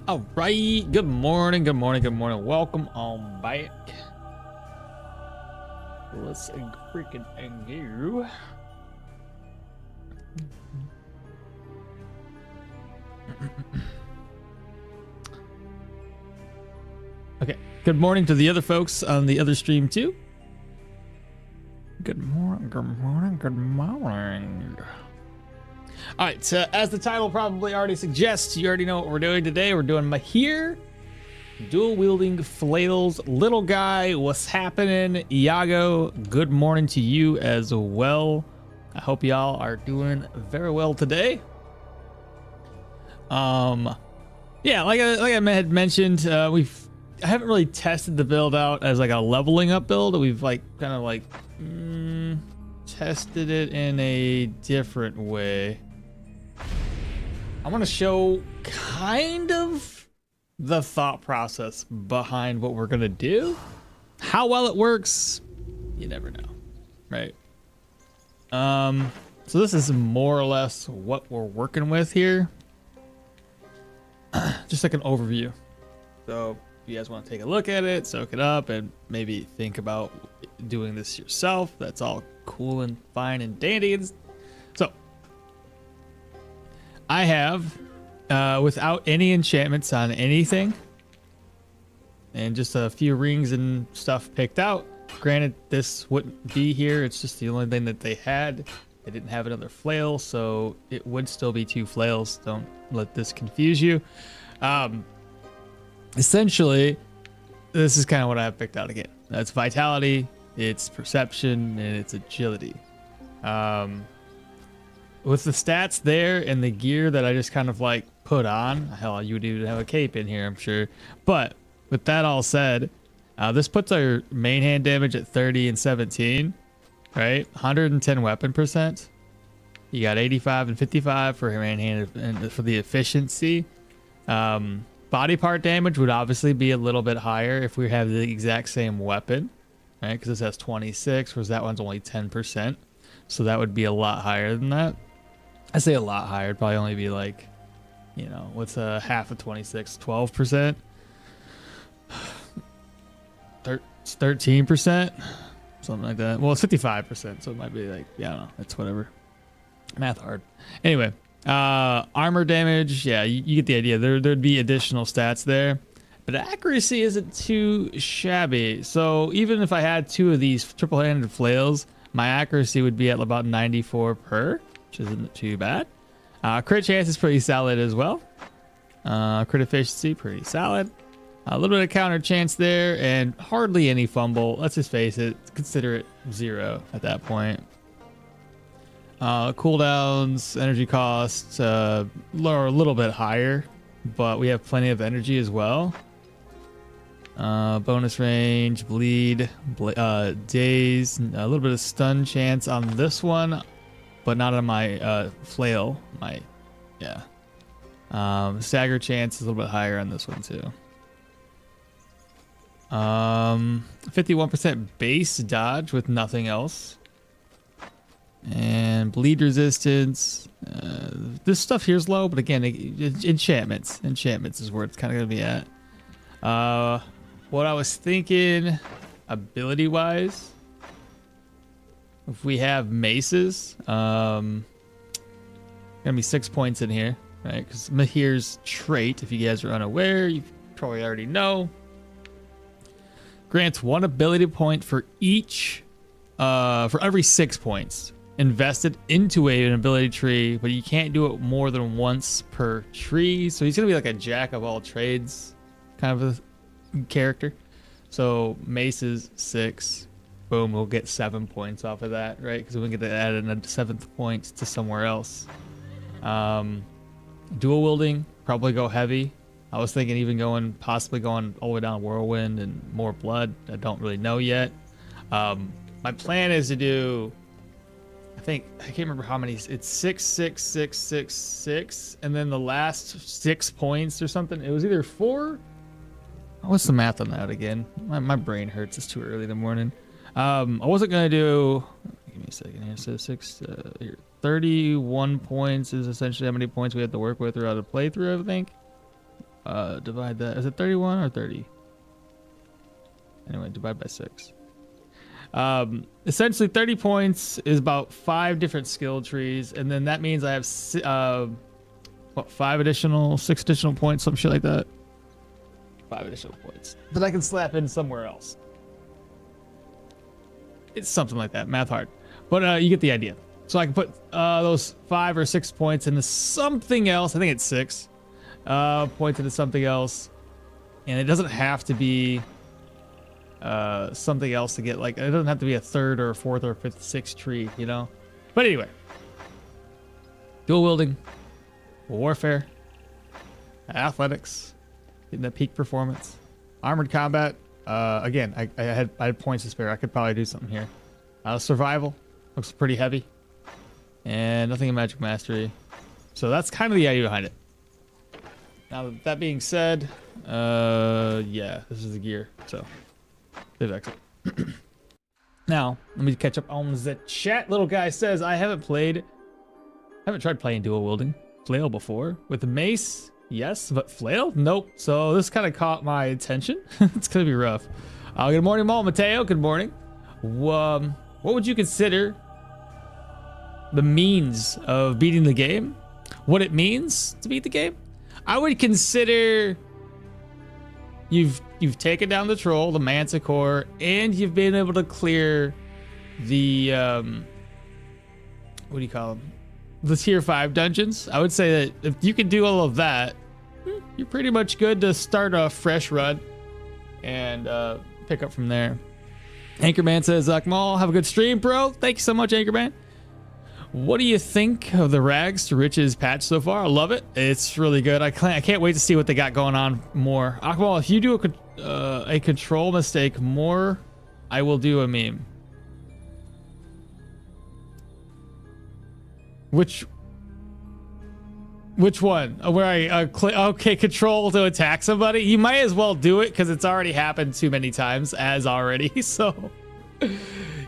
All right. Good morning. Good morning. Good morning. Welcome on back. Let's freaking go. Okay. Good morning to the other folks on the other stream too. Good morning. Good morning. Good morning. All right. So as the title probably already suggests, you already know what we're doing today. We're doing Mahir, dual-wielding flails. Little guy, what's happening? Iago, good morning to you as well. I hope y'all are doing very well today. Yeah, like I had mentioned, I haven't really tested the build out as like a leveling up build. We've like kind of like tested it in a different way. I want to show kind of the thought process behind what we're gonna do. How well it works, you never know, right? So this is more or less what we're working with here. Just like an overview. So if you guys want to take a look at it, soak it up, and maybe think about doing this yourself, that's all cool and fine and dandy. So I have, without any enchantments on anything, and just a few rings and stuff picked out. Granted, this wouldn't be here. It's just the only thing that they had. They didn't have another flail, so it would still be 2 flails. Don't let this confuse you. Essentially, this is kind of what I have picked out again. That's vitality, it's perception, and it's agility. With the stats there and the gear that I just kind of like put on, hell, you would even have a cape in here, I'm sure. But with that all said, this puts our main hand damage at 30 and 17, right? 110 weapon percent. You got 85 and 55 for main hand and for the efficiency. Body part damage would obviously be a little bit higher if we have the exact same weapon, right? Because this has 26, whereas that one's only 10%. So that would be a lot higher than that. I say a lot higher. It'd probably only be like, you know, what's a half of 26? 12%? 13%? Something like that. Well, it's 55%, so it might be like, yeah, I don't know. It's whatever. Math hard. Anyway, armor damage, yeah, you get the idea. There'd be additional stats there, but accuracy isn't too shabby. So even if I had 2 of these triple-handed flails, my accuracy would be at about 94 per, which isn't too bad. Crit chance is pretty solid as well. Crit efficiency, pretty solid. A little bit of counter chance there, and hardly any fumble. Let's just face it, consider it 0 at that point. Cooldowns, energy costs, are a little bit higher, but we have plenty of energy as well. Bonus range, bleed, daze, a little bit of stun chance on this one, but not on my flail. Stagger chance is a little bit higher on this one too. 51% base dodge with nothing else. And bleed resistance. This stuff here is low, but again, enchantments. Enchantments is where it's kind of going to be at. What I was thinking, ability-wise, if we have maces, gonna be 6 points in here, right? Because Mahir's trait, if you guys are unaware, you probably already know, grants 1 ability point for each, for every 6 points invested into an ability tree, but you can't do it more than once per tree. So he's gonna be like a jack of all trades kind of a character. So maces 6, boom, we'll get 7 points off of that, right? Because we get to add a 7th point to somewhere else. Dual wielding, probably go heavy. I was thinking even possibly going all the way down Whirlwind and more blood. I don't really know yet. My plan is to do, I can't remember how many. It's 6, 6, 6, 6, 6, and then the last 6 points or something. It was either 4. What's the math on that again? My brain hurts. It's too early in the morning. I wasn't gonna do. Give me a second here. So 31 points is essentially how many points we have to work with throughout the playthrough, I think. Divide that. Is it 31 or 30? Anyway, divide by 6. Essentially 30 points is about 5 different skill trees, and then that means I have 6 additional points, some shit like that. 5 additional points that I can slap in somewhere else. It's something like that. Math hard, but you get the idea. So I can put those 5 or 6 points into something else. I think it's 6 points into something else, and it doesn't have to be something else to get, like, it doesn't have to be a 3rd or a 4th or 5th, 6th tree, you know. But anyway, dual wielding, warfare, athletics, getting that peak performance, armored combat. Again, I had points to spare. I could probably do something here. Survival looks pretty heavy, and nothing in magic mastery. So that's kind of the idea behind it. Now that being said, yeah, this is the gear. So. Now, let me catch up on the chat. Little guy says, I haven't tried playing dual wielding flail before. With the mace, yes, but flail? Nope. So this kind of caught my attention. It's gonna be rough. Good morning, Mall Mateo. Good morning. What would you consider the means of beating the game? What it means to beat the game? I would consider you've taken down the troll, the manticore, and you've been able to clear the what do you call them? The tier 5 dungeons. I would say that if you can do all of that, you're pretty much good to start a fresh run and pick up from there. Anchorman says, Okmall, have a good stream, bro. Thank you so much, Anchorman. What do you think of the Rags to Riches patch so far? I love it. It's really good. I can't wait to see what they got going on more. Okmall, if you do a control mistake more, I will do a meme. Which one? Where I click, okay, control to attack somebody? You might as well do it because it's already happened too many times as already, so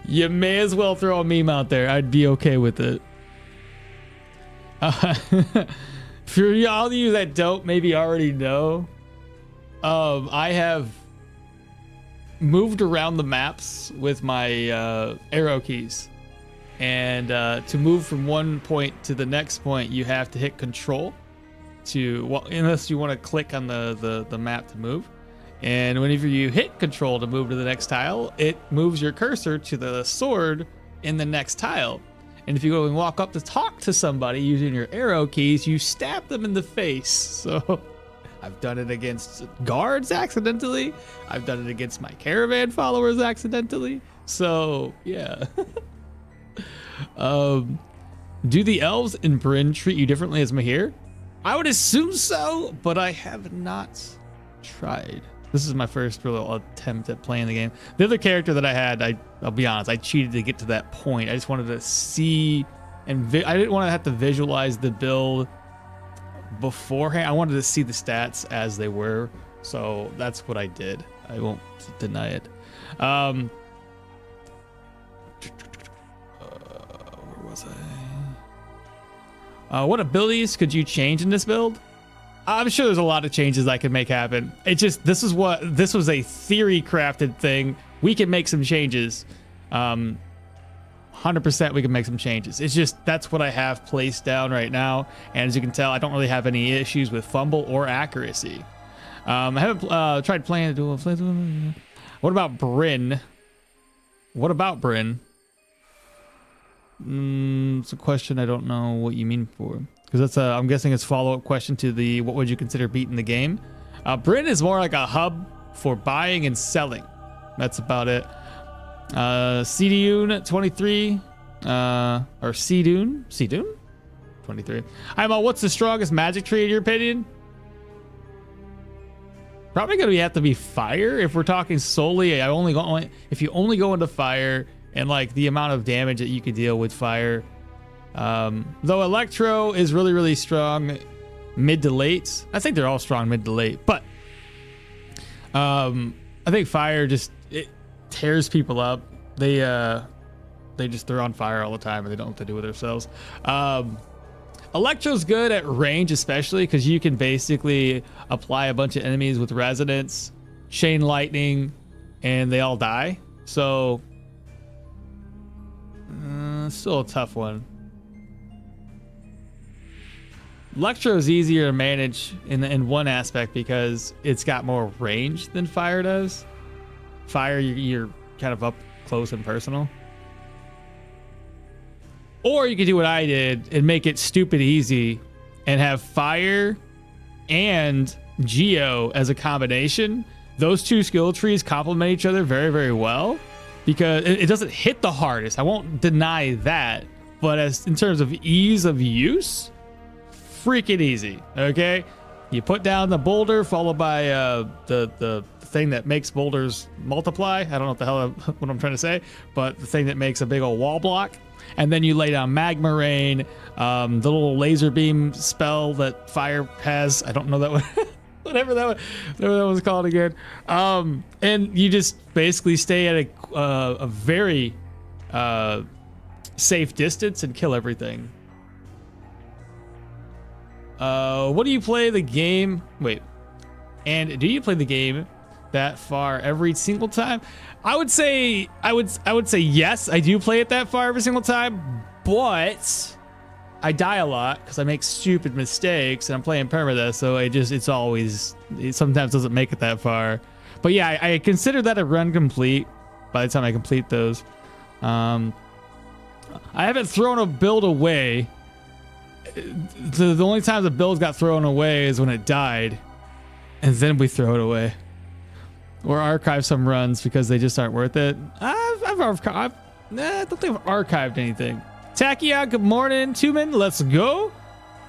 you may as well throw a meme out there. I'd be okay with it. For all of you that don't maybe already know, I have moved around the maps with my arrow keys. And to move from one point to the next point, you have to hit control to, well, unless you want to click on the map to move. And whenever you hit control to move to the next tile, it moves your cursor to the sword in the next tile. And if you go and walk up to talk to somebody using your arrow keys, you stab them in the face. So I've done it against guards accidentally. I've done it against my caravan followers accidentally. So yeah. Do the elves in Bryn treat you differently as Mahir? I would assume so, but I have not tried. This is my first real attempt at playing the game. The other character that I had, I'll be honest, I cheated to get to that point. I just wanted to see, and I didn't want to have to visualize the build beforehand. I wanted to see the stats as they were, so that's what I did. I won't deny it. Where was I? What abilities could you change in this build? I'm sure there's a lot of changes I could make happen. It just, this was a theory crafted thing. We can make some changes. 100% we can make some changes. It's just, that's what I have placed down right now. And as you can tell, I don't really have any issues with fumble or accuracy. I haven't tried playing the dual. What about Bryn? What about Bryn? It's a question I don't know what you mean for. Because that's I'm guessing it's a follow-up question to the what would you consider beating the game. Bryn is more like a hub for buying and selling. That's about it. CDune 23 or CDune 23. I'm what's the strongest magic tree in your opinion? Probably gonna have to be fire if we're talking solely. If you only go into fire and like the amount of damage that you could deal with fire. Though Electro is really, really strong mid to late. I think they're all strong mid to late, but I think fire just, it tears people up. They're on fire all the time and they don't know what to do with themselves. Electro's good at range, especially because you can basically apply a bunch of enemies with resonance, chain lightning, and they all die. So, still a tough one. Electro is easier to manage in one aspect because it's got more range than fire does. Fire, you're kind of up close and personal. Or you could do what I did and make it stupid easy and have fire and Geo as a combination. Those two skill trees complement each other very, very well because it doesn't hit the hardest. I won't deny that. But as in terms of ease of use, freaking easy. Okay? You put down the boulder followed by the thing that makes boulders multiply. I don't know what the hell what I'm trying to say, but the thing that makes a big old wall block. And then you lay down magma rain, the little laser beam spell that fire has. I don't know that one. whatever that was called again. And you just basically stay at a very safe distance and kill everything. What do you play the game? Wait, and do you play the game that far every single time? I would say yes, I do play it that far every single time, but I die a lot because I make stupid mistakes and I'm playing permadeath, so it sometimes doesn't make it that far. But yeah, I consider that a run complete by the time I complete those. I haven't thrown a build away. The only time the build got thrown away is when it died, and then we throw it away. Or archive some runs because they just aren't worth it. I don't think I've archived anything. Tachia, good morning. Tumen, let's go.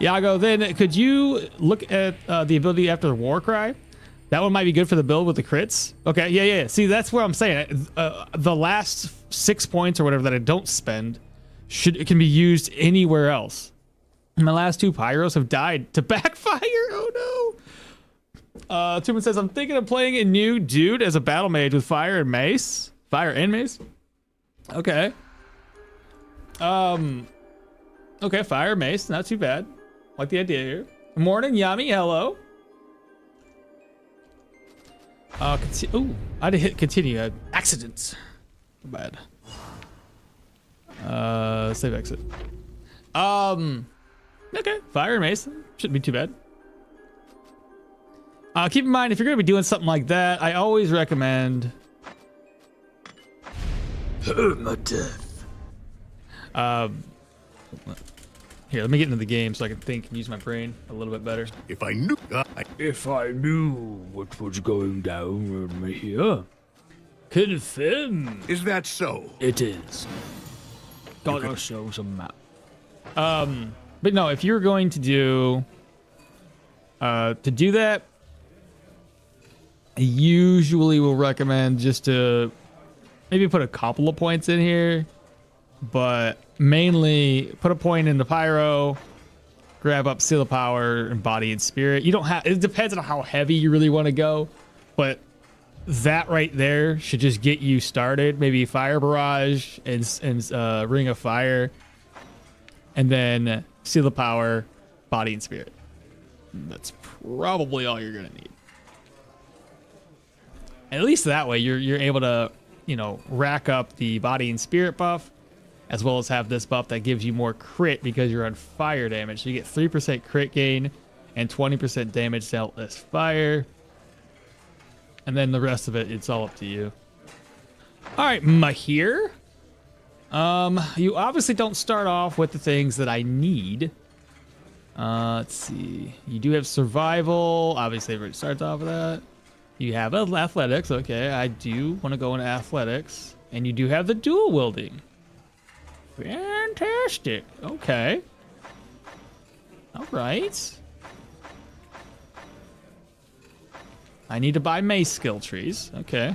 Yago, then could you look at the ability after Warcry? That one might be good for the build with the crits. Okay, yeah. See, that's what I'm saying. The last 6 points or whatever that I don't spend can be used anywhere else. My last 2 pyros have died to backfire. Oh no. Tuman says, I'm thinking of playing a new dude as a battle mage with fire and mace. Fire and mace? Okay. Okay, fire, mace, not too bad. Like the idea here. Morning, Yami, hello. Ooh, I did hit continue. Accidents. Bad. Save exit. Okay, fire and mace. Shouldn't be too bad. Keep in mind, if you're going to be doing something like that, I always recommend permadeath. Here, let me get into the game so I can think and use my brain a little bit better. If I knew what was going down with Mahir. Confirm. Is that so? It is. Gotta show some map. But no, if you're going to do that, I usually will recommend just to maybe put a couple of points in here, but mainly put a point in the pyro, grab up seal of power and body and spirit. You don't have, it depends on how heavy you really want to go, but that right there should just get you started. Maybe fire barrage and ring of fire, and then seal of power, body and spirit. That's probably all you're gonna need. At least that way you're able to, you know, rack up the body and spirit buff, as well as have this buff that gives you more crit because you're on fire damage. So you get 3% crit gain and 20% damage dealt as fire. And then the rest of it, it's all up to you. All right, Mahir. You obviously don't start off with the things that I need. Let's see. You do have survival. Obviously, everybody starts off with that. You have athletics. Okay, I do want to go into athletics. And you do have the dual wielding. Fantastic. Okay. All right. I need to buy mace skill trees. Okay.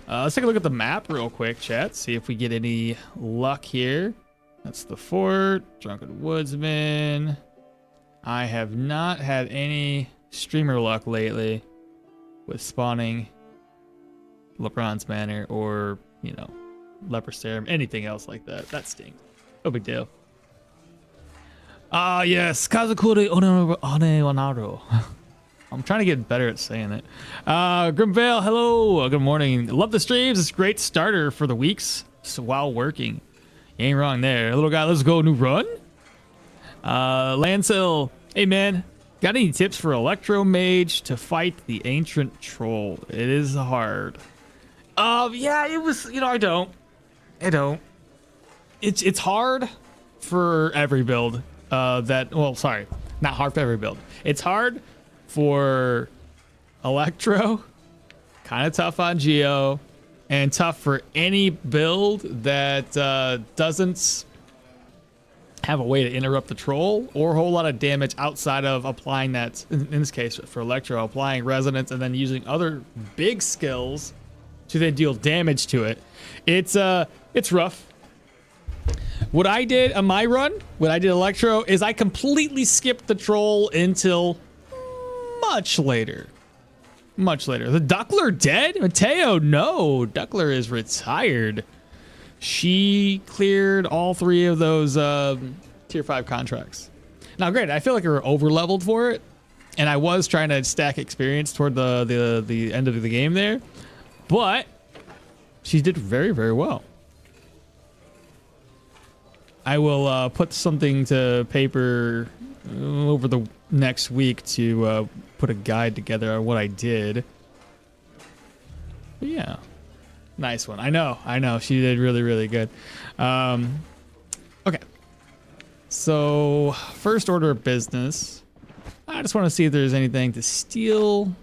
Let's take a look at the map real quick, chat. See if we get any luck here. That's the fort. Drunken Woodsman. I have not had any streamer luck lately with spawning LeBron's Manor or, you know, Leper Serum, anything else like that. That stinks. No big deal. Ah, yes. Kazakure Onewanaro. I'm trying to get better at saying it. Grimvale, hello. Good morning. Love the streams. It's a great starter for the weeks while working. You ain't wrong there. Little guy, let's go. New run. Lancel, hey man. Got any tips for Electro Mage to fight the ancient troll? It is hard. Yeah, it was, I don't. It's hard for every build. Sorry, not hard for every build. It's hard for Electro, kind of tough on Geo, and tough for any build that doesn't have a way to interrupt the troll or a whole lot of damage outside of applying that, in this case for Electro, applying resonance and then using other big skills to then deal damage to it. It's rough. What I did on my run, what I did Electro, is I completely skipped the troll until much later. The Duckler dead? Mateo, no. Duckler is retired. She cleared all 3 of those tier 5 contracts. Now, granted, I feel like we were over leveled for it, and I was trying to stack experience toward the end of the game there, but she did very, very well. I will put something to paper over the next week to put a guide together on what I did. But yeah, nice one. I know. She did really, really good. Okay. So first order of business. I just want to see if there's anything to steal.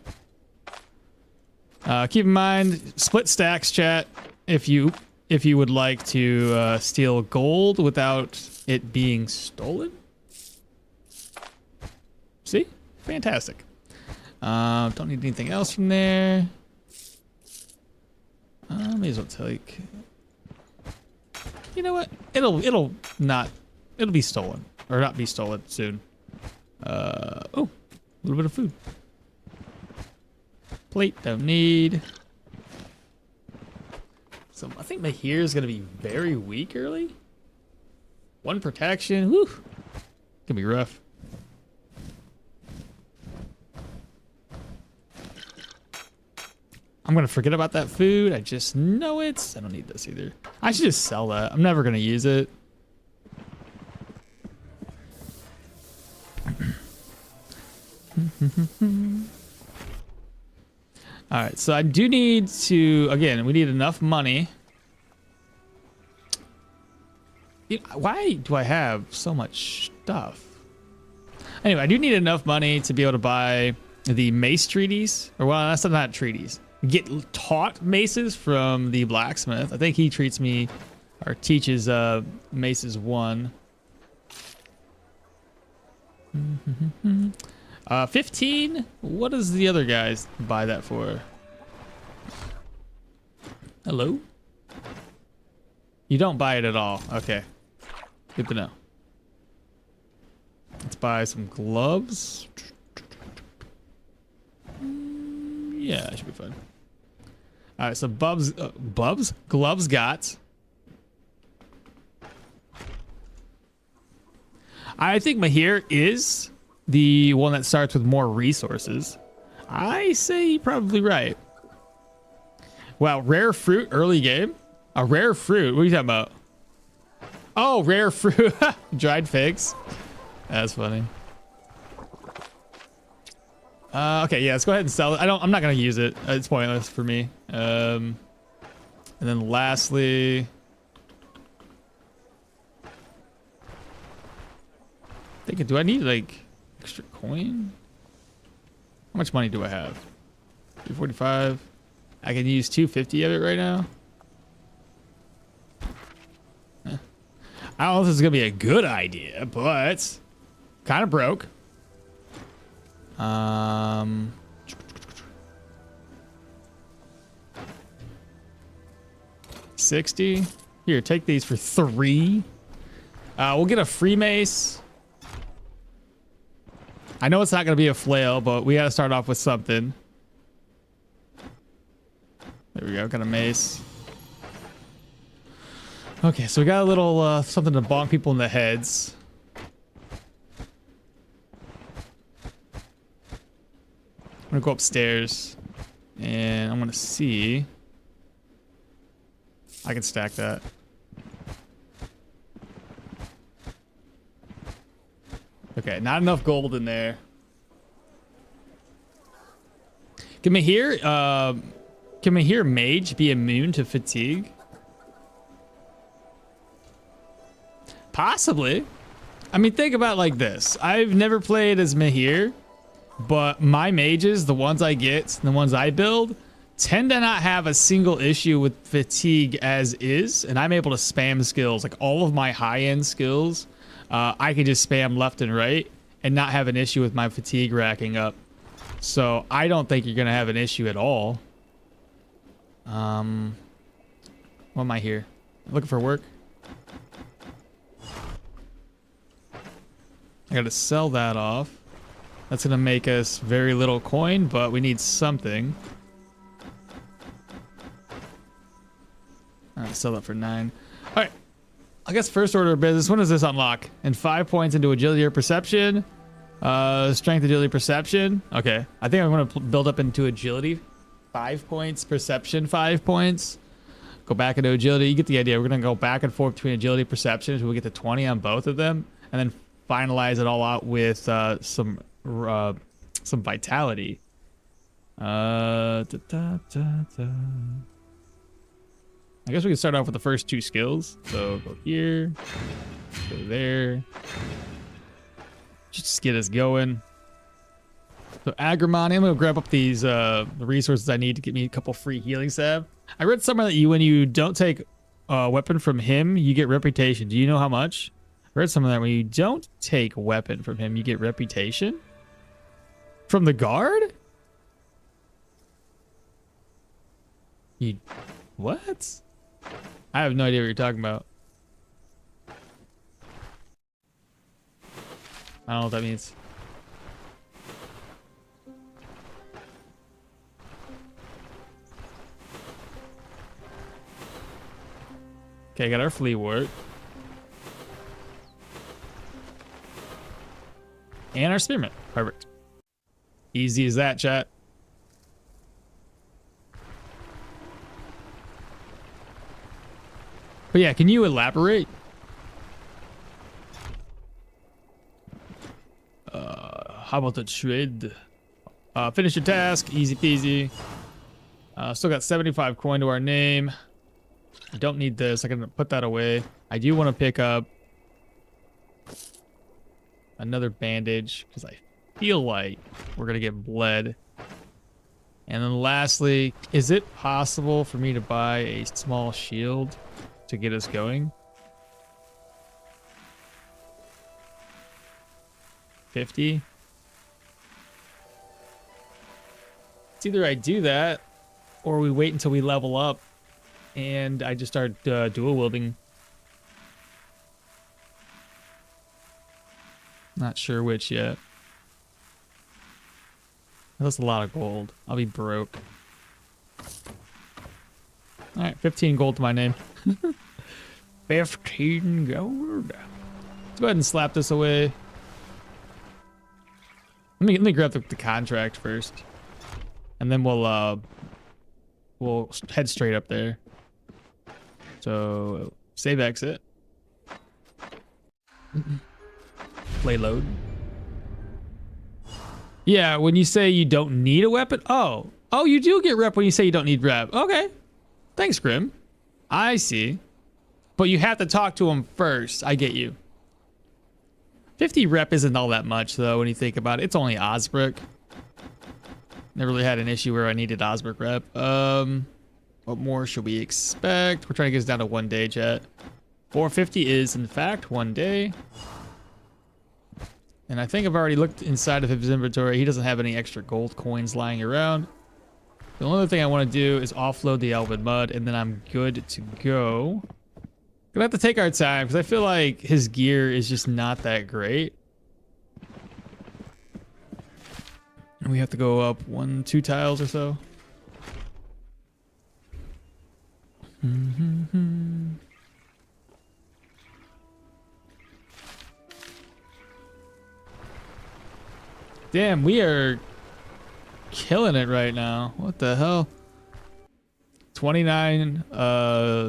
Keep in mind, split stacks, chat. If you would like to steal gold without it being stolen. See? Fantastic. Don't need anything else from there. May as well take. You know what? It'll be stolen or not be stolen soon. Oh, a little bit of food. Plate don't need. So I think Mahir is gonna be very weak early. 1 protection. Whew. Gonna be rough. I'm gonna forget about that food. I just know it. I don't need this either. I should just sell that. I'm never gonna use it. All right, so I do need to, again, we need enough money. Why do I have so much stuff? Anyway, I do need enough money to be able to buy the mace treaties, or well, that's not treaties. Get taught maces from the blacksmith. I think he treats me, or teaches maces 1. 15? What does the other guys buy that for? Hello? You don't buy it at all. Okay. Good to know. Let's buy some gloves. Yeah, it should be fun. All right, so gloves got. I think Mahir is the one that starts with more resources. I say you're probably right. Wow, rare fruit early game? A rare fruit? What are you talking about? Oh, rare fruit. Dried figs. That's funny. Okay, yeah, let's go ahead and sell it. I'm not gonna use it. It's pointless for me. And then lastly, do I need like extra coin? How much money do I have? 345. I can use 250 of it right now. I don't know if this is gonna be a good idea, but kind of broke. 60. Here, take these for 3. We'll get a free mace. I know it's not gonna be a flail, but we gotta start off with something. There we go, got a mace. Okay, so we got a little something to bonk people in the heads. gonna go upstairs and I'm gonna see. I can stack that. Okay, not enough gold in there. Can Mahir Mage be immune to fatigue? Possibly. I mean, think about it like this. I've never played as Mahir, but my mages, the ones I get, the ones I build, tend to not have a single issue with fatigue as is, and I'm able to spam skills. Like all of my high-end skills, I can just spam left and right and not have an issue with my fatigue racking up. So I don't think you're gonna have an issue at all. What am I here? Looking for work? I gotta sell that off. That's gonna make us very little coin, but we need something. I'll sell that for 9. All right. I guess first order of business. When does this unlock? And 5 points into agility or perception. Strength, agility, perception. Okay. I think I'm gonna build up into agility. 5 points. Perception, 5 points. Go back into agility. You get the idea. We're gonna go back and forth between agility and perception until we get to 20 on both of them, and then finalize it all out with some vitality. I guess we can start off with the first 2 skills. So go here, go there. Just get us going. So Agrimony, I'm gonna grab up these the resources I need to get me a couple free healing salve. I read somewhere that when you don't take a weapon from him, you get reputation. Do you know how much? I read somewhere that when you don't take a weapon from him, you get reputation? From the guard? What? I have no idea what you're talking about. I don't know what that means. Okay, got our flea wart. And our spearmint. Perfect. Easy as that, chat. But yeah, can you elaborate? How about the trade? Finish your task. Easy peasy. Still got 75 coin to our name. I don't need this. I can put that away. I do want to pick up another bandage because I feel like we're gonna get bled. And then lastly, is it possible for me to buy a small shield to get us going? 50. It's either I do that or we wait until we level up and I just start dual wielding. Not sure which yet. That's a lot of gold. I'll be broke. All right, 15 gold to my name. 15 gold. Let's go ahead and slap this away. Let me grab the contract first, and then we'll head straight up there. So save exit. Play load. Yeah, when you say you don't need a weapon. Oh, you do get rep when you say you don't need rep. Okay, thanks, Grim. I see. But you have to talk to him first. I get you. 50 rep isn't all that much, though, when you think about it. It's only Osbrick. Never really had an issue where I needed Osbrick rep. What more should we expect? We're trying to get us down to 1 day, chat. 450 is, in fact, 1 day. And I think I've already looked inside of his inventory. He doesn't have any extra gold coins lying around. The only other thing I want to do is offload the Elven Mud, and then I'm good to go. Gonna have to take our time, because I feel like his gear is just not that great. And we have to go up 1-2 tiles or so. Damn, we are killing it right now. What the hell? 29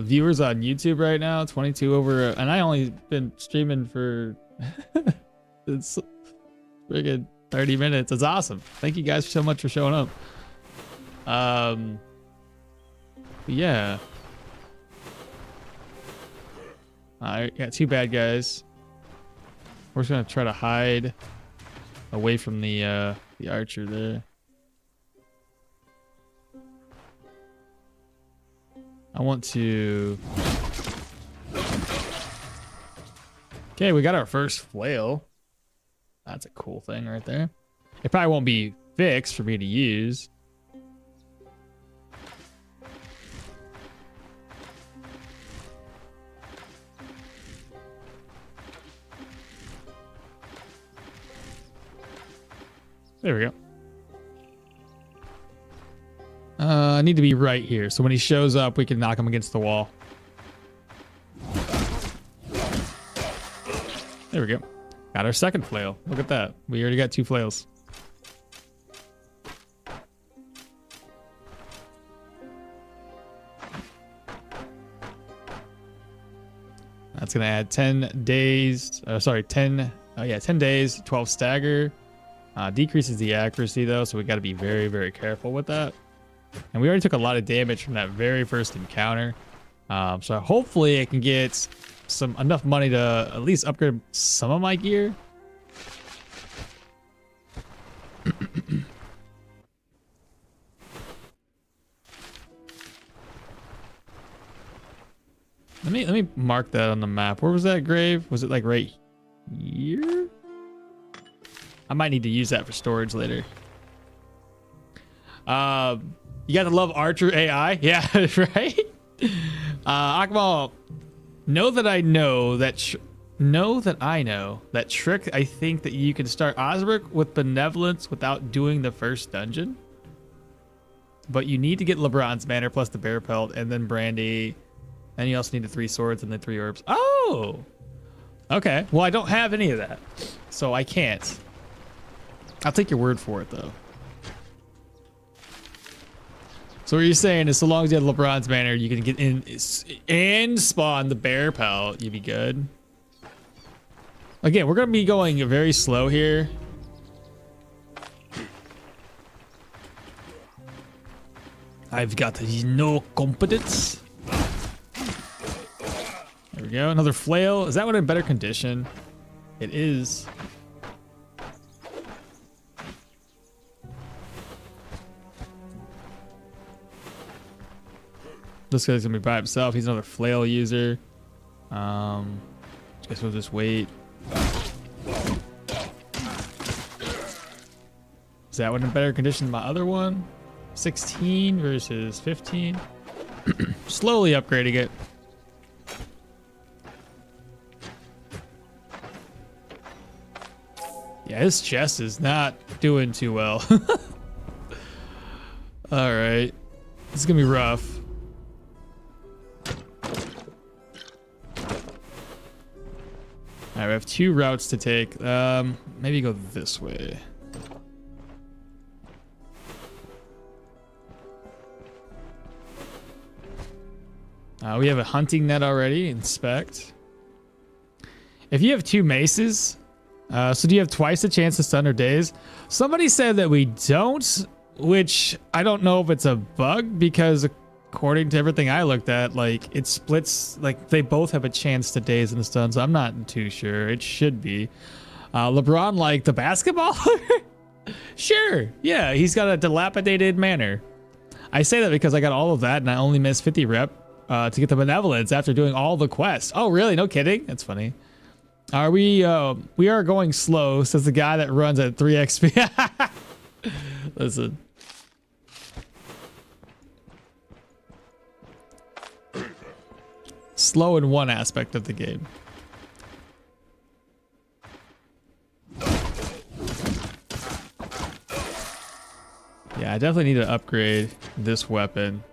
viewers on YouTube right now. 22 over, and I only been streaming for it's friggin' 30 minutes. It's awesome. Thank you guys so much for showing up. Yeah. Alright, got two bad guys. We're just gonna try to hide away from the archer there. I want to... Okay, we got our first flail. That's a cool thing right there. It probably won't be fixed for me to use. There we go. I need to be right here, so when he shows up, we can knock him against the wall. There we go. Got our second flail. Look at that. We already got two flails. That's gonna add 10 days. 10 days, 12 stagger. Decreases the accuracy though, so we got to be very, very careful with that. And we already took a lot of damage from that very first encounter. So hopefully I can get enough money to at least upgrade some of my gear. Let me mark that on the map. Where was that grave? Was it like right here? I might need to use that for storage later. You gotta love Archer AI. Yeah, right? Okmall, know that I know that trick. I think that you can start Osric with Benevolence without doing the first dungeon. But you need to get LeBron's Manor plus the Bear Pelt and then Brandy. And you also need the 3 swords and the 3 orbs. Oh! Okay. Well, I don't have any of that. So I can't. I'll take your word for it, though. So what you're saying is so long as you have LeBron's Manor, you can get in and spawn the Bear Pelt, you'd be good. Again, we're going to be going very slow here. I've got no competence. There we go. Another flail. Is that one in better condition? It is. This guy's gonna be by himself. He's another flail user. Guess we'll just wait. Is that one in better condition than my other one? 16 versus 15. Slowly upgrading it. Yeah, his chest is not doing too well. All right, this is gonna be rough. All right, we have 2 routes to take. Maybe go this way. We have a hunting net already. Inspect. If you have 2 maces, so do you have twice the chance to stun or daze? Somebody said that we don't, which I don't know if it's a bug because according to everything I looked at, like it splits, like they both have a chance to daze and stun, so I'm not too sure. It should be. LeBron, like the basketballer? Sure, yeah, he's got a dilapidated manor. I say that because I got all of that and I only missed 50 rep to get the Benevolence after doing all the quests. Oh, really? No kidding? That's funny. Are we are going slow, says the guy that runs at 3 XP. Listen. Slow in one aspect of the game. Yeah, I definitely need to upgrade this weapon.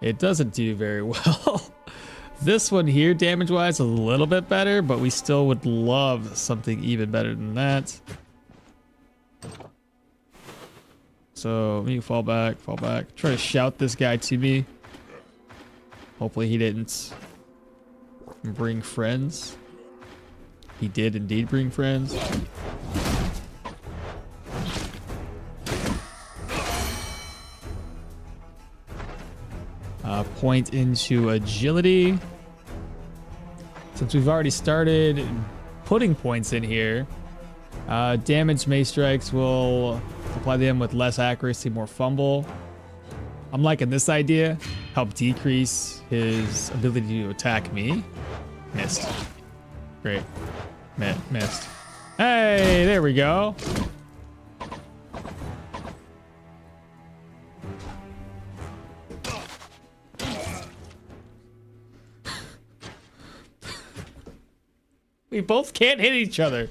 It doesn't do very well. This one here, damage-wise, a little bit better, but we still would love something even better than that. So let me fall back, fall back. Try to shout this guy to me. Hopefully he didn't bring friends. He did indeed bring friends. Point into agility. Since we've already started putting points in here, damaged Mace Strikes will apply them with less accuracy, more fumble. I'm liking this idea. Help decrease his ability to attack me. Missed. Great. Missed. Hey, there we go. We both can't hit each other.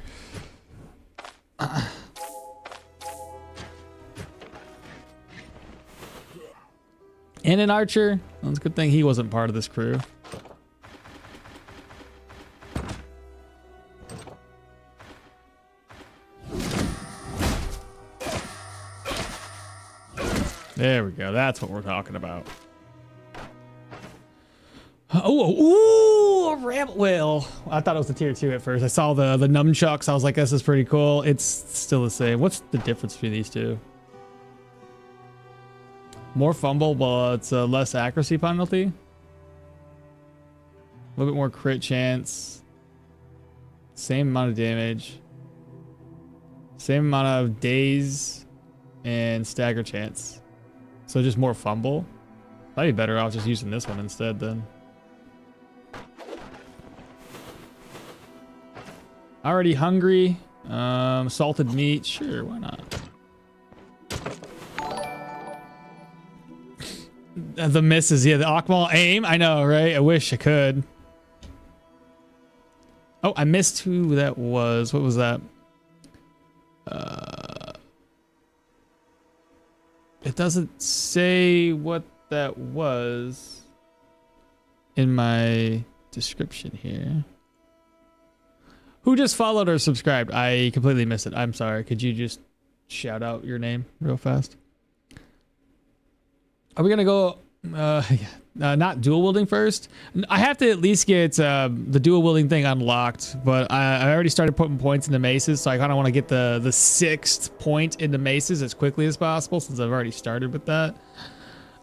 And an archer. Well, it's a good thing he wasn't part of this crew. There we go. That's what we're talking about. Oh, a rabbit whale. I thought it was a tier 2 at first. I saw the nunchucks. I was like, this is pretty cool. It's still the same. What's the difference between these two? More fumble, but it's a less accuracy penalty. A little bit more crit chance. Same amount of damage. Same amount of days and stagger chance. So just more fumble. I'd be better off just using this one instead then. Already hungry. Salted meat. Sure, why not? The misses. Yeah, the okmall aim. I know, right? I wish I could. Oh, I missed who that was. What was that? It doesn't say what that was in my description here. Who just followed or subscribed? I completely missed it. I'm sorry. Could you just shout out your name real fast? Are we gonna go not dual wielding first? I have to at least get the dual wielding thing unlocked, but I already started putting points into maces, so I kind of want to get the 6th point into maces as quickly as possible since I've already started with that.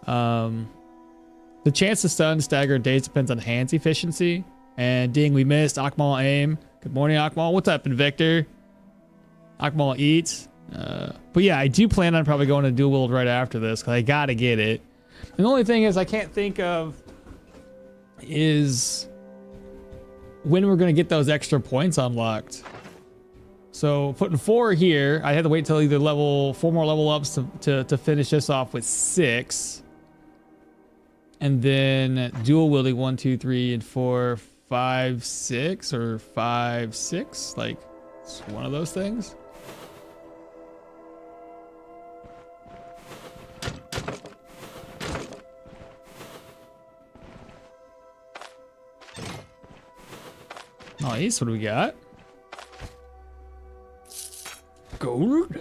The chance to stun, stagger, days depends on hands efficiency. And ding, we missed. Okmall aim. Good morning, Okmall. What's up, Invictor? Okmall eats. But yeah, I do plan on probably going to dual wield right after this because I gotta get it. And the only thing is I can't think of is when we're gonna get those extra points unlocked. So putting 4 here, I had to wait till either 4 more level ups to finish this off with 6. And then dual wielding 1, 2, 3, and 4, 5, 6, or 5, 6. Like, it's one of those things. Nice. What do we got? Gold.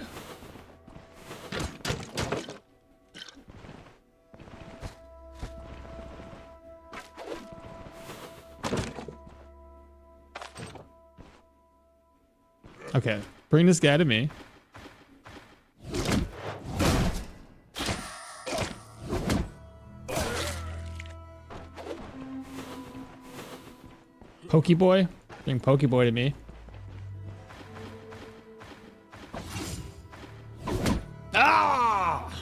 Okay, bring this guy to me. Pokeboy? Bring Pokeboy to me. Ah!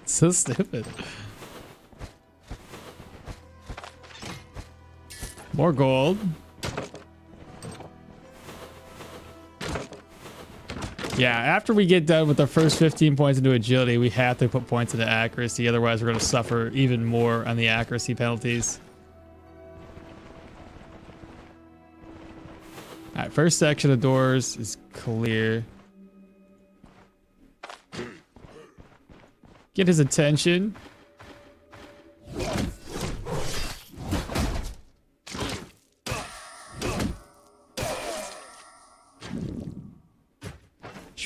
So stupid. More gold. Yeah, after we get done with the first 15 points into agility, we have to put points into accuracy. Otherwise, we're going to suffer even more on the accuracy penalties. All right, first section of doors is clear. Get his attention.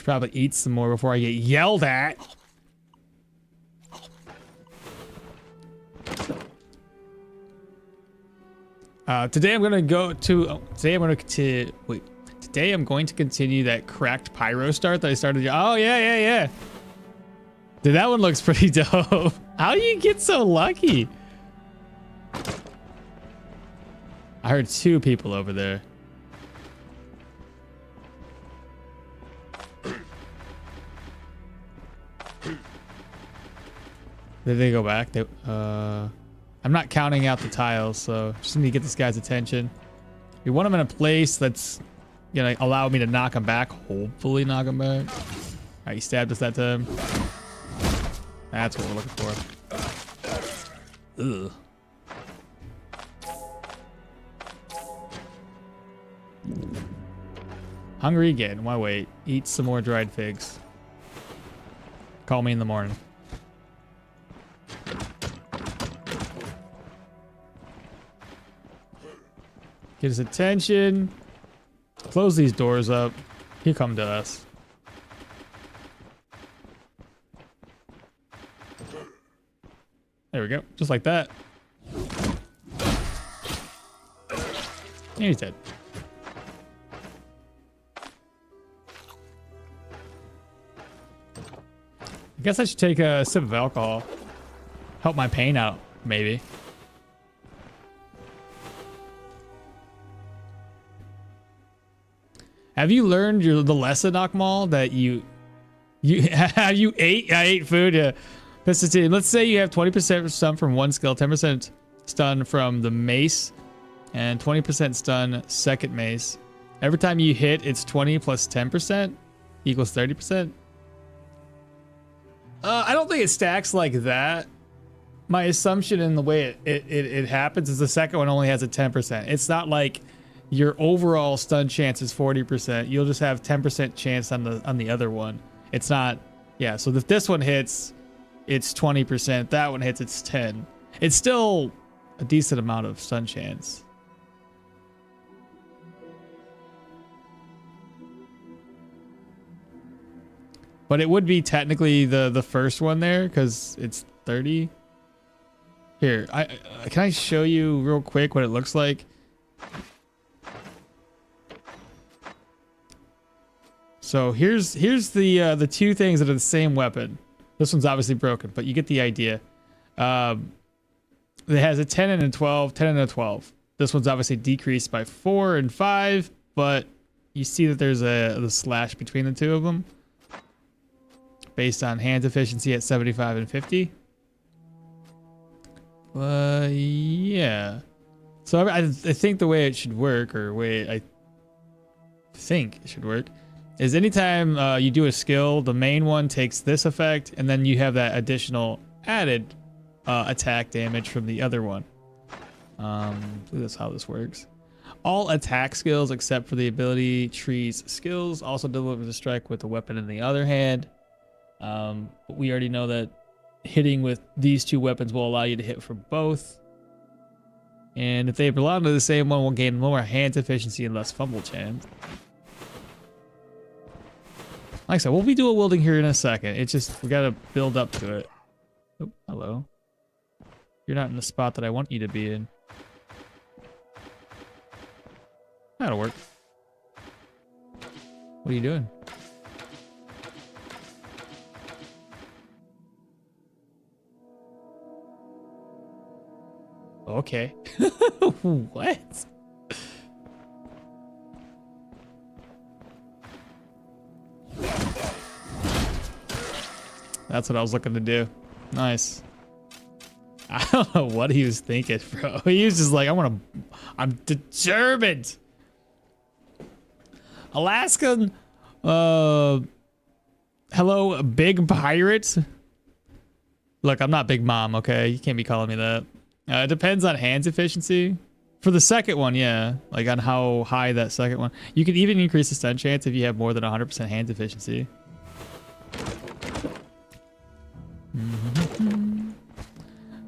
Probably eat some more before I get yelled at. Today I'm gonna go to. Today I'm going to continue that cracked pyro start that I started. Oh yeah. Dude, that one looks pretty dope. How do you get so lucky? I heard 2 people over there. Did they go back? I'm not counting out the tiles, so just need to get this guy's attention. We want him in a place that's gonna allow me to knock him back. Hopefully knock him back. All right, he stabbed us that time. That's what we're looking for. Ugh. Hungry again. Why wait? Eat some more dried figs. Call me in the morning. Get his attention. Close these doors up. He'll come to us. There we go. Just like that. And he's dead. I guess I should take a sip of alcohol. Help my pain out, maybe. Have you learned the lesson, okmall, that you ate? I ate food. Yeah. Let's say you have 20% stun from one skill, 10% stun from the mace, and 20% stun second mace. Every time you hit, it's 20 plus 10% equals 30%. I don't think it stacks like that. My assumption in the way it happens is the second one only has a 10%. It's not like your overall stun chance is 40%. You'll just have 10% chance on the other one. It's not, yeah. So if this one hits, it's 20%. That one hits, it's 10. It's still a decent amount of stun chance. But it would be technically the first one there because it's 30. Here, can I show you real quick what it looks like? So here's the 2 things that are the same weapon. This one's obviously broken, but you get the idea. It has a 10 and a 12, 10 and a 12. This one's obviously decreased by 4 and 5, but you see that there's the slash between the 2 of them. Based on hand efficiency at 75 and 50. Yeah. So I think the way it should work, or way I think it should work, is anytime you do a skill, the main one takes this effect, and then you have that additional added attack damage from the other one. I believe that's how this works. All attack skills except for the ability tree's skills also delivers a strike with the weapon in the other hand. But we already know that hitting with these 2 weapons will allow you to hit from both. And if they belong to the same one, we'll gain more hand efficiency and less fumble chance. Like I said, we'll be dual wielding here in a second. It's just, we gotta build up to it. Oh, hello. You're not in the spot that I want you to be in. That'll work. What are you doing? Okay. What? That's what I was looking to do. Nice. I don't know what he was thinking, bro. He was just like, I'm determined. Alaskan, hello, big pirate. Look, I'm not Big Mom, okay? You can't be calling me that. It depends on hands efficiency. For the second one, yeah. Like on how high that second one. You can even increase the stun chance if you have more than 100% hands efficiency.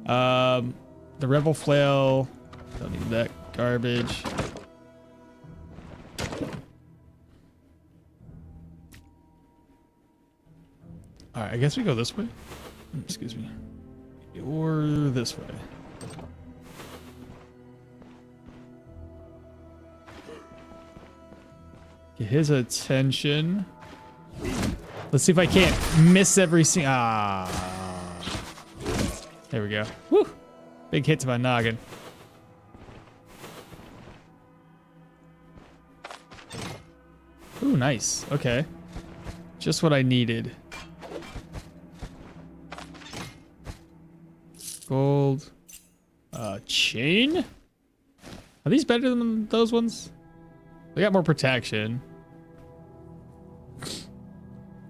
The Rebel Flail. Don't need that garbage. All right, I guess we go this way. Excuse me. Or this way. Get his attention. Let's see if I can't miss every single. Ah. There we go. Woo! Big hit to my noggin. Ooh, nice. Okay. Just what I needed. Gold. Chain? Are these better than those ones? They got more protection.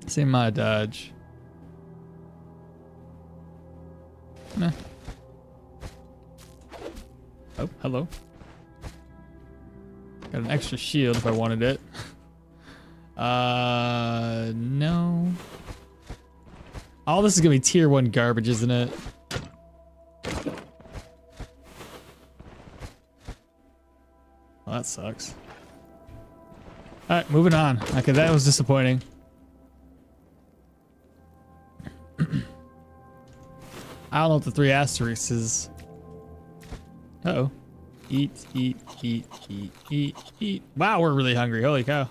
Same amount of dodge. Nah. Oh, hello. Got an extra shield if I wanted it. No. All this is gonna be tier 1 garbage, isn't it? Well, that sucks. Alright, moving on. Okay, that was disappointing. I don't know what the 3 asterisks is. Uh-oh. Eat, eat, eat, eat, eat, eat. Wow, we're really hungry. Holy cow.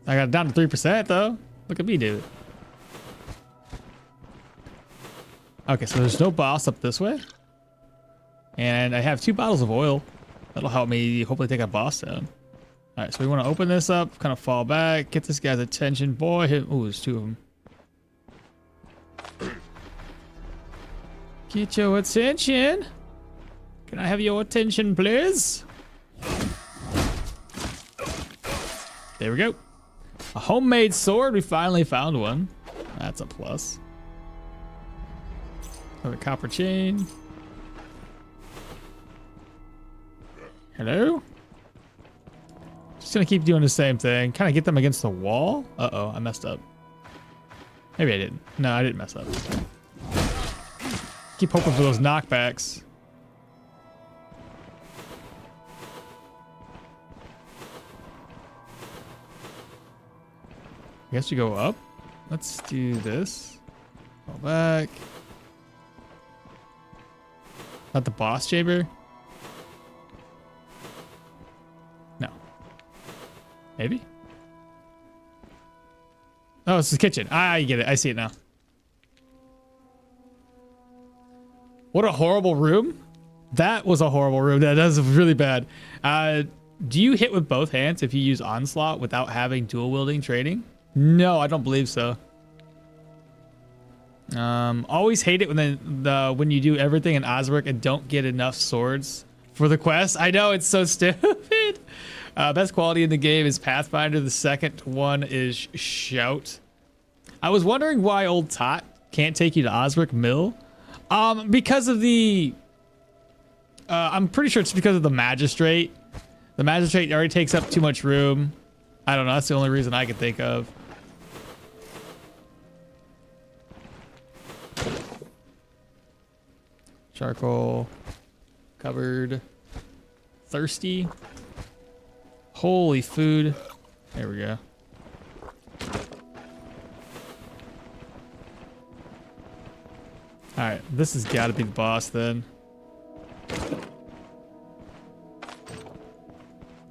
I got it down to 3% though. Look at me, dude. Okay, so there's no boss up this way. And I have 2 bottles of oil. That'll help me hopefully take a boss down. All right, so we want to open this up, kind of fall back, get this guy's attention. Boy, oh, there's 2 of them. Get your attention. Can I have your attention, please? There we go. A homemade sword. We finally found one. That's a plus. Have a copper chain. Hello? Just gonna keep doing the same thing. Kind of get them against the wall. Uh-oh, I messed up. Maybe I didn't. No, I didn't mess up. Keep hoping for those knockbacks. I guess we go up. Let's do this. Fall back. Not the boss chamber? No. Maybe? Oh, it's the kitchen. I get it. I see it now. What a horrible room. That was a horrible room. That was really bad. Do you hit with both hands if you use Onslaught without having dual wielding training? No, I don't believe so. Always hate it when you do everything in Osric and don't get enough swords for the quest. I know, it's so stupid. Best quality in the game is Pathfinder. The second one is Shout. I was wondering why old Tot can't take you to Osric Mill. Because of the... I'm pretty sure it's because of the Magistrate. The Magistrate already takes up too much room. I don't know. That's the only reason I can think of. Charcoal. Covered. Thirsty. Holy food. There we go. Alright, this has got to be the boss then.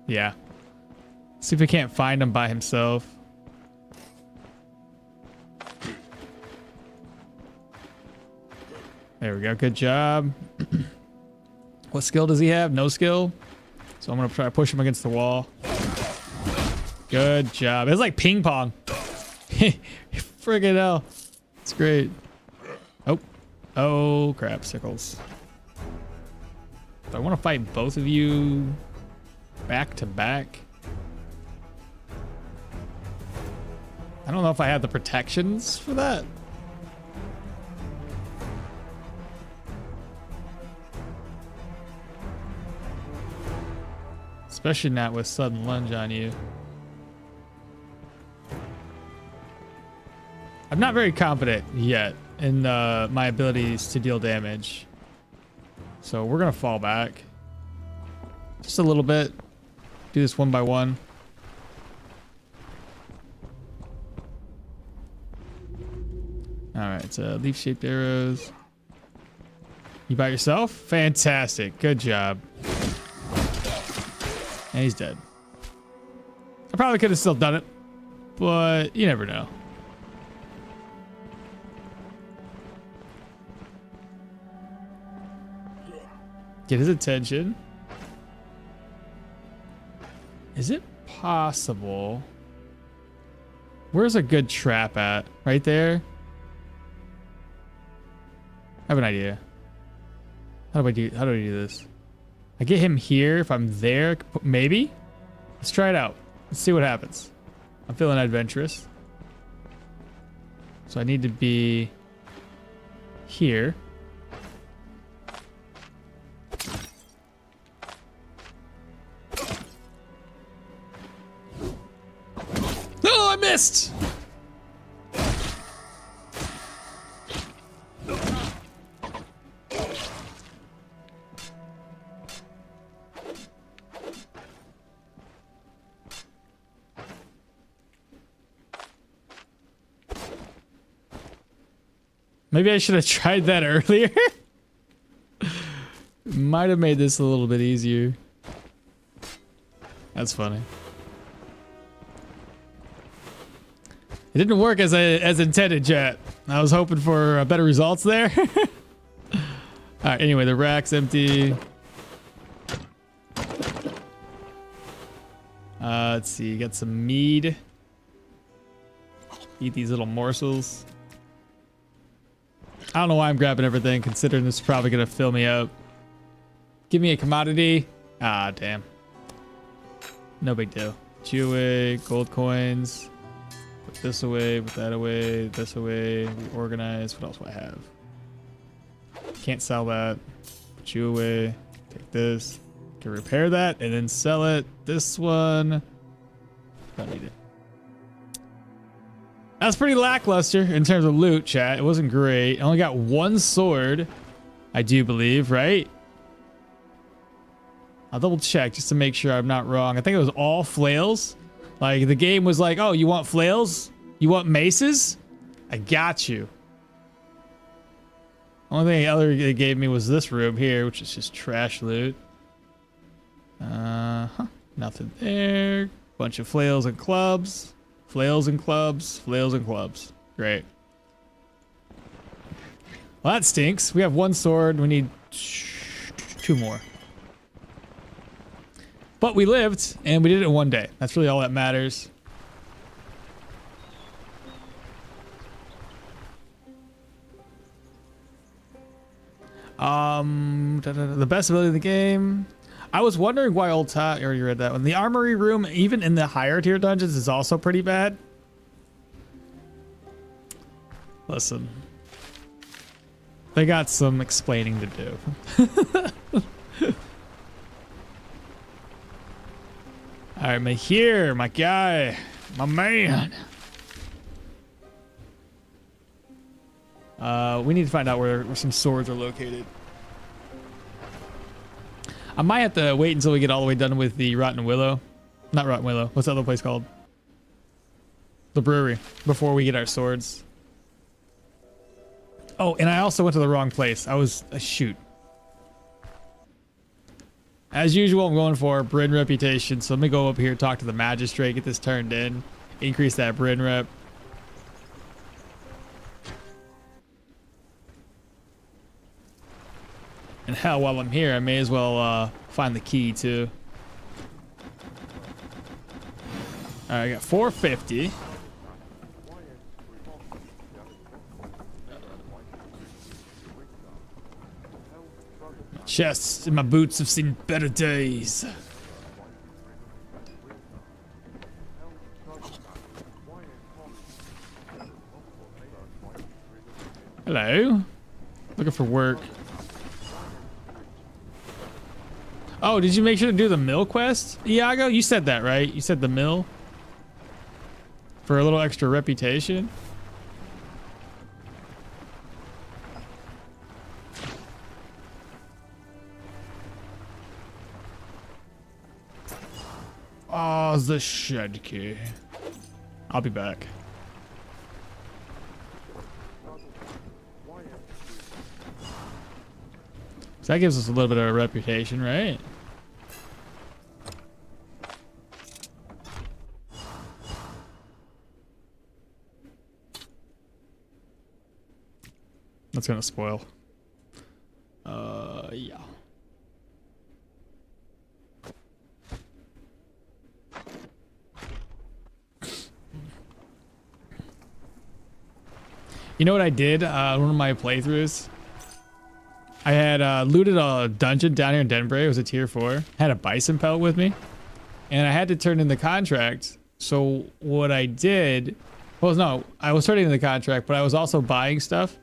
Yeah. See if we can't find him by himself. There we go. Good job. What skill does he have? No skill. So I'm going to try to push him against the wall. Good job. It's like ping pong. Friggin' hell. It's great. Oh. Oh, crap. Sickles. Do I want to fight both of you back to back? I don't know if I have the protections for that. Especially not with sudden lunge on you. I'm not very confident yet in my abilities to deal damage. So we're going to fall back. Just a little bit. Do this one by one. All right, so leaf-shaped arrows. You by yourself? Fantastic. Good job. And he's dead. I probably could have still done it, but you never know. Get his attention. Is it possible? Where's a good trap at? Right there? I have an idea. How do I do this? I get him here if I'm there, maybe? Let's try it out. Let's see what happens. I'm feeling adventurous. So I need to be here. Oh, I missed! Maybe I should have tried that earlier. Might have made this a little bit easier. That's funny. It didn't work as intended, chat. I was hoping for better results there. All right. Anyway, the rack's empty. Let's see. Got some mead. Eat these little morsels. I don't know why I'm grabbing everything, considering this is probably gonna fill me up. Give me a commodity. Ah, damn. No big deal. Chew away, gold coins. Put this away, put that away, this away. Reorganize. What else do I have? Can't sell that. Put you away. Take this. Can repair that and then sell it. This one. Don't need it. That's pretty lackluster in terms of loot, chat. It wasn't great. I only got one sword, I do believe, right? I'll double check just to make sure I'm not wrong. I think it was all flails. Like, the game was like, oh, you want flails? You want maces? I got you. Only thing other they gave me was this room here, which is just trash loot. Nothing there. Bunch of flails and clubs. Flails and clubs. Flails and clubs. Great. Well, that stinks. We have one sword. We need 2 more. But we lived, and we did it in 1 day. That's really all that matters. The best ability in the game. I was wondering why old Todd, you already read that one. The armory room, even in the higher tier dungeons, is also pretty bad. Listen. They got some explaining to do. All right, Mahir, my guy, my man. We need to find out where some swords are located. I might have to wait until we get all the way done with the Rotten Willow. Not Rotten Willow. What's that other place called? The brewery. Before we get our swords. Oh, and I also went to the wrong place. I was... shoot. As usual, I'm going for Bryn reputation. So let me go up here, talk to the magistrate, get this turned in. Increase that Bryn rep. And hell, while I'm here, I may as well find the key too. All right, I got 450. My chests and my boots have seen better days. Hello. Looking for work. Oh, did you make sure to do the mill quest, Iago? You said that, right? You said the mill? For a little extra reputation? Oh, the shed key. I'll be back. So that gives us a little bit of a reputation, right? That's gonna spoil. Yeah. You know what I did? One of my playthroughs. I had looted a dungeon down here in Denbury. It was a tier 4. Had a bison pelt with me, and I had to turn in the contract. So what I did, well, no, I was turning in the contract, but I was also buying stuff.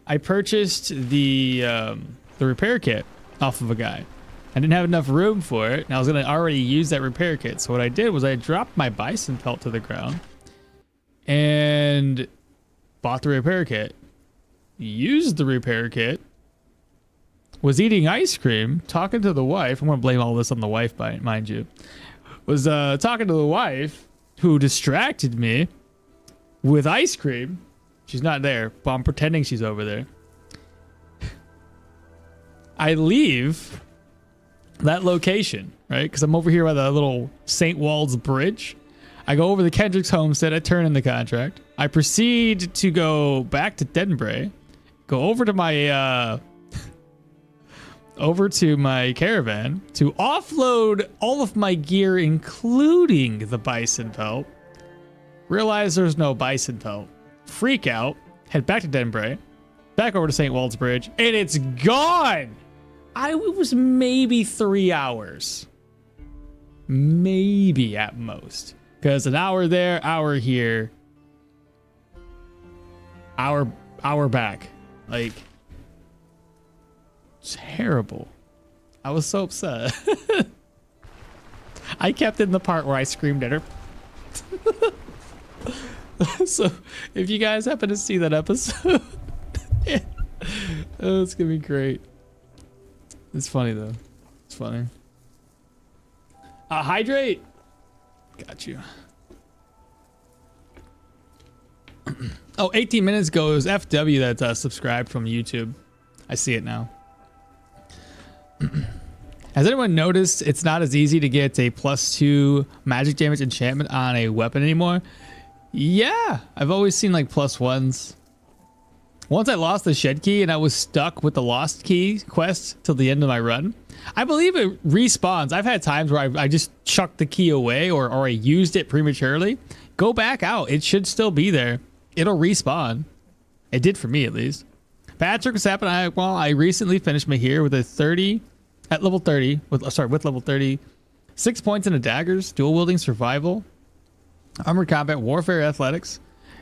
I purchased the repair kit off of a guy. I didn't have enough room for it, and I was gonna already use that repair kit. So what I did was I dropped my bison pelt to the ground and bought the repair kit, used the repair kit, was eating ice cream, talking to the wife. I'm gonna blame all this on the wife, mind you. Was talking to the wife who distracted me with ice cream. She's not there, but I'm pretending she's over there. I leave that location, right? Because I'm over here by the little St. Wald's Bridge. I go over the Kendrick's homestead. I turn in the contract. I proceed to go back to Denbury, go over to my caravan to offload all of my gear, including the bison pelt. Realize there's no bison pelt. Freak out. Head back to Denbury, back over to St. Wald's Bridge, and it's gone. It was maybe 3 hours, maybe at most. Because an hour there, hour here, hour back. Like, terrible. I was so upset. I kept in the part where I screamed at her. So, if you guys happen to see that episode, oh, it's gonna be great. It's funny though. It's funny. Hydrate. Got you. Oh, 18 minutes ago, it was FW that subscribed from YouTube. I see it now. Has anyone noticed it's not as easy to get a +2 magic damage enchantment on a weapon anymore? Yeah, I've always seen like +1s. Once I lost the shed key and I was stuck with the lost key quest till the end of my run. I believe it respawns. I've had times where I just chucked the key away or I used it prematurely. Go back out. It should still be there. It'll respawn. It did for me at least. Patrick, what's happening? I recently finished Mahir with a 30 at level 30 with level 30. 6 points in a daggers, dual wielding survival, armored combat, warfare, athletics,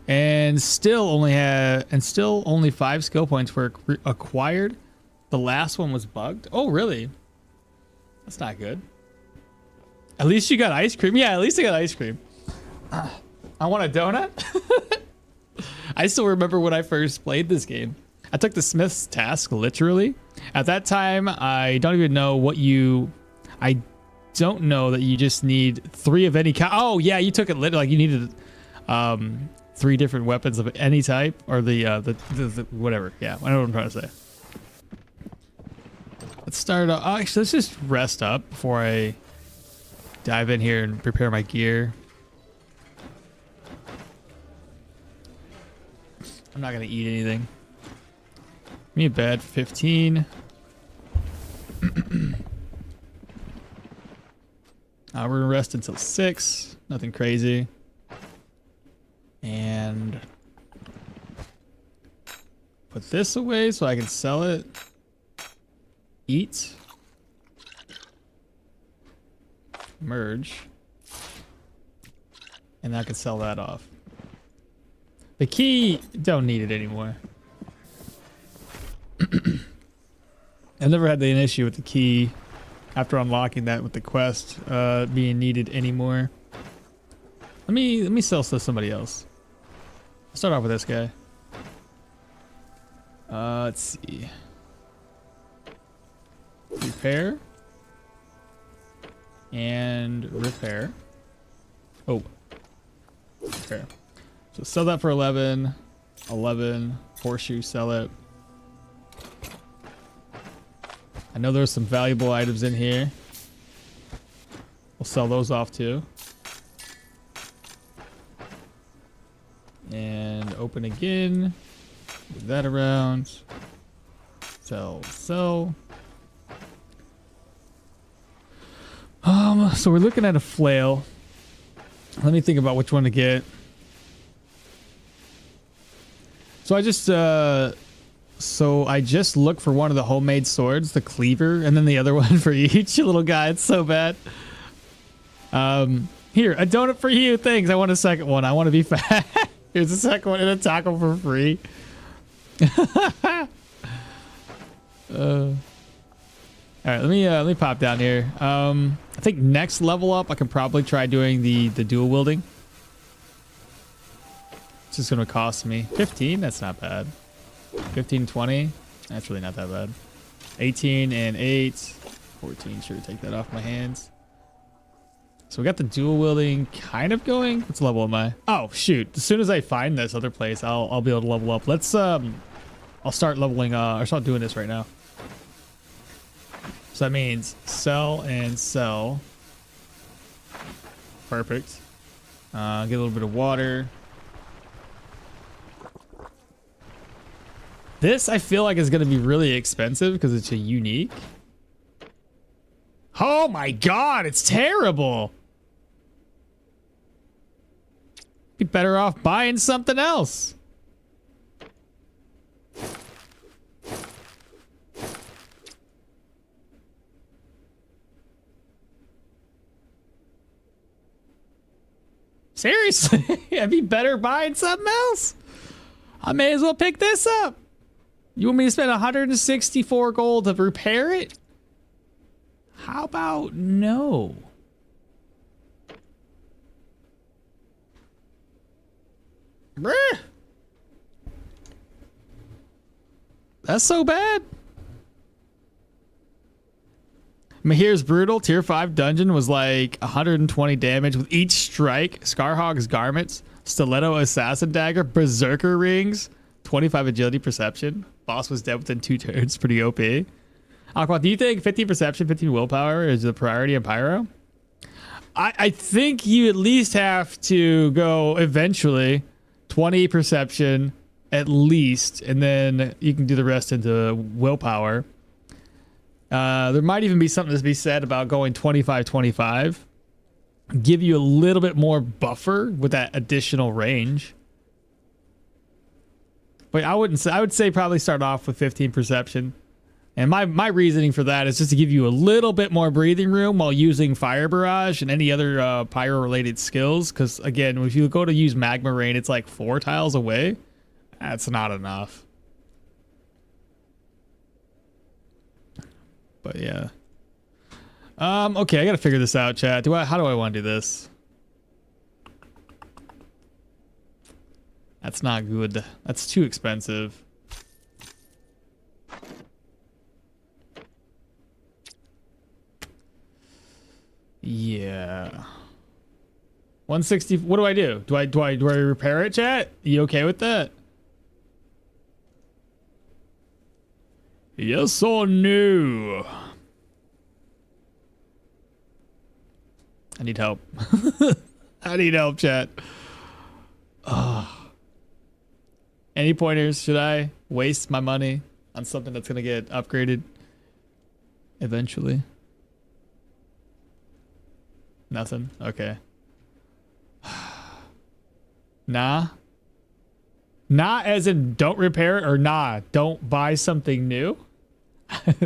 and still only 5 skill points were acquired. The last one was bugged. Oh, really? That's not good. At least you got ice cream. Yeah, at least I got ice cream. I want a donut. I still remember when I first played this game. I took the Smith's task literally. At that time, I don't even know what I don't know that you just need 3 of any kind. Oh yeah, you took it literally. Like you needed 3 different weapons of any type, or the whatever. Yeah, I know what I'm trying to say. Let's start off. Actually, let's just rest up before I dive in here and prepare my gear. I'm not gonna eat anything. Me a bed for 15. We're gonna rest until 6. Nothing crazy. And put this away so I can sell it. Eat. Merge. And I can sell that off. The key, don't need it anymore. I've never had an issue with the key after unlocking that with the quest being needed anymore. Let me sell to somebody else. I'll start off with this guy. Let's see. Repair. And repair. Oh. Repair. So sell that for 11. 11. Horseshoe, sell it. I know there's some valuable items in here. We'll sell those off too. And open again. Move that around. Sell, sell. So we're looking at a flail. Let me think about which one to get. So I just look for one of the homemade swords, the cleaver, and then the other one for each little guy. It's so bad. Here, a donut for you. Thanks. I want a second one. I want to be fat. Here's a second one and a taco for free. All right, let me pop down here. I think next level up, I can probably try doing the dual wielding. It's just gonna cost me 15. That's not bad. 15, 20. That's really not that bad. 18 and 8. 14. Sure, take that off my hands. So we got the dual wielding kind of going. What level am I? Oh shoot! As soon as I find this other place, I'll be able to level up. Let's I'll start leveling. Or start doing this right now. So that means sell and sell. Perfect. Get a little bit of water. This I feel like is going to be really expensive because it's a unique. Oh my god, it's terrible. Be better off buying something else. Seriously, I'd be better buying something else. I may as well pick this up. You want me to spend 164 gold to repair it? How about no? Bruh. That's so bad. Mahir's brutal tier 5 dungeon was like 120 damage with each strike. Scarhog's garments, stiletto assassin dagger, berserker rings, 25 agility perception. Boss was dead within 2 turns. Pretty OP. Aqua, do you think 15 perception, 15 willpower is the priority in Pyro? I think you at least have to go eventually 20 perception at least, and then you can do the rest into willpower. There might even be something to be said about going 25-25. Give you a little bit more buffer with that additional range. But I wouldn't say, I would say probably start off with 15 perception. And my reasoning for that is just to give you a little bit more breathing room while using Fire Barrage and any other pyro-related skills. Because, again, if you go to use Magma Rain, it's like 4 tiles away. That's not enough. But, yeah. Okay, I got to figure this out, chat. How do I want to do this? That's not good. That's too expensive. Yeah. 160. What do I do? Do I repair it, chat? You okay with that? Yes or no? I need help. I need help, chat. Any pointers? Should I waste my money on something that's gonna get upgraded eventually? Nothing? Okay. Nah? Nah as in don't repair it, or nah, don't buy something new?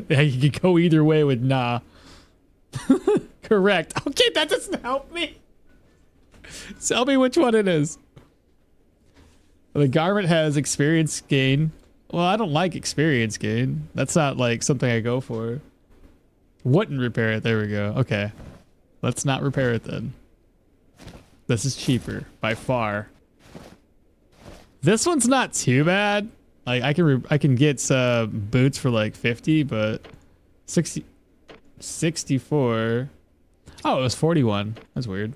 You could go either way with nah. Correct. Okay, that doesn't help me. Tell me which one it is. The garment has experience gain. Well, I don't like experience gain. That's not like something I go for. Wouldn't repair it. There we go. Okay. Let's not repair it then. This is cheaper by far. This one's not too bad. Like I can get boots for like 50, but 64. Oh, it was 41. That's weird.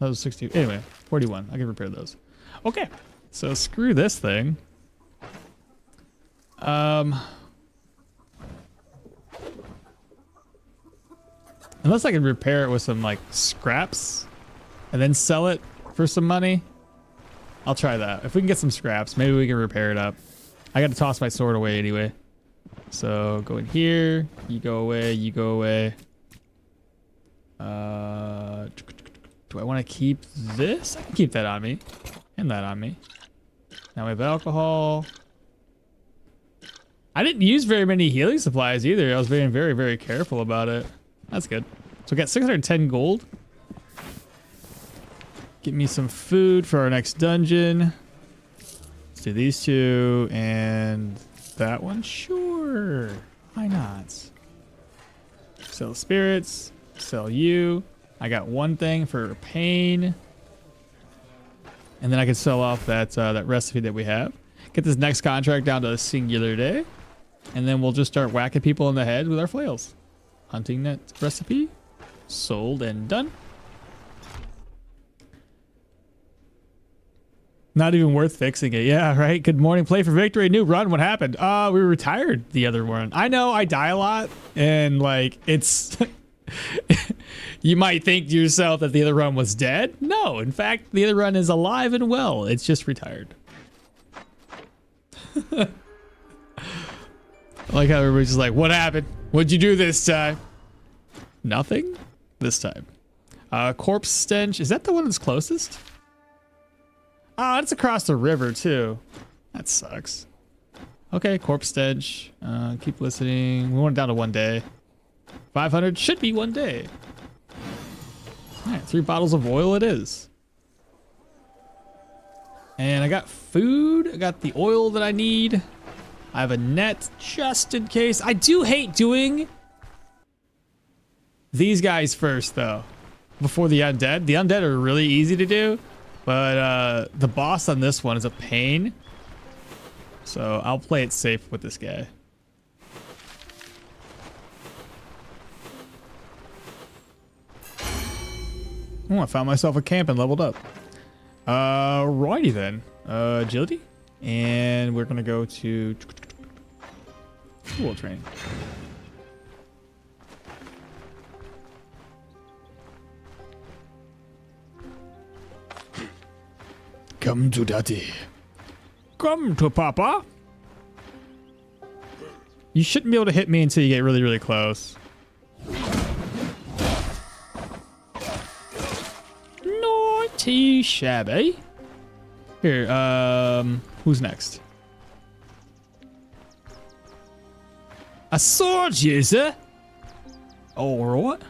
That was 60. Anyway, 41. I can repair those. Okay. So screw this thing. Unless I can repair it with some like scraps and then sell it for some money. I'll try that. If we can get some scraps, maybe we can repair it up. I got to toss my sword away anyway. So go in here. You go away. You go away. Do I want to keep this? I can keep that on me. And that on me. Now we have alcohol. I didn't use very many healing supplies either. I was being very, very careful about it. That's good. So we got 610 gold. Get me some food for our next dungeon. Let's do these two and that one. Sure. Why not? Sell spirits. Sell you. I got one thing for pain. And then I can sell off that that recipe that we have. Get this next contract down to a singular day. And then we'll just start whacking people in the head with our flails. Hunting that recipe. Sold and done. Not even worth fixing it. Yeah, right. Good morning. Play for victory. New run. What happened? We retired the other one. I know I die a lot. And like it's... You might think to yourself that the other run was dead. No, in fact, the other run is alive and well. It's just retired. I like how everybody's just like, what happened? What'd you do this time? Nothing this time. Corpse stench. Is that the one that's closest? Oh, it's across the river too. That sucks. Okay, corpse stench. Keep listening. We want it down to 1 day. 500 should be 1 day. All right, 3 bottles of oil it is. And I got food. I got the oil that I need. I have a net just in case. I do hate doing these guys first though, before the undead. The undead are really easy to do, but the boss on this one is a pain. So I'll play it safe with this guy. Oh, I found myself a camp and leveled up. Righty then. Agility. And we're gonna go to tool training. Come to daddy. Come to Papa. You shouldn't be able to hit me until you get really, really close. Naughty shabby. Here, who's next? A sword user? Alright.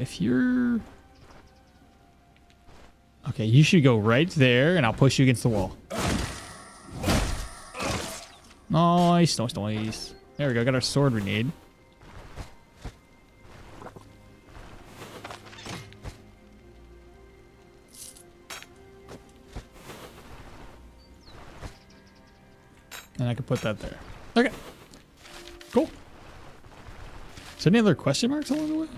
If you're... Okay, you should go right there, and I'll push you against the wall. Nice, nice, nice. There we go, got our sword we need. And I can put that there. Okay. Cool. Is there any other question marks along the way?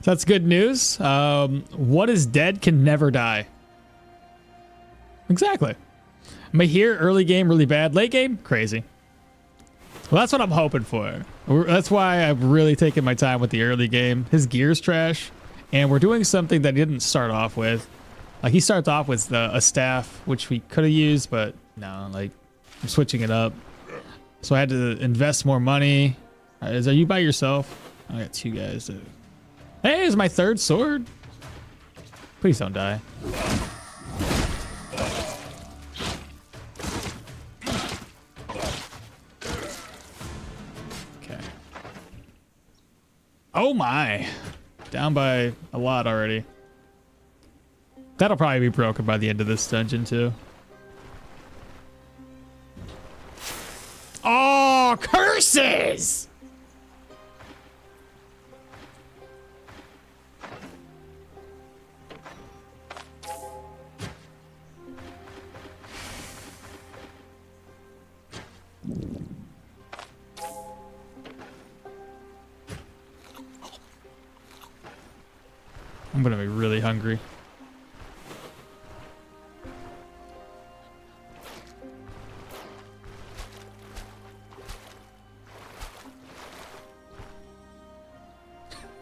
So that's good news. What is dead can never die. Exactly. Mahir, early game, really bad. Late game, crazy. Well, that's what I'm hoping for. That's why I've really taken my time with the early game. His gear's trash. And we're doing something that he didn't start off with. Like, he starts off with a staff, which we could have used, but no, like, I'm switching it up. So I had to invest more money. Are you by yourself? I got 2 guys. Hey, it's my 3rd sword. Please don't die. Okay. Oh my. Down by a lot already. That'll probably be broken by the end of this dungeon too. Oh, curses! I'm gonna be really hungry.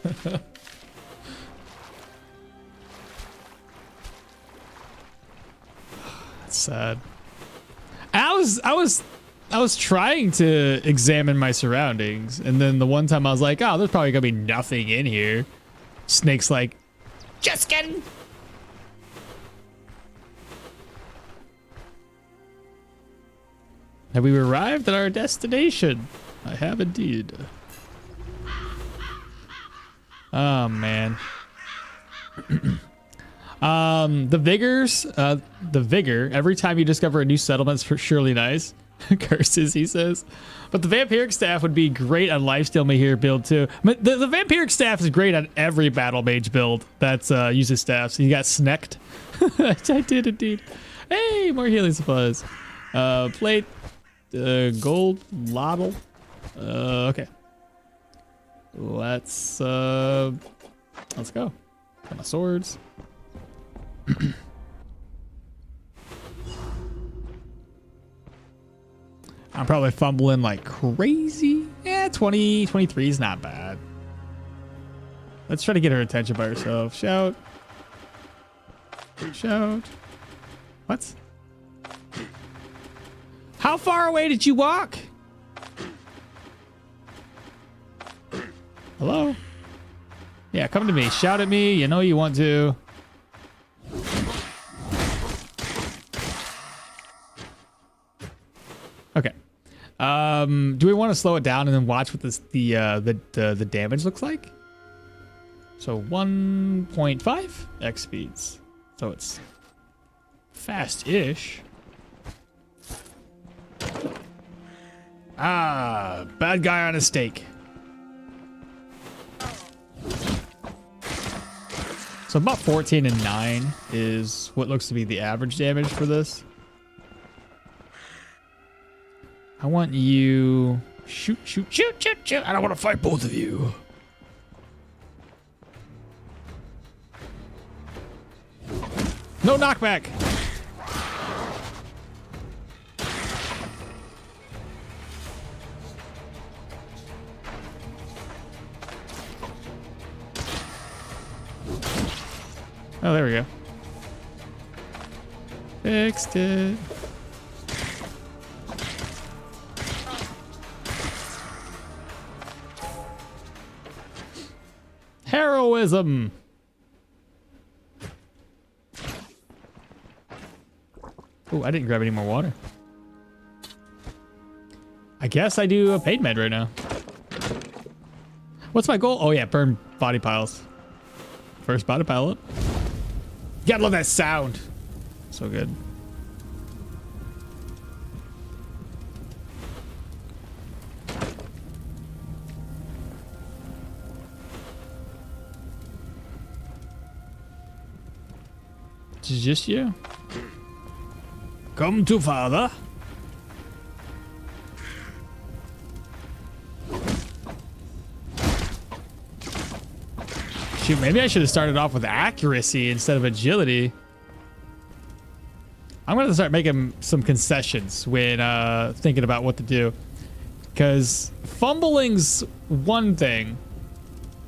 That's sad. I was trying to examine my surroundings, and then the one time I was like, oh, there's probably gonna be nothing in here. Snake's like, just kidding. Have we arrived at our destination? I have indeed. Oh man. The vigor, every time you discover a new settlement's for surely nice. Curses, he says. But the vampiric staff would be great on lifesteal Mahir build too. But the vampiric staff is great on every battle mage build that's uses staffs. You got snecked. I did indeed. Hey, more healing supplies. Plate, gold, lottle. Okay. Let's go. Got my swords. I'm probably fumbling like crazy. Yeah, 23 is not bad. Let's try to get her attention by herself. Shout. Shout. What? How far away did you walk? Hello? Yeah, come to me. Shout at me. You know you want to. Okay. Do we want to slow it down and then watch what the damage looks like? So 1.5 X speeds. So it's fast-ish. Ah, bad guy on a stake. So about 14 and 9 is what looks to be the average damage for this. I want you... Shoot. I don't want to fight both of you. No knockback. Oh, there we go. Fixed it. Heroism. Oh, I didn't grab any more water. I guess I do a paid med right now. What's my goal? Oh yeah, burn body piles. First body pile up. Gotta love that sound. So good. It's just you. Come to father. Shoot, maybe I should have started off with accuracy instead of agility. I'm going to start making some concessions when thinking about what to do. Because fumbling's one thing,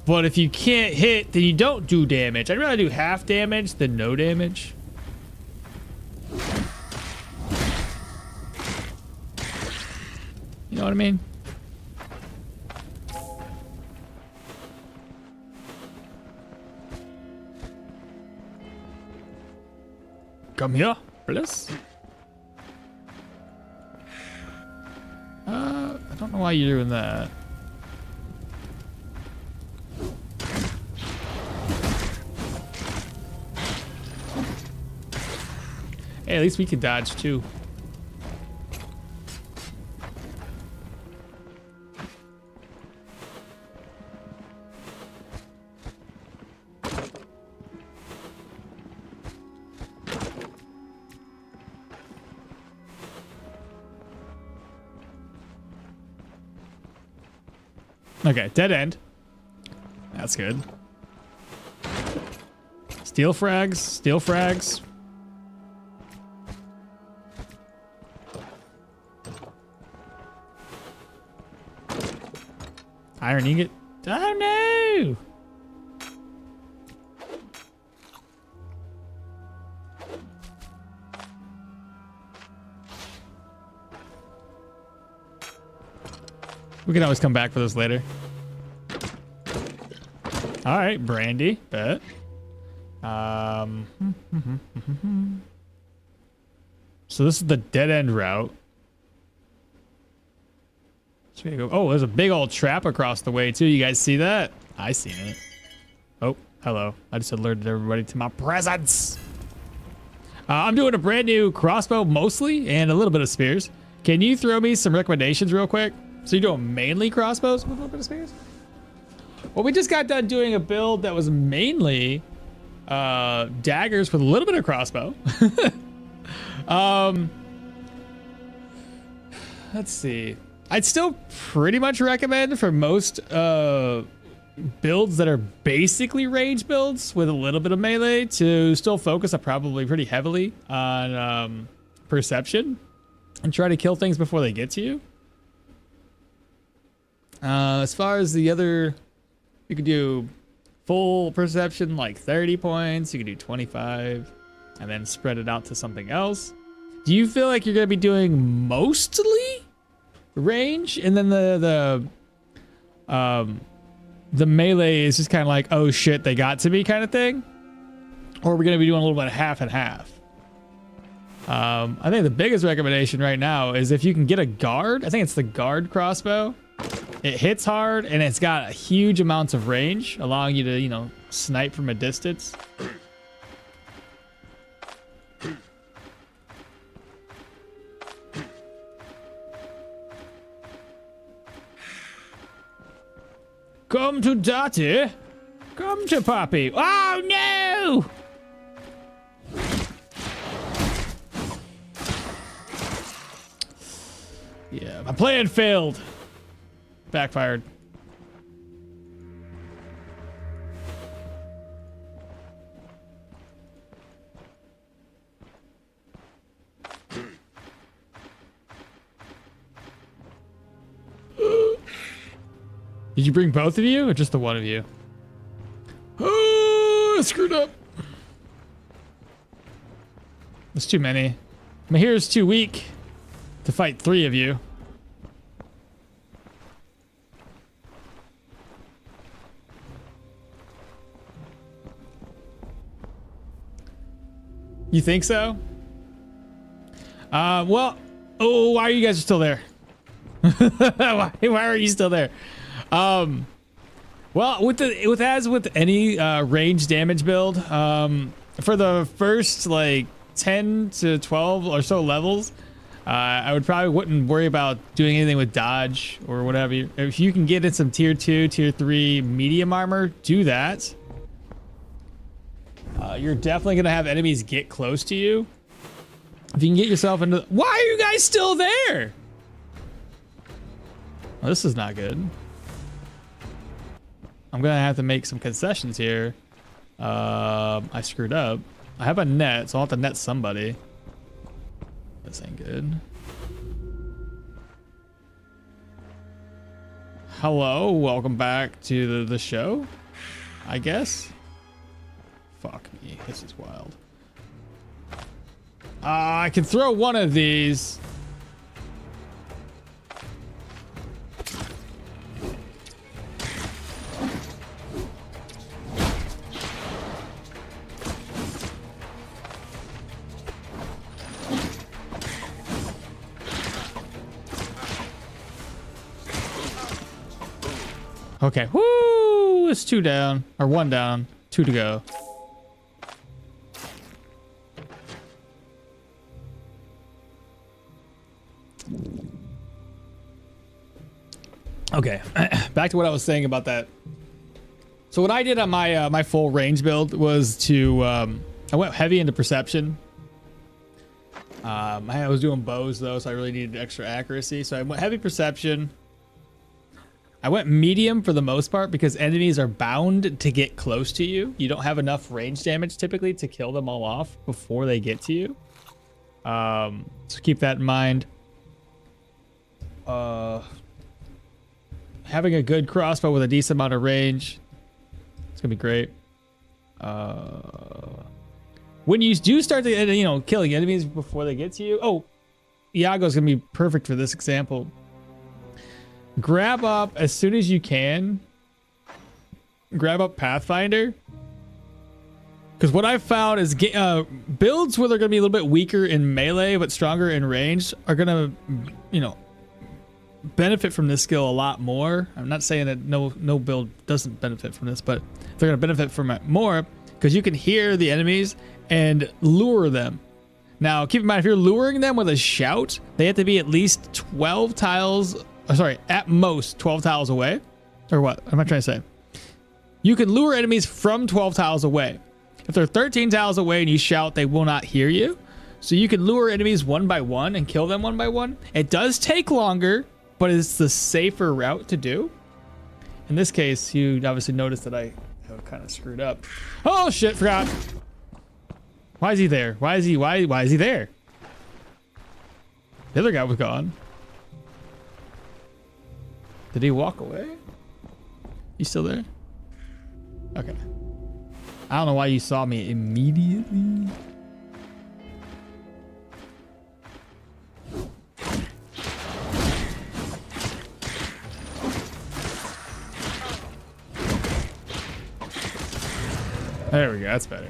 but if you can't hit, then you don't do damage. I'd rather do half damage than no damage. You know what I mean? Come here, please. I don't know why you're doing that. Hey, at least we can dodge too. Okay, dead end. That's good. Steel frags, steel frags. Iron ingot. Oh no! We can always come back for this later. All right, Brandy, bet. So this is the dead end route. So we go. Oh, there's a big old trap across the way too. You guys see that? I seen it. Oh, hello. I just alerted everybody to my presence. I'm doing a brand new crossbow mostly and a little bit of spears. Can you throw me some recommendations real quick? So you're doing mainly crossbows with a little bit of spears? Well, we just got done doing a build that was mainly daggers with a little bit of crossbow. Let's see. I'd still pretty much recommend for most builds that are basically range builds with a little bit of melee to still focus probably pretty heavily on perception and try to kill things before they get to you. As far as the other, you could do full perception like 30 points, you could do 25 and then spread it out to something else. Do you feel like you're going to be doing mostly range and then the melee is just kind of like, oh shit, they got to me kind of thing? Or are we going to be doing a little bit of half and half? I think the biggest recommendation right now is if you can get a guard. I think it's the guard crossbow. It hits hard and it's got huge amounts of range, allowing you to, you know, snipe from a distance. Come to Daddy. Come to Poppy. Oh no! Yeah, my plan failed. Backfired. Did you bring both of you or just the one of you? Oh, I screwed up. There's too many. Mahir's too weak to fight 3 of you. You think so? Well, oh, why are you guys still there? why are you still there? Well, with any range damage build, for the first like 10 to 12 or so levels, I wouldn't worry about doing anything with dodge or whatever. If you can get in some tier 2, tier 3 medium armor, do that. You're definitely gonna have enemies get close to you. If you can get yourself into, why are you guys still there? Well, this is not good. I'm gonna have to make some concessions here. I screwed up. I have a net, so I'll have to net somebody. This ain't good. Hello, welcome back to the show, I guess. Fuck me, this is wild. I can throw one of these. Okay, woo! It's 2 down, or 1 down, 2 to go. Okay, back to what I was saying about that. So what I did on my my full range build was to I went heavy into perception. I was doing bows though, so I really needed extra accuracy. So I went heavy perception. I went medium for the most part because enemies are bound to get close to you. You don't have enough range damage typically to kill them all off before they get to you. So keep that in mind. Having a good crossbow with a decent amount of range, it's gonna be great. When you do start to, killing enemies before they get to you, oh, Iago's gonna be perfect for this example. grab up as soon as you can. Grab up Pathfinder. Because what I've found is builds where they're going to be a little bit weaker in melee but stronger in range are going to, you know, benefit from this skill a lot more. I'm not saying that no build doesn't benefit from this, but they're going to benefit from it more because you can hear the enemies and lure them. Now, keep in mind, if you're luring them with a shout, they have to be at least 12 tiles, sorry, at most 12 tiles away. Or what? What am I trying to say? You can lure enemies from 12 tiles away. If they're 13 tiles away and you shout, they will not hear you. So you can lure enemies one by one and kill them one by one. It does take longer, but it's the safer route to do. In this case, you obviously noticed that I have kind of screwed up. Oh shit, forgot. Why is he there? Why is he there? The other guy was gone. Did he walk away? He's still there? Okay. I don't know why you saw me immediately. There we go, that's better.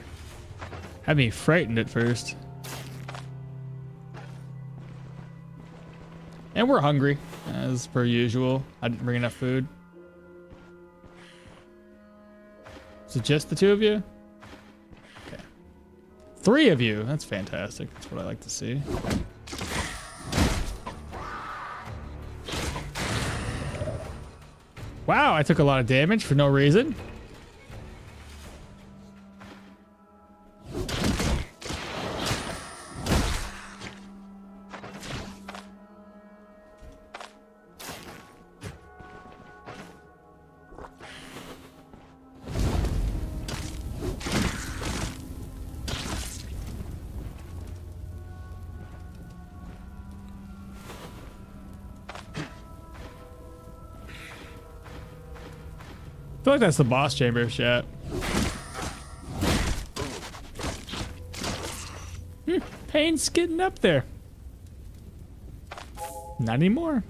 Had me frightened at first. And we're hungry, as per usual. I didn't bring enough food. Is it just the two of you? Okay. 3 of you, that's fantastic. That's what I like to see. Wow, I took a lot of damage for no reason. I feel like that's the boss chamber, chat. Pain's getting up there. Not anymore.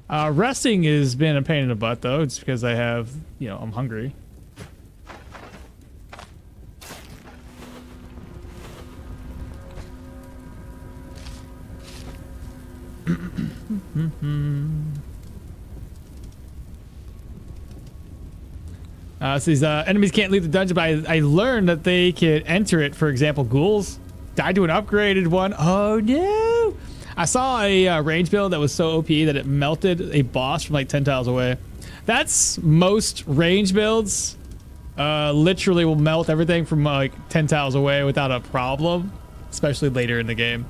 Resting has been a pain in the butt, though. It's because I have, you know, I'm hungry. So these enemies can't leave the dungeon, but I learned that they can enter it. For example, ghouls. Died to an upgraded one. Oh no! I saw a range build that was so OP that it melted a boss from like 10 tiles away. That's most range builds. Literally will melt everything from like 10 tiles away without a problem, especially later in the game.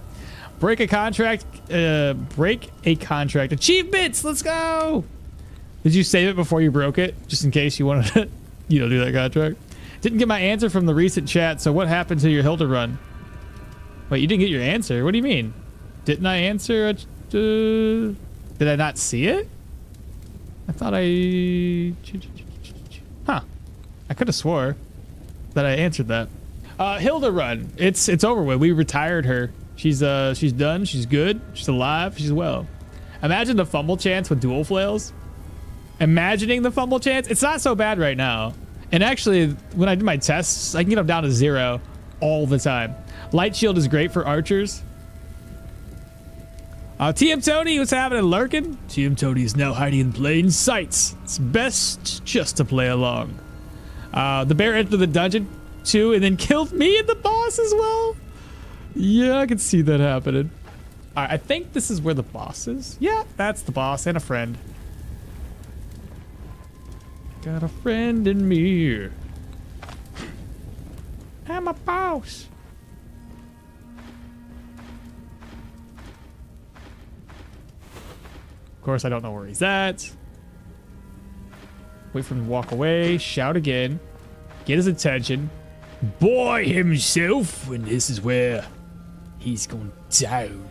Break a contract. Break a contract. Achievements. Let's go. Did you save it before you broke it, just in case you wanted to, you know, do that contract? Didn't get my answer from the recent chat. So what happened to your Hilda run? Wait, you didn't get your answer? What do you mean? Didn't I answer? Did I not see it? I thought I. Huh? I could have swore that I answered that. Hilda run. It's over with. We retired her. She's done. She's good. She's alive. She's well. Imagine the fumble chance with dual flails. Imagining the fumble chance, it's not so bad right now. And actually, when I do my tests, I can get them down to 0 all the time. Light shield is great for archers. TM Tony, what's happening, lurking? TM Tony is now hiding in plain sight. It's best just to play along. The bear entered the dungeon too and then killed me and the boss as well. Yeah, I can see that happening. All right, I think this is where the boss is. Yeah, that's the boss and a friend. Got a friend in me. I'm a boss. Of course, I don't know where he's at. Wait for him to walk away. Shout again. Get his attention. Boy himself. And this is where he's going down.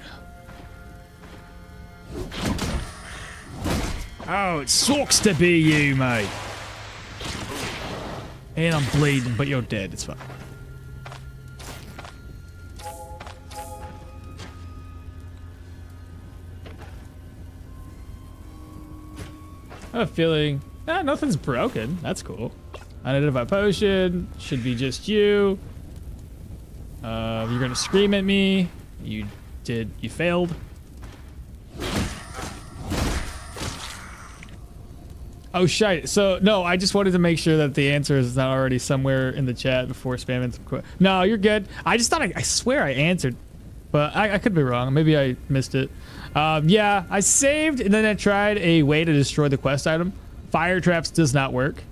Oh, it sucks to be you, mate. And I'm bleeding, but you're dead. It's fine. have a feeling nothing's broken. That's cool. Unidentified potion should be just you. You're gonna scream at me. You failed. Oh shit. So no, I just wanted to make sure that the answer is not already somewhere in the chat before spamming some No, you're good. I just thought I swear I answered, but I could be wrong. Maybe I missed it. Yeah, I saved and then I tried a way to destroy the quest item. Fire traps does not work.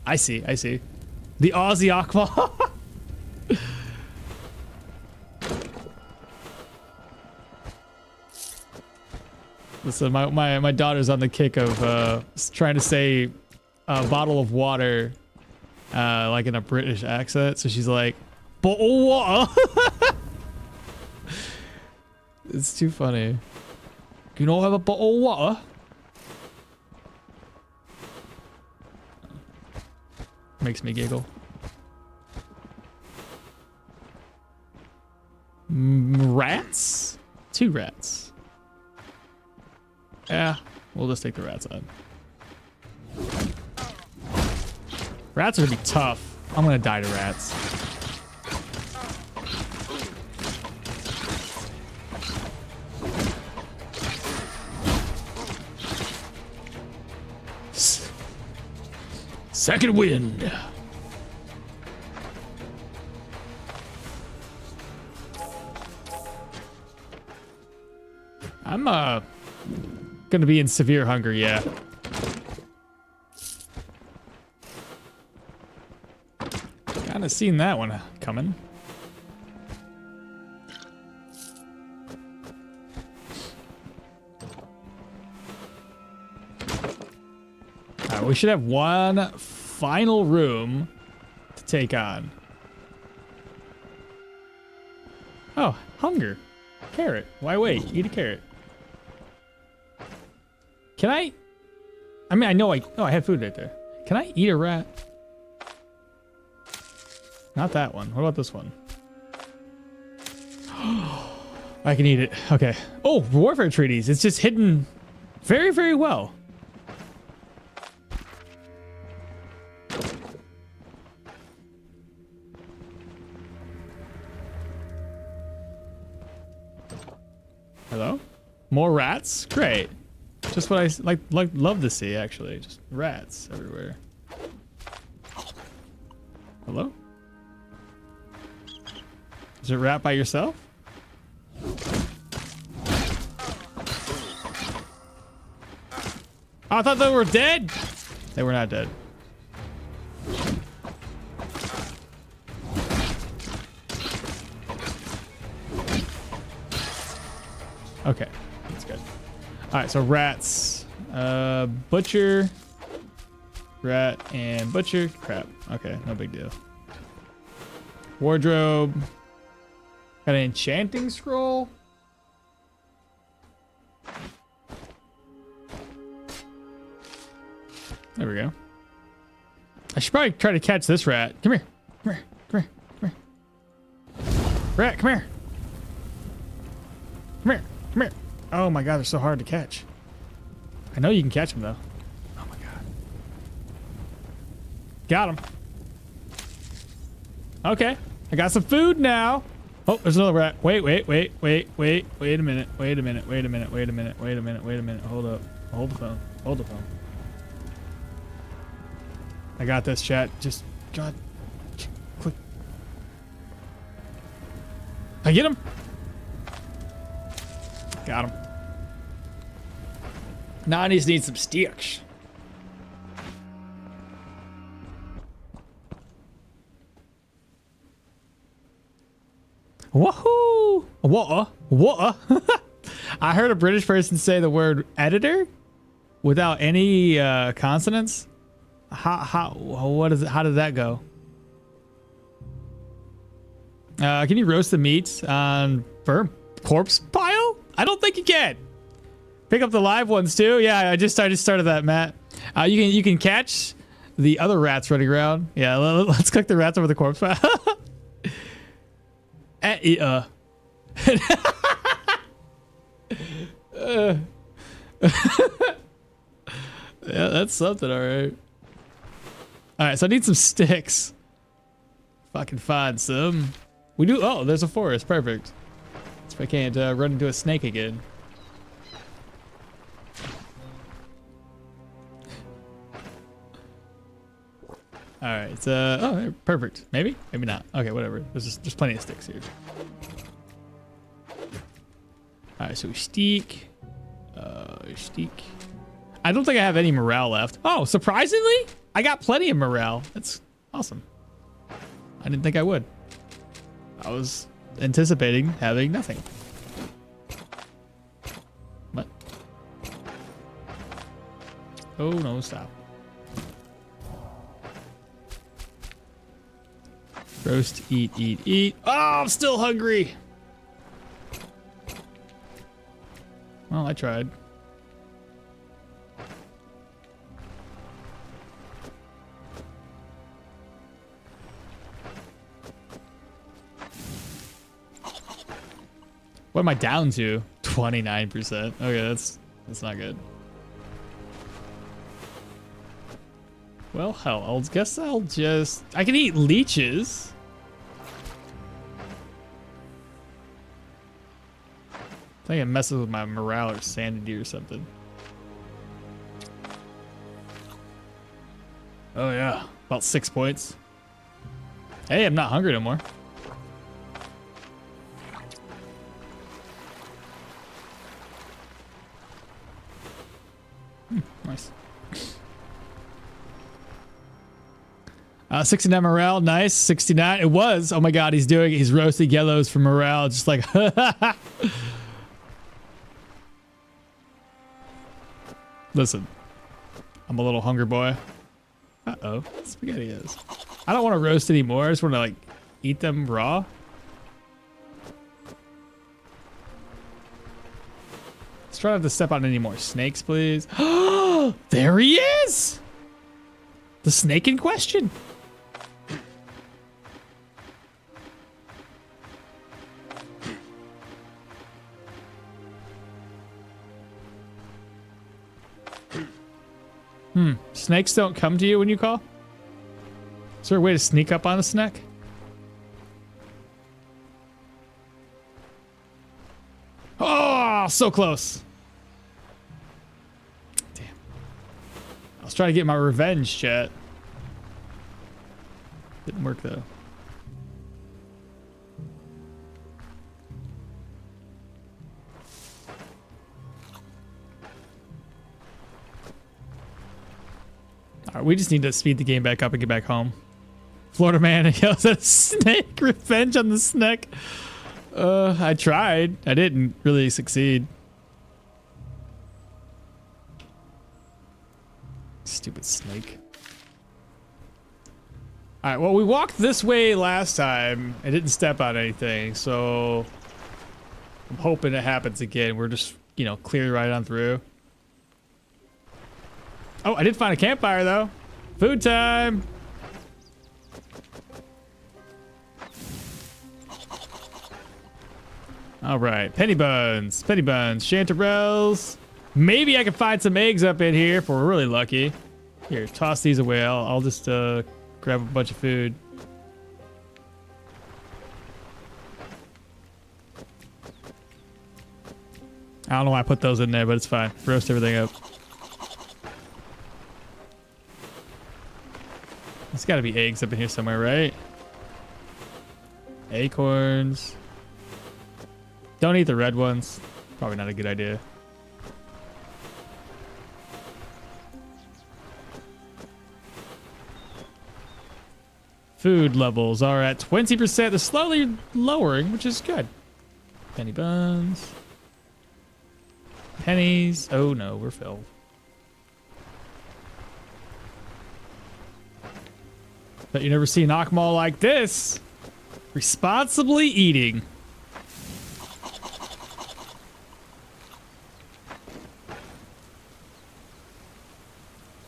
I see. The Aussie okmall. Listen, my daughter's on the kick of trying to say a bottle of water like in a British accent. So she's like, bottle of water. It's too funny. Can you not have a bottle of water? Makes me giggle. Rats? 2 rats. Yeah, we'll just take the rats on. Rats are gonna be tough. I'm gonna die to rats. Second wind. I'm gonna be in severe hunger, yeah. Kinda seen that one coming. Alright, we should have one final room to take on. Oh, hunger. Carrot. Why wait? Eat a carrot. Can I mean, I know I have food right there. Can I eat a rat? Not that one. What about this one? I can eat it. Okay. Oh, warfare treaties. It's just hidden very, very well. Hello? More rats? Great. Just what I love to see, actually. Just rats everywhere. Hello? Is it rat by yourself? Oh, I thought they were dead. They were not dead. Okay, that's good. All right, so rats, butcher, rat, and butcher. Crap. Okay, no big deal. Wardrobe. Got an enchanting scroll. There we go. I should probably try to catch this rat. Come here. Come here. Come here. Come here. Rat, come here. Come here. Come here. Oh my god, they're so hard to catch. I know you can catch them though. Oh my god. Got him. Okay. I got some food now. Oh, there's another rat. Wait a minute. Wait a minute. Hold up. Hold the phone. Hold the phone. I got this, chat. Just God. Click. I get him. Got him. Now I just need some sticks. Woohoo! What? I heard a British person say the word editor without any consonants. What is it? How did that go? Can you roast the meat on burnt corpse pile? I don't think you can. Pick up the live ones too. Yeah, I just started that, Matt. You can catch the other rats running around. Yeah, let's cook the rats over the corpse pile. Yeah, that's something, all right. All right, so I need some sticks. If I can find some. We do. Oh, there's a forest. Perfect. So I can't run into a snake again. All right. Oh, perfect. Maybe. Maybe not. Okay, whatever. There's plenty of sticks here. All right. So we steak. Steak. I don't think I have any morale left. Oh, surprisingly, I got plenty of morale. That's awesome. I didn't think I would. I was anticipating having nothing. What? Oh, no, stop. Roast, eat, eat, eat. Oh, I'm still hungry. Well, I tried. What am I down to? 29%. Okay, that's not good. Well, hell, I guess I'll just... I can eat leeches. I think it messes with my morale or sanity or something. Oh yeah, about 6 points. Hey, I'm not hungry no more. Nice. 69 morale, nice. 69, it was. Oh my god, he's doing it. He's roasting yellows for morale, just like... Listen, I'm a little hungry boy. Uh-oh, spaghetti is. I don't want to roast anymore. I just want to, like, eat them raw. Let's try not to step on any more snakes, please. Oh, there he is! The snake in question. Snakes don't come to you when you call? Is there a way to sneak up on a snake? Oh, so close. Damn. I was trying to get my revenge, chat. Didn't work though. All right, we just need to speed the game back up and get back home. Florida man yells at a snake. Revenge on the snake. I tried. I didn't really succeed. Stupid snake. All right, well, we walked this way last time. I didn't step on anything, so I'm hoping it happens again. We're just, you know, clear right on through. Oh, I did find a campfire, though. Food time. All right, penny buns, chanterelles. Maybe I can find some eggs up in here if we're really lucky. Here, toss these away. I'll just grab a bunch of food. I don't know why I put those in there, but it's fine. Roast everything up. There's got to be eggs up in here somewhere, right? Acorns. Don't eat the red ones. Probably not a good idea. Food levels are at 20%. They're slowly lowering, which is good. Penny buns. Pennies. Oh no, we're filled. Bet you never seen okmall like this. Responsibly eating.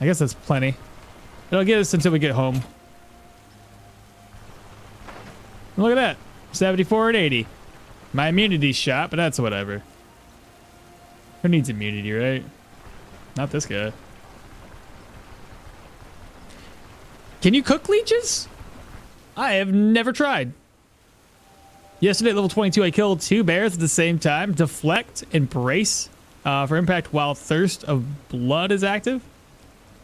I guess that's plenty. It'll get us until we get home. Look at that. 74 and 80. My immunity's shot, but that's whatever. Who needs immunity, right? Not this guy. Can you cook leeches? I have never tried. Yesterday at level 22, I killed 2 bears at the same time. Deflect and brace for impact while Thirst of Blood is active.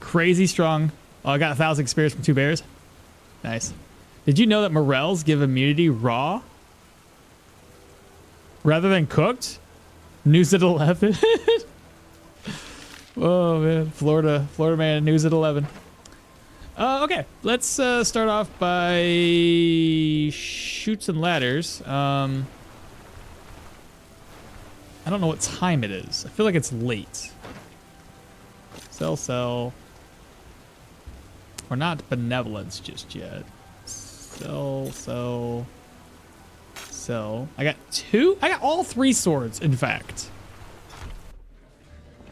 Crazy strong. Oh, I got 1,000 experience from 2 bears. Nice. Did you know that morels give immunity raw rather than cooked? News at 11. Oh man, Florida man, news at 11. Okay, let's start off by chutes and ladders. I don't know what time it is. I feel like it's late. Sell. We're not benevolence just yet. Sell. I got 2. I got all 3 swords, in fact.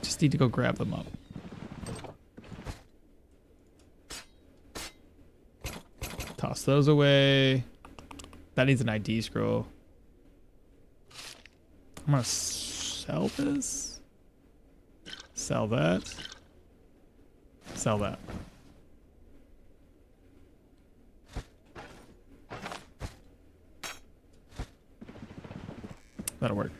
Just need to go grab them up. Toss those away. That needs an ID scroll. I'm gonna sell this. Sell that. Sell that. That'll work.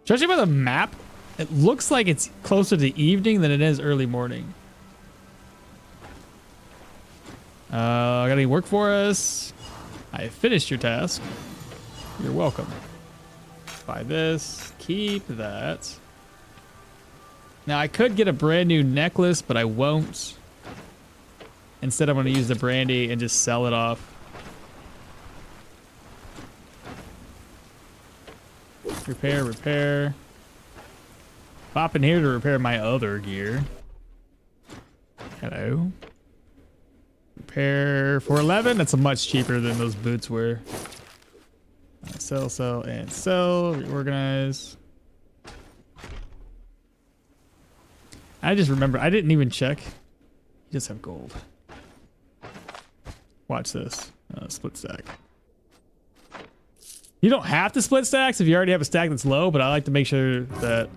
Judging by the map, it looks like it's closer to evening than it is early morning. Got any work for us? I finished your task. You're welcome. Buy this. Keep that. Now I could get a brand new necklace, but I won't. Instead, I'm going to use the brandy and just sell it off. Repair. Pop in here to repair my other gear. Hello. Repair for 11. That's much cheaper than those boots were. Sell, and sell. Reorganize. I just remember, I didn't even check. You just have gold. Watch this. Split stack. You don't have to split stacks if you already have a stack that's low, but I like to make sure that...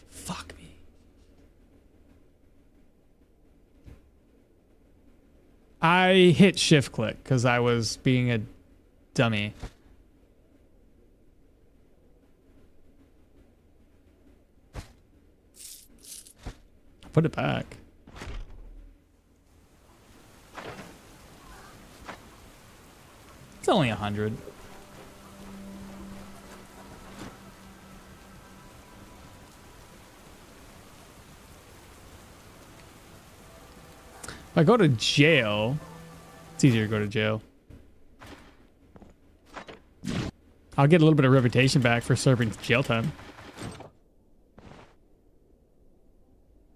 Fuck me. I hit shift click because I was being a dummy. Put it back. It's only 100. If I go to jail, it's easier to go to jail. I'll get a little bit of reputation back for serving jail time.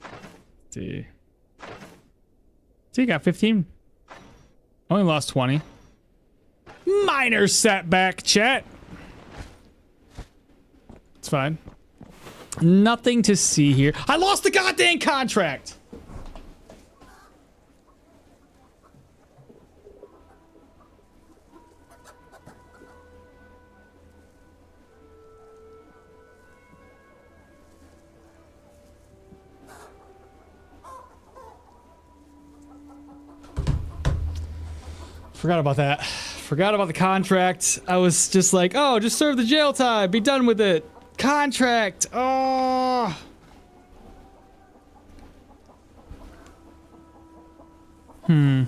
Let's see. So you got 15. Only lost 20. Minor setback, chat. It's fine. Nothing to see here. I lost the goddamn contract. Forgot about that. Forgot about the contract. I was just like, oh, just serve the jail time. Be done with it. Contract. Oh.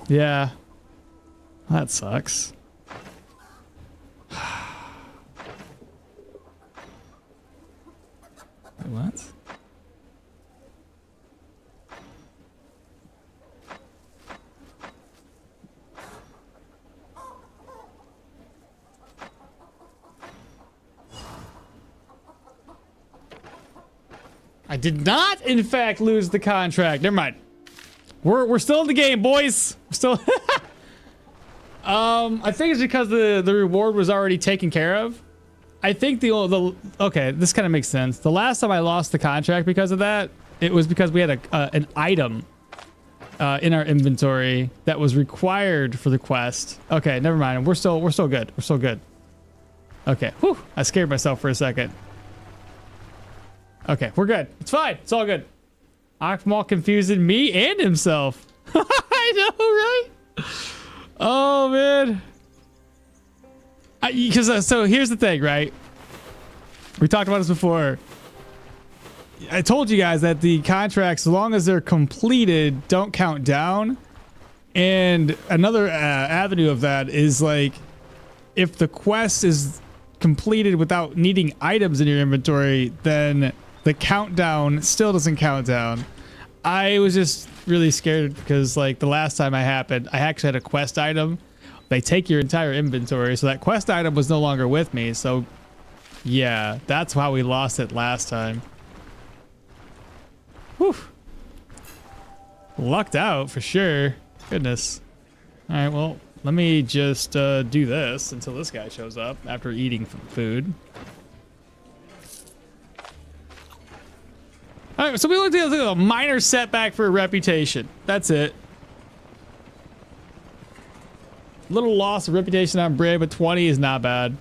Yeah. That sucks. Wait, what? I did not, in fact, lose the contract. Never mind. We're still in the game, boys. We're still. I think it's because the reward was already taken care of. I think okay, this kind of makes sense. The last time I lost the contract because of that, it was because we had an item in our inventory that was required for the quest. Okay, never mind. We're still good. We're still good. Okay. Whew. I scared myself for a second. Okay, we're good. It's fine. It's all good. Okmall confusing me and himself. I know, right? Oh, man. So here's the thing, right? We talked about this before. I told you guys that the contracts, as long as they're completed, don't count down. And another avenue of that is like, if the quest is completed without needing items in your inventory, then the countdown still doesn't count down. I was just really scared because like the last time I happened, I actually had a quest item. They take your entire inventory, so that quest item was no longer with me. So yeah, that's how we lost it last time. Whew. Lucked out for sure. Goodness. All right, well, let me just do this until this guy shows up after eating some food. All right, so we looked at a minor setback for reputation. That's it. Little loss of reputation on Bray, but 20 is not bad.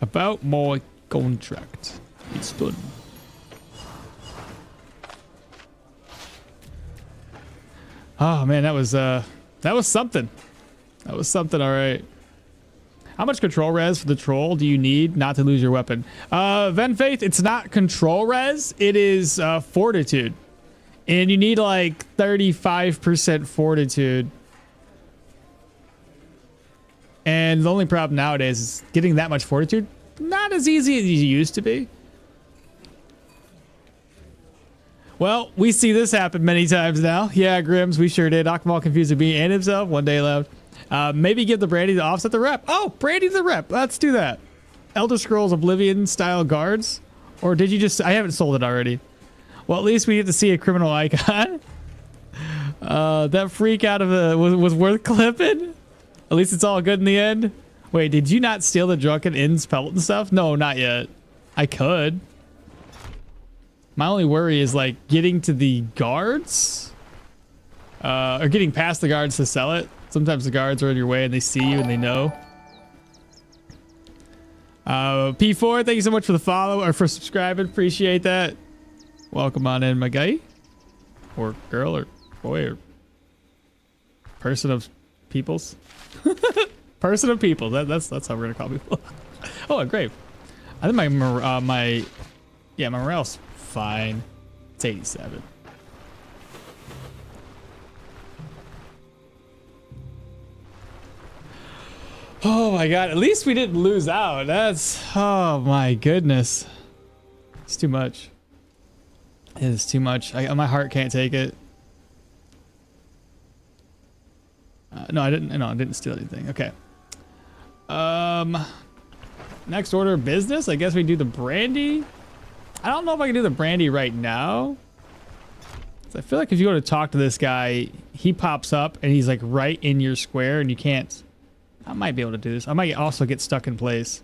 About my contract. It's done. Oh man, that was something. That was something, all right. How much control res for the troll do you need not to lose your weapon? Venfaith, it's not control res, it is fortitude. And you need like 35% fortitude. And the only problem nowadays is getting that much fortitude. Not as easy as it used to be. Well, we see this happen many times now. Yeah, Grims, we sure did. Okmall confused me and himself. One day left. Maybe give the brandy to offset the rep. Oh, brandy the rep. Let's do that. Elder Scrolls Oblivion style guards. Or did you just... I haven't sold it already. Well, at least we get to see a criminal icon. That freak out of the... was worth clipping. At least it's all good in the end. Wait, did you not steal the Drunken Inn's pelt and stuff? No, not yet. I could. My only worry is like getting to the guards. Or getting past the guards to sell it. Sometimes the guards are in your way and they see you and they know. P4, thank you so much for the follow or for subscribing. Appreciate that. Welcome on in, my guy. Or girl or boy or person of peoples. Person of people. That's how we're gonna call people. Oh, great. I think my morale's fine. It's 87. Oh my god, at least we didn't lose out. That's, oh my goodness. It's too much. It is too much. My heart can't take it. No, I didn't steal anything. Okay. Next order of business. I guess we do the brandy. I don't know if I can do the brandy right now. I feel like if you go to talk to this guy, he pops up and he's like right in your square and you can't. I might be able to do this. I might also get stuck in place.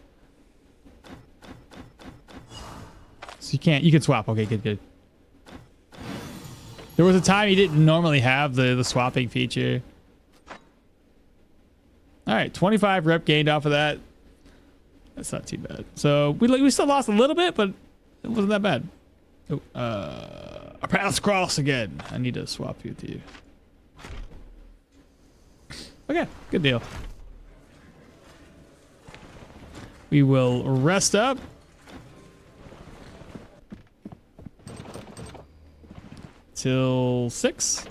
So you can't. You can swap. Okay, good. There was a time you didn't normally have the swapping feature. All right, 25 rep gained off of that. That's not too bad. So we still lost a little bit, but it wasn't that bad. Oh, our paths cross again. I need to swap you with you. Okay, good deal. We will rest up. Till 6.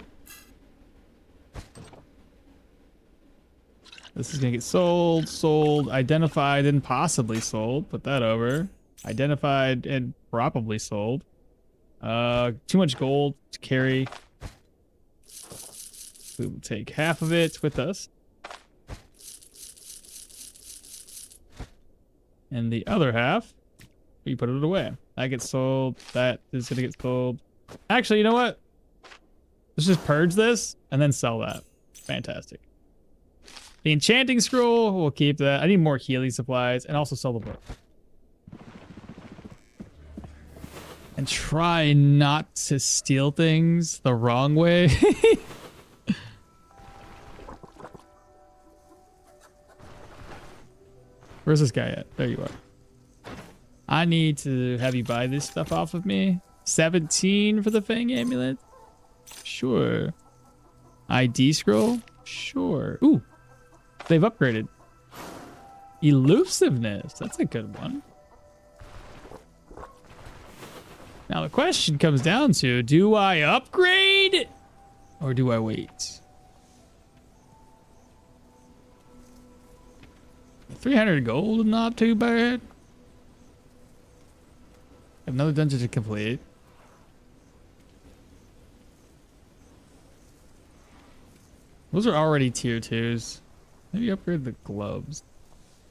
This is gonna get sold, identified, and possibly sold. Put that over. Identified and probably sold. Too much gold to carry. We will take half of it with us. And the other half, we put it away. That gets sold. That is gonna get sold. Actually, you know what? Let's just purge this and then sell that. Fantastic. The enchanting scroll, we'll keep that. I need more healing supplies and also sell the book. And try not to steal things the wrong way. Where's this guy at? There you are. I need to have you buy this stuff off of me. 17 for the Fang Amulet. Sure. ID scroll. Sure. Ooh, they've upgraded. Elusiveness. That's a good one. Now the question comes down to, do I upgrade or do I wait? 300 gold, not too bad. Another dungeon to complete. Those are already tier 2s. Maybe upgrade the gloves.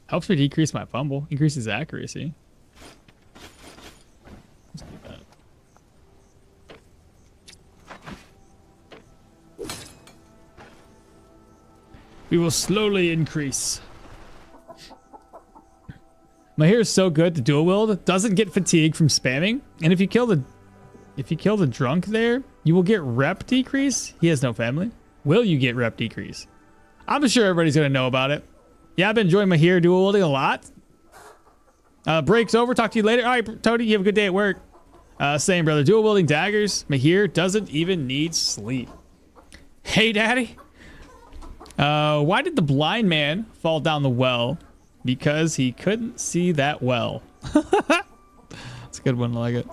Helps me decrease my fumble. Increases accuracy. Let's do that. We will slowly increase. Mahir is so good. The Dual-Wield doesn't get fatigued from spamming, and if you kill the drunk there, you will get rep decrease. He has no family. Will you get rep decrease? I'm sure everybody's gonna know about it. Yeah, I've been enjoying Mahir dual-wielding a lot. Break's over. Talk to you later. All right, Tony, you have a good day at work. Same, brother. Dual-wielding daggers. Mahir doesn't even need sleep. Hey, daddy. Why did the blind man fall down the well? Because he couldn't see that well. That's a good one. I like it.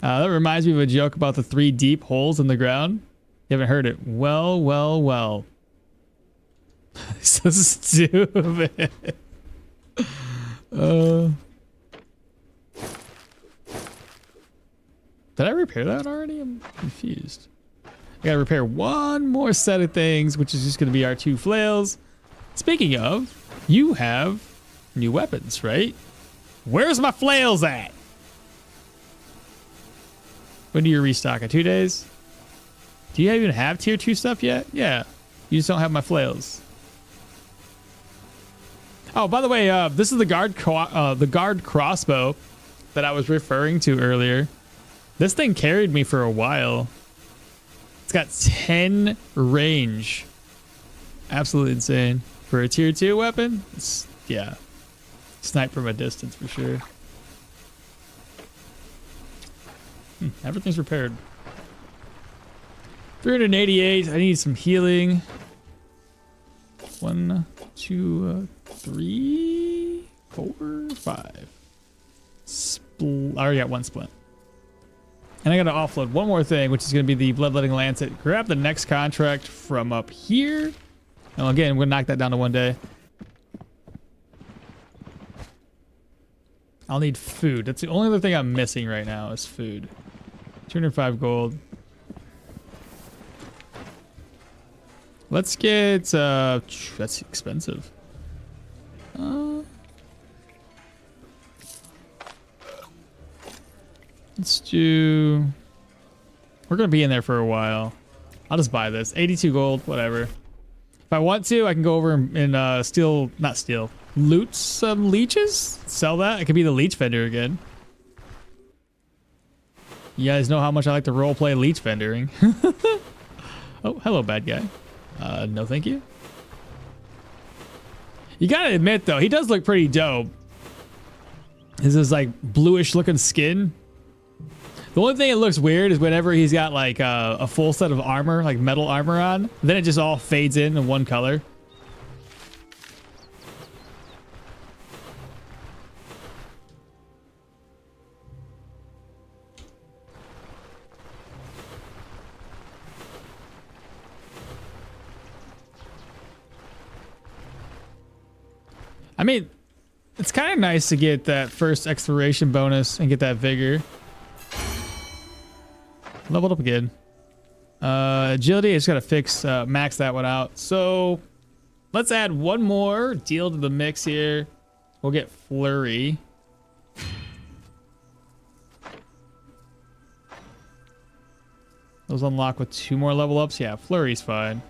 That reminds me of a joke about the 3 deep holes in the ground. You haven't heard it. Well, well, well. So stupid. Did I repair that already? I'm confused. I gotta repair one more set of things, which is just gonna be our 2 flails. Speaking of, you have new weapons, right? Where's my flails at? When do you restock? In 2 days? Do you even have tier 2 stuff yet? Yeah. You just don't have my flails. Oh, by the way, this is the guard crossbow that I was referring to earlier. This thing carried me for a while. It's got 10 range. Absolutely insane. For a tier 2 weapon, it's, yeah. Snipe from a distance for sure. Everything's repaired. 388. I need some healing. 1, 2, 3, 4, 5. I already got 1 splint. And I gotta offload one more thing, which is gonna be the Bloodletting Lancet. Grab the next contract from up here. And again, we're gonna knock that down to 1 day. I'll need food. That's the only other thing I'm missing right now is food. 205 gold. Let's get, that's expensive. Let's do, we're going to be in there for a while. I'll just buy this. 82 gold, whatever. If I want to, I can go over and loot some leeches, sell that. I could be the leech vendor again. You guys know how much I like to roleplay leech vendoring. Oh, hello, bad guy. No thank you. You gotta admit, though, he does look pretty dope. His like bluish looking skin. The only thing that looks weird is whenever he's got like a full set of armor, like metal armor on, then it just all fades in one color. I mean, it's kind of nice to get that first exploration bonus and get that vigor. Leveled up again. Agility, I just gotta fix, max that one out. So let's add one more deal to the mix here. We'll get Flurry. Those unlock with 2 more level ups. Yeah, Flurry's fine.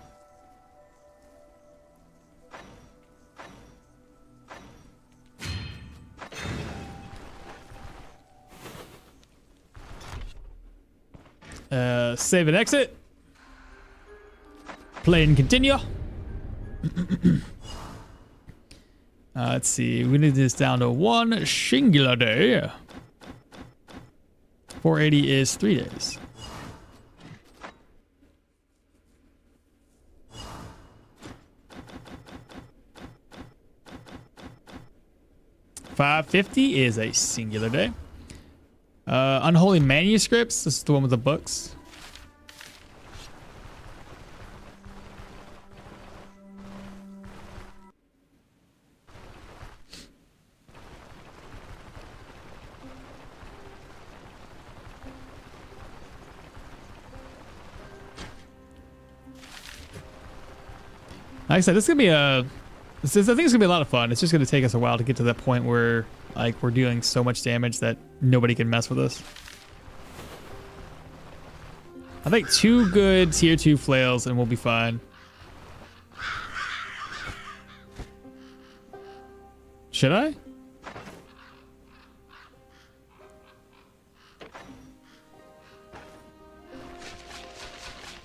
Save and exit. Play and continue. Let's see. We need this down to 1 singular day. 480 is 3 days. $550 is a singular day. Unholy manuscripts. This is the one with the books. Like I said, this is gonna be I think it's gonna be a lot of fun. It's just gonna take us a while to get to that point where like we're doing so much damage that nobody can mess with us. I think 2 good tier 2 flails and we'll be fine. Should I?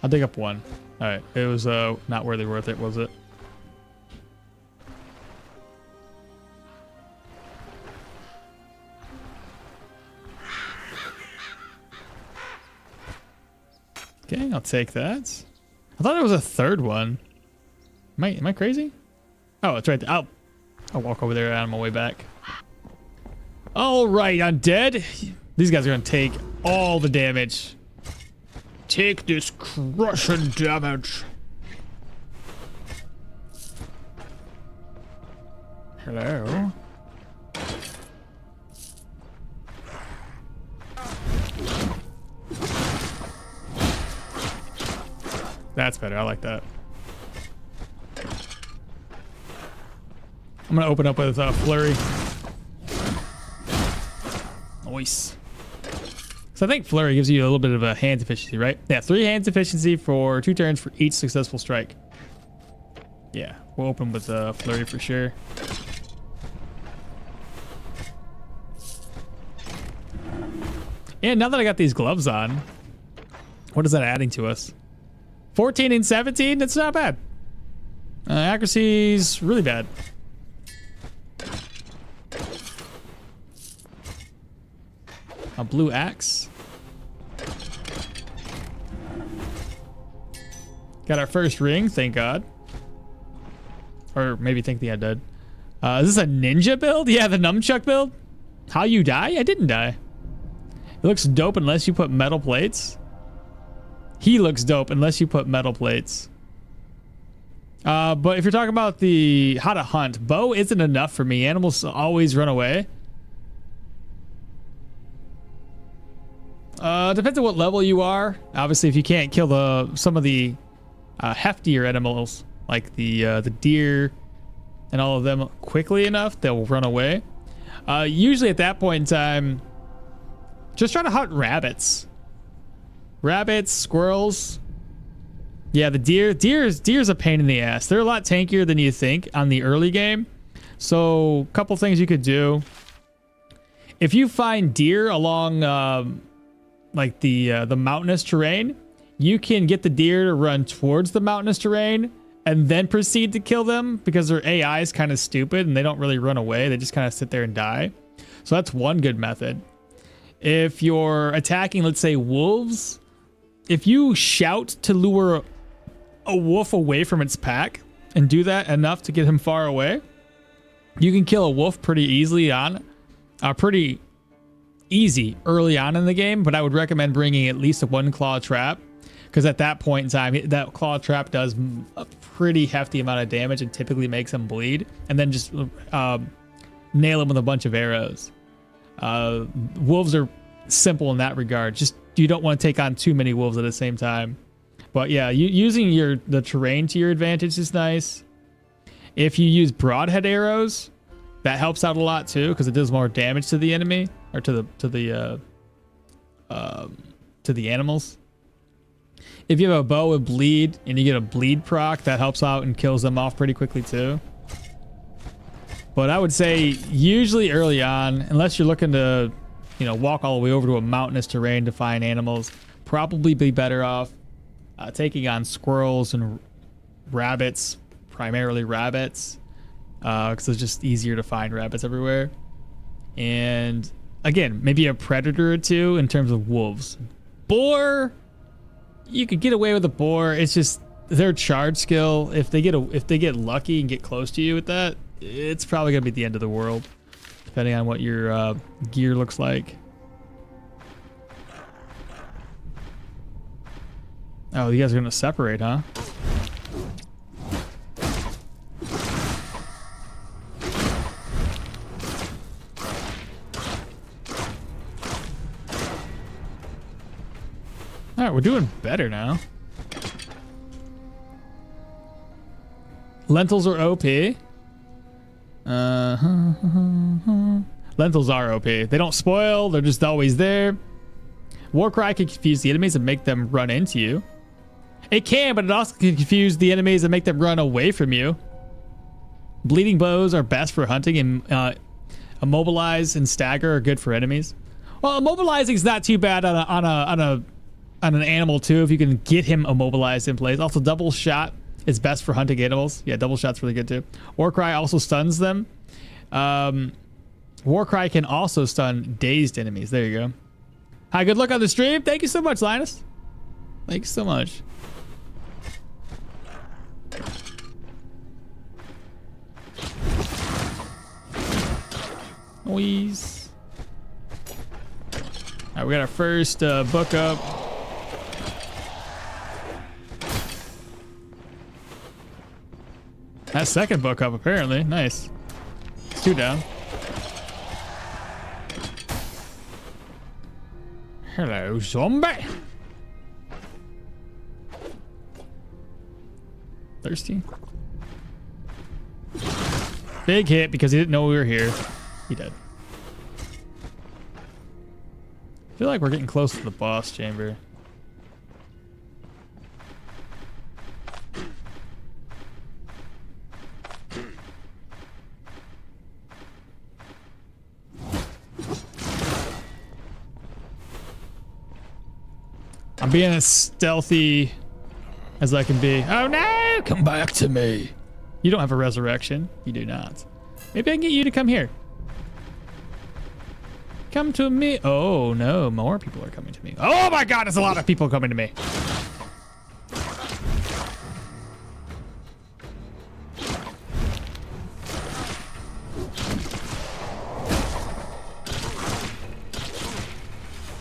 I'll dig up 1. All right, it was not really worth it, was it? Okay, I'll take that. I thought there was a 3rd one. Am I crazy? Oh, it's right there. I'll walk over there on my way back. All right, undead. These guys are gonna take all the damage. Take this crushing damage. Hello. That's better. I like that. I'm gonna open up with flurry. Nice. So I think flurry gives you a little bit of a hands efficiency, right? Yeah, 3 hands efficiency for 2 turns for each successful strike. Yeah, we'll open with flurry for sure. And now that I got these gloves on, what is that adding to us? 14 and 17? That's not bad. Accuracy's really bad. A blue axe. Got our first ring, thank God. Or maybe thank the undead. Is this a ninja build? Yeah, the nunchuck build. How you die? I didn't die. It looks dope unless you put metal plates. He looks dope unless you put metal plates. But if you're talking about the how to hunt, bow isn't enough for me. Animals always run away. Depends on what level you are. Obviously, if you can't kill some of the heftier animals like the deer and all of them quickly enough, they'll run away. Usually at that point in time, just try to hunt rabbits. Rabbits, squirrels. Yeah, the deer's a pain in the ass. They're a lot tankier than you think on the early game. So, a couple things you could do. If you find deer along like the mountainous terrain, you can get the deer to run towards the mountainous terrain and then proceed to kill them because their AI is kind of stupid and they don't really run away. They just kind of sit there and die. So that's one good method. If you're attacking, let's say, wolves, if you shout to lure a wolf away from its pack and do that enough to get him far away, you can kill a wolf pretty easily pretty easy early on in the game. But I would recommend bringing at least a 1 claw trap, because at that point in time, that claw trap does a pretty hefty amount of damage and typically makes them bleed, and then just nail them with a bunch of arrows. Wolves are simple in that regard. Just you don't want to take on too many wolves at the same time. But yeah, using the terrain to your advantage is nice. If you use broadhead arrows, that helps out a lot too, because it does more damage to the enemy or to the animals. If you have a bow with bleed and you get a bleed proc, that helps out and kills them off pretty quickly too. But I would say usually early on, unless you're looking to, walk all the way over to a mountainous terrain to find animals, probably be better off taking on squirrels and rabbits, primarily rabbits. because it's just easier to find rabbits everywhere. And again, maybe a predator or two in terms of wolves. Boar, you could get away with a boar. It's just their charge skill. If they get lucky and get close to you with that, it's probably gonna be the end of the world, depending on what your gear looks like. Oh, you guys are gonna separate, huh? All right, we're doing better now. Lentils are OP. Lentils are OP. They don't spoil. They're just always there. Warcry can confuse the enemies and make them run into you. It can, but it also can confuse the enemies and make them run away from you. Bleeding bows are best for hunting, and immobilize and stagger are good for enemies. Well, immobilizing is not too bad on an animal too, if you can get him immobilized in place. Also, double shot is best for hunting animals. Yeah, double shot's really good too. Warcry also stuns them. Warcry can also stun dazed enemies. There you go. Hi, good luck on the stream. Thank you so much, Linus. Thank you so much. Noise. All right, we got our first book up. That second book up, apparently. Nice. It's 2 down. Hello, zombie. Thirsty. Big hit because he didn't know we were here. He did. I feel like we're getting close to the boss chamber. I'm being as stealthy as I can be. Oh no! Come back to me. You don't have a resurrection. You do not. Maybe I can get you to come here. Come to me. Oh no, more people are coming to me. Oh my god, there's a lot of people coming to me.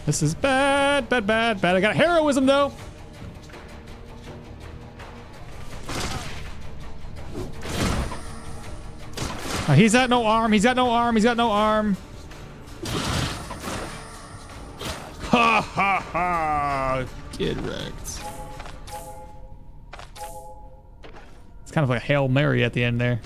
This is bad, bad, bad, bad. I got heroism though. He's got no arm. He's got no arm. He's got no arm. Ha ha ha. Get wrecked. It's kind of like a Hail Mary at the end there.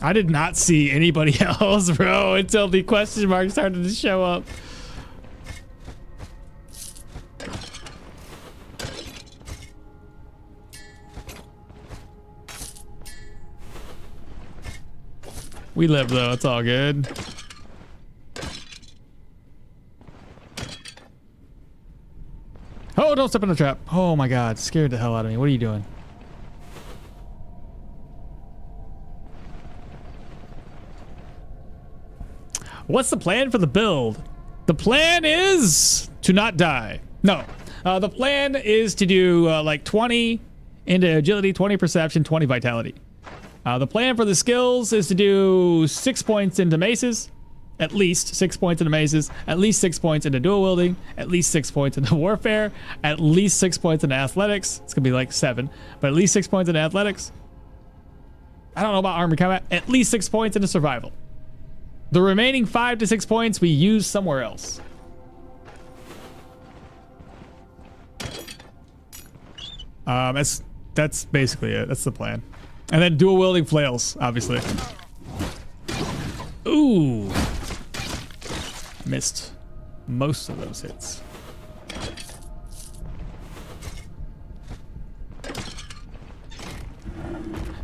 I did not see anybody else, bro, until the question mark started to show up. We live though, it's all good. Oh, don't step in the trap. Oh my god, scared the hell out of me. What are you doing? What's the plan for the build? The plan is to not die. No, the plan is to do like 20 into agility, 20 perception, 20 vitality. The plan for the skills is to do 6 points into maces, at least 6 points into maces, at least 6 points into dual wielding, at least 6 points into warfare, at least 6 points into athletics. It's gonna be like 7, but at least 6 points into athletics. I don't know about armored combat. At least 6 points into survival. The remaining 5 to 6 points we use somewhere else. That's basically it. That's the plan. And then dual wielding flails, obviously. Ooh. Missed most of those hits.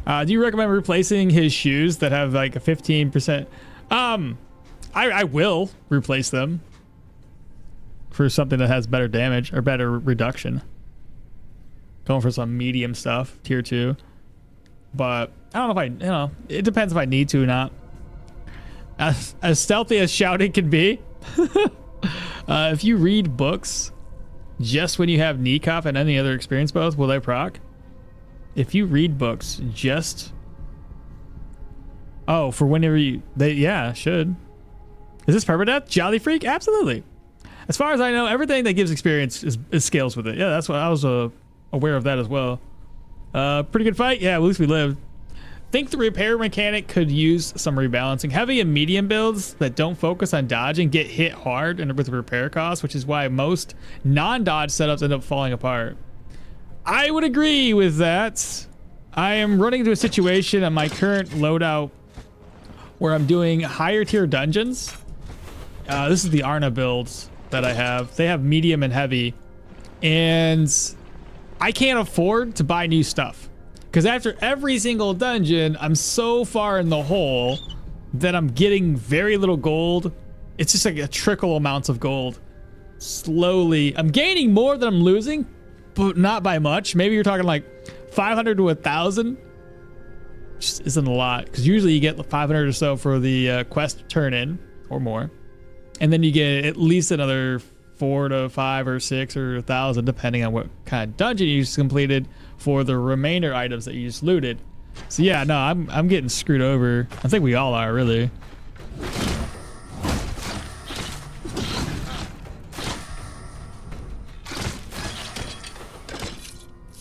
Do you recommend replacing his shoes that have like a 15%? I will replace them for something that has better damage or better reduction. going for some medium stuff, tier 2. But I don't know if it depends if I need to or not. As stealthy as shouting can be, if you read books just when you have knee cuff and any other experience both, will they proc? If you read books just... Oh, for whenever you... yeah, should. Is this permadeath? Jolly Freak? Absolutely. As far as I know, everything that gives experience is scales with it. Yeah, that's what I was aware of that as well. Pretty good fight. Yeah, at least we lived. Think the repair mechanic could use some rebalancing. Heavy and medium builds that don't focus on dodging get hit hard and with repair costs, which is why most non-dodge setups end up falling apart. I would agree with that. I am running into a situation on my current loadout where I'm doing higher tier dungeons. This is the Arna builds that I have. They have medium and heavy, and I can't afford to buy new stuff because after every single dungeon, I'm so far in the hole that I'm getting very little gold. It's just like a trickle amounts of gold. Slowly, I'm gaining more than I'm losing, but not by much. Maybe you're talking like 500 to 1,000. Just isn't a lot because usually you get 500 or so for the quest turn in or more, and then you get at least another 4 to 5 or 6 or 1,000 depending on what kind of dungeon you just completed for the remainder items that you just looted. So yeah, no, I'm getting screwed over. I think we all are, really.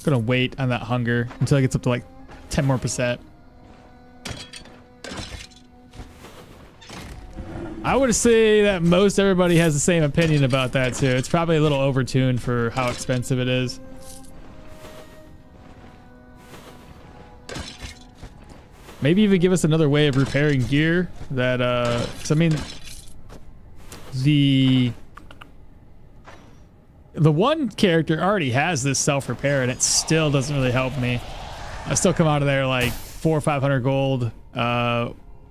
Gonna wait on that hunger until it gets up to like 10% more. I would say that most everybody has the same opinion about that too. It's probably a little overtuned for how expensive it is. Maybe even give us another way of repairing gear that, so I mean, the one character already has this self-repair and it still doesn't really help me. I still come out of there like 400 or 500 gold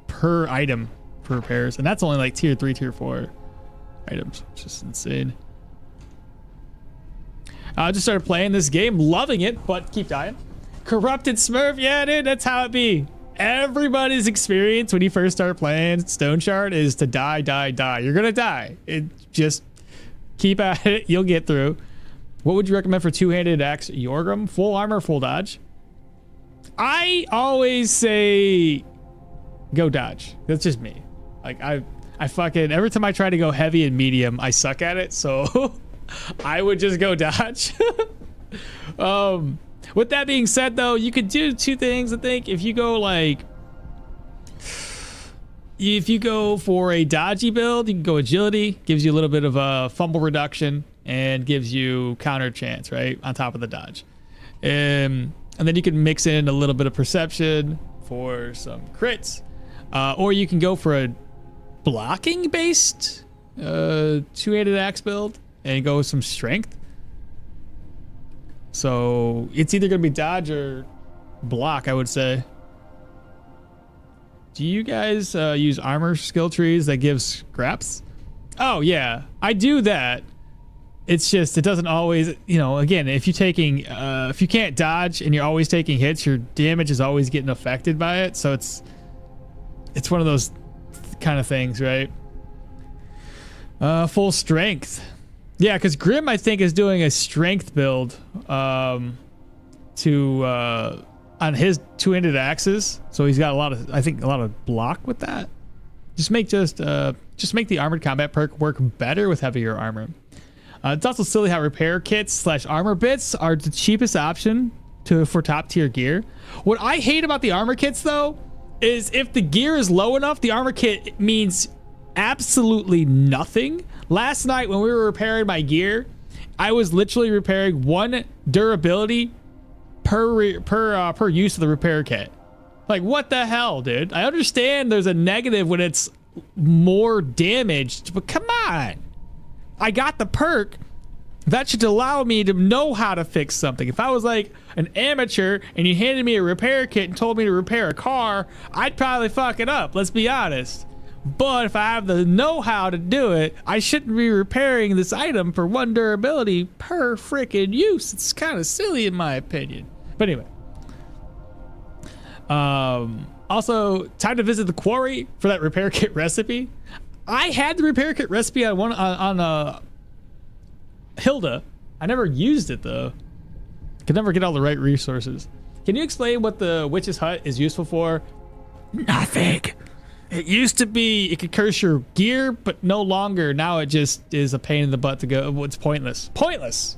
per item for repairs, and that's only like tier 3, tier 4 items, which is insane. I just started playing this game, loving it, but keep dying. Corrupted Smurf, yeah, dude, that's how it be. Everybody's experience when you first start playing Stoneshard is to die, die, die. You're gonna die. It just keep at it. You'll get through. What would you recommend for two-handed axe Yorgrim? Full armor, full dodge? I always say go dodge. That's just me. Like I fucking every time I try to go heavy and medium, I suck at it. So I would just go dodge. With that being said, though, you could do two things. I think if you go for a dodgy build, you can go agility, gives you a little bit of a fumble reduction and gives you counter chance, right, on top of the dodge. And then you can mix in a little bit of perception for some crits, or you can go for a blocking based two-handed axe build and go with some strength. So it's either gonna be dodge or block, I would say. Do you guys use armor skill trees that gives scraps? Oh yeah, I do that. It's just it doesn't always, you know, again, if you're taking if you can't dodge and you're always taking hits, your damage is always getting affected by it. So it's one of those kind of things, right? Full strength. Yeah, because Grim, I think, is doing a strength build on his two-handed axes. So he's got a lot of block with that. Just make the armored combat perk work better with heavier armor. It's also silly how repair kits / armor bits are the cheapest option for top tier gear. What I hate about the armor kits, though, is if the gear is low enough, the armor kit means absolutely nothing. Last night when we were repairing my gear, I was literally repairing 1 durability per use of the repair kit. Like, what the hell, dude? I understand there's a negative when it's more damaged, but come on. I got the perk. That should allow me to know how to fix something. If I was like an amateur and you handed me a repair kit and told me to repair a car, I'd probably fuck it up, let's be honest. But if I have the know-how to do it, I shouldn't be repairing this item for 1 durability per freaking use. It's kind of silly in my opinion. But anyway. Also, time to visit the quarry for that repair kit recipe. I had the repair kit recipe on Hilda. I never used it though. Could never get all the right resources. Can you explain what the witch's hut is useful for? Nothing. It used to be it could curse your gear, but no longer. Now it just is a pain in the butt to go. It's pointless. Pointless.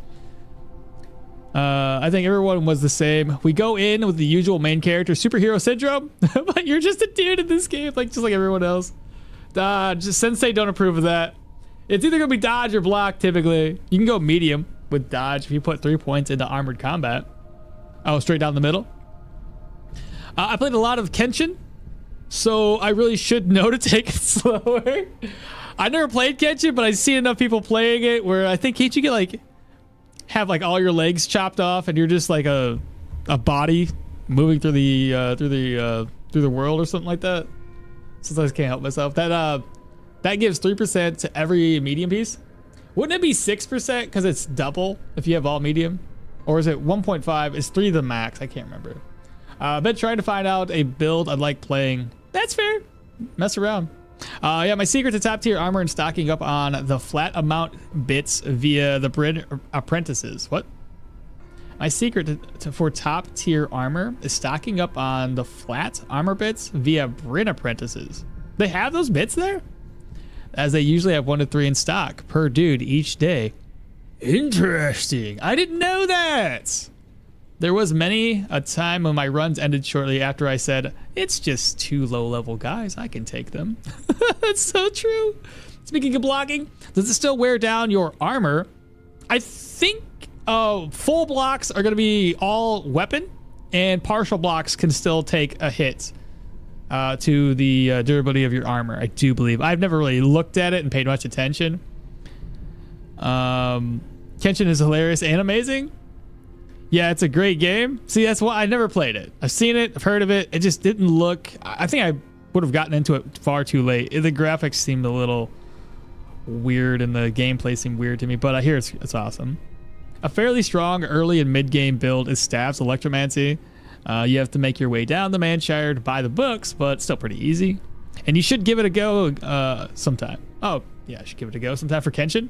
I think everyone was the same. We go in with the usual main character superhero syndrome, but you're just a dude in this game, like just like everyone else. Just Sensei don't approve of that. It's either gonna be dodge or block. Typically, you can go medium with dodge if you put 3 points into armored combat. Oh, straight down the middle. I played a lot of Kenshin. So I really should know to take it slower. I never played Kenshin, but I see enough people playing it where I think can't you get like have like all your legs chopped off and you're just like a body moving through the world or something like that. Sometimes I can't help myself. That gives 3% to every medium piece. Wouldn't it be 6% because it's double if you have all medium, or is it 1.5? Is 3 the max? I can't remember. I've been trying to find out a build I'd like playing. That's fair. Mess around. Yeah, my secret to top tier armor and stocking up on the flat amount bits via the Brin apprentices. What? My secret for top tier armor is stocking up on the flat armor bits via Brin apprentices. They have those bits there? As they usually have 1 to 3 in stock per dude each day. Interesting. I didn't know that. There was many a time when my runs ended shortly after I said, it's just 2 low-level guys, I can take them. That's so true. Speaking of blocking, does it still wear down your armor? I think full blocks are going to be all weapon, and partial blocks can still take a hit to the durability of your armor, I do believe. I've never really looked at it and paid much attention. Kenshin is hilarious and amazing. Yeah, it's a great game. See, that's why I never played it. I've seen it, I've heard of it. It just didn't look. I think I would have gotten into it far too late. The graphics seemed a little weird and the gameplay seemed weird to me, but I hear it's awesome. A fairly strong early and mid game build is Staff's Electromancy. You have to make your way down the Manshire to buy the books, but still pretty easy. And you should give it a go sometime. Oh, yeah, I should give it a go sometime for Kenshin.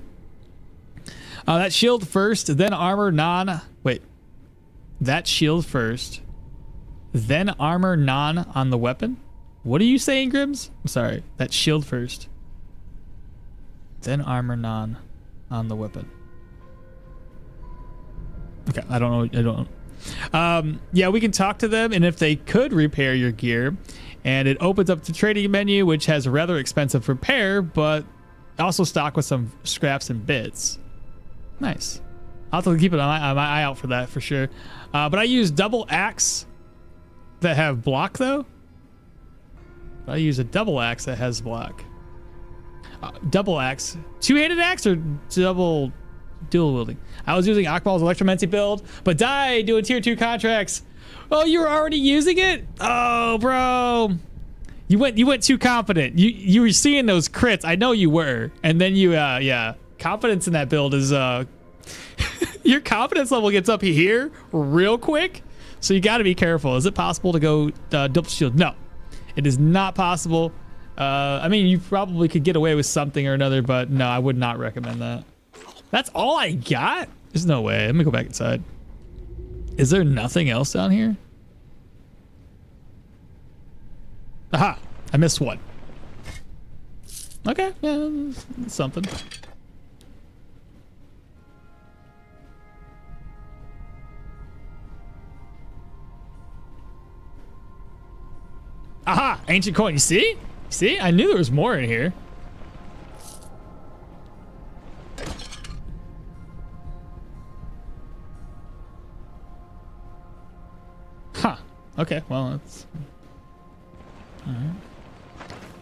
That shield first, then armor non. Wait. That shield first, then armor non on the weapon? What are you saying, Grims? I'm sorry. That shield first, then armor non on the weapon. Okay, I don't know. Yeah, we can talk to them, and if they could repair your gear, and it opens up the trading menu, which has a rather expensive repair, but also stock with some scraps and bits. Nice. I'll have to keep an eye out for that for sure. But I use double axe that have block though. I use a double axe that has block. Double axe, 2-handed axe or double dual wielding. I was using okmall's Electromancy build, but died doing tier 2 contracts. Oh, you were already using it? Oh, bro. You went too confident. You were seeing those crits. I know you were, and then you yeah. Confidence in that build is your confidence level gets up here real quick, so you got to be careful. Is it possible to go double shield? No, it is not possible. I mean, you probably could get away with something or another, but no, I would not recommend that. That's all I got? There's no way. Let me go back inside. Is there nothing else down here? Aha, I missed one. Okay, yeah, something. Aha! Ancient coin. You see? See? I knew there was more in here. Huh. Okay, well, that's... Alright.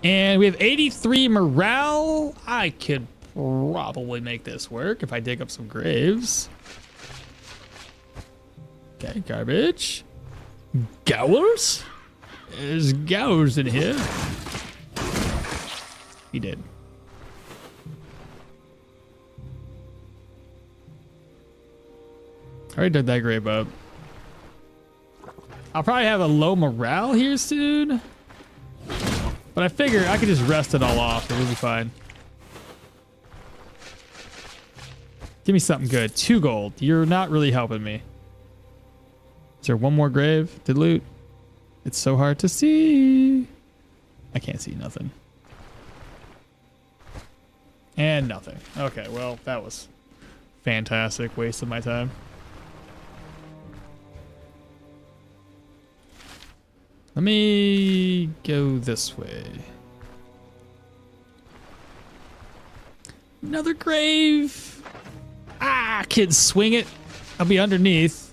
And we have 83 morale. I could probably make this work if I dig up some graves. Okay, garbage. Gowers? There's gowers in here. He did. I already dug that grave up. I'll probably have a low morale here soon. But I figure I could just rest it all off. It will be fine. Give me something good. 2 gold. You're not really helping me. Is there one more grave to loot? It's so hard to see. I can't see nothing. And nothing. Okay, well, that was fantastic. Waste of my time. Let me go this way. Another grave. Ah, kids, swing it. I'll be underneath.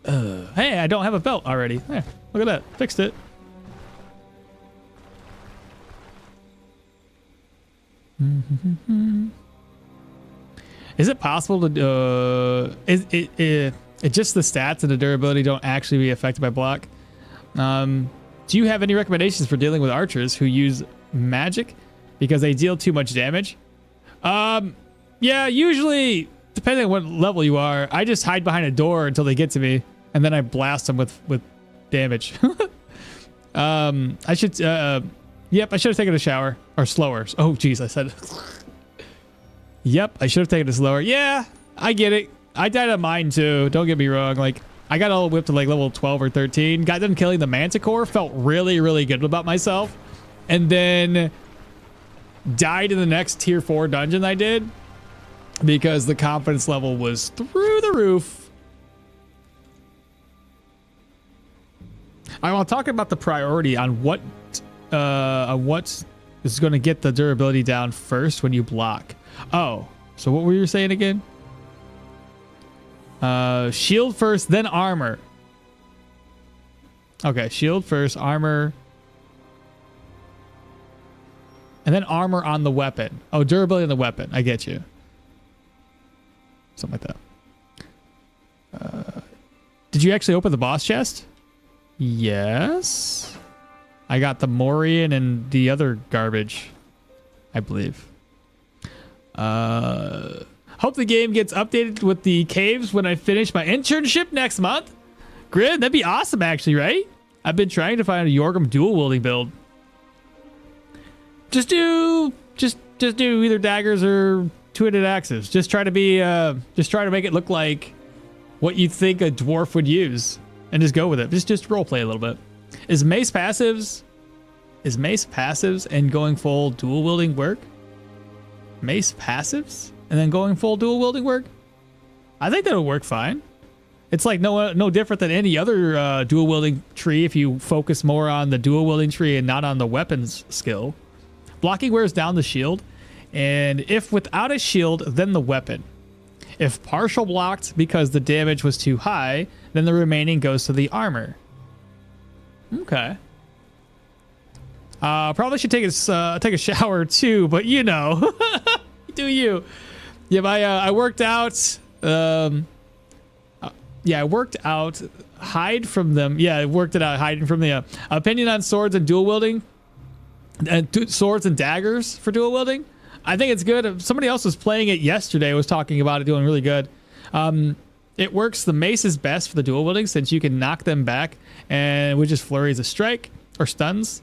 Hey, I don't have a belt already. There, look at that. Fixed it. Is it possible to it just the stats and the durability don't actually be affected by block? Do you have any recommendations for dealing with archers who use magic because they deal too much damage? Yeah, usually depending on what level you are, I just hide behind a door until they get to me, and then I blast them with damage. I should yep, I should have taken a shower or slower. Oh geez, I said yep, I should have taken it slower. Yeah, I get it. I died on mine too. Don't get me wrong. Like, I got all whipped to like level 12 or 13. Got done killing the manticore. Felt really, really good about myself. And then died in the next tier 4 dungeon I did because the confidence level was through the roof. I want to talk about the priority on what is going to get the durability down first when you block. Oh, so what were you saying again? Shield first, then armor. Okay, shield first, armor. And then armor on the weapon. Oh, durability on the weapon. I get you. Something like that. Did you actually open the boss chest? Yes. I got the Morian and the other garbage, I believe. Hope the game gets updated with the caves when I finish my internship next month. Grid, that'd be awesome actually, right? I've been trying to find a Yorgrim dual wielding build. Just do either daggers or two-handed axes. Just try to make it look like what you think a dwarf would use and just go with it. Just role play a little bit. Is mace passives and going full dual wielding work? Mace passives and then going full dual wielding work? I think that'll work fine. It's like no different than any other dual wielding tree if you focus more on the dual wielding tree and not on the weapons skill. Blocking wears down the shield, and if without a shield, then the weapon. If partial blocked because the damage was too high, then the remaining goes to the armor. Okay. Probably should take a shower too, but you know, do you? Yeah, I worked out. Yeah, I worked out. Hide from them. Yeah, I worked it out. Hiding from the opinion on swords and dual wielding, and swords and daggers for dual wielding. I think it's good. Somebody else was playing it yesterday. Was talking about it, doing really good. It works. The mace is best for the dual wielding since you can knock them back, and with just flurries of strike or stuns.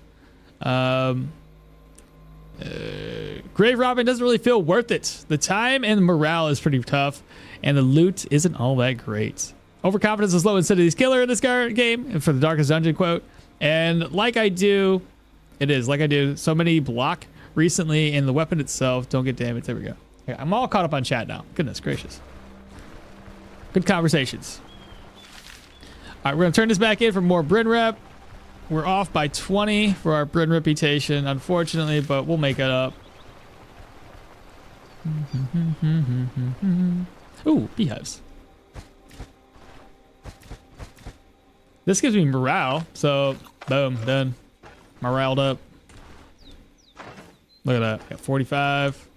Grave robbing doesn't really feel worth it. The time and morale is pretty tough, and the loot isn't all that great. Overconfidence is low in City's killer in this game, and for the darkest dungeon quote. And like I do so many block recently, and the weapon itself don't get damaged. There we go. Okay, I'm all caught up on chat now. Goodness gracious. Good conversations. All right, we're gonna turn this back in for more Bryn rep. We're off by 20 for our Bryn reputation, unfortunately, but we'll make it up. Ooh, beehives. This gives me morale, so boom, done. Moraled up. Look at that, got 45.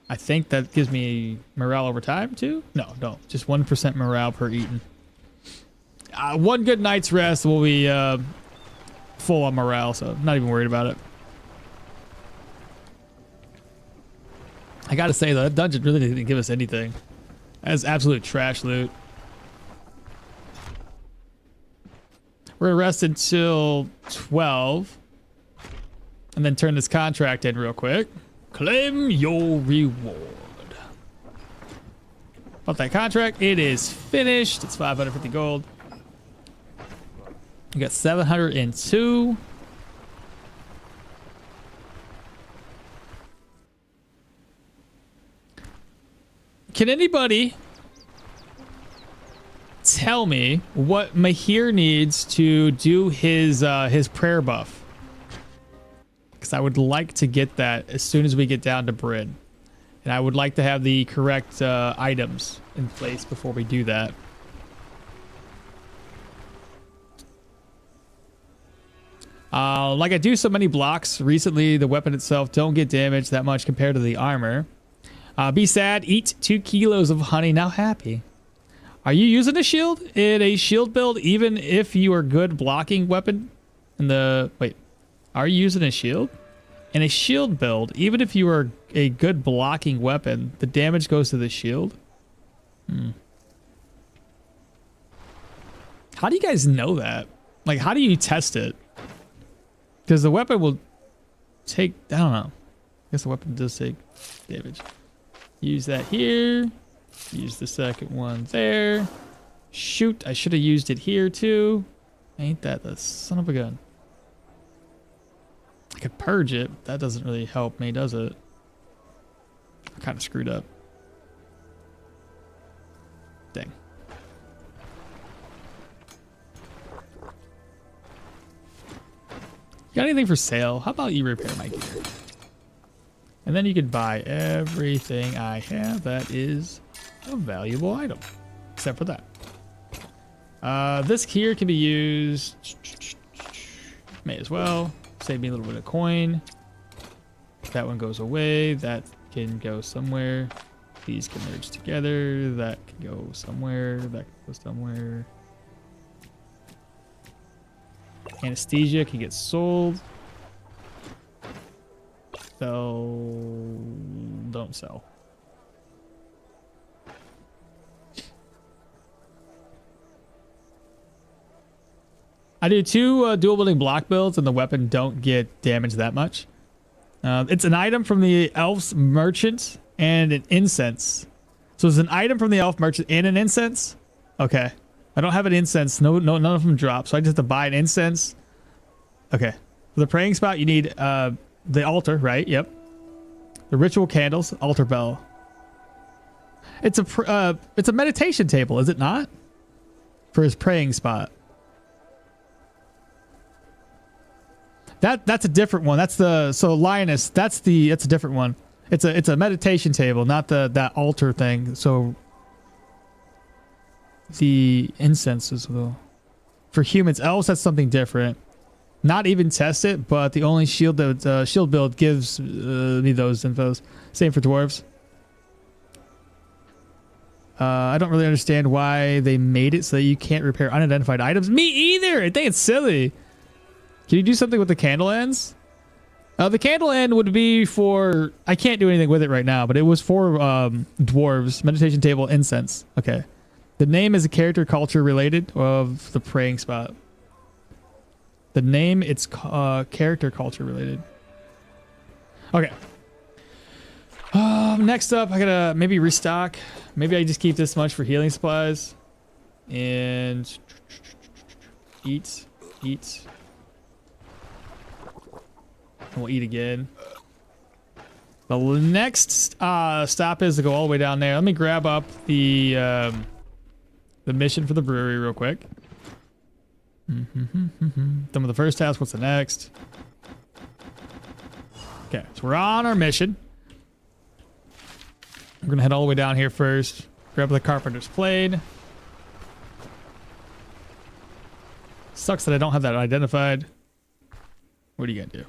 I think that gives me morale over time too. No, just 1% morale per eaten. One good night's rest will be full on morale, so I'm not even worried about it. I gotta say though, that dungeon really didn't give us anything. That's absolute trash loot. We're gonna rest until 12. And then turn this contract in real quick. Claim your reward. About that contract, it is finished. It's 550 gold. You got 702. Can anybody tell me what Mahir needs to do his prayer buff? Because I would like to get that as soon as we get down to Bryn. And I would like to have the correct items in place before we do that. Like I do so many blocks recently, the weapon itself don't get damaged that much compared to the armor. Be sad, eat 2 kilos of honey, now happy. Are you using a shield in a shield build even if you are good blocking weapon? Are you using a shield? In a shield build, even if you are a good blocking weapon, the damage goes to the shield? How do you guys know that? Like, how do you test it? Because the weapon will take, I don't know. I guess the weapon does take damage. Use that here. Use the second one there. Shoot, I should have used it here too. Ain't that the son of a gun? I could purge it. That doesn't really help me, does it? I kind of screwed up. Dang. You got anything for sale? How about you repair my gear? And then you could buy everything I have that is a valuable item. Except for that. This here can be used. May as well. Save me a little bit of coin. That one goes away. That can go somewhere. These can merge together. That can go somewhere. That can go somewhere. Anesthesia can get sold. Sell. Don't sell. I do 2 dual wielding block builds and the weapon don't get damaged that much. It's an item from the elf's merchant and an incense. So it's an item from the elf merchant and an incense? Okay. I don't have an incense. No, none of them drop. So I just have to buy an incense. Okay. For the praying spot, you need the altar, right? Yep. The ritual candles, altar bell. It's a meditation table, is it not? For his praying spot. That's a different one. So Lioness, that's a different one. It's a meditation table, not that altar thing. So the incense is for humans. Elves, that's something different. Not even test it, but the only shield that shield build gives me those infos. Same for dwarves. I don't really understand why they made it so that you can't repair unidentified items. Me either. I think it's silly. Can you do something with the candle ends? The candle end would be for... I can't do anything with it right now, but it was for dwarves. Meditation table incense. Okay. The name is a character culture related of the praying spot. The name, it's character culture related. Okay. Next up, I gotta maybe restock. Maybe I just keep this much for healing supplies. And... Eat. And we'll eat again. The next stop is to go all the way down there. Let me grab up the mission for the brewery real quick. Done with the first task. What's the next? Okay, so we're on our mission. We're gonna head all the way down here first. Grab the carpenter's plane. Sucks that I don't have that identified. What are you gonna do?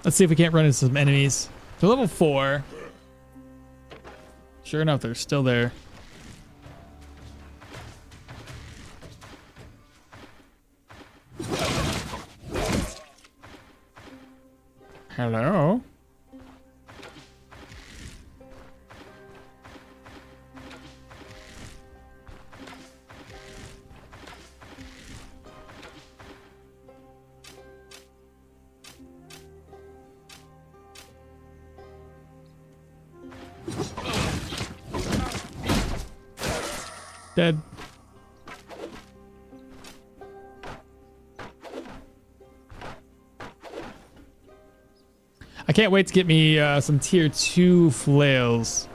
Let's see if we can't run into some enemies. They're level 4. Sure enough, they're still there. Hello? Dead. I can't wait to get me some tier 2 flails.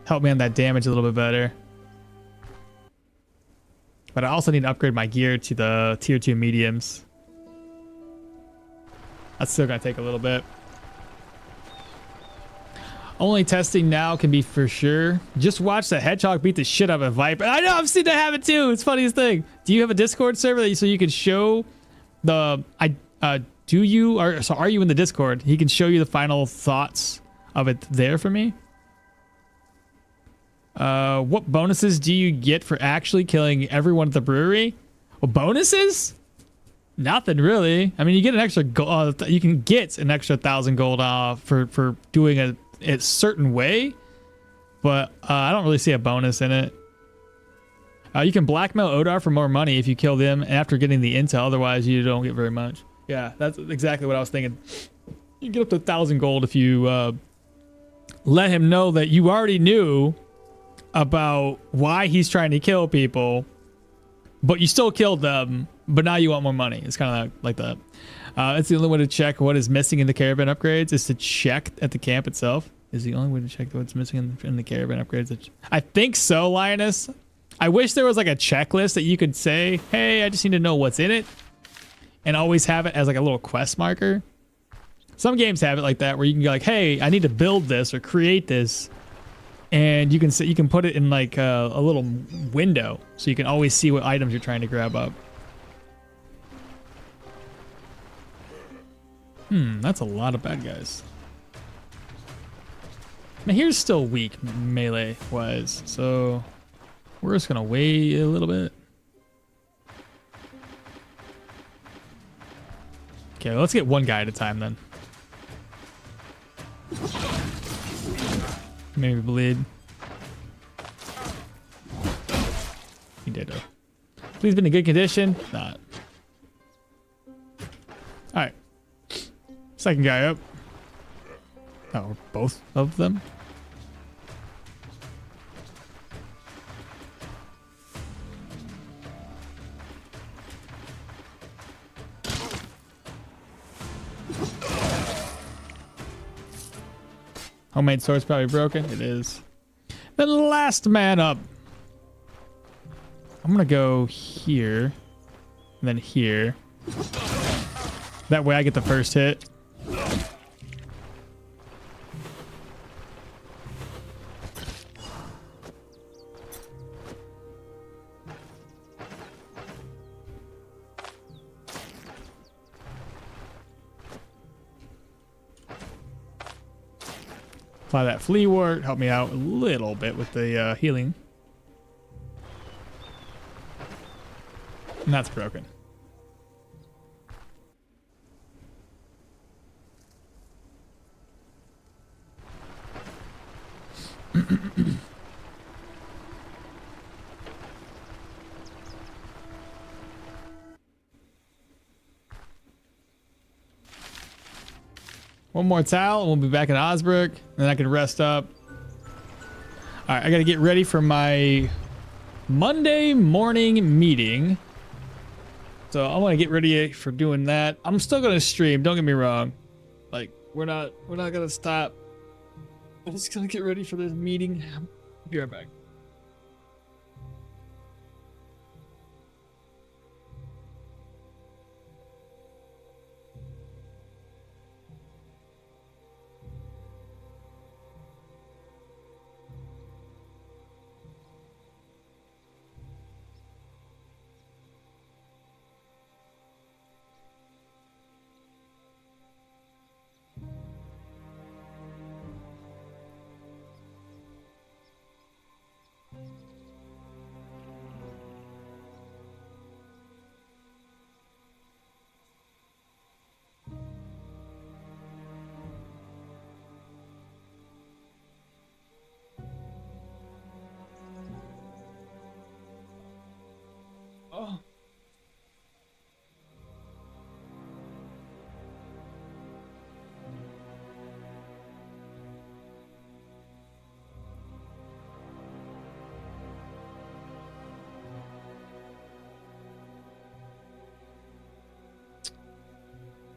Help me on that damage a little bit better. But I also need to upgrade my gear to the tier 2 mediums. That's still gonna take a little bit. Only testing now can be for sure. Just watch the hedgehog beat the shit out of a viper. I know, I've seen that happen too. It's the funniest thing. Do you have a Discord server so you can show the do you are you in the Discord? He can show you the final thoughts of it there for me. What bonuses do you get for actually killing everyone at the brewery? Well, bonuses? Nothing really. I mean, you get an extra gold. You can get an extra 1,000 gold off for doing a certain way, but I don't really see a bonus in it. You can blackmail Odar for more money if you kill them after getting the intel. Otherwise, you don't get very much. Yeah, that's exactly what I was thinking. You can get up to 1,000 gold if you let him know that you already knew about why he's trying to kill people, but you still killed them, but now you want more money. It's kind of like that. It's the only way to check what is missing in the caravan upgrades is to check at the camp itself. Is the only way to check what's missing in the caravan upgrades. I think so, Lioness. I wish there was like a checklist that you could say, hey, I just need to know what's in it, and always have it as like a little quest marker. Some games have it like that where you can go like, hey, I need to build this or create this, and you can put it in like a little window so you can always see what items you're trying to grab up. That's a lot of bad guys. Mahir's still weak melee wise, so we're just gonna wait a little bit. Okay, let's get one guy at a time then. Maybe bleed. He did though. Please be in a good condition. Not. Alright. Second guy up. Oh, both of them? Homemade sword's probably broken. It is. The last man up. I'm gonna go here. And then here. That way I get the first hit. Apply that flea wart, help me out a little bit with the healing. And that's broken. One more towel and we'll be back in Osbrook, and then I can rest up. All right, I got to get ready for my Monday morning meeting. So I want to get ready for doing that. I'm still going to stream, don't get me wrong. Like we're not going to stop. I'm just going to get ready for this meeting. Be right back.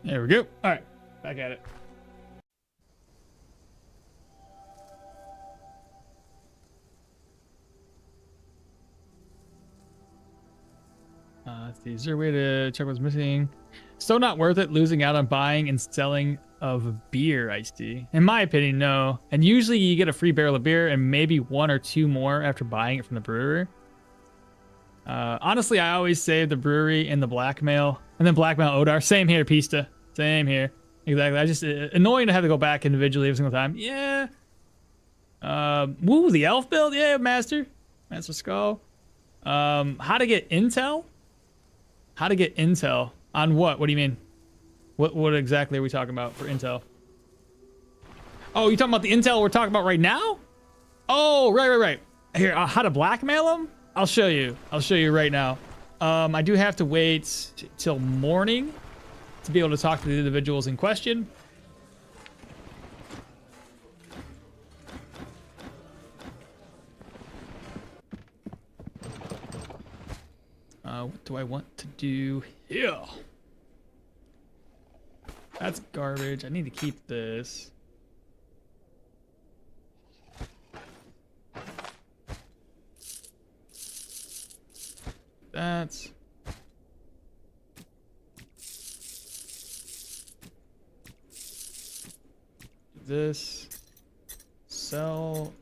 There we go. All right, back at it. Let's see. Is there a way to check what's missing? Still not worth it losing out on buying and selling of beer, iced tea. In my opinion, no. And usually you get a free barrel of beer and maybe 1 or 2 more after buying it from the brewery. Honestly, I always save the brewery and the blackmail, and then blackmail Odar. Same here, Pista. Same here. Exactly. I just annoying to have to go back individually every single time. Yeah. Woo, the elf build. Yeah, Master Skull. How to get intel? How to get intel on what? What do you mean? What exactly are we talking about for intel? Oh, you talking about the intel we're talking about right now? Oh, right. Here, how to blackmail them? I'll show you. I'll show you right now. I do have to wait till morning to be able to talk to the individuals in question. What do I want to do here? That's garbage. I need to keep this. That's... this. Sell.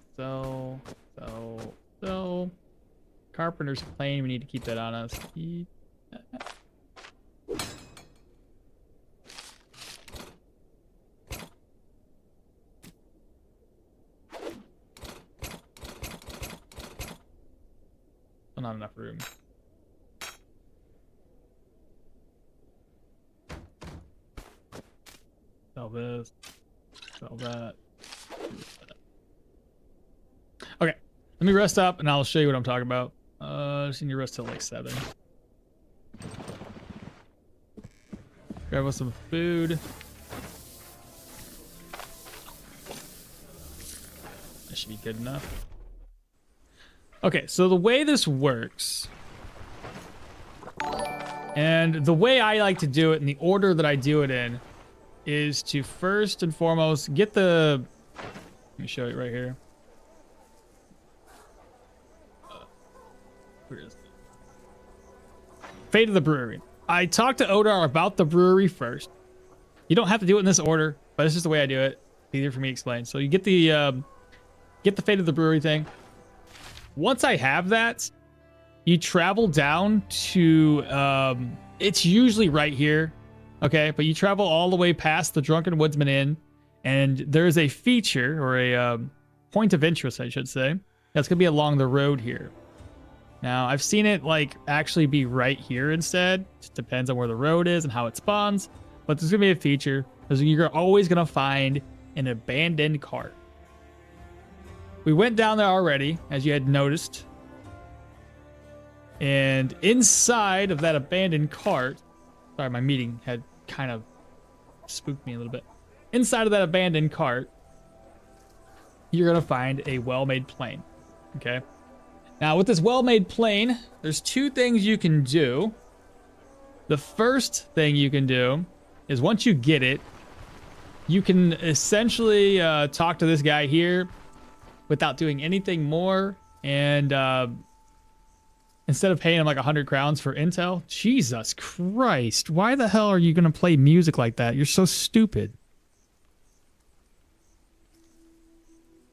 Carpenter's plane, we need to keep that on us. Keep that. Not enough room. Sell this. Sell that. Okay, let me rest up and I'll show you what I'm talking about. Just need to rest till like 7. Grab us some food. That should be good enough. Okay, so the way this works, and the way I like to do it, in the order that I do it in, is to first and foremost get the... Let me show you right here. Where is it? Fate of the brewery. I talked to Odar about the brewery first. You don't have to do it in this order, but it's just the way I do it. Easier for me to explain. So you get the fate of the brewery thing. Once I have that, you travel down to, it's usually right here, okay? But you travel all the way past the Drunken Woodsman Inn, and there's a feature, or a point of interest, I should say, that's gonna be along the road here. Now, I've seen it, like, actually be right here instead. Just depends on where the road is and how it spawns. But there's gonna be a feature, because you're always gonna find an abandoned cart. We went down there already, as you had noticed. And inside of that abandoned cart... Sorry, my meeting had kind of spooked me a little bit. Inside of that abandoned cart, you're going to find a well-made plane. Okay? Now, with this well-made plane, there's 2 things you can do. The first thing you can do is once you get it, you can essentially talk to this guy here without doing anything more, and instead of paying him like 100 crowns for intel. Jesus Christ, why the hell are you gonna play music like that? You're so stupid.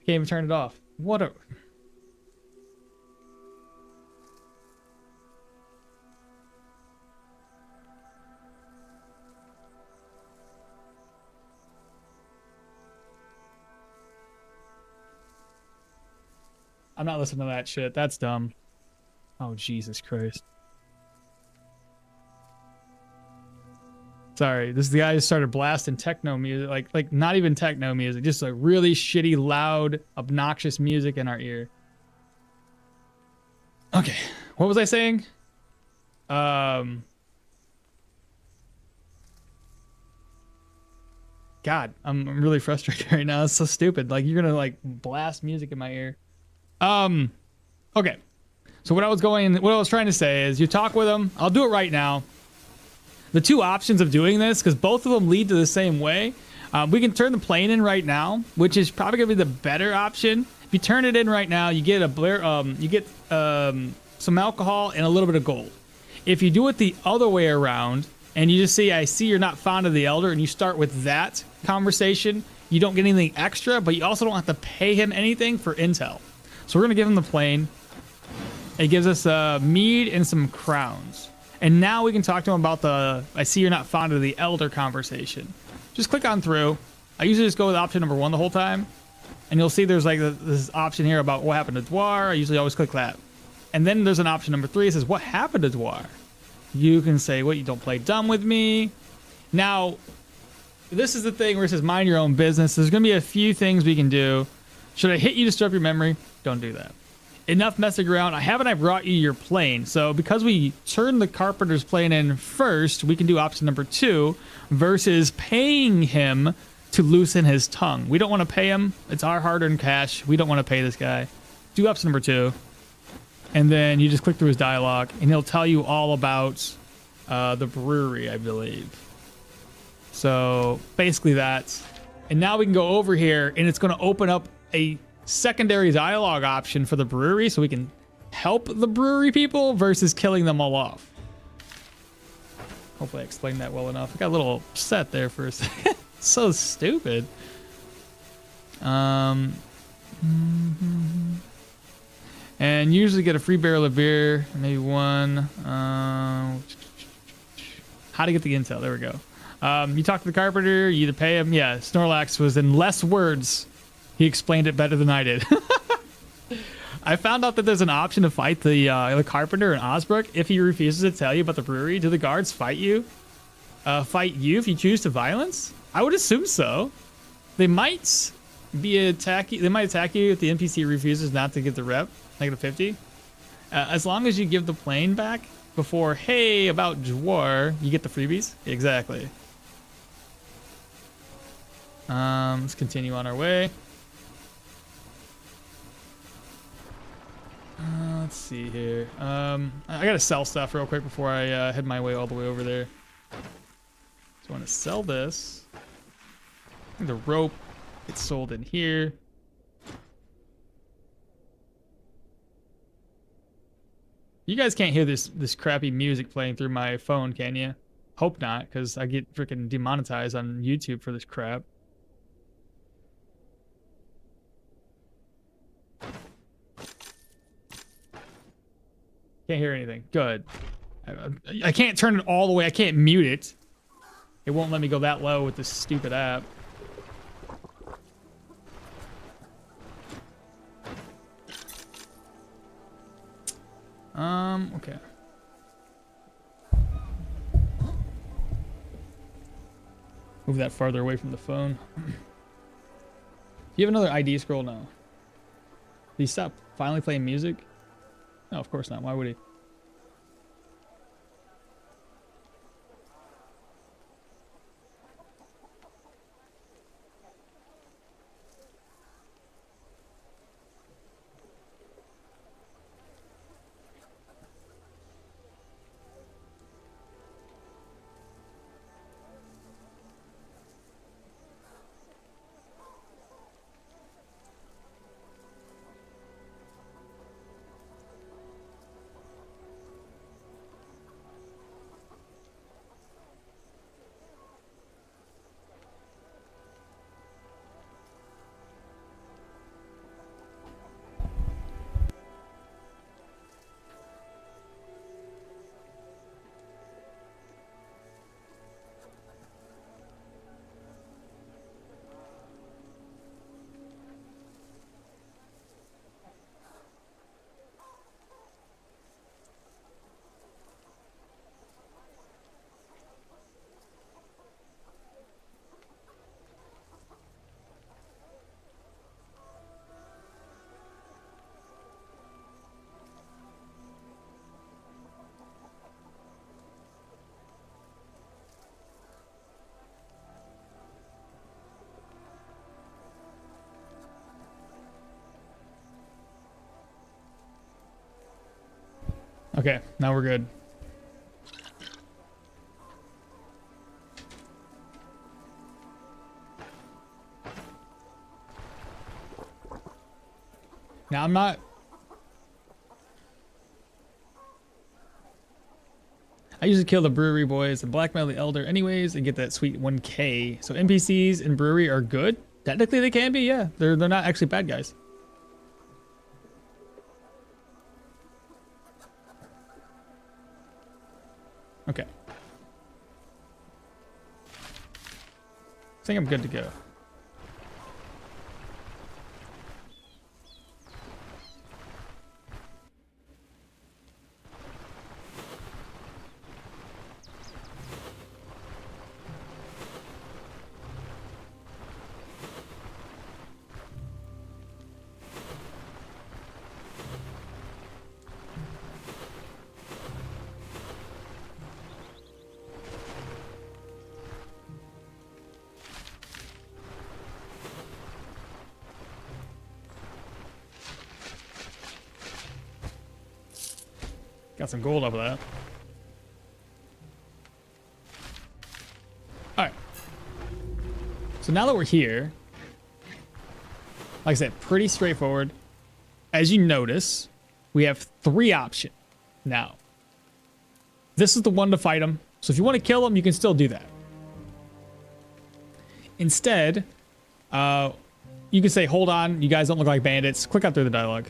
Can't even turn it off. What a... I'm not listening to that shit. That's dumb. Oh, Jesus Christ. Sorry, this is the guy who started blasting techno music. Like not even techno music. Just like really shitty, loud, obnoxious music in our ear. Okay, what was I saying? God, I'm really frustrated right now. It's so stupid. Like you're gonna like blast music in my ear. Okay. So what I was trying to say is you talk with him. I'll do it right now. the two options of doing this, because both of them lead to the same way. We can turn the plane in right now, which is probably gonna be the better option. If you turn it in right now, you get some alcohol and a little bit of gold. If you do it the other way around, and you just say, I see you're not fond of the elder, and you start with that conversation, you don't get anything extra, but you also don't have to pay him anything for intel. So we're gonna give him the plane. It gives us mead and some crowns. And now we can talk to him about the, I see you're not fond of the elder conversation. Just click on through. I usually just go with option number 1 the whole time. And you'll see there's like this option here about what happened to Dwar. I usually always click that. And then there's an option number 3. It says, what happened to Dwar? You can say, what, you don't play dumb with me. Now, this is the thing where it says mind your own business. There's going to be a few things we can do. Should I hit you to disrupt your memory? Don't do that. Enough messing around. I brought you your plane. So because we turned the carpenter's plane in first, we can do option number 2 versus paying him to loosen his tongue. We don't want to pay him. It's our hard-earned cash. We don't want to pay this guy. Do option number 2. And then you just click through his dialogue, and he'll tell you all about the brewery, I believe. So basically that. And now we can go over here, and it's going to open up a secondary dialogue option for the brewery, so we can help the brewery people versus killing them all off. Hopefully I explained that well enough. I got a little upset there for a second. So stupid. And usually get a free barrel of beer, maybe 1. How to get the intel? There we go. You talk to the carpenter, you either pay him. Yeah, Snorlax was in less words. He explained it better than I did. I found out that there's an option to fight the carpenter in Osbrook. If he refuses to tell you about the brewery, do the guards fight you? Fight you if you choose to violence? I would assume so. They might attack you if the NPC refuses not to get the rep. -50. As long as you give the plane back before, hey, about Dwar, you get the freebies. Exactly. Let's continue on our way. Let's see here. I gotta sell stuff real quick before I head my way all the way over there. So I want to sell this. I think the rope gets sold in here. You guys can't hear this crappy music playing through my phone, can you? Hope not, because I get freaking demonetized on YouTube for this crap. Can't hear anything. Good. I can't turn it all the way. I can't mute it. It won't let me go that low with this stupid app. Okay. Move that farther away from the phone. Do you have another ID scroll? No. Did he stop finally playing music? No, of course not. Why would he? Okay, now we're good. Now I'm not. I usually kill the brewery boys and blackmail the elder anyways and get that sweet 1k. So NPCs in brewery are good. Technically they can be, yeah. They're not actually bad guys. Okay. I think I'm good to go. Got some gold off of that. All right. So now that we're here, like I said, pretty straightforward. As you notice, we have 3 options now. This is the one to fight them. So if you want to kill them, you can still do that. Instead, you can say, hold on, you guys don't look like bandits. Click out through the dialogue.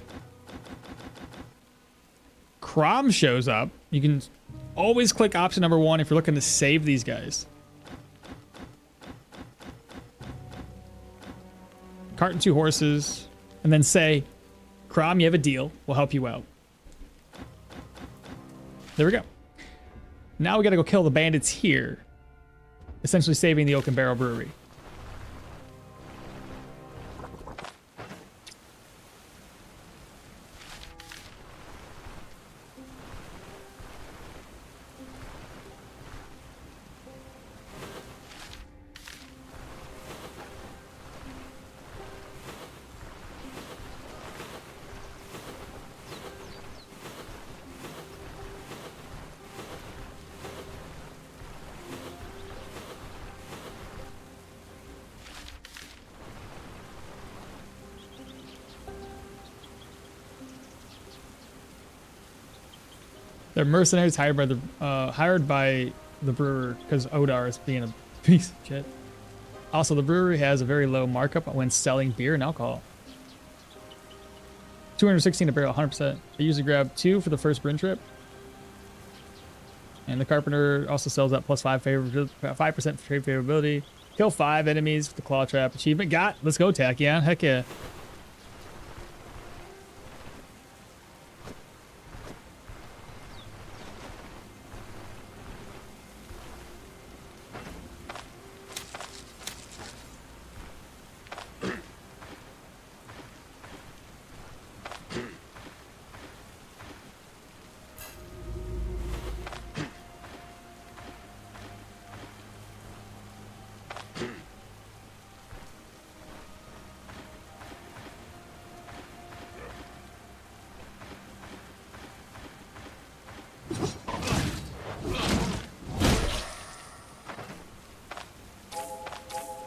Crom shows up. You can always click option number 1 if you're looking to save these guys. Cart and 2 horses, and then say, Crom, you have a deal. We'll help you out. There we go. Now we gotta go kill the bandits here, essentially saving the Oak and Barrel Brewery. They're mercenaries hired by the brewer because Odar is being a piece of shit. Also, the brewery has a very low markup when selling beer and alcohol. 216 a barrel, 100%. They usually grab 2 for the first Bryn trip. And the carpenter also sells that plus 5% trade favorability. Kill 5 enemies with the claw trap achievement. Got. Let's go, Tachyon. Heck yeah.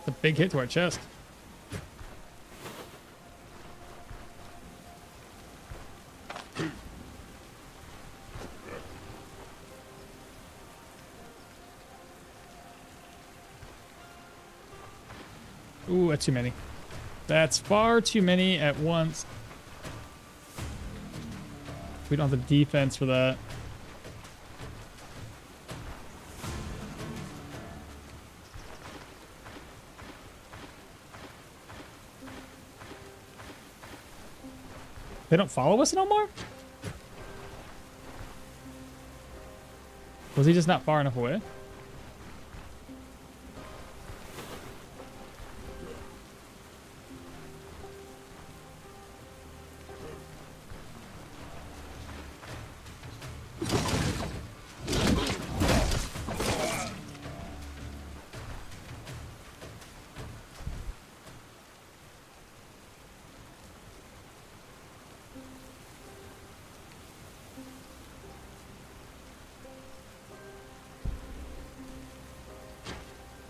A big hit to our chest. Ooh, that's too many. That's far too many at once. We don't have the defense for that. They don't follow us no more? Was he just not far enough away?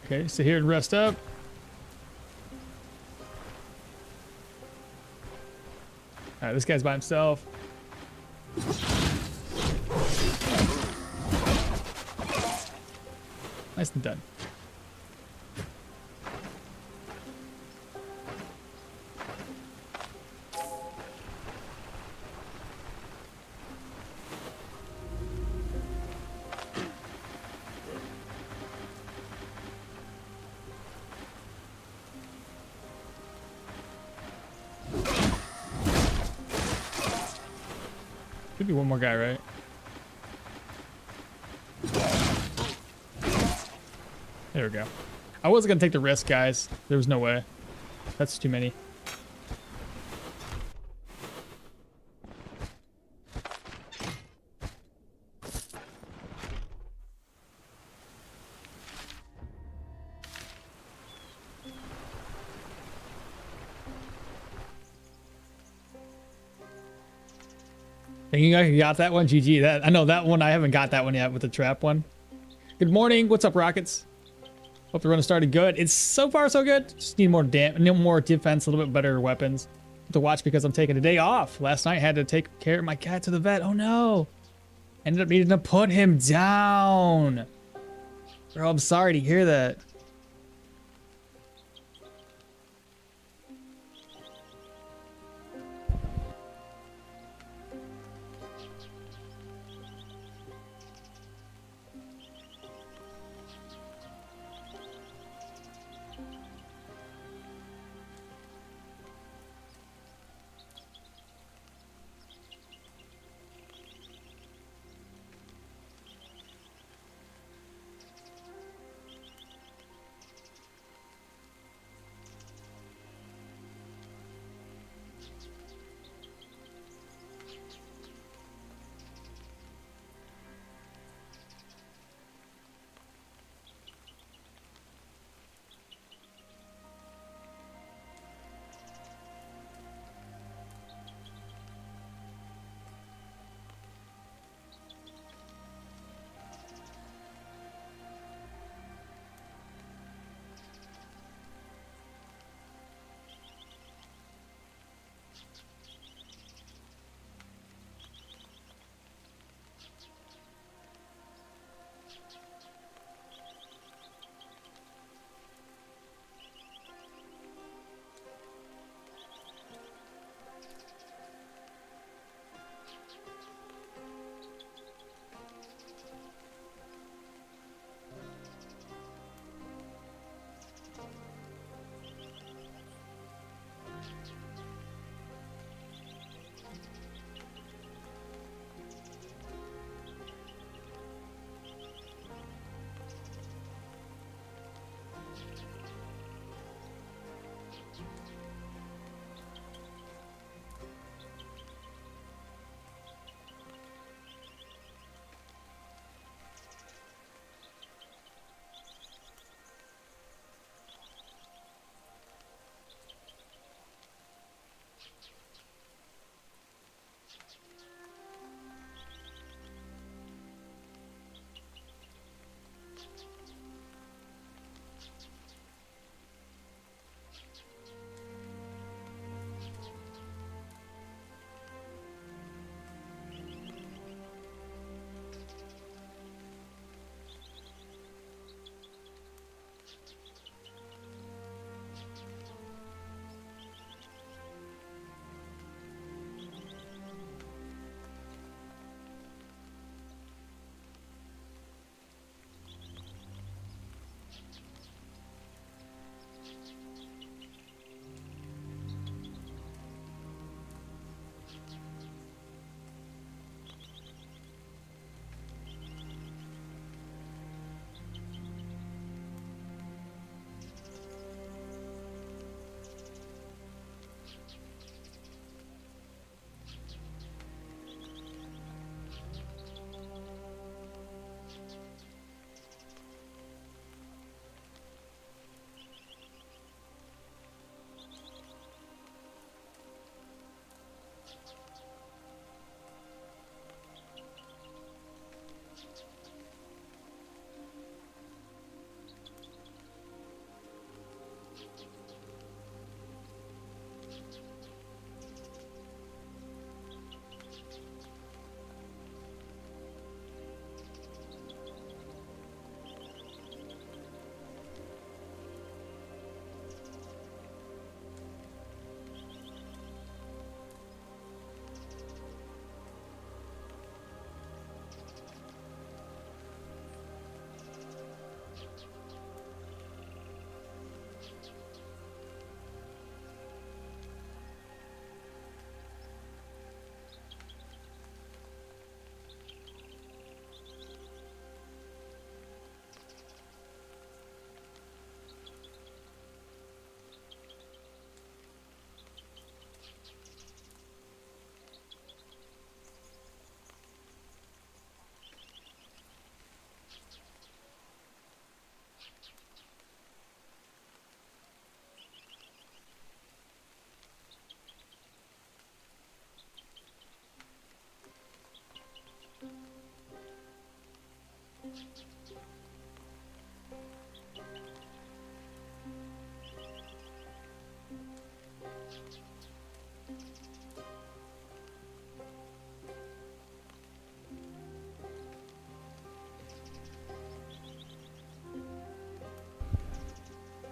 Okay, sit here and rest up. All right, this guy's by himself. Nice and done. Should be one more guy, right? There we go. I wasn't gonna take the risk, guys. There was no way. That's too many. Think you guys got that one? GG. That I know that one. I haven't got that one yet with the trap one. Good morning. What's up, Rockets? Hope the run started good. It's so far so good. Just need more more defense, a little bit better weapons to watch because I'm taking a day off. Last night I had to take care of my cat to the vet. Oh no. Ended up needing to put him down. Bro, I'm sorry to hear that.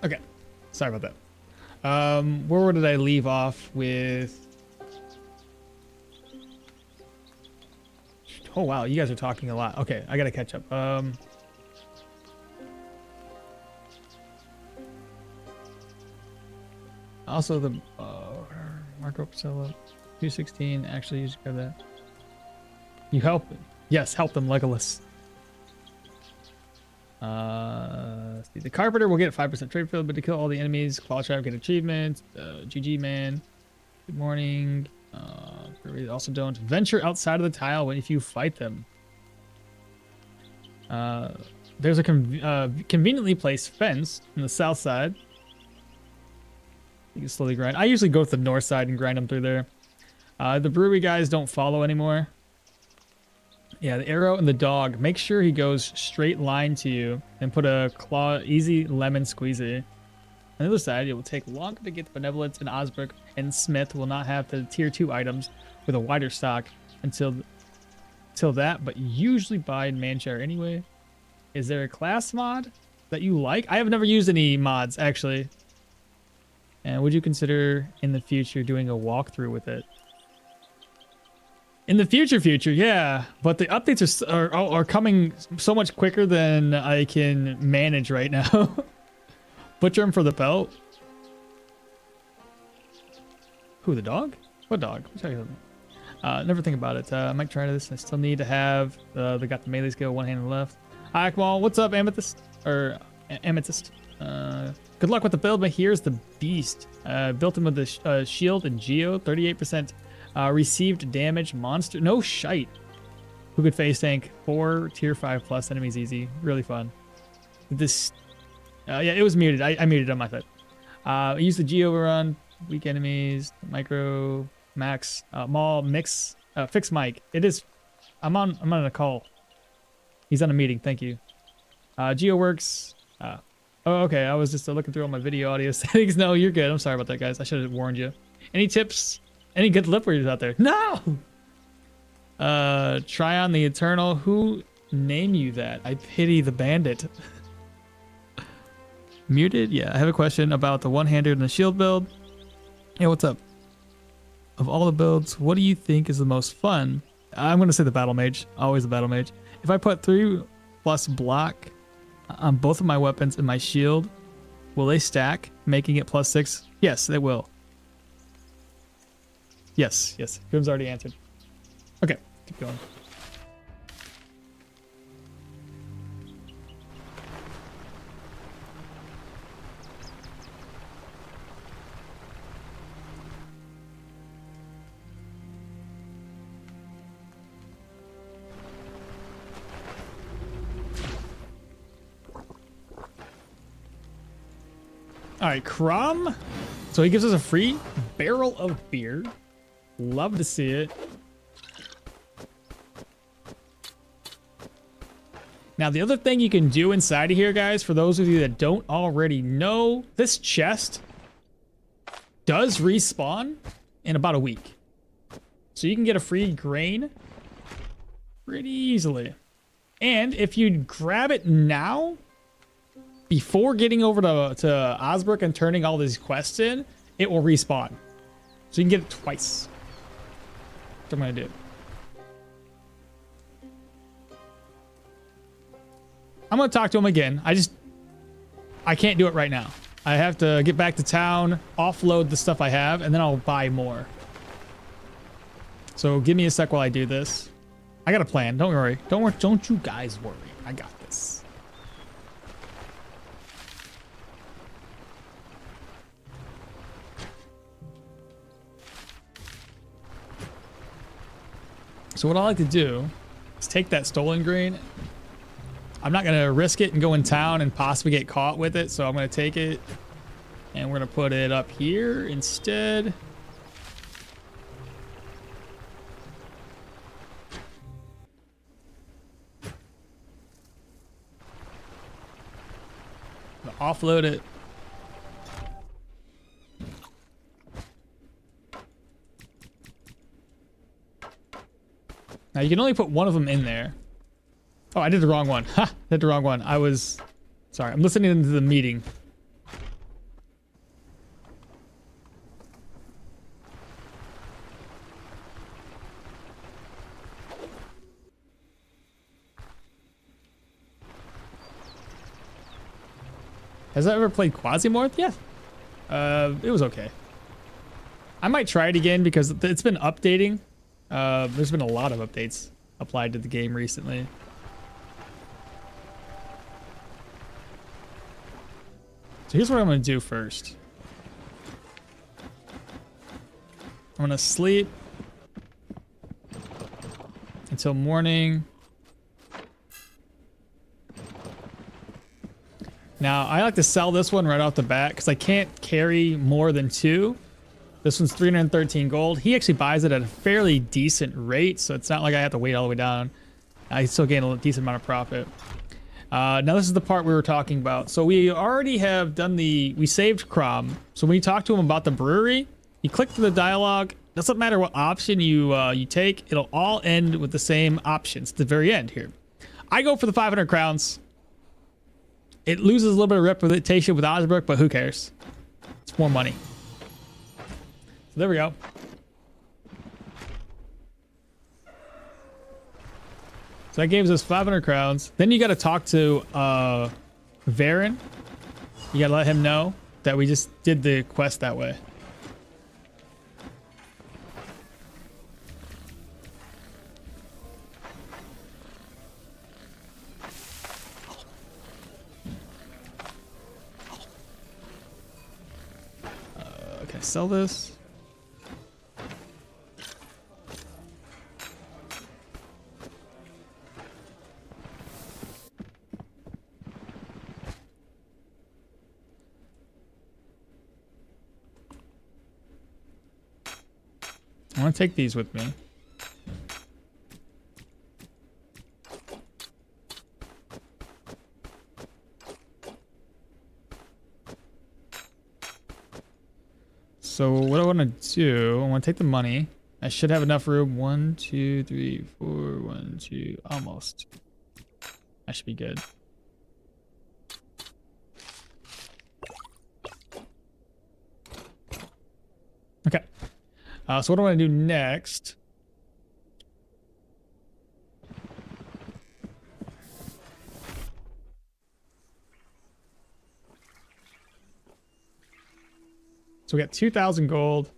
Okay. Sorry about that. Where did I leave off with? Oh wow, you guys are talking a lot. Okay, I gotta catch up. Also the Marco Priscilla 216. Actually, you just grab that. You help. Yes, help them, Legolas. See, the Carpenter will get 5% trade field, but to kill all the enemies, Claw Trap get achievements. GG man. Good morning. Also don't venture outside of the tile when if you fight them. There's a conveniently placed fence on the south side. You can slowly grind. I usually go to the north side and grind them through there. The brewery guys don't follow anymore. Yeah, the arrow and the dog. Make sure he goes straight line to you and put a claw easy lemon squeezy. On the other side, it will take longer to get the Benevolence, and Osbrook and Smith will not have the tier 2 items with a wider stock until that, but usually buy in Manshire anyway. Is there a class mod that you like? I have never used any mods, actually. And would you consider in the future doing a walkthrough with it? In the future, yeah. But the updates are coming so much quicker than I can manage right now. Butcher him for the belt. Who, the dog? What dog? Never think about it. I might try this. I still need to have they got the melee skill, one hand on the left. Hi, Akmal. What's up, Amethyst? Or Amethyst. Good luck with the build, but here's the beast. Built him with the shield and Geo, 38% received damage monster. No shite. Who could face tank 4 tier 5 plus enemies easy. Really fun. This, yeah, it was muted. I muted on my side. I used the Geo overrun, weak enemies, micro, max, mall, mix, fix mic. It is. I'm on a call. He's on a meeting. Thank you. Geo works. Oh, okay. I was just looking through all my video audio settings. No, you're good. I'm sorry about that, guys. I should have warned you. Any tips? Any good lip readers out there? No! Try on the Eternal. Who name you that? I pity the bandit. Muted? Yeah, I have a question about the one-hander and the shield build. Hey, what's up? Of all the builds, what do you think is the most fun? I'm going to say the Battle Mage. Always the Battle Mage. If I put 3+ block on both of my weapons and my shield, will they stack, making it +6? Yes, they will. Yes. Grim's already answered. Okay, keep going. All right, Crumb. So he gives us a free barrel of beer. Love to see it. Now, the other thing you can do inside of here, guys, for those of you that don't already know, this chest does respawn in about a week. So you can get a free grain pretty easily. And if you grab it now, before getting over to Osbrook and turning all these quests in, it will respawn. So you can get it twice. That's what I'm going to do. I'm going to talk to him again. I can't do it right now. I have to get back to town, offload the stuff I have, and then I'll buy more. So give me a sec while I do this. I got a plan. Don't worry. Don't you guys worry. I got this. So what I like to do is take that stolen grain. I'm not going to risk it and go in town and possibly get caught with it. So I'm going to take it and we're going to put it up here instead. Offload it. Now you can only put one of them in there. Oh, I did the wrong one. Ha! Did the wrong one. I was... Sorry, I'm listening to the meeting. Has I ever played Quasimorph? Yeah. It was okay. I might try it again because it's been updating. There's been a lot of updates applied to the game recently. So here's what I'm going to do first. I'm going to sleep until morning. Now, I like to sell this one right off the bat because I can't carry more than 2. This one's 313 gold. He actually buys it at a fairly decent rate, so it's not like I have to wait all the way down. I still gain a decent amount of profit. Now, this is the part we were talking about. So we already have done we saved Crom. So when you talk to him about the brewery, you click through the dialogue. Doesn't matter what option you take, it'll all end with the same options at the very end here. I go for the 500 crowns. It loses a little bit of reputation with Osbrook, but who cares? It's more money. So there we go. So that gives us 500 crowns. Then you got to talk to Varen. You got to let him know that we just did the quest that way. Okay, sell this. I want to take these with me. So what I want to do, I want to take the money. I should have enough room. 1, 2, 3, 4, 1, 2, almost. I should be good. Okay. So what do I want to do next? So we got 2,000 gold.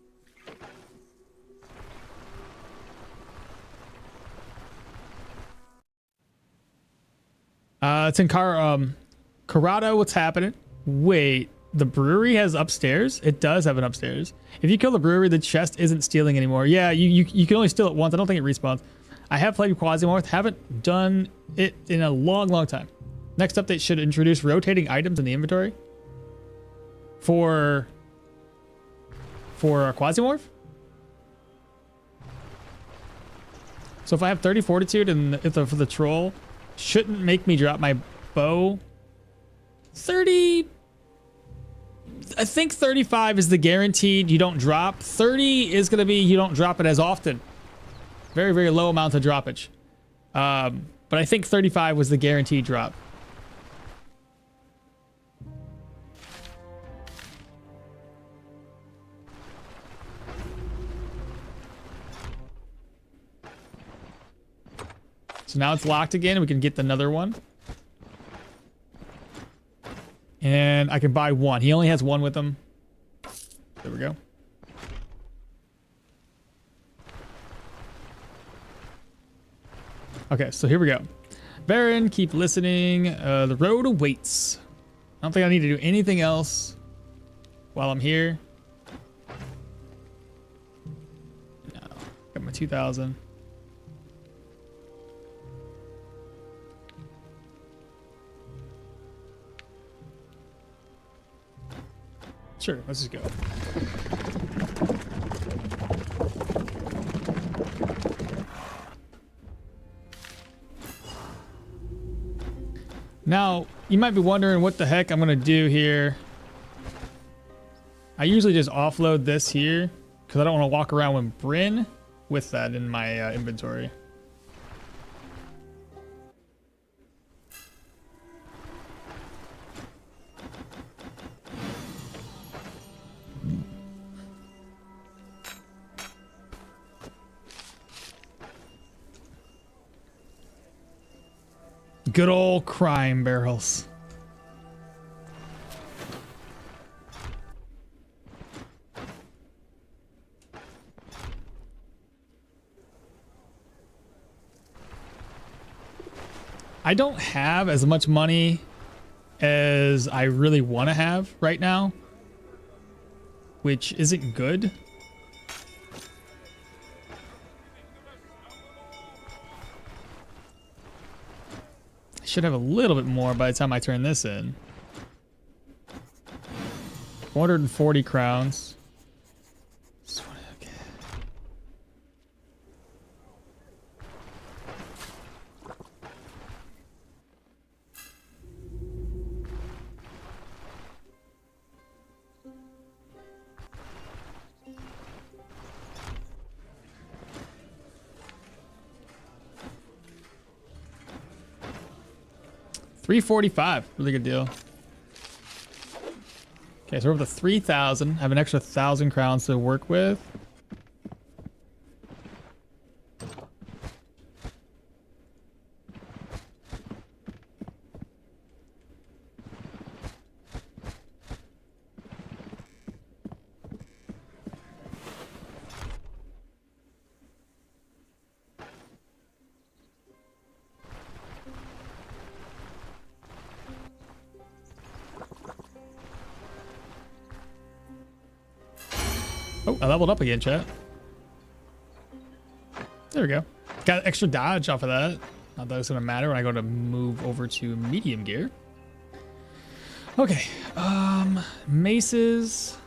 It's in Corrado. What's happening? Wait. The brewery has upstairs? It does have an upstairs. If you kill the brewery, the chest isn't stealing anymore. Yeah, you can only steal it once. I don't think it respawns. I have played Quasimorph. Haven't done it in a long, long time. Next update should introduce rotating items in the inventory. For Quasimorph? So if I have 30 fortitude and for the troll, shouldn't make me drop my bow. 30... I think 35 is the guaranteed you don't drop. 30 is going to be you don't drop it as often. Very, very low amount of droppage. But I think 35 was the guaranteed drop. So now it's locked again. We can get another one. And I can buy one. He only has one with him. There we go. Okay, so here we go. Baron, keep listening. The road awaits. I don't think I need to do anything else while I'm here. No. Got my 2,000. Sure, let's just go. Now, you might be wondering what the heck I'm going to do here. I usually just offload this here because I don't want to walk around with Bryn with that in my inventory. Good old crime barrels. I don't have as much money as I really want to have right now, which isn't good. I should have a little bit more by the time I turn this in. 440 crowns. Okay. $345, really good deal. Okay, so we're over the 3,000. I have an extra 1,000 crowns to work with. Oh, I leveled up again, chat. There we go. Got extra dodge off of that. Not that it's gonna matter when I go to move over to medium gear. Okay, maces.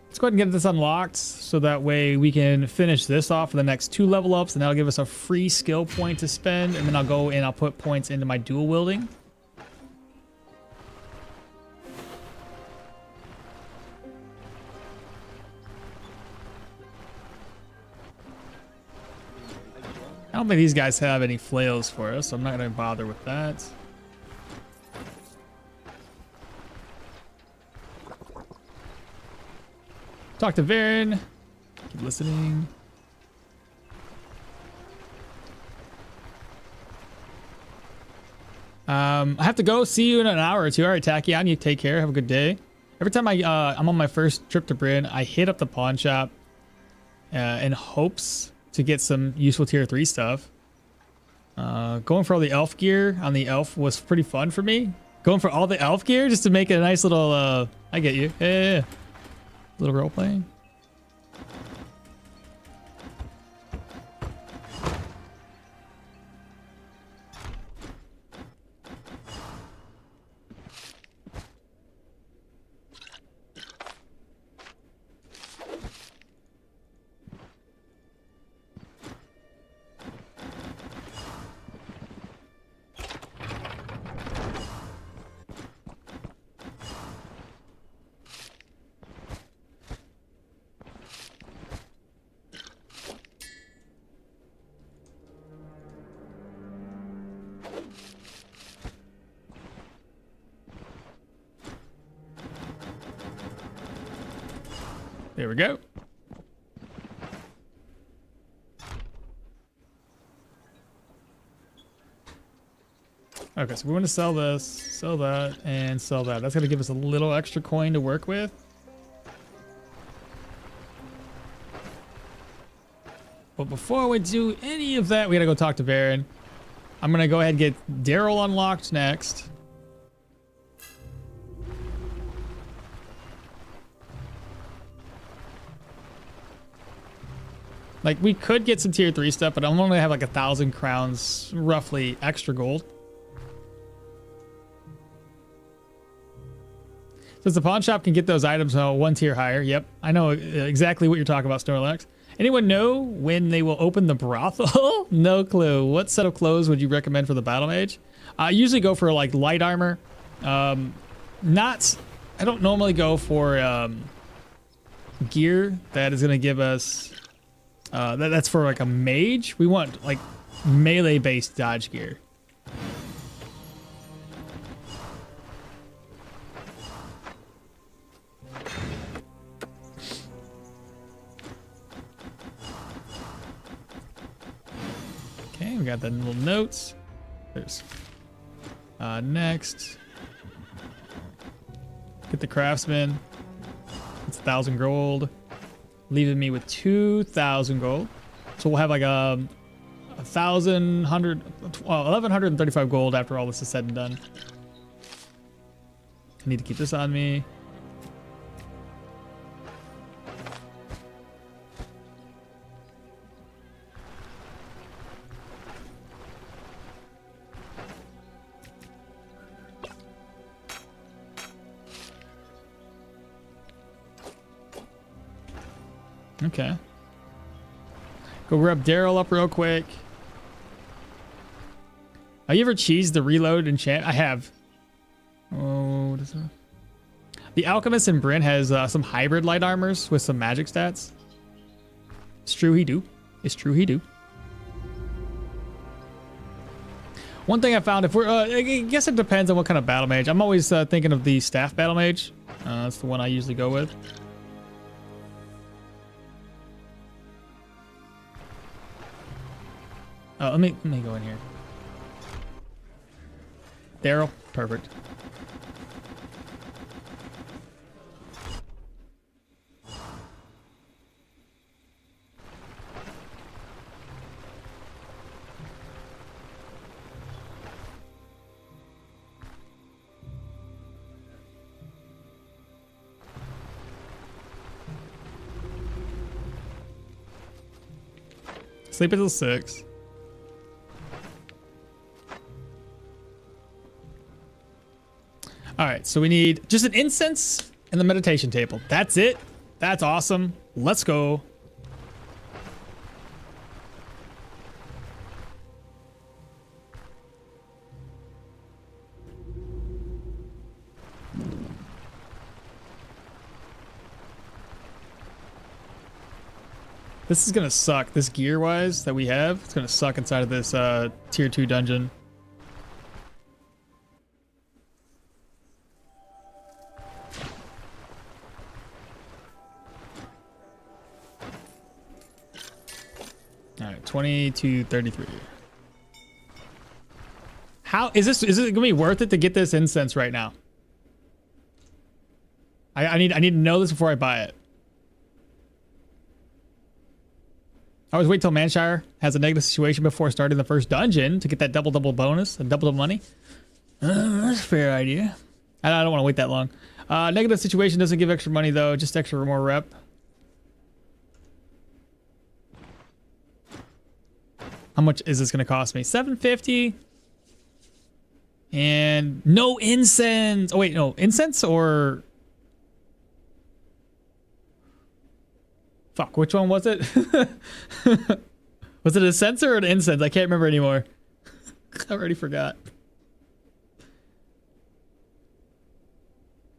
Let's go ahead and get this unlocked so that way we can finish this off for the next 2 level ups, and that'll give us a free skill point to spend, and then I'll go and I'll put points into my dual wielding. I don't think these guys have any flails for us, so I'm not going to bother with that. Talk to Varen. Keep listening. I have to go. See you in an hour or two. All right, Tachyon, you take care. Have a good day. Every time I'm on my first trip to Bryn, I hit up the pawn shop in hopes to get some useful tier 3 stuff. Going for all the elf gear on the elf was pretty fun for me. Going for all the elf gear just to make it a nice little, I get you. Yeah. Little role playing. There we go. Okay, so we want to sell this, sell that, and sell that. That's going to give us a little extra coin to work with. But before we do any of that, we got to go talk to Varen. I'm going to go ahead and get Daryl unlocked next. Like, we could get some tier 3 stuff, but I'm only have like 1,000 crowns, roughly, extra gold. Since the pawn shop can get those items 1 tier higher. Yep, I know exactly what you're talking about, Snorlax. Anyone know when they will open the brothel? No clue. What set of clothes would you recommend for the battle mage? I usually go for like light armor. I don't normally go for gear that is going to give us... that's for like a mage. We want like melee based dodge gear. Okay, we got the little notes. There's next. Get the craftsman. It's 1,000 gold. Leaving me with 2,000 gold. So we'll have like 1135 gold after all this is said and done. I need to keep this on me. Okay. Go grab Daryl up real quick. Have you ever cheesed the reload enchant? I have. Oh, what is that? The Alchemist in Bryn has some hybrid light armors with some magic stats. It's true he do. It's true he do. One thing I found, if we're, I guess it depends on what kind of battle mage. I'm always thinking of the staff battle mage. That's the one I usually go with. Oh, let me go in here. Daryl, perfect. Sleep until 6. All right, so we need just an incense and the meditation table. That's it. That's awesome. Let's go. This is gonna suck. This gear-wise that we have, it's gonna suck inside of this tier 2 dungeon. All right, 20 to 33. How is this? Is it gonna be worth it to get this incense right now? I need to know this before I buy it. I always wait till Manshire has a negative situation before starting the first dungeon to get that double bonus and double money. That's a fair idea. I don't want to wait that long. Negative situation doesn't give extra money though, just extra more rep. How much is this going to cost me? 750. And no incense. Oh wait, no incense or fuck, which one was it? Was it a censer or an incense? I can't remember anymore. I already forgot.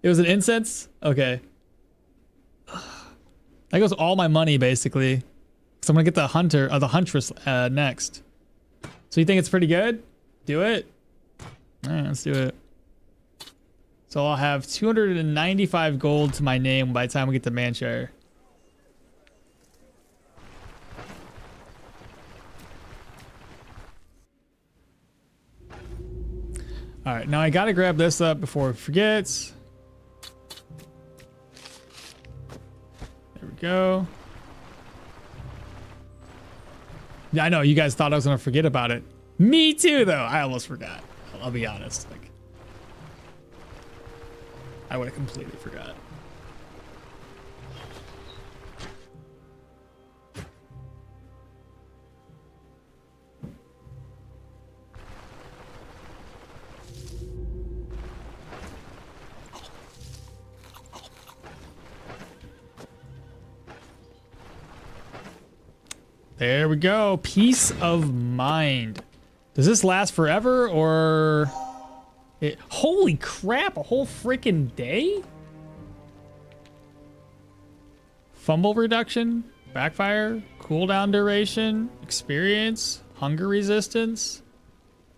It was an incense? Okay. That goes all my money basically. So I'm gonna get the hunter or the huntress next. So you think it's pretty good? Do it. All right, let's do it. So I'll have 295 gold to my name by the time we get to Manshire. All right, now I gotta grab this up before it forgets. There we go. Yeah, I know you guys thought I was gonna forget about it. Me too, though. I almost forgot. I'll be honest. Like, I would have completely forgot. There we go. Peace of mind. Does this last forever or... Holy crap, a whole freaking day? Fumble reduction, backfire, cooldown duration, experience, hunger resistance.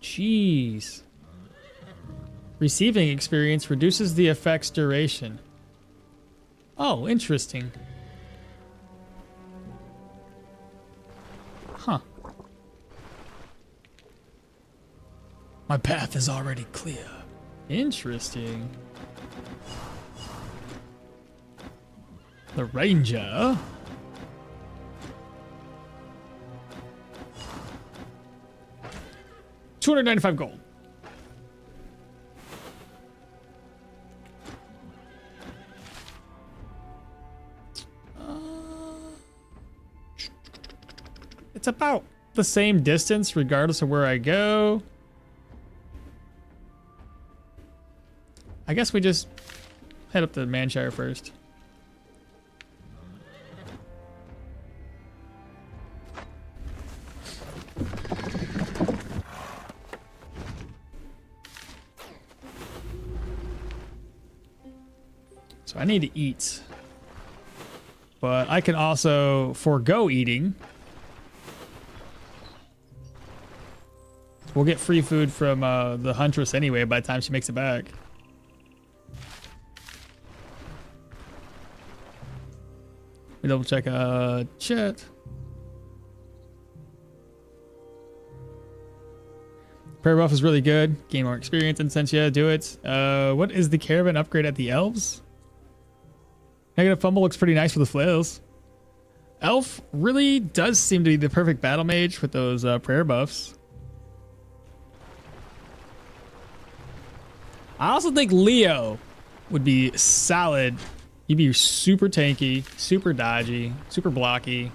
Jeez. Receiving experience reduces the effect's duration. Oh, interesting. Huh. My path is already clear. Interesting. The ranger. 295 gold. It's about the same distance regardless of where I go. I guess we just head up to Manshire first. So I need to eat. But I can also forego eating. We'll get free food from the Huntress anyway by the time she makes it back. We double check chat. Prayer buff is really good. Gain more experience and since yeah, do it. What is the caravan upgrade at the elves? Negative fumble looks pretty nice for the flails. Elf really does seem to be the perfect battle mage with those prayer buffs. I also think Leo would be solid. He'd be super tanky, super dodgy, super blocky.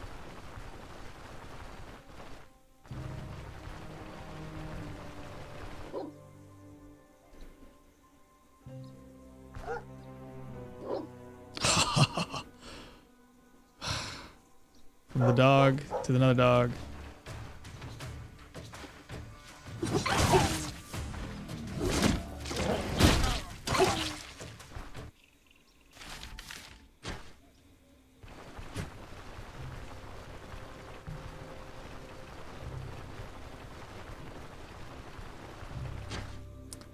From the dog to another dog.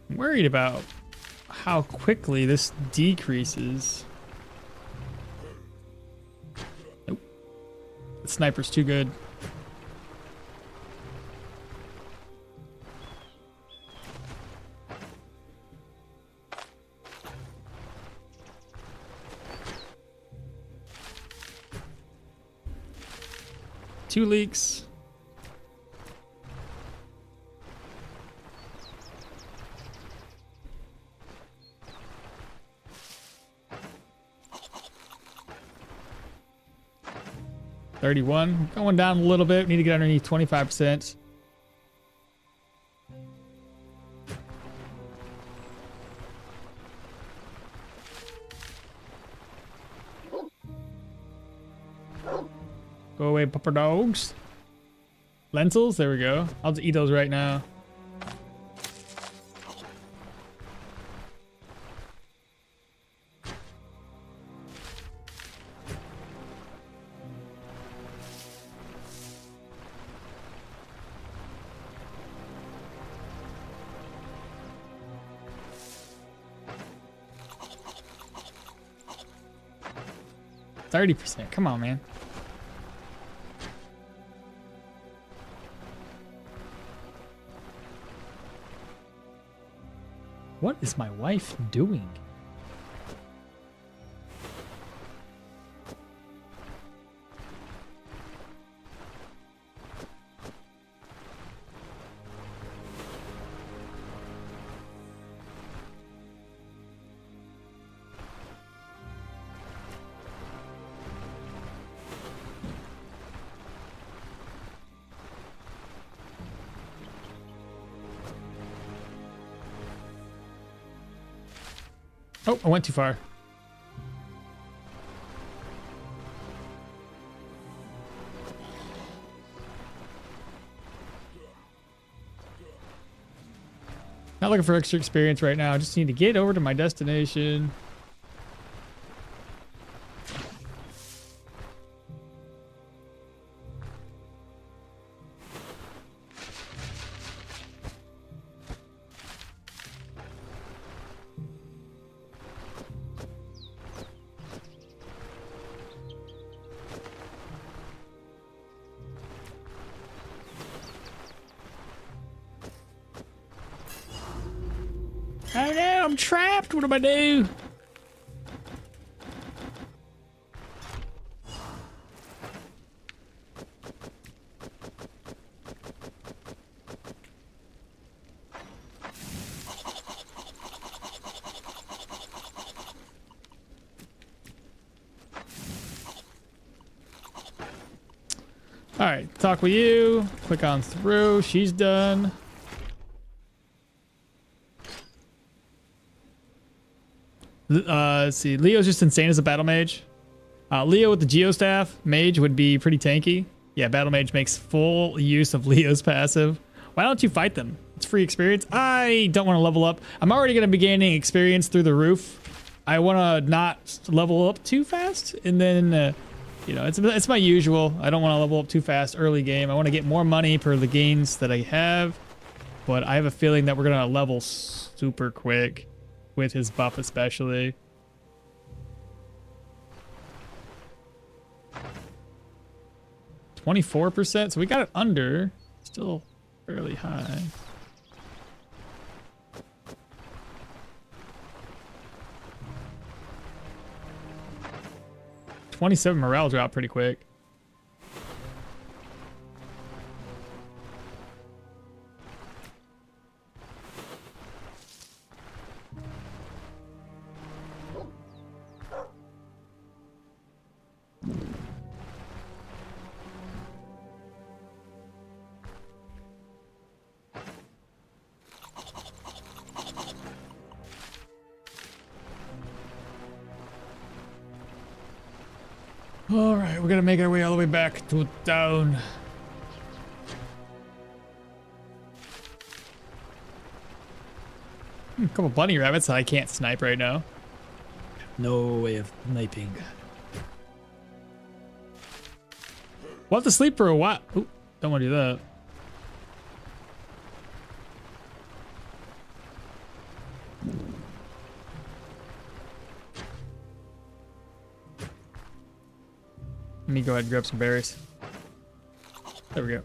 I'm worried about how quickly this decreases. Nope. The sniper's too good. Two leaks. $31. Going down a little bit. Need to get underneath 25%. Go away, pupper dogs. Lentils, there we go. I'll just eat those right now. %. Come on, man. What is my wife doing? Oh, I went too far. Not looking for extra experience right now. I just need to get over to my destination. Oh no, I'm trapped. What do I do? All right, talk with you. Click on through. She's done. Let's see. Leo's just insane as a battle mage. Leo with the Geostaff mage would be pretty tanky. Yeah, battle mage makes full use of Leo's passive. Why don't you fight them? It's free experience. I don't want to level up. I'm already going to be gaining experience through the roof. I want to not level up too fast, and then you know, it's my usual. I don't want to level up too fast early game. I want to get more money per the gains that I have, but I have a feeling that we're going to level super quick with his buff especially. %, so we got it under. Still fairly high. $27 morale drop pretty quick. All right, we're gonna make our way all the way back to town. A couple bunny rabbits that I can't snipe right now. No way of sniping. We'll have to sleep for a while. Ooh, don't want to do that. Let me go ahead and grab some berries. There we go.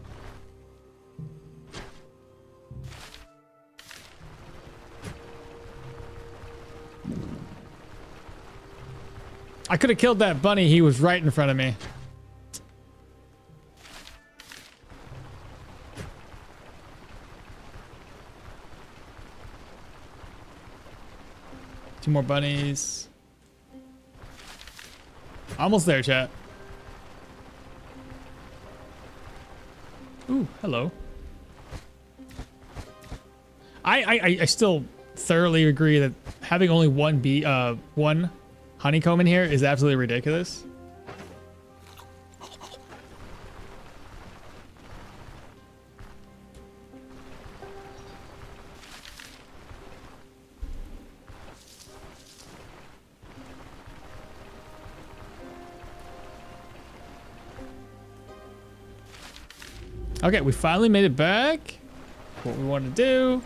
I could have killed that bunny. He was right in front of me. Two more bunnies. Almost there, chat. Ooh, hello. I still thoroughly agree that having only one honeycomb in here is absolutely ridiculous. Okay, we finally made it back. What we want to do.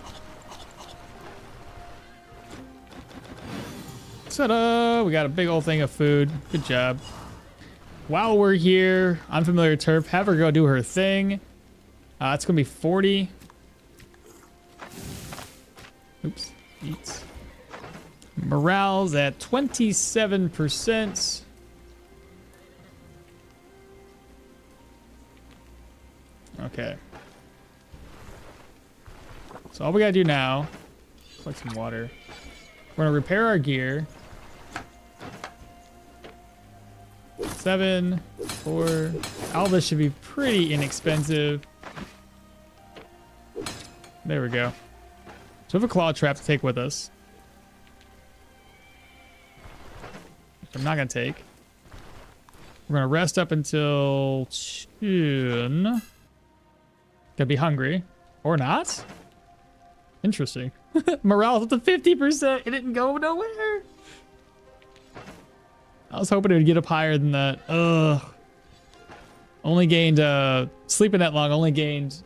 Ta-da! We got a big old thing of food. Good job. While we're here, unfamiliar turf, have her go do her thing. It's gonna be 40. Oops. Eats. Morale's at 27%. Okay. So all we gotta do now, collect some water. We're gonna repair our gear. 7, 4. All this should be pretty inexpensive. There we go. So we have a claw trap to take with us. Which I'm not gonna take. We're gonna rest up until June. Gonna be hungry. Or not? Interesting. Morale's up to 50%. It didn't go nowhere. I was hoping it would get up higher than that. Ugh. Only gained, sleeping that long, only gained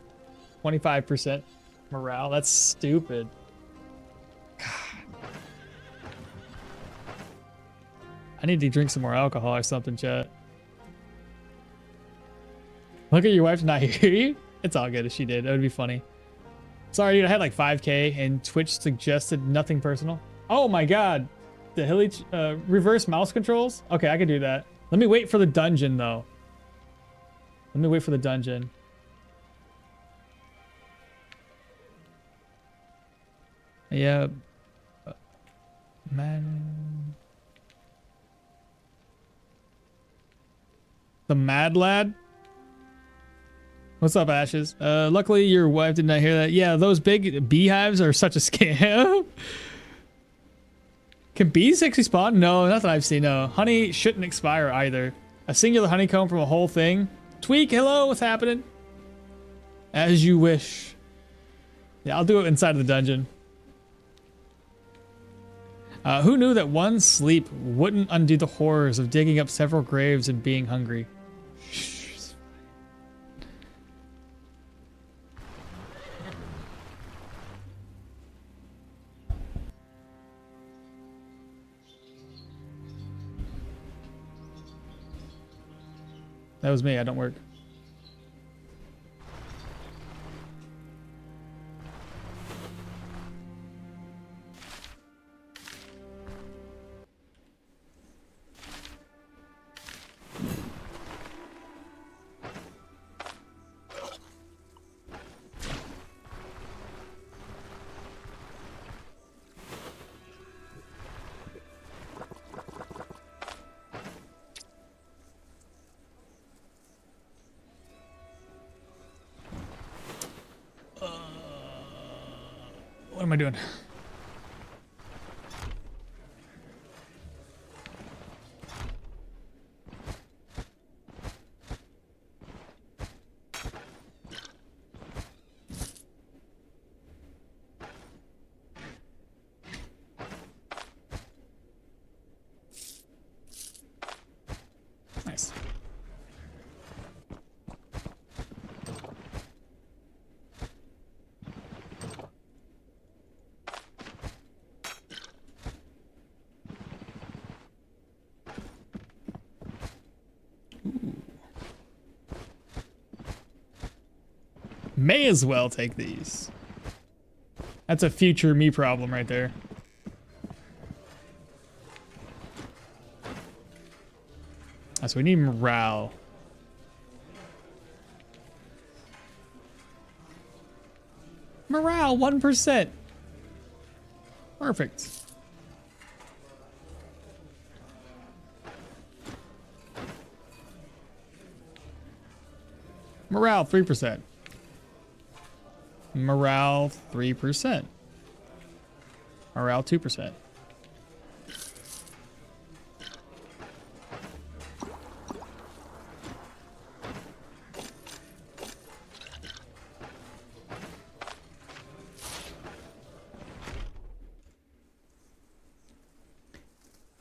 25% morale. That's stupid. God. I need to drink some more alcohol or something, chat. Look at your wife's not here. It's all good if she did. That would be funny. Sorry, dude. I had like 5K and Twitch suggested nothing personal. Oh my god. The hilly reverse mouse controls? Okay, I could do that. Let me wait for the dungeon, though. Let me wait for the dungeon. Yeah. Man. The Mad Lad? What's up, Ashes? Luckily your wife did not hear that. Yeah, those big beehives are such a scam. Can bees actually spawn? No, not that I've seen. No. Honey shouldn't expire either. A singular honeycomb from a whole thing. Tweak, hello, what's happening? As you wish. Yeah, I'll do it inside of the dungeon. Who knew that one sleep wouldn't undo the horrors of digging up several graves and being hungry? That was me, I don't work. What am I doing? Nice. May as well take these. That's a future me problem right there. So we need morale. Morale, 1%. Perfect. Morale, 3%. Morale, 3%. Morale, 2%.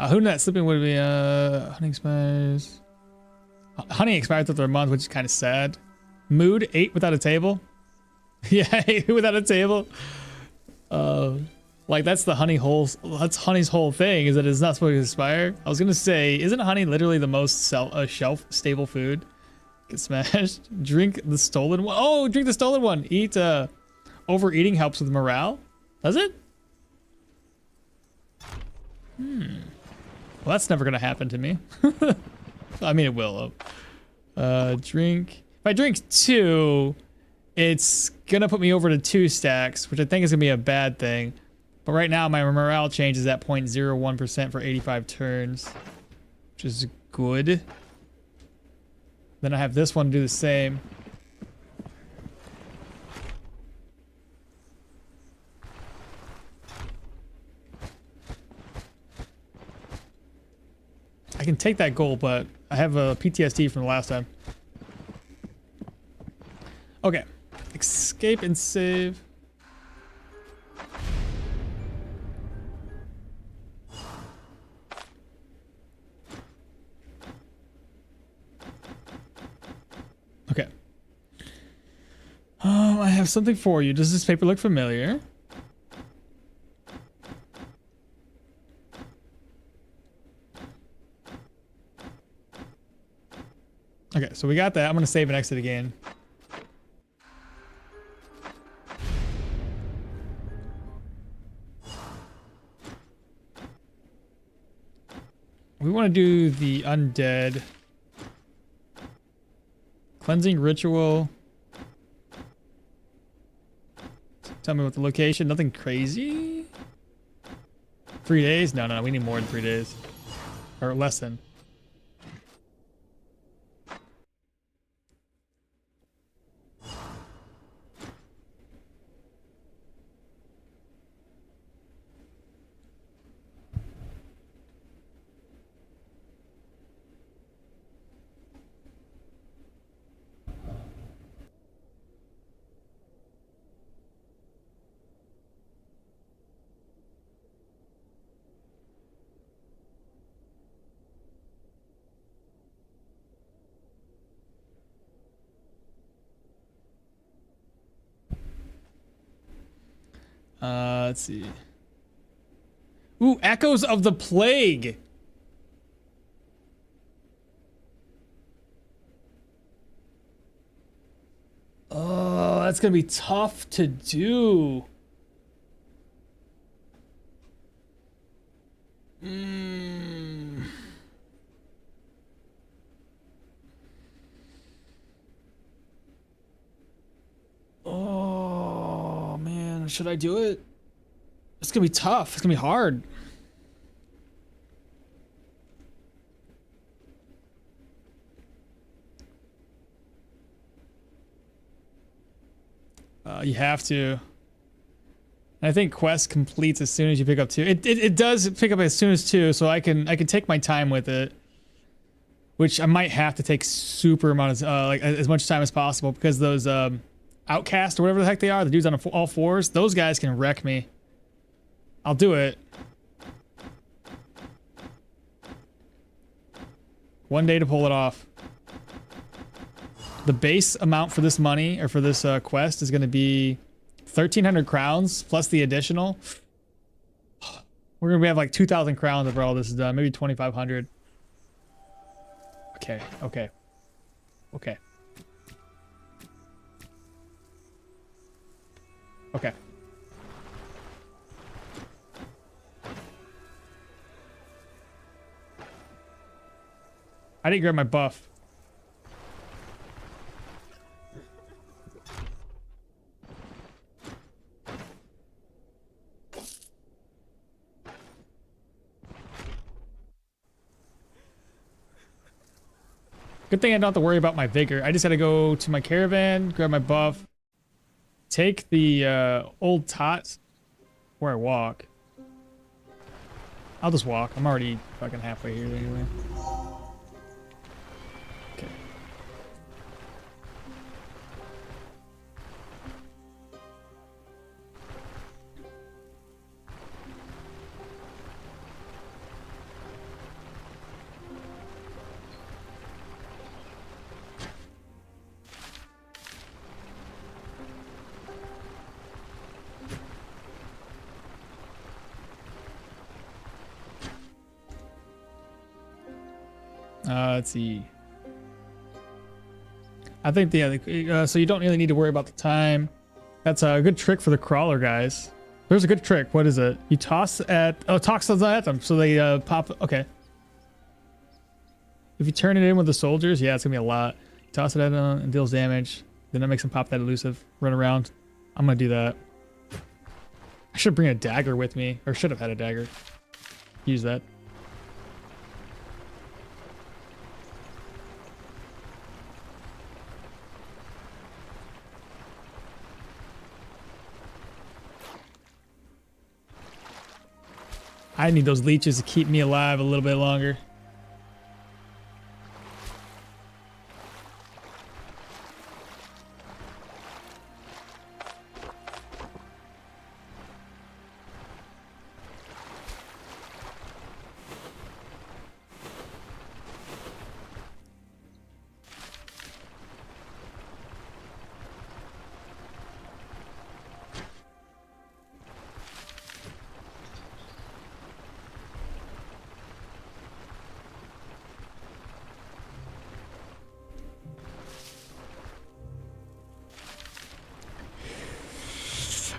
Who knew that sleeping would be, honey expires. Honey expires after a month, which is kind of sad. Mood, 8 without a table. Yeah, 8 without a table. Like that's the honey whole, that's honey's whole thing, is that it's not supposed to expire. I was gonna say, isn't honey literally the most shelf stable food? Get smashed. Drink the stolen one. Oh, drink the stolen one. Eat, overeating helps with morale. Does it? Well, that's never gonna happen to me. I mean, it will. Drink. If I drink 2, it's gonna put me over to 2 stacks, which I think is gonna be a bad thing. But right now, my morale change is at 0.01% for 85 turns, which is good. Then I have this one do the same. I can take that goal, but I have a PTSD from the last time. Okay. Escape and save. Okay. I have something for you. Does this paper look familiar? Okay, so we got that. I'm gonna save and exit again. We want to do the undead. Cleansing ritual. Tell me what the location. Nothing crazy? 3 days? No, we need more than 3 days. Or less than. Let's see. Ooh, Echoes of the Plague. Oh, that's gonna be tough to do. Oh man, should I do it? It's gonna be tough. It's gonna be hard. You have to. I think quest completes as soon as you pick up 2. It does pick up as soon as 2, so I can take my time with it. Which I might have to take super amount of like as much time as possible, because those outcasts or whatever the heck they are, the dudes on all 4s, those guys can wreck me. I'll do it. One day to pull it off. The base amount for this money, or for this quest, is going to be 1,300 crowns plus the additional. We're going to have like 2,000 crowns after all this is done. Maybe 2,500. Okay, okay. Okay. Okay. I didn't grab my buff. Good thing I don't have to worry about my vigor. I just gotta go to my caravan, grab my buff, take the old tot where I walk. I'll just walk. I'm already fucking halfway here anyway. Okay. Let's see. I think so you don't really need to worry about the time. That's a good trick for the crawler guys. There's a good trick. What is it? You toss at toxins at them so they pop. Okay. If you turn it in with the soldiers, yeah, it's gonna be a lot. Toss it at them and deals damage. Then that makes them pop that elusive. Run around. I'm gonna do that. I should bring a dagger with me, or should have had a dagger. Use that. I need those leeches to keep me alive a little bit longer.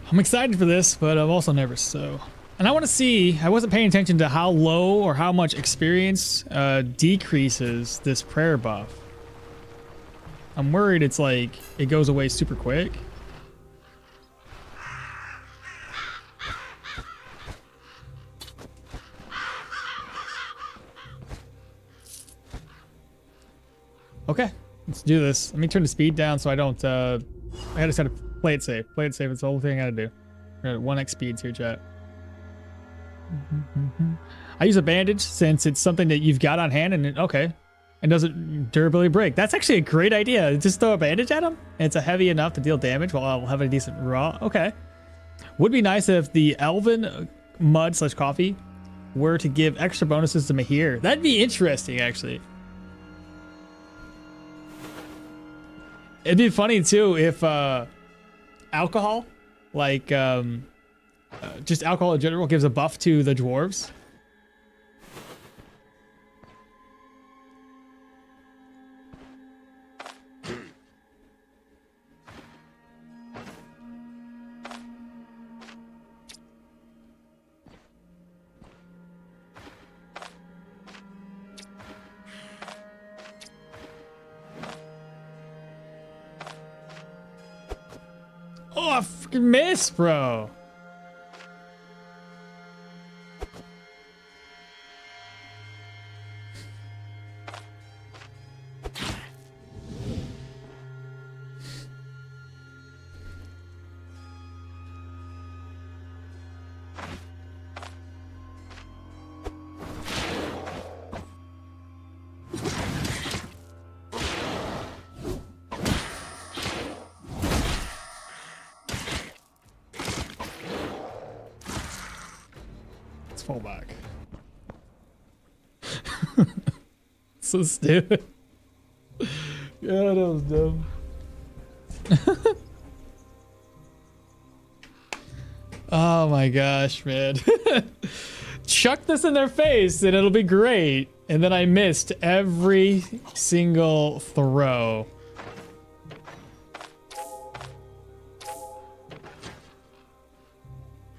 I'm excited for this, but I'm also nervous, so. And I want to see, I wasn't paying attention to how low or how much experience decreases this prayer buff. I'm worried it's like, it goes away super quick. Okay, let's do this. Let me turn the speed down so I don't, I just gotta play it safe. Play it safe, it's the whole thing I gotta do. We're at 1x speeds here, chat. I use a bandage since it's something that you've got on hand and it doesn't durably break. That's actually a great idea. Just throw a bandage at him and it's heavy enough to deal damage while I'll have a decent raw. Okay. Would be nice if the Elven Mud/Coffee were to give extra bonuses to Mahir. That'd be interesting, actually. It'd be funny too if alcohol, like just alcohol in general gives a buff to the dwarves. Oh, I freaking missed, bro. Fall back. So stupid. Yeah, that was dumb. Oh my gosh, man. Chuck this in their face and it'll be great. And then I missed every single throw.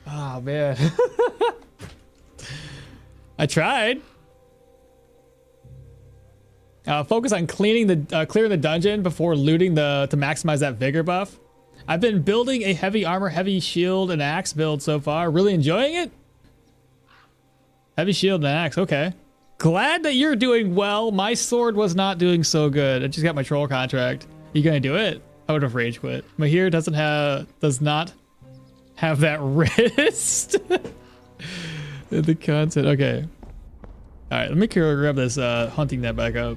Oh man. I tried. Focus on clearing the dungeon before looting to maximize that vigor buff. I've been building a heavy armor, heavy shield, and axe build so far. Really enjoying it. Heavy shield and axe. Okay. Glad that you're doing well. My sword was not doing so good. I just got my troll contract. You gonna do it? I would have rage quit. Mahir does not have that wrist. The content. Okay. All right. Let me grab this hunting net back up.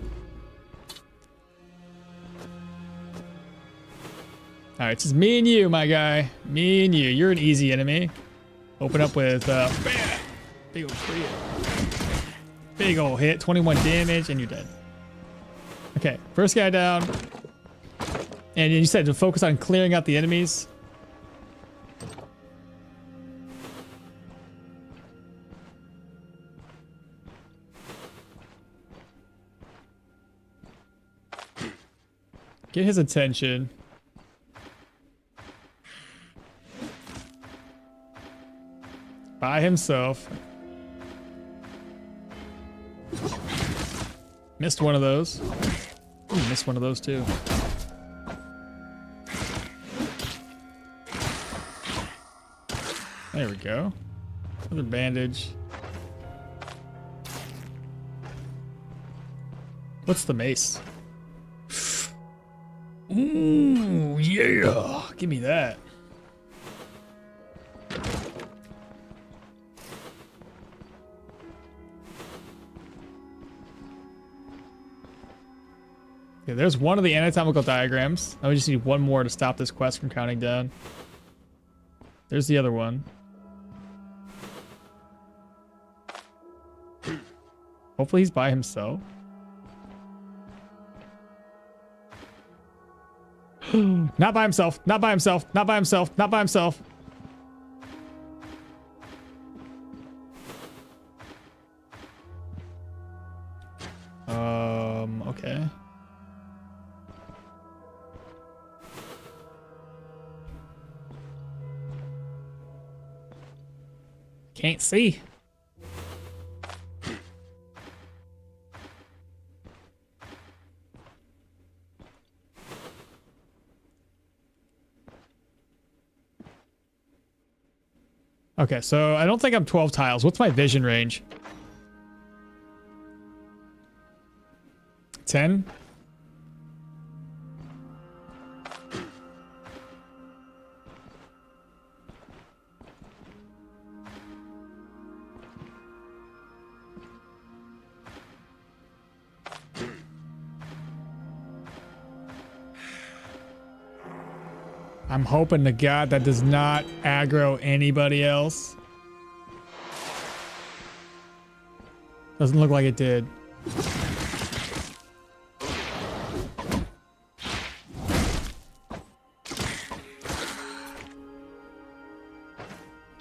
All right. It's just me and you, my guy. Me and you. You're an easy enemy. Open up with bam. Big old crit. Big old hit. 21 damage, and you're dead. Okay. First guy down. And you said to focus on clearing out the enemies. Get his attention. By himself. Missed one of those. Ooh, missed one of those too. There we go. Another bandage. What's the mace? Ooh, yeah. Give me that. Okay, there's one of the anatomical diagrams. Now we just need one more to stop this quest from counting down. There's the other one. Hopefully he's by himself. Not by himself. Not by himself. Not by himself. Not by himself. Okay. Can't see. Okay, so I don't think I'm 12 tiles. What's my vision range? 10? I'm hoping to God that does not aggro anybody else. Doesn't look like it did.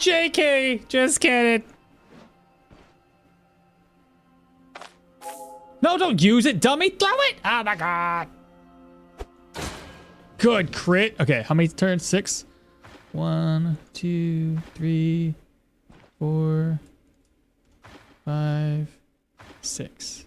JK, just kidding. No, don't use it, dummy. Throw it. Oh my god. Good crit. Okay, how many turns? 6. 1, 2, 3, 4, 5, 6.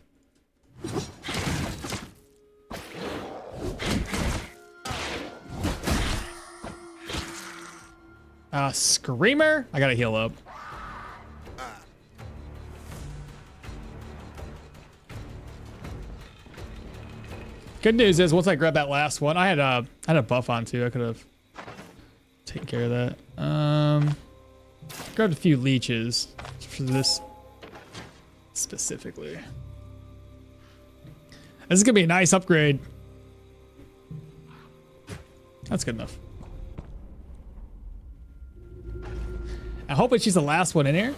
Screamer. I gotta heal up. Good news is once I grab that last one, I had a buff on too. I could have taken care of that. Grabbed a few leeches for this specifically. This is gonna be a nice upgrade. That's good enough. I hope she's the last one in here.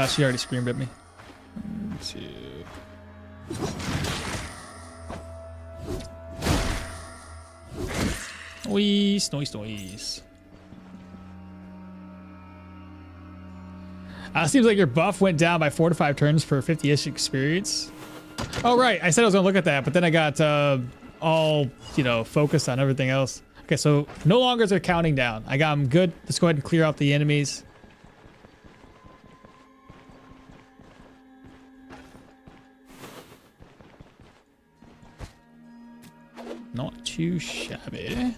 She already screamed at me. 1, 2. Noise. Seems like your buff went down by 4 to 5 turns per 50-ish experience. Oh, right. I said I was going to look at that, but then I got all, focused on everything else. Okay, so no longer is there counting down. I got them good. Let's go ahead and clear out the enemies. Not too shabby.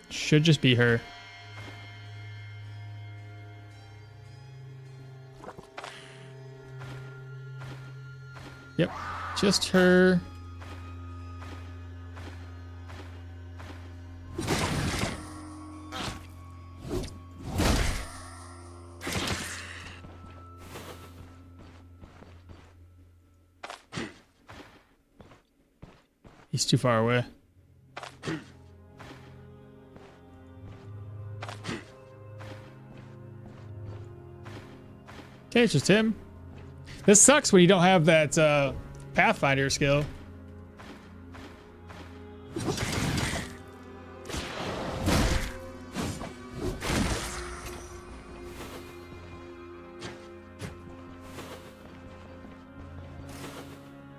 Should just be her. Yep, just her. He's too far away. Okay, it's just him. This sucks when you don't have that Pathfinder skill.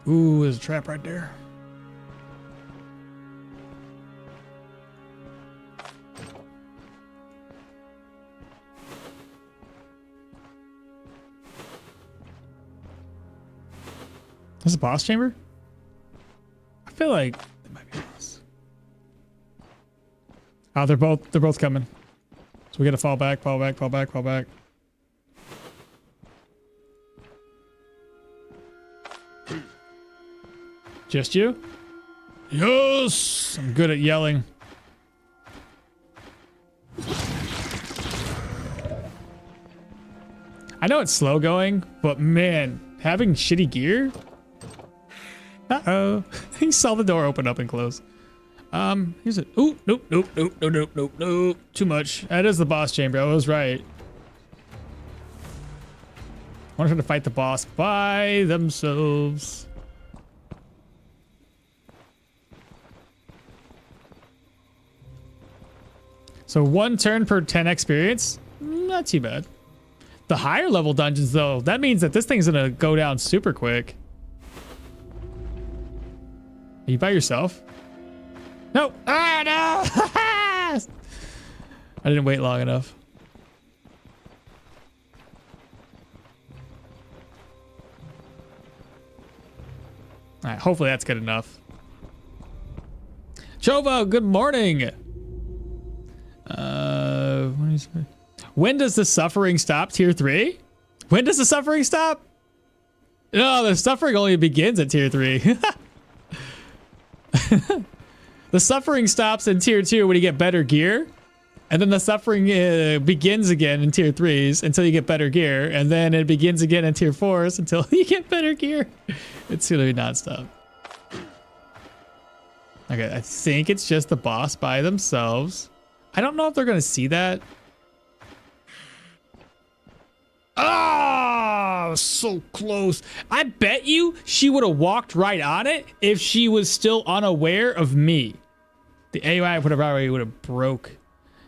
Ooh, there's a trap right there. This is a boss chamber? I feel like it might be a boss. Oh, they're both coming. So we gotta fall back. Just you? Yes! I'm good at yelling. I know it's slow going, but man, having shitty gear? Uh-oh. He saw the door open up and close. Here's it. Ooh, nope. Too much. That is the boss chamber. I was right. I want her to fight the boss by themselves. So 1 turn per 10 experience. Not too bad. The higher level dungeons, though, that means that this thing's gonna go down super quick. Are you by yourself? No! Ah, no! I didn't wait long enough. All right, hopefully that's good enough. Chova, good morning. When does the suffering stop? Tier 3? When does the suffering stop? No, the suffering only begins at tier 3. The suffering stops in tier 2 when you get better gear, and then the suffering begins again in tier 3s until you get better gear, and then it begins again in tier 4s until you get better gear. It's gonna be nonstop. Okay, I think it's just the boss by themselves. I don't know if they're gonna see that. Ah, so close. I bet you she would have walked right on it if she was still unaware of me. The AI would have broke.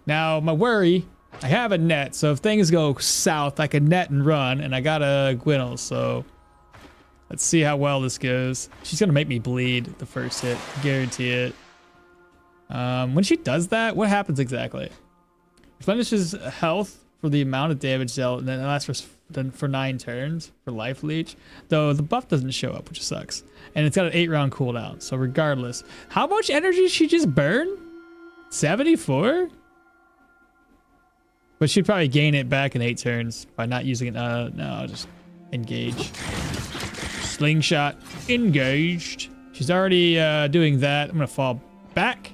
Now, my worry, I have a net, so if things go south, I can net and run, and I got a Gwinnell, so let's see how well this goes. She's gonna make me bleed the first hit, guarantee it. When she does that, what happens exactly? Replenishes health for the amount of damage dealt, and then it lasts for 9 turns for life leech. Though the buff doesn't show up, which sucks. And it's got an 8-round cooldown, so regardless. How much energy did she just burn? 74? But she'd probably gain it back in 8 turns by not using it. No, I'll just engage. Slingshot engaged. She's already doing that. I'm gonna fall back.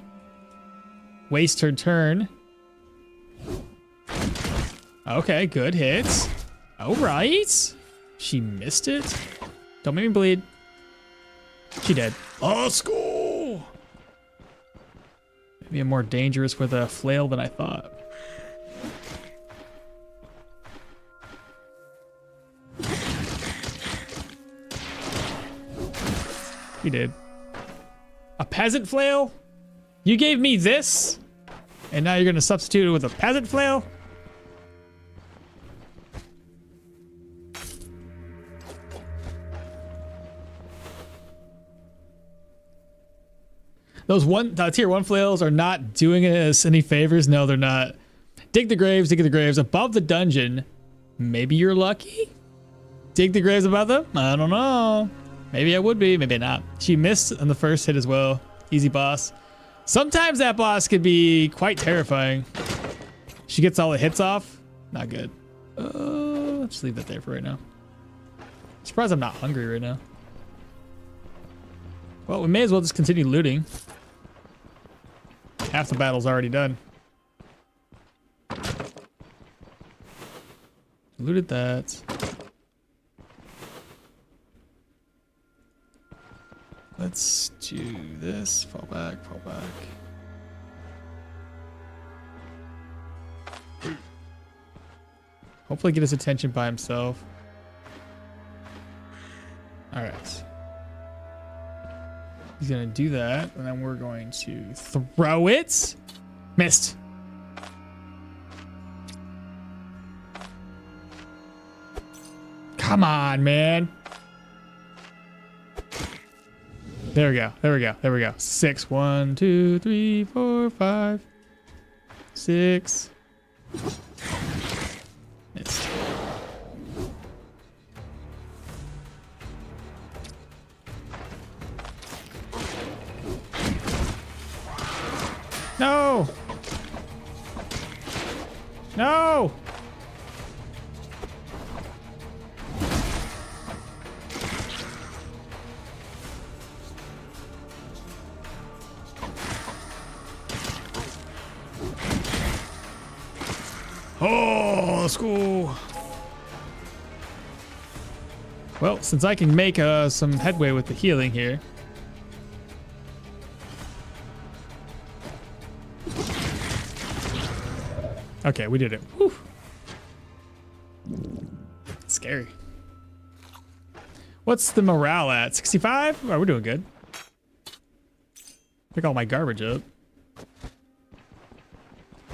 Waste her turn. Okay, good hits. All right. She missed it. Don't make me bleed. She dead. Osco! Maybe I'm more dangerous with a flail than I thought. He did. A peasant flail? You gave me this? And now you're gonna substitute it with a peasant flail? Those tier 1 flails are not doing us any favors. No, they're not. Dig the graves, dig the graves. Above the dungeon. Maybe you're lucky? Dig the graves above them? I don't know. Maybe I would be, maybe not. She missed on the first hit as well. Easy boss. Sometimes that boss could be quite terrifying. She gets all the hits off. Not good. Let's leave that there for right now. Surprised I'm not hungry right now. Well, we may as well just continue looting. Half the battle's already done. Looted that. Let's do this. Fall back, fall back. Hopefully get his attention by himself. All right. He's gonna do that, and then we're going to throw it. Missed. Come on, man. There we go. There we go. There we go. 6. 1, 2, 3, 4, 5, 6. Missed. No! No! Oh, let's go. Well, since I can make some headway with the healing here. Okay, we did it. Whew. Scary. What's the morale at? 65? Oh, we're doing good. Pick all my garbage up.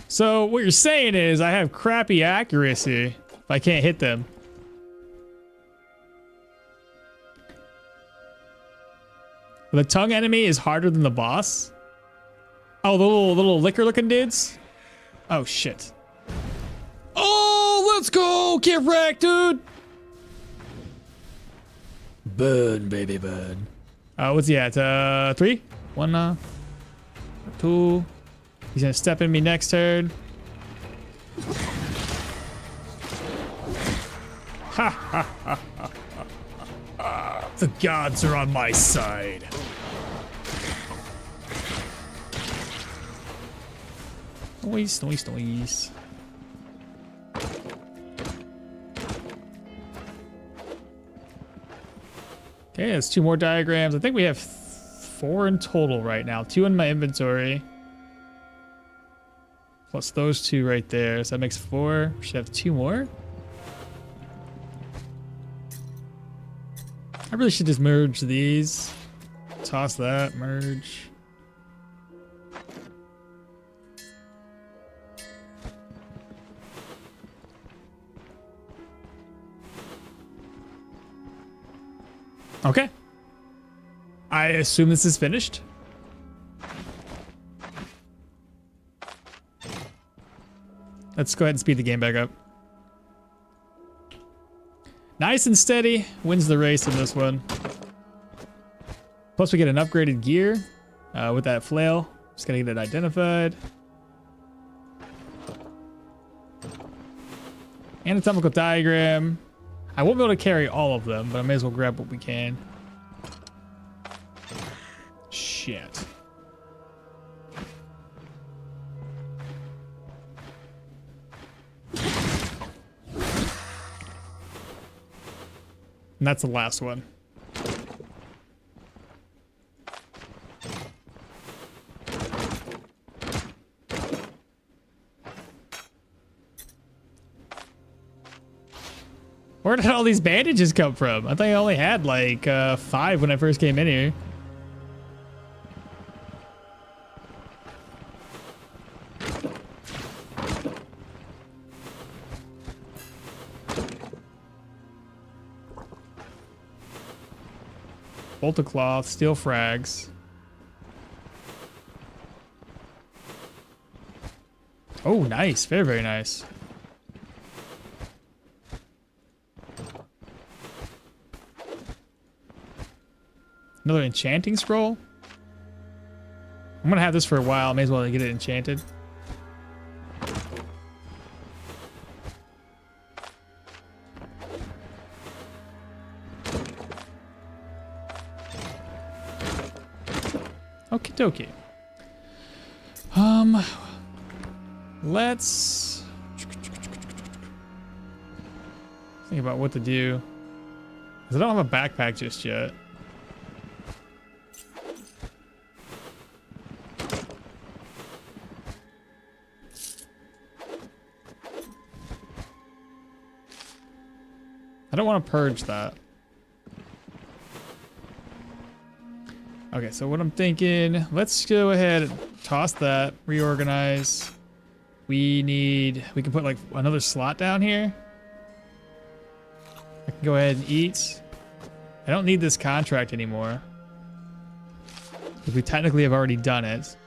So what you're saying is I have crappy accuracy if I can't hit them. The tongue enemy is harder than the boss. Oh, the little liquor looking dudes. Oh shit. Oh, let's go! Get wrecked, dude! Burn, baby, burn. What's he at? 3? 1, 2. He's gonna step in me next turn. Ha ha ha ha ha. The gods are on my side. Noise, noise, noise. Okay, that's 2 more diagrams. I think we have 4 in total right now. 2 in my inventory. Plus those 2 right there. So that makes 4. Should have 2 more. I really should just merge these. Toss that, merge. Okay. I assume this is finished. Let's go ahead and speed the game back up. Nice and steady. Wins the race in this one. Plus we get an upgraded gear with that flail. Just gotta get it identified. Anatomical diagram. I won't be able to carry all of them, but I may as well grab what we can. Shit. And that's the last one. Where did all these bandages come from? I thought I only had like 5 when I first came in here. Bolt of cloth, steel frags. Oh, nice. Very, very nice. Another enchanting scroll. I'm gonna have this for a while. May as well get it enchanted. Okie dokie. Let's think about what to do. 'Cause I don't have a backpack just yet. I don't want to purge that. Okay, so what I'm thinking, let's go ahead and toss that, reorganize. We can put like another slot down here. I can go ahead and eat. I don't need this contract anymore, because we technically have already done it.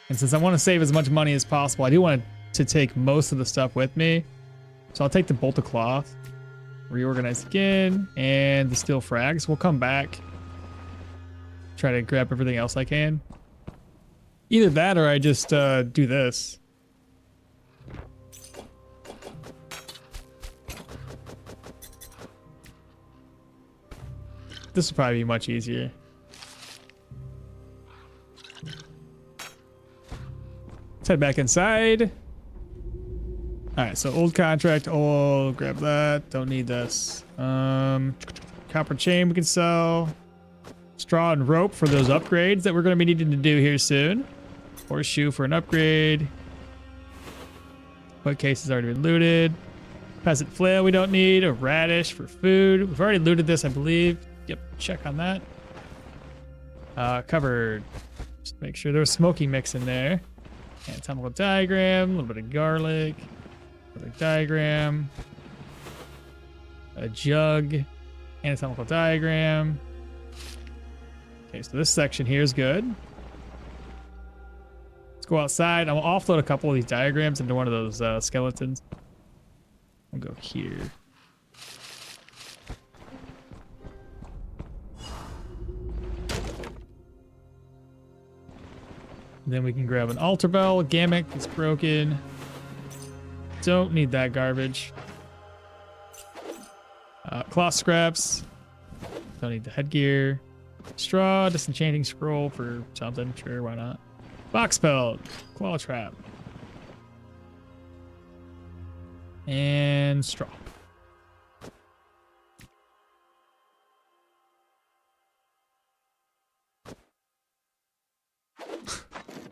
And since I want to save as much money as possible, I do want to take most of the stuff with me. So I'll take the bolt of cloth, reorganize again, and the steel frags. We'll come back, try to grab everything else I can. Either that or I just do this. This will probably be much easier. Let's head back inside. Alright, so old contract, oh, grab that. Don't need this. Copper chain we can sell. Straw and rope for those upgrades that we're going to be needing to do here soon. Horseshoe for an upgrade. Bookcase has already been looted. Peasant flail we don't need. A radish for food. We've already looted this, I believe. Yep, check on that. Covered. Just make sure there's smoky mix in there. Anatomical diagram, a little bit of garlic. Another diagram. A jug. Anatomical diagram. Okay, so this section here is good. Let's go outside. I'll offload a couple of these diagrams into one of those skeletons. I'll go here. Then we can grab an altar bell. Gammock is broken. Don't need that garbage. Cloth scraps. Don't need the headgear. Straw, disenchanting scroll for something. Sure, why not? Box pelt, claw trap. And straw.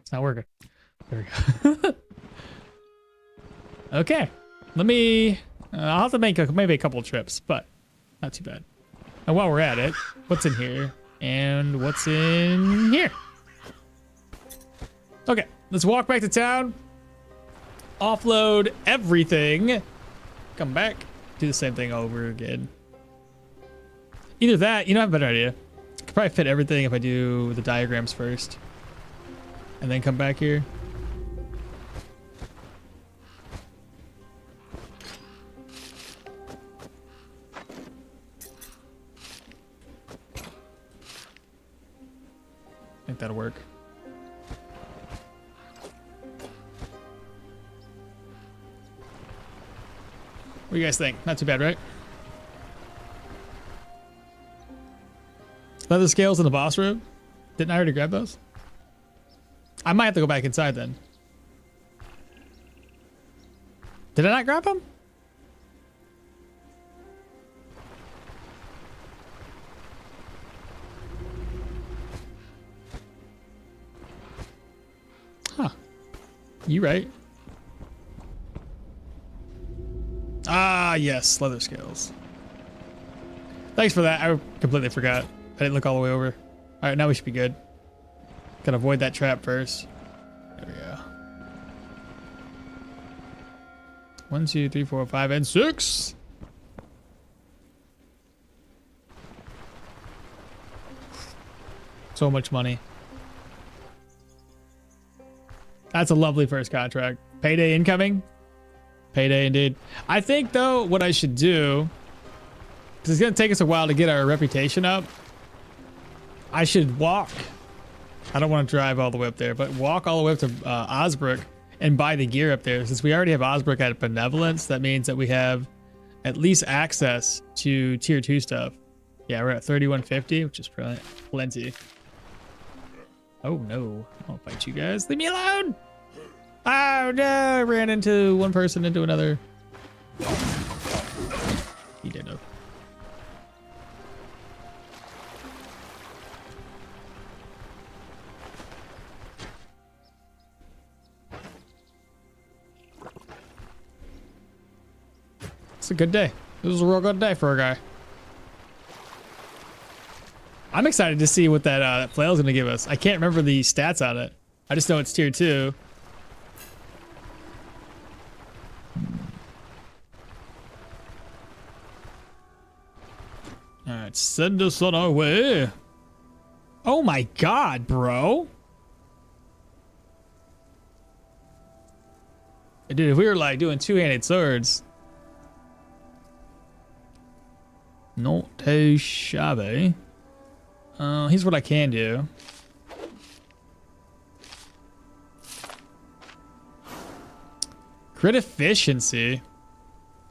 It's not working. There we go. Okay. Let me... I'll have to make maybe a couple trips, but not too bad. And while we're at it, what's in here? And what's in here? Okay, let's walk back to town. Offload everything. Come back. Do the same thing over again. Either that, you know, I have a better idea. I could probably fit everything if I do the diagrams first. And then come back here. I think that'll work. What do you guys think? Not too bad, right? Leather scales in the boss room? Didn't I already grab those? I might have to go back inside then. Did I not grab them? Huh. You right. Ah, yes, leather scales. Thanks for that. I completely forgot. I didn't look all the way over. All right, now we should be good. Gotta avoid that trap first. There we go. 1, 2, 3, 4, 5, and 6. So much money. That's a lovely first contract. Payday incoming. Payday indeed. I think though what I should do, because it's gonna take us a while to get our reputation up, I should walk. I don't want to drive all the way up there, but walk all the way up to Osbrook and buy the gear up there. Since we already have Osbrook at Benevolence, that means that we have at least access to tier 2 stuff. Yeah, we're at 3150, which is plenty. Oh no, I won't fight you guys. Leave me alone! Oh no, I ran into one person into another. He did know. It's a good day. This was a real good day for a guy. I'm excited to see what that Flails gonna give us. I can't remember the stats on it. I just know it's tier 2. All right, send us on our way. Oh my God, bro. Dude, if we were like doing two-handed swords. Not too shabby. Here's what I can do. Crit efficiency.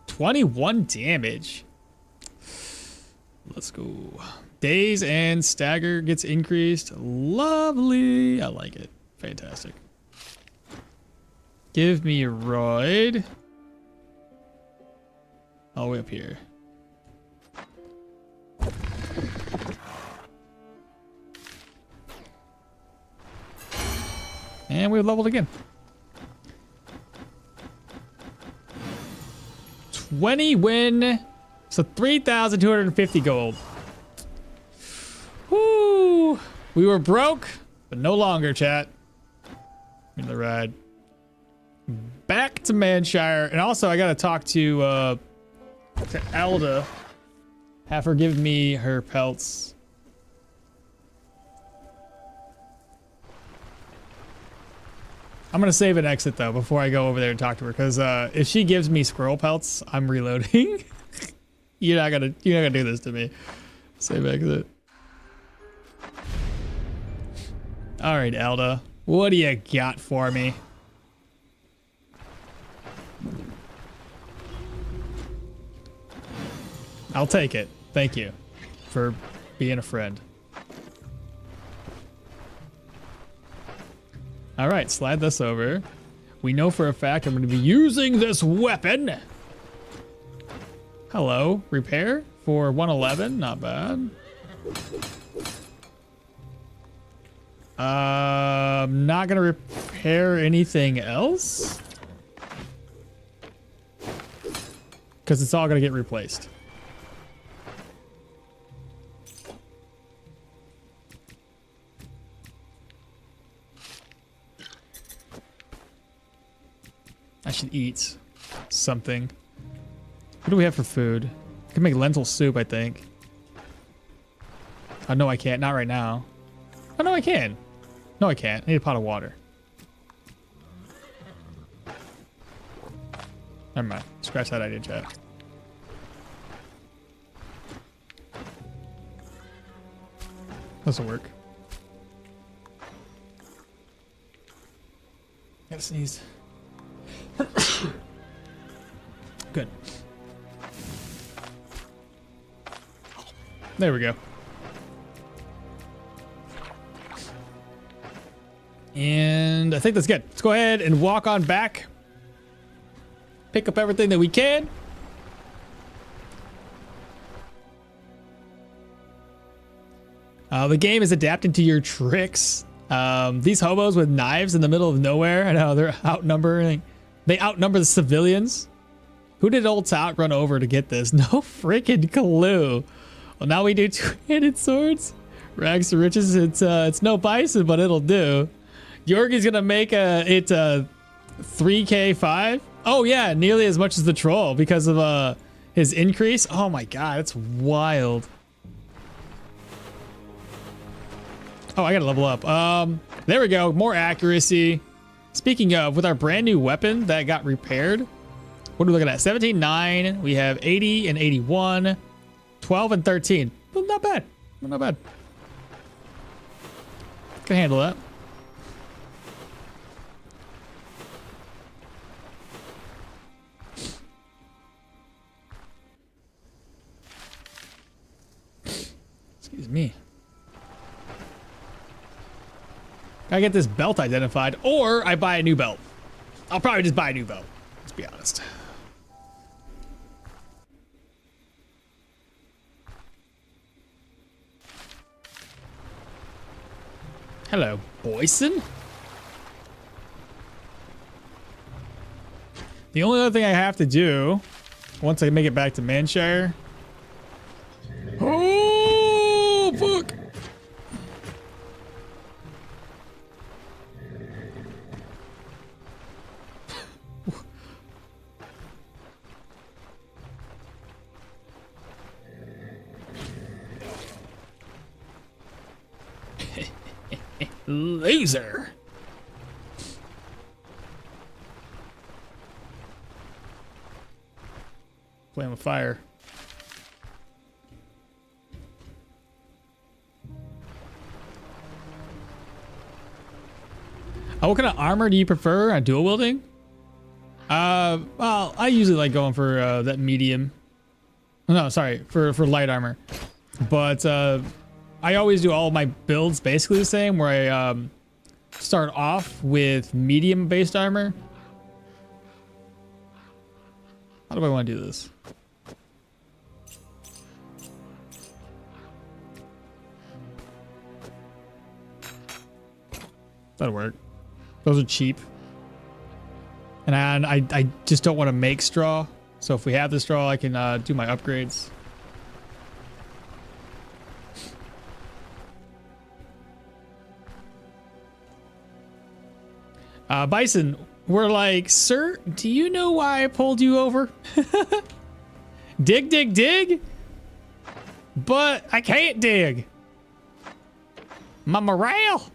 21 damage. Let's go. Daze and stagger gets increased. Lovely. I like it. Fantastic. Give me a ride. All the way up here. And we've leveled again. 20 win. So 3,250 gold. Woo! We were broke, but no longer, chat. In the ride. Back to Manshire. And also, I gotta talk to Alda. Have her give me her pelts. I'm gonna save an exit though before I go over there and talk to her, because if she gives me squirrel pelts, I'm reloading. You're not gonna do this to me. Save exit. All right, Elda, what do you got for me? I'll take it. Thank you for being a friend. All right, slide this over. We know for a fact I'm going to be using this weapon. Hello, repair for 111, not bad. I'm not gonna repair anything else because it's all gonna get replaced. I should eat something. What do we have for food? I can make lentil soup, I think. Oh, no, I can't. Not right now. Oh, no, I can. No, I can't. I need a pot of water. Never mind. Scratch that idea, chat. This'll work. Gotta sneeze. Good. There we go. And I think that's good. Let's go ahead and walk on back. Pick up everything that we can. The game is adapting to your tricks. These hobos with knives in the middle of nowhere. I know they're outnumbering. They outnumber the civilians. Who did old Tot run over to get this? No freaking clue. Well, now we do two-handed swords. Rags to riches. It's no bison, but it'll do. Yorgie's gonna make it 3k5. Oh yeah, nearly as much as the troll because of his increase. Oh my god, it's wild. Oh, I gotta level up. There we go. More accuracy. Speaking of, with our brand new weapon that got repaired, what are we looking at? 17, 9. We have 80 and 81, 12 and 13. Well, not bad. Not bad. Can handle that. Excuse me. I get this belt identified, or I buy a new belt. I'll probably just buy a new belt. Let's be honest. Hello, Boyson. The only other thing I have to do once I make it back to Manshire. Oh, fuck. Laser. Flame of fire. What kind of armor do you prefer? Dual wielding? Well, I usually like going for that medium. No, sorry, for light armor. But I always do all my builds basically the same, where I start off with medium based armor. How do I want to do this? That'll work. Those are cheap. And I just don't want to make straw. So if we have the straw, I can do my upgrades. Bison, we're like, sir, do you know why I pulled you over? Dig, dig, dig? But I can't dig. My morale.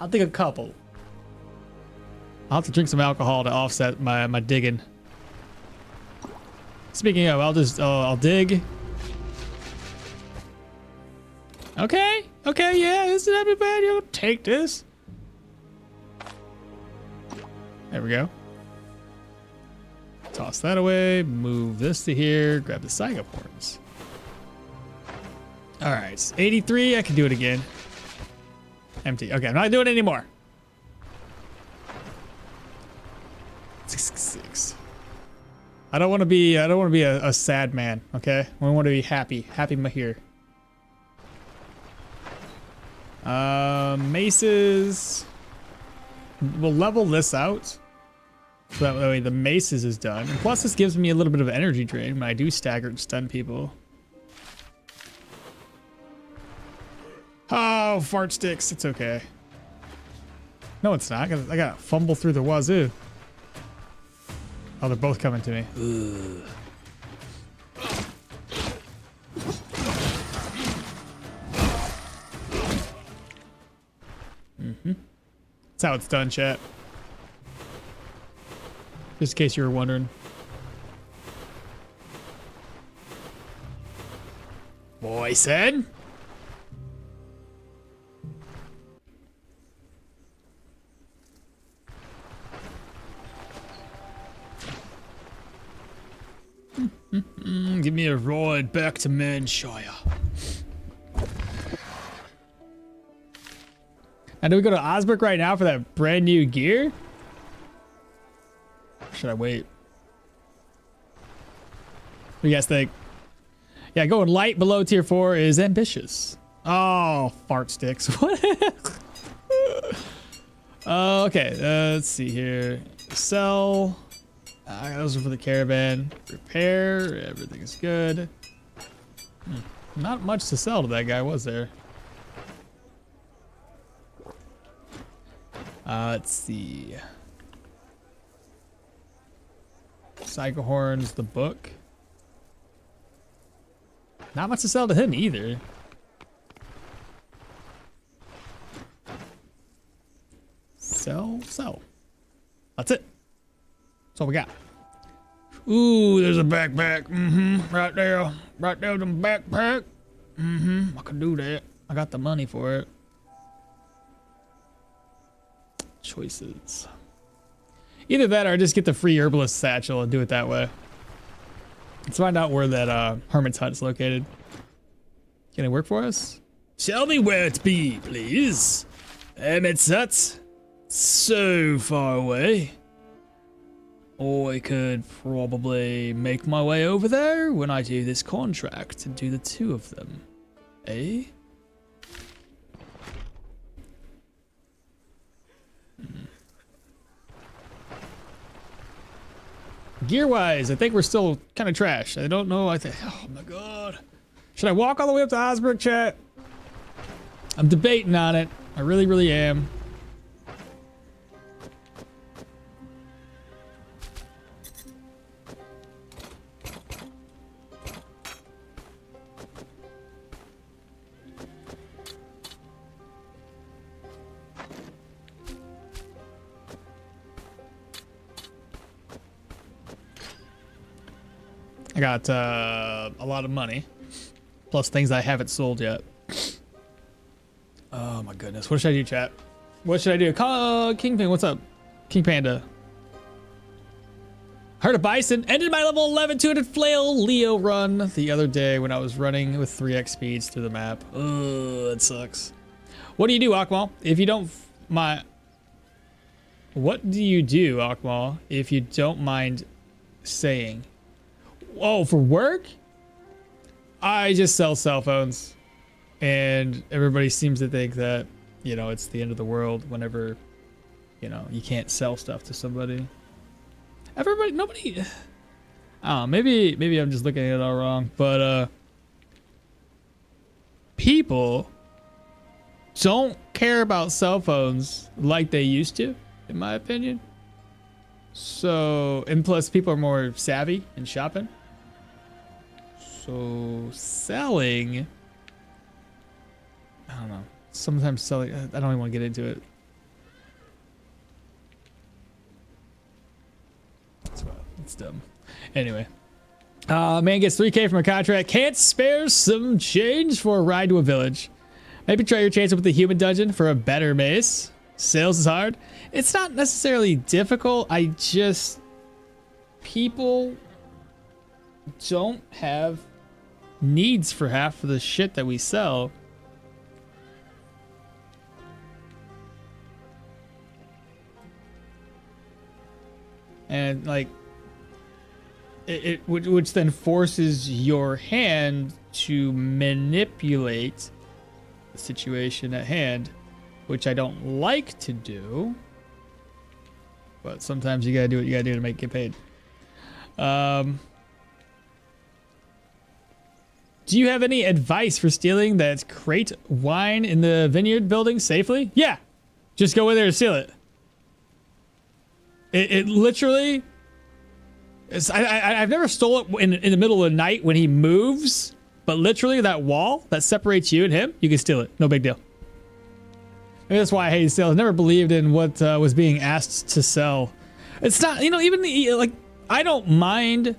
I'll dig a couple. I'll have to drink some alcohol to offset my digging. Speaking of, I'll dig. Okay, yeah, this isn't that bad. You'll take this. There we go. Toss that away. Move this to here. Grab the Psychoporns. All right, 83. I can do it again. Empty. Okay, I'm not doing it anymore. 66. I don't want to be a sad man. Okay, I want to be happy. Happy Mahir. Maces. We'll level this out. So that way the maces is done. And plus this gives me a little bit of energy drain when I do stagger and stun people. Oh, fart sticks. It's okay. No, it's not. I got to fumble through the wazoo. Oh, they're both coming to me. Ugh. That's how it's done, chat. Just in case you were wondering. Boy said. Give me a ride back to Manshire. And do we go to Osbrook right now for that brand new gear? Or should I wait? What do you guys think? Yeah, going light below tier 4 is ambitious. Oh, fart sticks. What? Okay, let's see here. Sell. Those are for the caravan. Repair. Everything is good. Not much to sell to that guy, was there? Let's see. Cycle horns, the book. Not much to sell to him either. Sell. That's it. That's all we got. Ooh, there's a backpack. Right there. Right there, the backpack. I can do that. I got the money for it. Choices. Either that or just get the free herbalist satchel and do it that way. Let's find out where that hermit's hut is located. Can it work for us? Tell me where it be, please. Hermit's hut. So far away. I could probably make my way over there when I do this contract and do the two of them. Eh? Gear wise, I think we're still kind of trash. I don't know. Oh my god. Should I walk all the way up to Osbrook, chat? I'm debating on it. I really, really am. I got a lot of money, plus things I haven't sold yet. Oh my goodness, what should I do, chat? What should I do? Kingpin, what's up? King Panda. Heard a bison. Ended my level 11 200 flail Leo run the other day when I was running with 3x speeds through the map. Oh, that sucks. What do you do, okmall? If you don't What do you do, okmall, if you don't mind saying? Oh, for work? I just sell cell phones. And everybody seems to think that, you know, it's the end of the world whenever, you know, you can't sell stuff to somebody. Nobody, I don't know, maybe I'm just looking at it all wrong, but people don't care about cell phones like they used to, in my opinion. So, and plus people are more savvy in shopping. So selling, I don't know. Sometimes selling, I don't even want to get into it. It's dumb. Anyway, man gets 3K from a contract. Can't spare some change for a ride to a village. Maybe try your chance with the human dungeon for a better mace. Sales is hard. It's not necessarily difficult. People don't have needs for half of the shit that we sell. And like which then forces your hand to manipulate the situation at hand, which I don't like to do. But sometimes you gotta do what you gotta do to get paid. Do you have any advice for stealing that crate wine in the vineyard building safely? Yeah, just go in there and steal it. It literally. I've never stole it in the middle of the night when he moves, but literally that wall that separates you and him, you can steal it. No big deal. Maybe that's why I hate sales. I never believed in what was being asked to sell. It's not, you know, even like I don't mind.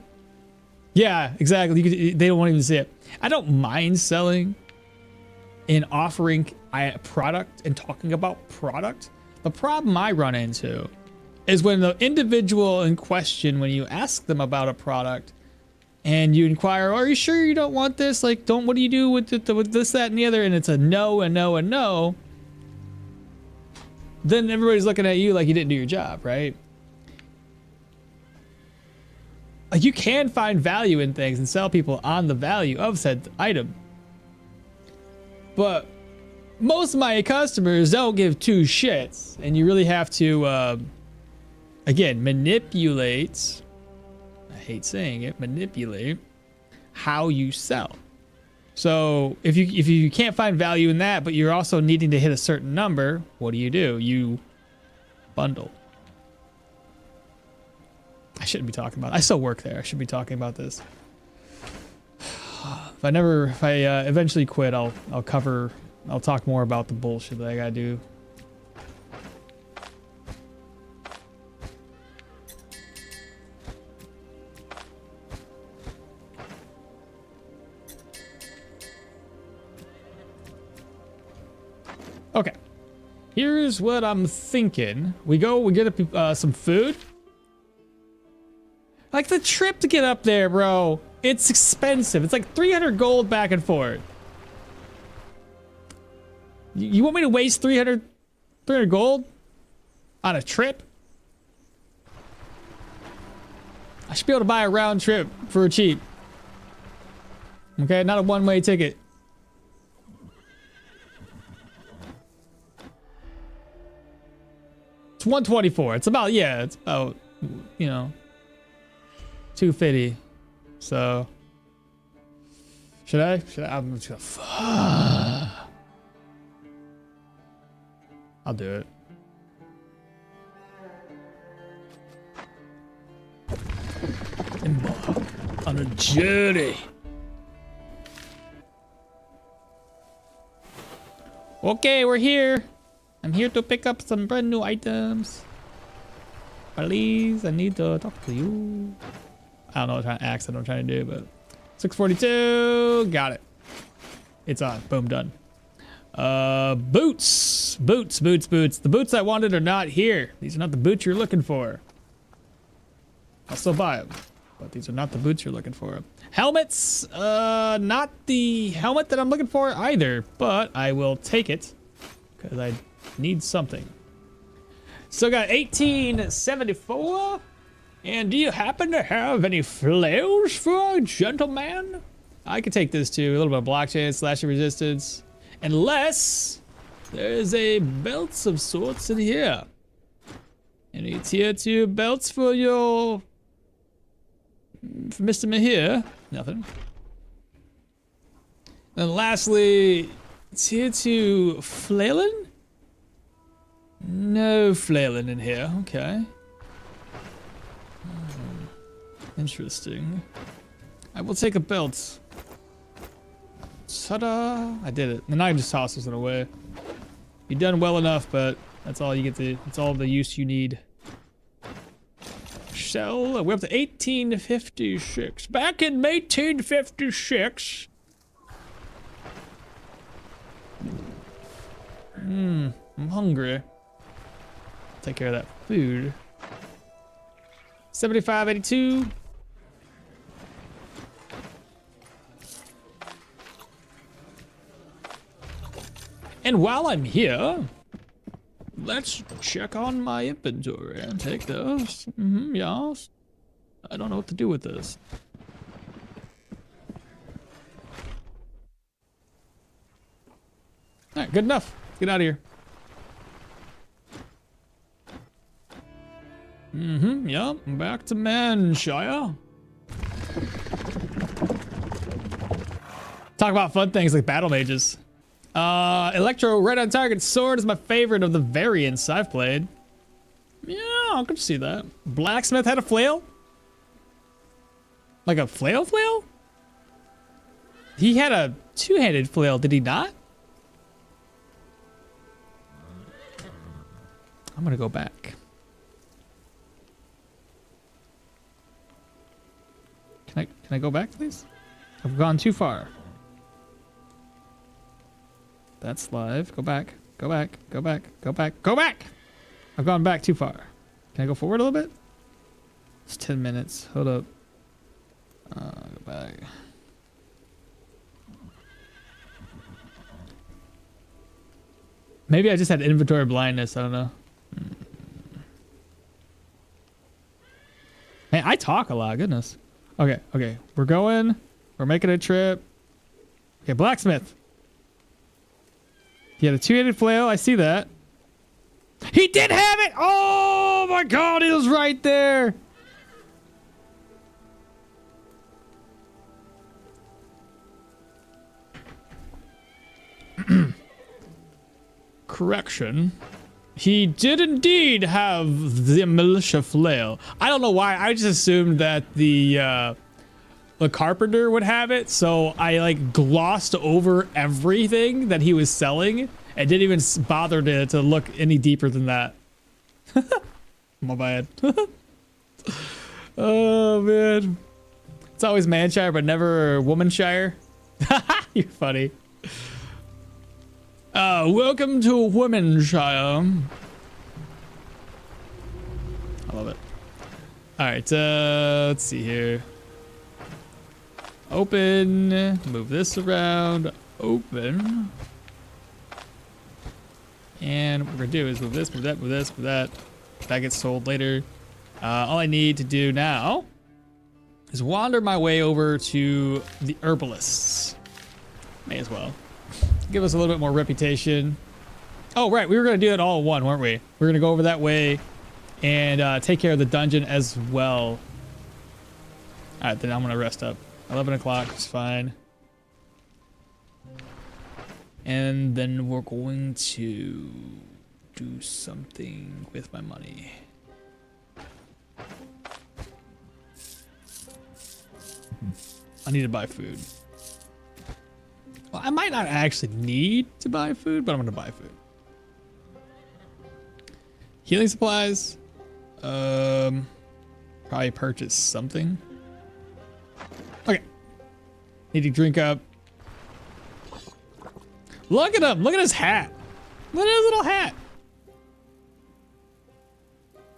Yeah, exactly. They don't want to even see it. I don't mind selling and offering a product and talking about product. The problem I run into is when the individual in question, when you ask them about a product and you inquire, are you sure you don't want this? Like, what do you do with this, that, and the other? And it's a no, a no, a no. Then everybody's looking at you like you didn't do your job, right? Like, you can find value in things and sell people on the value of said item. But most of my customers don't give two shits. And you really have to, again, manipulate. I hate saying it, manipulate how you sell. So if you can't find value in that, but you're also needing to hit a certain number, what do? You bundle. I shouldn't be talking about it. I still work there. I should be talking about this. If I eventually quit, I'll talk more about the bullshit that I gotta do. Okay, here's what I'm thinking. We get some food. Like, the trip to get up there, bro, it's expensive. It's like 300 gold back and forth. You want me to waste 300 gold on a trip? I should be able to buy a round trip for cheap. Okay, not a one-way ticket. It's 124. It's about, yeah, it's about, you know, 250. So should I? I'm just gonna. I'll do it. Embark on a journey. Okay, we're here. I'm here to pick up some brand new items. Please, I need to talk to you. I don't know what accent I'm trying to do, but 642, got it. It's on. Boom, done. Boots. The boots I wanted are not here. These are not the boots you're looking for. I'll still buy them, but these are not the boots you're looking for. Helmets, not the helmet that I'm looking for either, but I will take it because I need something. Still got 1874. And do you happen to have any flails for a gentleman? I could take this too. A little bit of block chance, slashing resistance. Unless there's a belts of sorts in here. Any tier 2 belts for Mr. Mahir? Nothing. And lastly, tier 2 flailing? No flailing in here. Okay. Interesting. I will take a belt. Ta-da! I did it. And I can just toss this one away. You've done well enough, but that's all you get to. It's all the use you need. Shell. We're up to 1856. Back in 1856. I'm hungry. Take care of that food. 7582. And while I'm here, let's check on my inventory and take those. Yes. I don't know what to do with this. All right, good enough. Let's get out of here. Yep, back to Manshire. Talk about fun things like battle mages. Electro right on target sword is my favorite of the variants I've played. Yeah, I could see that. Blacksmith had a flail? Like a flail? He had a two-handed flail, did he not? I'm gonna go back. Can I go back, please? I've gone too far. That's live. Go back. Go back. Go back. Go back. Go back! I've gone back too far. Can I go forward a little bit? It's 10 minutes. Hold up. Go back. Maybe I just had inventory blindness. I don't know. Hey, I talk a lot. Goodness. Okay. We're going. We're making a trip. Okay, blacksmith. He had a two-handed flail. I see that. He did have it! Oh my god, it was right there! Correction. He did indeed have the militia flail. I don't know why. I just assumed that the carpenter would have it, so I like glossed over everything that he was selling and didn't even bother to look any deeper than that. My bad. Oh man, it's always Manshire but never Womanshire. You're funny. Welcome to Womanshire. I love it. All right, let's see here. Open, move this around, open. And what we're gonna do is move this, move that, move this, move that. That gets sold later. All I need to do now is wander my way over to the herbalists. May as well. Give us a little bit more reputation. Oh, right, we were gonna do it all in one, weren't we? We're gonna go over that way and take care of the dungeon as well. All right, then I'm gonna rest up. 11 o'clock is fine. And then we're going to do something with my money. I need to buy food. Well, I might not actually need to buy food, but I'm gonna buy food. Healing supplies. Probably purchase something. Okay. Need to drink up. Look at him! Look at his hat! Look at his little hat!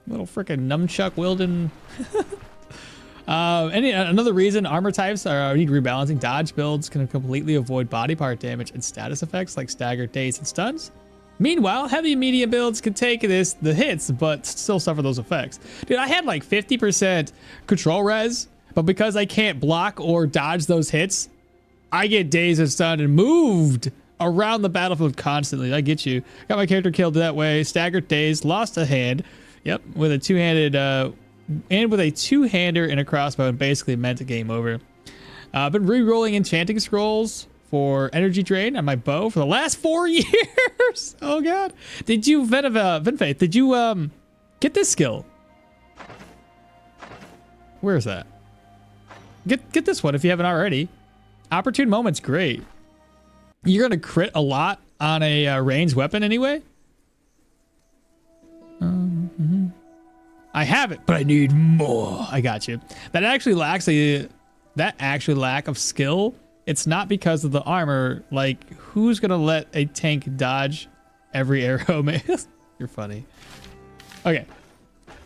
Little frickin' nunchuck wielding. Another reason armor types need rebalancing. Dodge builds can completely avoid body part damage and status effects like stagger, daze, and stuns. Meanwhile, heavy and medium builds can take the hits, but still suffer those effects. Dude, I had like 50% control res, but because I can't block or dodge those hits, I get dazed and stunned and moved around the battlefield constantly. I get you. Got my character killed that way. Staggered, dazed, lost a hand. Yep, with a two-handed, and with a two-hander and a crossbow, and basically meant a game over. I've been re-rolling enchanting scrolls for energy drain on my bow for the last 4 years. Oh god. Did you, Venfaith, did you get this skill? Where is that? Get this one if you haven't already. Opportune Moment's great. You're gonna crit a lot on a ranged weapon anyway. I have it, but I need more. I got you. That actually lack of skill. It's not because of the armor. Like, who's gonna let a tank dodge every arrow, man? You're funny. Okay,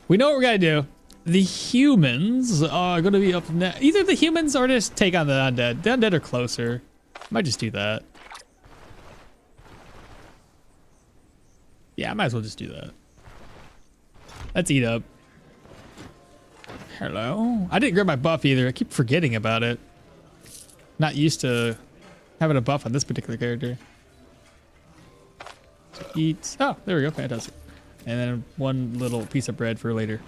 we know what we're gonna do. The humans are gonna be up next. Either the humans or just take on the undead. The undead are closer. Might just do that. Yeah, I might as well just do that. Let's eat up. Hello? I didn't grab my buff either. I keep forgetting about it. Not used to having a buff on this particular character. to eat. Oh, there we go. Fantastic. And then one little piece of bread for later.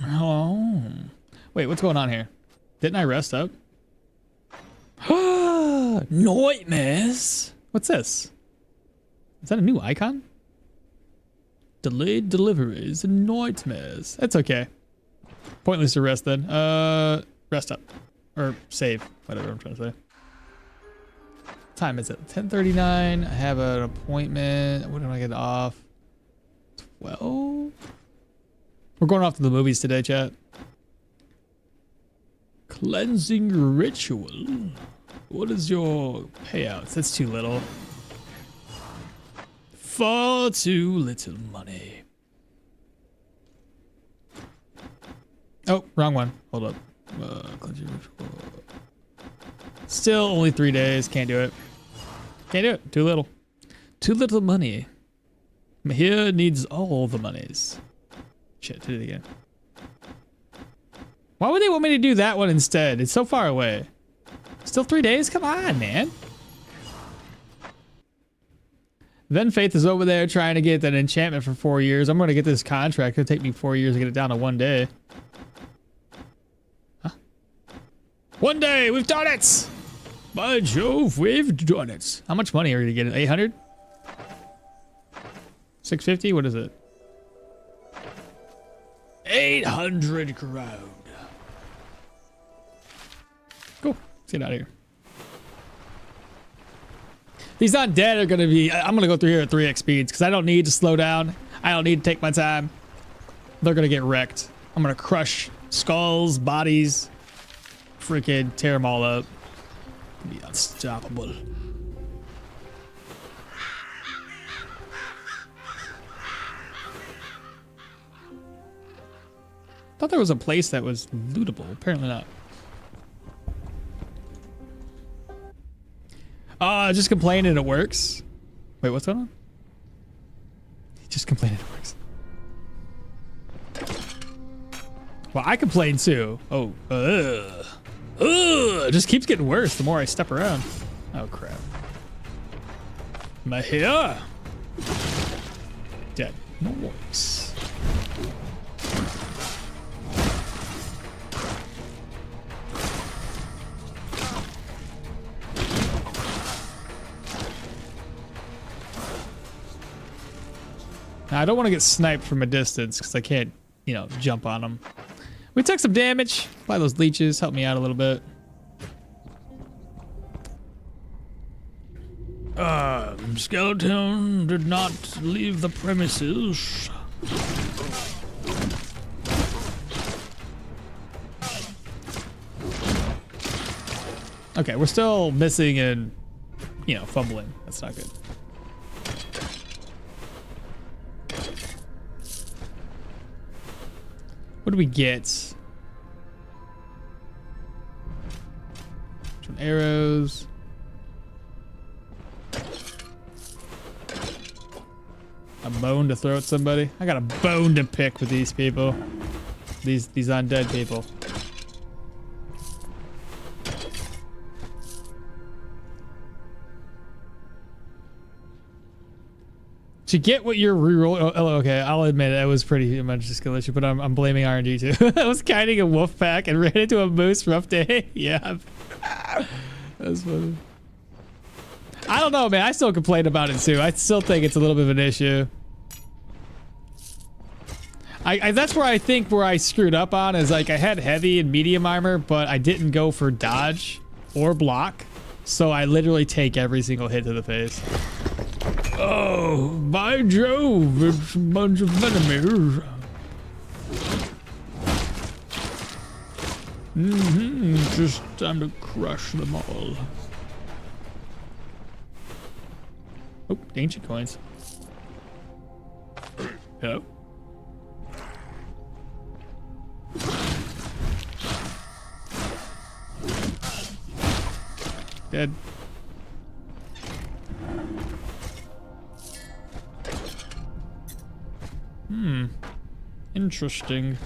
Oh. Wait, what's going on here? Didn't I rest up? Nightmares. What's this? Is that a new icon? Delayed deliveries and nightmares. That's okay. Pointless to rest then. Rest up. Or save. Whatever I'm trying to say. What time is it? 10:39. I have an appointment. When do I get off? 12? We're going off to the movies today, chat. Cleansing ritual. What is your payouts? That's too little. Far too little money. Oh, wrong one. Hold up. Cleansing ritual. Still only 3 days. Can't do it. Can't do it. Too little. Too little money. Mahir needs all the monies. Shit, did it again. Why would they want me to do that one instead? It's so far away. Still 3 days? Come on, man. Then Faith is over there trying to get that enchantment for 4 years. I'm going to get this contract. It'll take me 4 years to get it down to 1 day. Huh? 1 day! We've done it! By Jove, we've done it. How much money are we going to get? 800? 650? What is it? 800 crowd. Cool. Let's get out of here. These undead are going to be... I'm going to go through here at 3x speeds because I don't need to slow down. I don't need to take my time. They're going to get wrecked. I'm going to crush skulls, bodies, freaking tear them all up. Be unstoppable. Thought there was a place that was lootable. Apparently not. Just complain and it works. Wait, what's going on? Just complain and it works. Well, I complain too. Oh, it just keeps getting worse the more I step around. Oh crap. Mahir. Dead. Nice. Now, I don't want to get sniped from a distance because I can't, you know, jump on them. We took some damage by those leeches. Help me out a little bit. Skeleton did not leave the premises. Okay, we're still missing and, you know, fumbling. That's not good. What do we get? Some arrows. A bone to throw at somebody. I got a bone to pick with these people. These undead people. To get what you're reroll. Oh, okay. I'll admit it was pretty much a skill issue, but I'm blaming RNG too. I was kiting a wolf pack and ran into a moose. Rough day. Yeah. That's funny. I don't know, man. I still complain about it too. I still think it's a little bit of an issue. That's where I think where I screwed up on is like I had heavy and medium armor, but I didn't go for dodge or block. So I literally take every single hit to the face. Oh, by Jove, it's a bunch of enemies. Just time to crush them all. Oh, ancient coins. Hello? Dead. Interesting.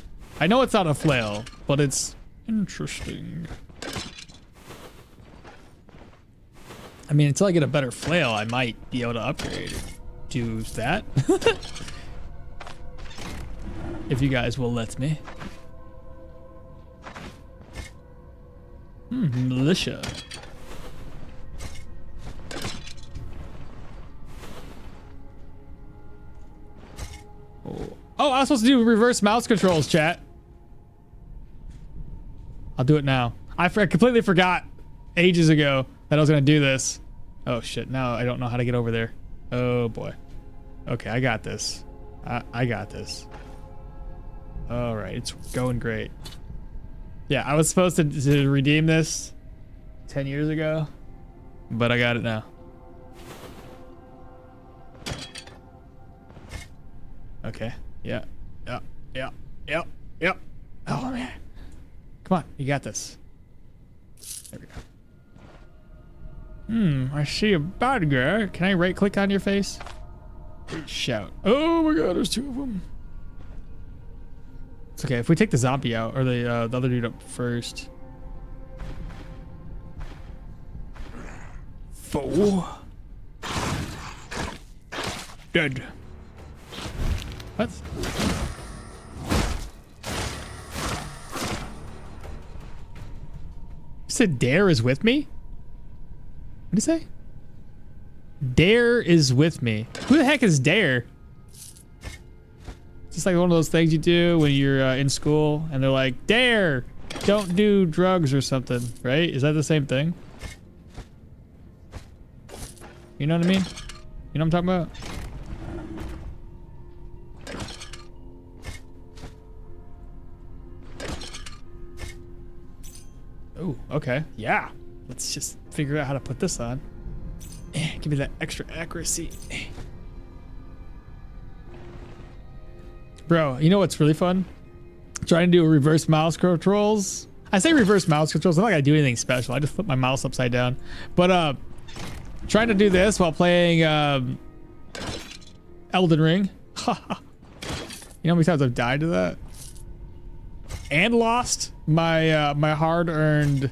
I know it's not a flail, but it's interesting. I mean, until I get a better flail, I might be able to upgrade it. Do that. If you guys will let me. Militia. Oh, I was supposed to do reverse mouse controls, chat. I'll do it now. I completely forgot ages ago that I was going to do this. Oh, shit. Now I don't know how to get over there. Oh, boy. Okay, I got this. I got this. All right, it's going great. Yeah, I was supposed to redeem this 10 years ago, but I got it now. Okay. Yeah. Yep. Oh, man. Come on, you got this. There we go. I see a bad guy. Can I right click on your face? Shout. Oh my god, there's two of them. It's okay if we take the zombie out, or the other dude up first. 4. Dead. What? You said Dare is with me? What did he say? Dare is with me. Who the heck is Dare? It's just like one of those things you do when you're in school and they're like, Dare, don't do drugs or something, right? Is that the same thing? You know what I mean? You know what I'm talking about? Oh, okay. Yeah. Let's just figure out how to put this on. Give me that extra accuracy. Bro, you know what's really fun? Trying to do reverse mouse controls. I say reverse mouse controls. I'm not gonna do anything special. I just flip my mouse upside down. But trying to do this while playing Elden Ring. You know how many times I've died to that? And lost my my hard-earned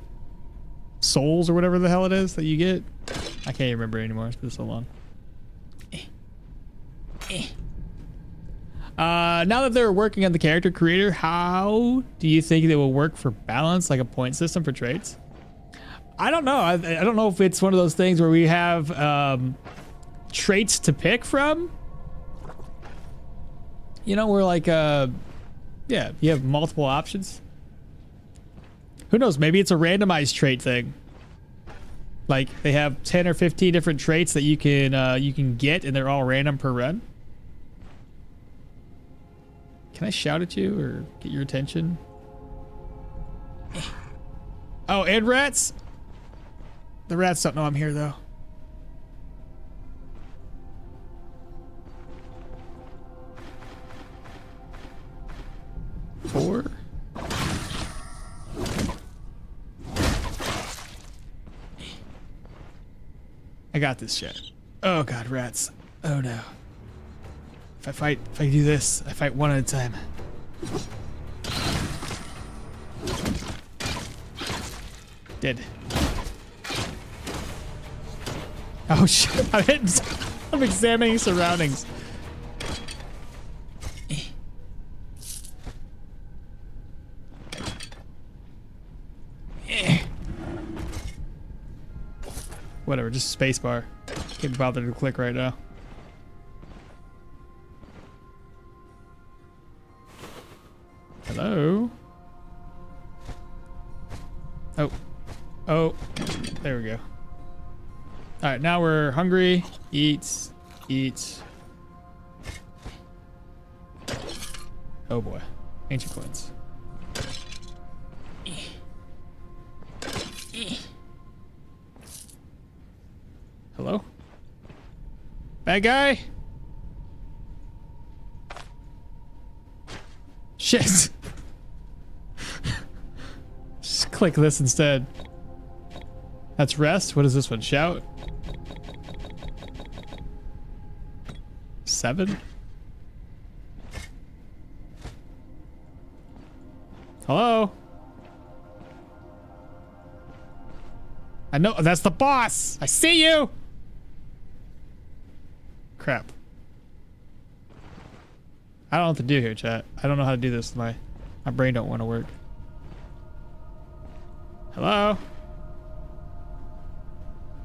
souls or whatever the hell it is that you get. I can't remember anymore. It's been so long. Now that they're working on the character creator, how do you think they will work for balance, like a point system for traits? I don't know. I don't know if it's one of those things where we have traits to pick from. You know, we're like, yeah, you have multiple options. Who knows? Maybe it's a randomized trait thing. Like they have 10 or 15 different traits that you can get, and they're all random per run. Can I shout at you or get your attention? Oh, and rats? The rats don't know I'm here though. Four. I got this shit. Oh god, rats. Oh no. If I do this, I fight one at a time. Dead. Oh shit, I'm examining surroundings. Whatever, just spacebar. Can't be bothered to click right now. Hello? Oh, there we go. All right, now we're hungry. Eat. Oh boy, ancient coins. Hello? Bad guy? Shit. Just click this instead. That's rest. What is this one? Shout? 7? Hello? I know, that's the boss. I see you. Crap. I don't know what to do here, chat. I don't know how to do this. My brain don't want to work. Hello?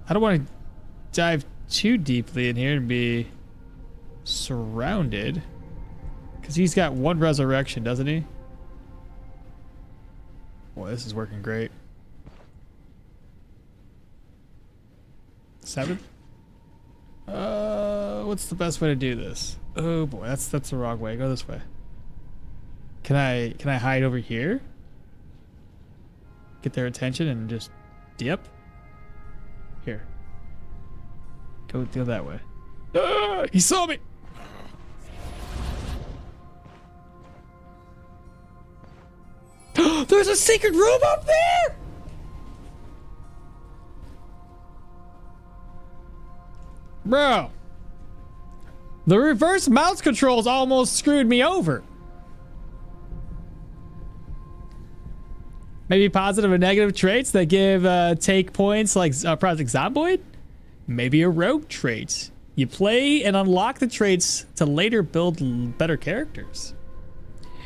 I don't want to dive too deeply in here and be surrounded. Because he's got one resurrection, doesn't he? Boy, this is working great. 7? What's the best way to do this? Oh boy, that's the wrong way. Go this way. Can I hide over here? Get their attention and just dip? Here. Go that way. He saw me! There's a secret room up there! Bro. The reverse mouse controls almost screwed me over. Maybe positive and negative traits that give take points like Project Zomboid? Maybe a rogue trait. You play and unlock the traits to later build better characters.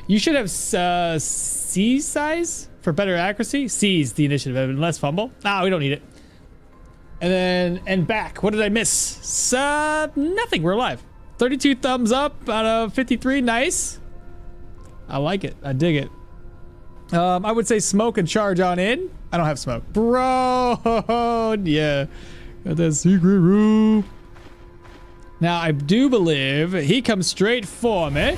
You should have C size for better accuracy. C's the initiative and less fumble. Ah, we don't need it. And back. What did I miss? Nothing. We're alive. 32 thumbs up out of 53. Nice. I like it. I dig it. I would say smoke and charge on in. I don't have smoke. Bro, yeah. Got that secret room. Now, I do believe he comes straight for me.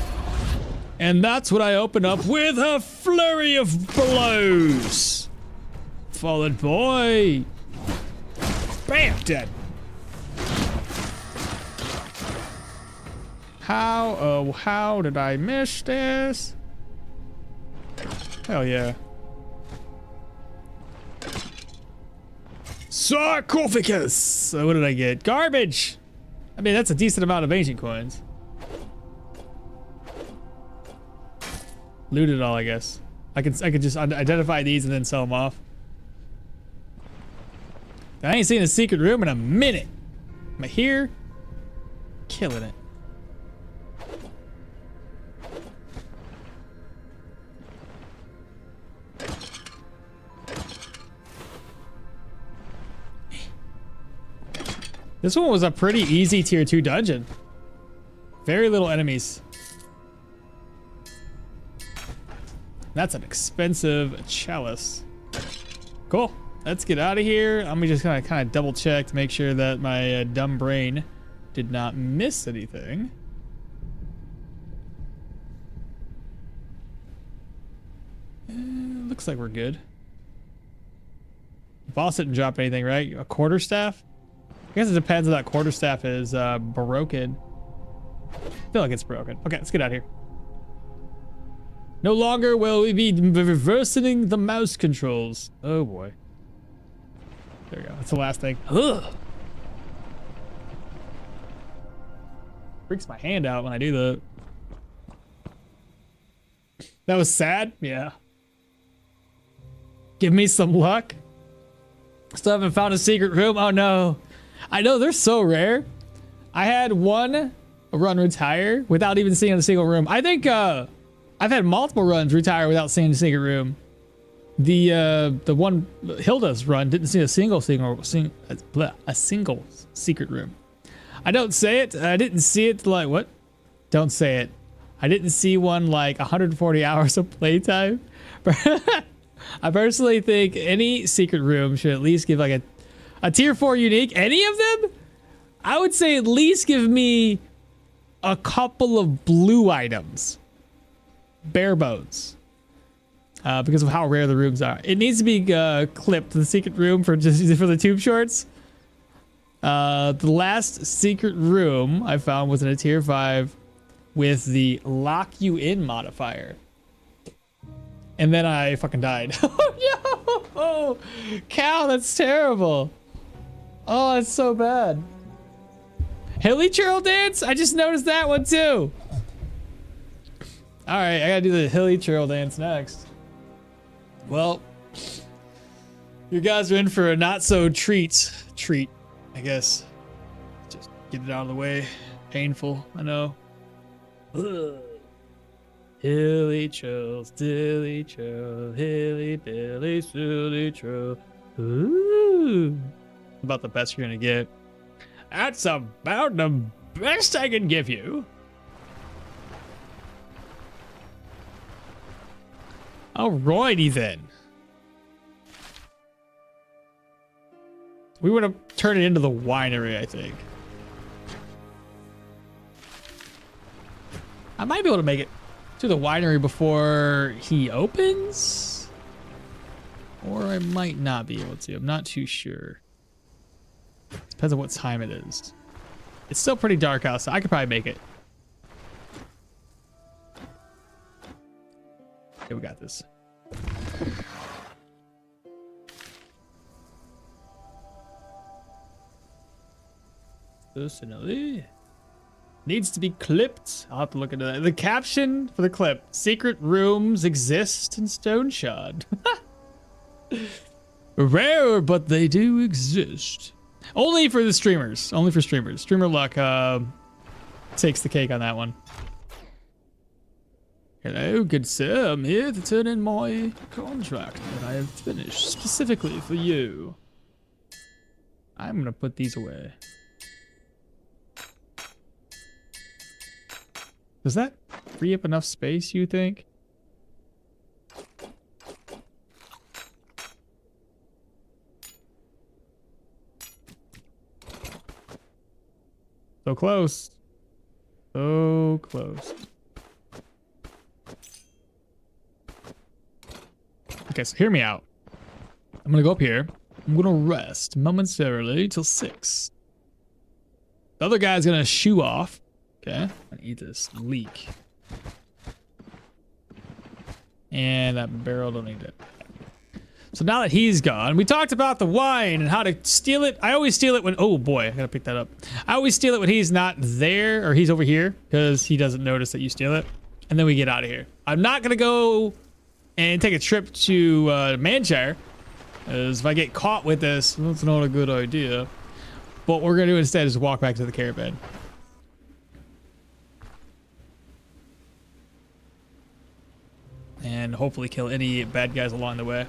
And that's what I open up with a flurry of blows. Followed by... Bam! Dead. How did I miss this? Hell yeah. Sarcophagus! So what did I get? Garbage! I mean, that's a decent amount of ancient coins. Loot it all, I guess. I could just identify these and then sell them off. I ain't seen a secret room in a minute. Mahir, killing it. This one was a pretty easy tier 2 dungeon. Very little enemies. That's an expensive chalice. Cool. Let's get out of here. I'm just gonna kind of double check to make sure that my dumb brain did not miss anything. Looks like we're good. Boss didn't drop anything, right? A quarterstaff? I guess it depends if that quarterstaff is broken. I feel like it's broken. Okay, let's get out of here. No longer will we be reversing the mouse controls. Oh boy. There we go. That's the last thing. Ugh. Freaks my hand out when I do that. That was sad? Yeah. Give me some luck. Still haven't found a secret room. Oh no. I know they're so rare. I had one run retire without even seeing a single room. I think I've had multiple runs retire without seeing a secret room. The one Hilda's run didn't see a single secret room. I don't say it. I didn't see it like what? Don't say it. I didn't see one like 140 hours of playtime. I personally think any secret room should at least give like a tier 4 unique. Any of them? I would say at least give me a couple of blue items. Bare bones. Because of how rare the rooms are. It needs to be clipped, the secret room, for the tube shorts. The last secret room I found was in a tier 5 with the lock you in modifier. And then I fucking died. Oh no! Cow, that's terrible. Oh, that's so bad. Hilly Churl dance? I just noticed that one too. Alright, I gotta do the Hilly Churl dance next. Well, You guys are in for a not so treat, I guess. Just get it out of the way. Painful, I know. Ugh. Hilly chills, dilly chill, hilly billy, silly chill. Ooh. About the best you're gonna get. That's about the best I can give you. Alrighty then. We want to turn it into the winery, I think. I might be able to make it to the winery before he opens. Or I might not be able to. I'm not too sure. Depends on what time it is. It's still pretty dark outside. I could probably make it. Okay, we got this. Personally, needs to be clipped. I'll have to look into that. The caption for the clip: secret rooms exist in Stoneshard. Rare, but they do exist. Only for the streamers. Only for streamers. Streamer luck takes the cake on that one. Hello, good sir. I'm here to turn in my contract that I have finished specifically for you. I'm gonna put these away. Does that free up enough space, you think? So close. So close. Okay, so hear me out. I'm gonna go up here. I'm gonna rest momentarily till 6. The other guy's gonna shoo off. Okay, I eat this leek. And that barrel, don't need it. So now that he's gone, we talked about the wine and how to steal it. I always steal it when, oh boy, I gotta pick that up. I always steal it when he's not there or he's over here because he doesn't notice that you steal it. And then we get out of here. I'm not gonna go and take a trip to Manchire, as if I get caught with this, that's not a good idea. What we're gonna do instead is walk back to the caravan. And hopefully kill any bad guys along the way.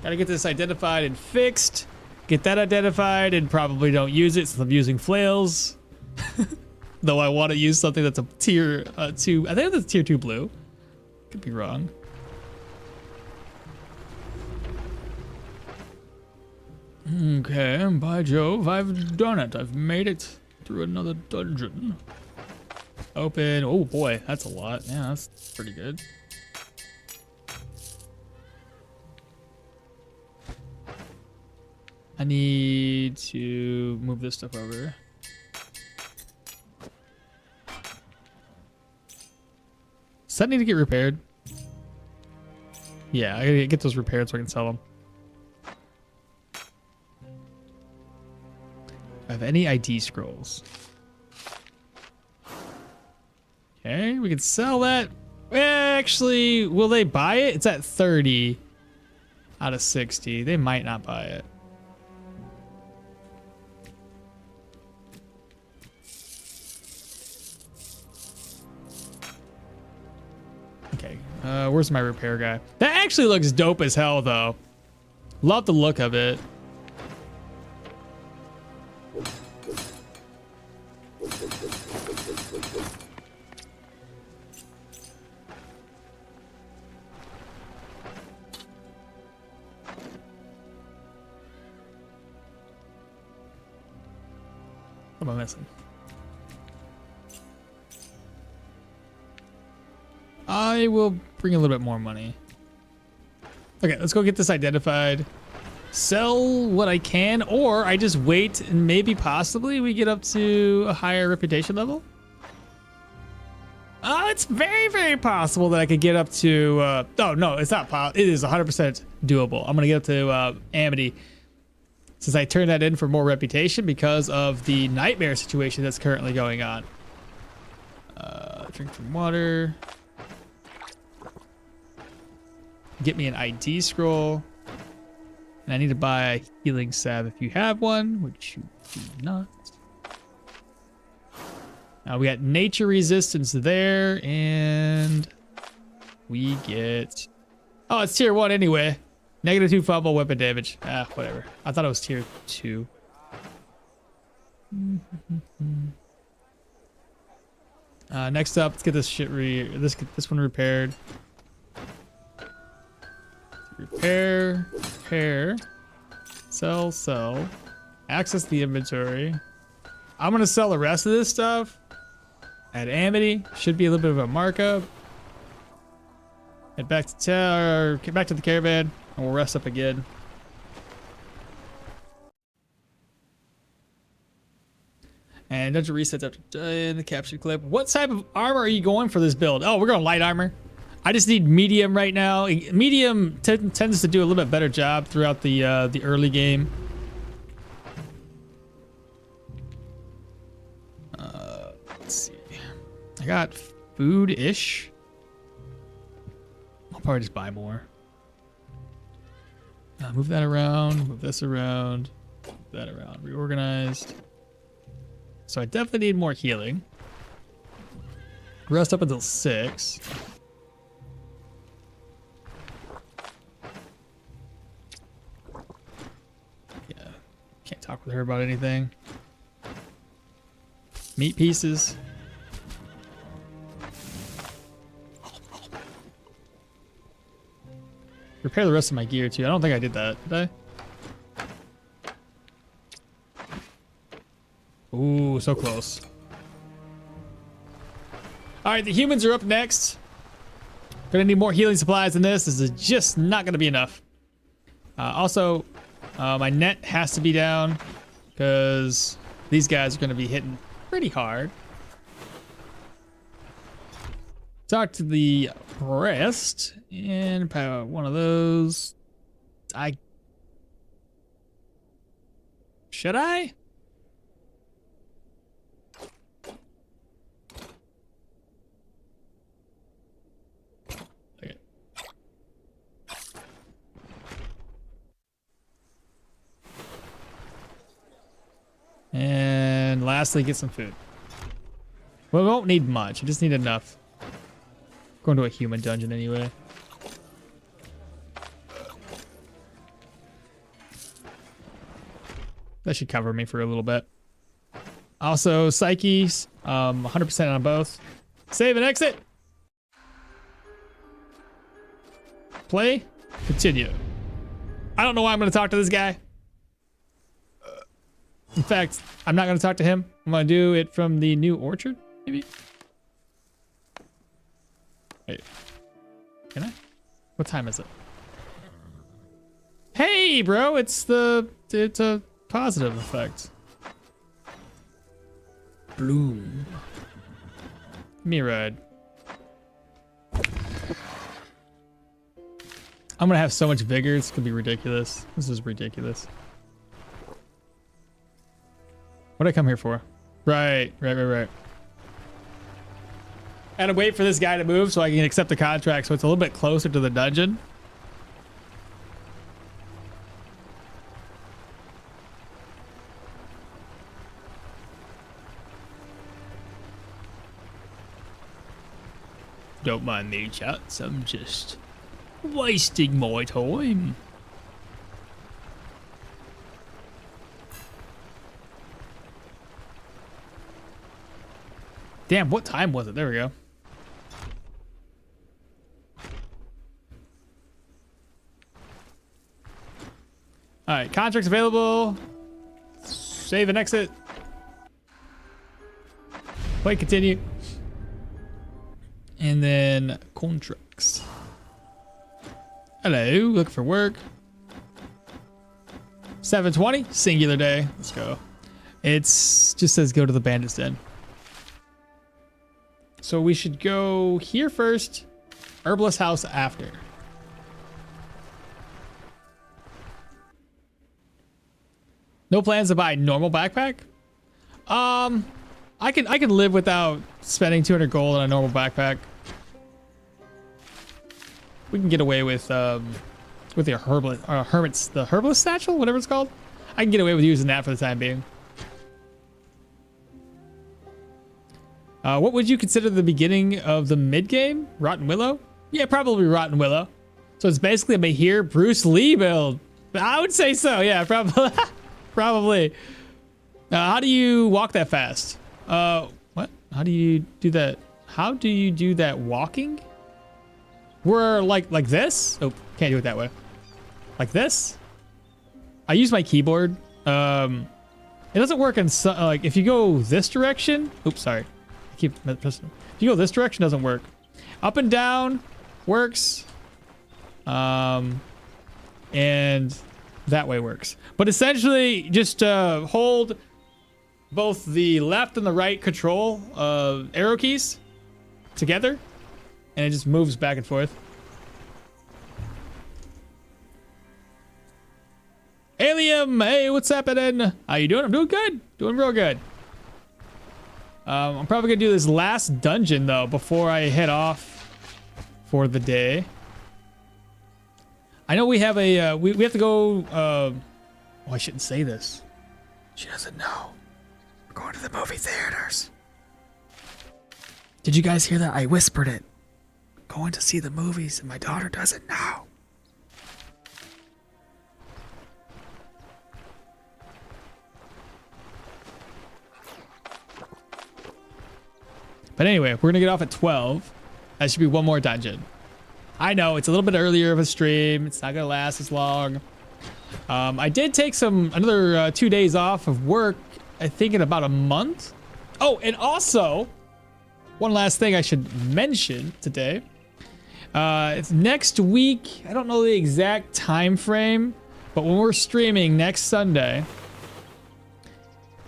Gotta get this identified and fixed. Get that identified and probably don't use it since I'm using Flails. Though I want to use something that's a tier 2. I think that's tier 2 blue. Could be wrong. Okay, by Jove, I've done it. I've made it through another dungeon. Open. Oh boy, that's a lot. Yeah, that's pretty good. I need to move this stuff over. Does that need to get repaired? Yeah, I gotta get those repaired so I can sell them. I have any ID scrolls. Okay, we can sell that. Actually, will they buy it? It's at 30 out of 60. They might not buy it. Okay, where's my repair guy? That actually looks dope as hell, though. Love the look of it. What am I missing? I will bring a little bit more money. Okay, let's go get this identified. Sell what I can, or I just wait and maybe possibly we get up to a higher reputation level. It's very, very possible that I could get up to, oh no, it's not possible. It is 100% doable. I'm gonna get up to Amity since I turned that in for more reputation because of the nightmare situation that's currently going on. Drink some water. Get me an ID scroll. And I need to buy a healing salve if you have one, which you do not. We got nature resistance there, and we get... Oh, it's tier 1 anyway. -2 fumble weapon damage. Ah, whatever. I thought it was tier 2. Next up, let's get this shit this one repaired. Repair, sell, access the inventory. I'm gonna sell the rest of this stuff at Amity. Should be a little bit of a markup. Head back to town, get back to the caravan, and we'll rest up again. And dungeon resets after in the captured clip. What type of armor are you going for this build? Oh, we're going light armor. I just need medium right now. Medium tends to do a little bit better job throughout the early game. Let's see. I got food-ish. I'll probably just buy more. Move that around. Move this around. Move that around. Reorganized. So I definitely need more healing. Rest up until 6. Yeah, can't talk with her about anything. Meat pieces. Repair the rest of my gear too. I don't think I did that, did I? Ooh, so close. All right, the humans are up next. Gonna need more healing supplies than this. This is just not gonna be enough. Also, my net has to be down because these guys are gonna be hitting pretty hard. Talk to the rest and power one of those. Should I? Okay. And lastly, get some food. Well, we won't need much. We just need enough. Going to a human dungeon anyway. That should cover me for a little bit. Also, Psyches, 100% on both. Save and exit. Play, continue. I don't know why I'm going to talk to this guy. In fact, I'm not going to talk to him. I'm going to do it from the new orchard, maybe? Wait, can I? What time is it? Hey, bro, it's a positive effect. Bloom. Give me a ride. I'm gonna have so much vigor, it's gonna be ridiculous. This is ridiculous. What'd I come here for? Right. I had to wait for this guy to move so I can accept the contract so it's a little bit closer to the dungeon. Don't mind me, chats. I'm just wasting my time. Damn, what time was it? There we go. All right, contracts available. Save and exit. Play continue. And then contracts. Hello, looking for work. 7:20, singular day. Let's go. It's just says go to the bandit's den. So we should go here first, herbalist house after. No plans to buy normal backpack? I can live without spending 200 gold on a normal backpack. We can get away with with the herbalist satchel, whatever it's called. I can get away with using that for the time being. What would you consider the beginning of the mid game? Rotten Willow? Yeah, probably Rotten Willow. So it's basically a Mahir Bruce Lee build. I would say so. Yeah, probably. Probably. How do you walk that fast? What? How do you do that? How do you do that walking? We're like this? Oh, can't do it that way. Like this? I use my keyboard. It doesn't work in like if you go this direction. Oops, sorry. I keep pressing. If you go this direction, doesn't work. Up and down works. And that way works. But essentially, just hold both the left and the right control arrow keys together, and it just moves back and forth. Alien, hey, what's happening? How you doing? I'm doing good. Doing real good. I'm probably gonna do this last dungeon though before I head off for the day. I know we have a we have to go. Oh, I shouldn't say this. She doesn't know. We're going to the movie theaters. Did you guys hear that? I whispered it. Going to see the movies, and my daughter doesn't know. But anyway, we're gonna get off at 12. That should be one more dungeon. I know it's a little bit earlier of a stream. It's not gonna last as long. I did take another 2 days off of work. I think in about a month. Oh, and also one last thing I should mention today. It's next week. I don't know the exact time frame, but when we're streaming next Sunday,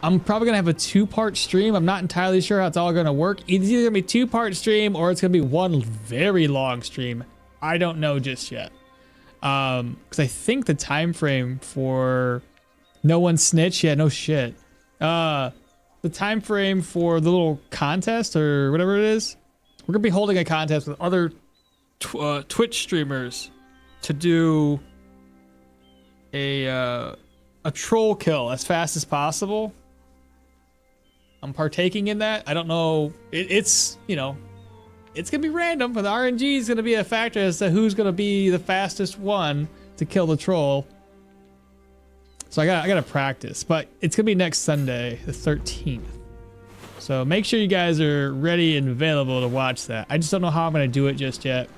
I'm probably gonna have a 2-part stream. I'm not entirely sure how it's all gonna work. It's either gonna be 2-part stream or it's gonna be one very long stream. I don't know just yet. Because I think the time frame for No One Snitch, yeah, no shit. The time frame for the little contest or whatever it is, we're gonna be holding a contest with other Twitch streamers to do a troll kill as fast as possible. I'm partaking in that. I don't know. It's, you know, it's going to be random, but the RNG is going to be a factor as to who's going to be the fastest one to kill the troll. So I got to practice, but it's going to be next Sunday, the 13th. So make sure you guys are ready and available to watch that. I just don't know how I'm going to do it just yet.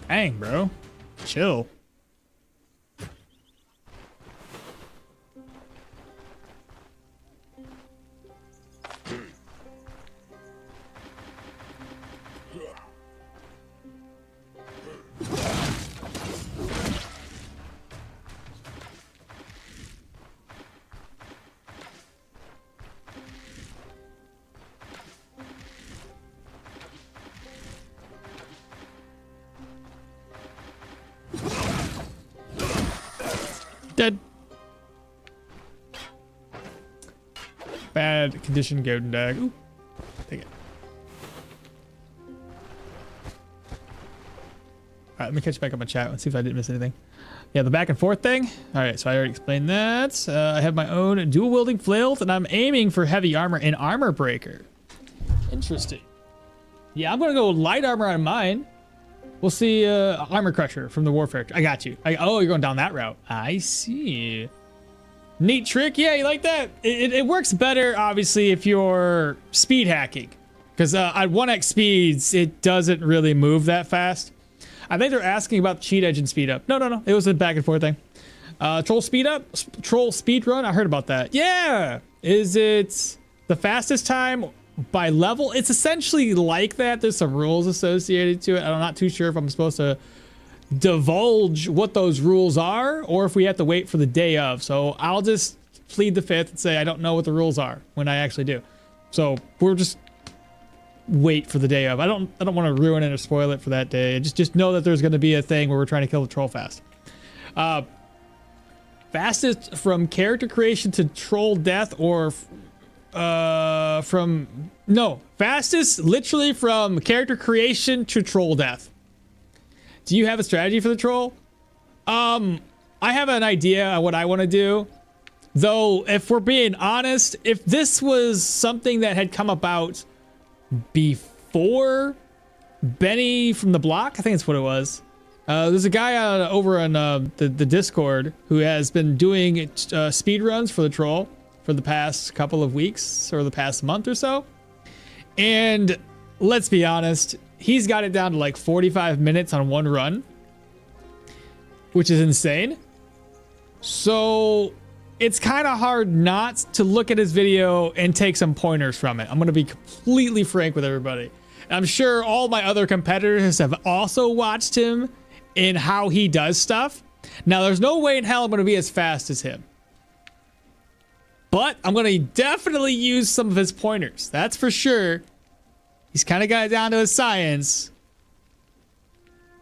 Dang, bro. Chill. Dead. Bad condition golden dag. Ooh, take it. All right, let me catch back up my chat and see if I didn't miss anything. Yeah, the back and forth thing. All right, so I already explained that. I have my own dual wielding flails, and I'm aiming for heavy armor and armor breaker. Interesting. Yeah, I'm gonna go light armor on mine. We'll see armor crusher from the warfare. I got you. Oh, you're going down that route. I see. Neat trick. Yeah, you like that? It works better, obviously, if you're speed hacking. Because at 1x speeds, it doesn't really move that fast. I think they're asking about cheat engine speed up. No. It was a back and forth thing. Troll speed up? Troll speed run? I heard about that. Yeah. Is it the fastest time by level? It's essentially like that. There's some rules associated to it. I'm not too sure if I'm supposed to divulge what those rules are or if we have to wait for the day of. So I'll just plead the fifth and say I don't know what the rules are when I actually do. So we're just wait for the day of. I don't want to ruin it or spoil it for that day. Just know that there's going to be a thing where we're trying to kill the troll fast. Fastest from character creation to troll death, or fastest literally from character creation to troll death. Do you have a strategy for the troll? I have an idea of what I want to do. Though, if we're being honest, if this was something that had come about before Benny from the block, I think that's what it was. There's a guy over on the Discord who has been doing speed runs for the troll for the past couple of weeks or the past month or so. And let's be honest, he's got it down to like 45 minutes on one run, which is insane. So it's kind of hard not to look at his video and take some pointers from it. I'm going to be completely frank with everybody. I'm sure all my other competitors have also watched him in how he does stuff. Now, there's no way in hell I'm going to be as fast as him. But I'm going to definitely use some of his pointers. That's for sure. He's kind of got it down to a science.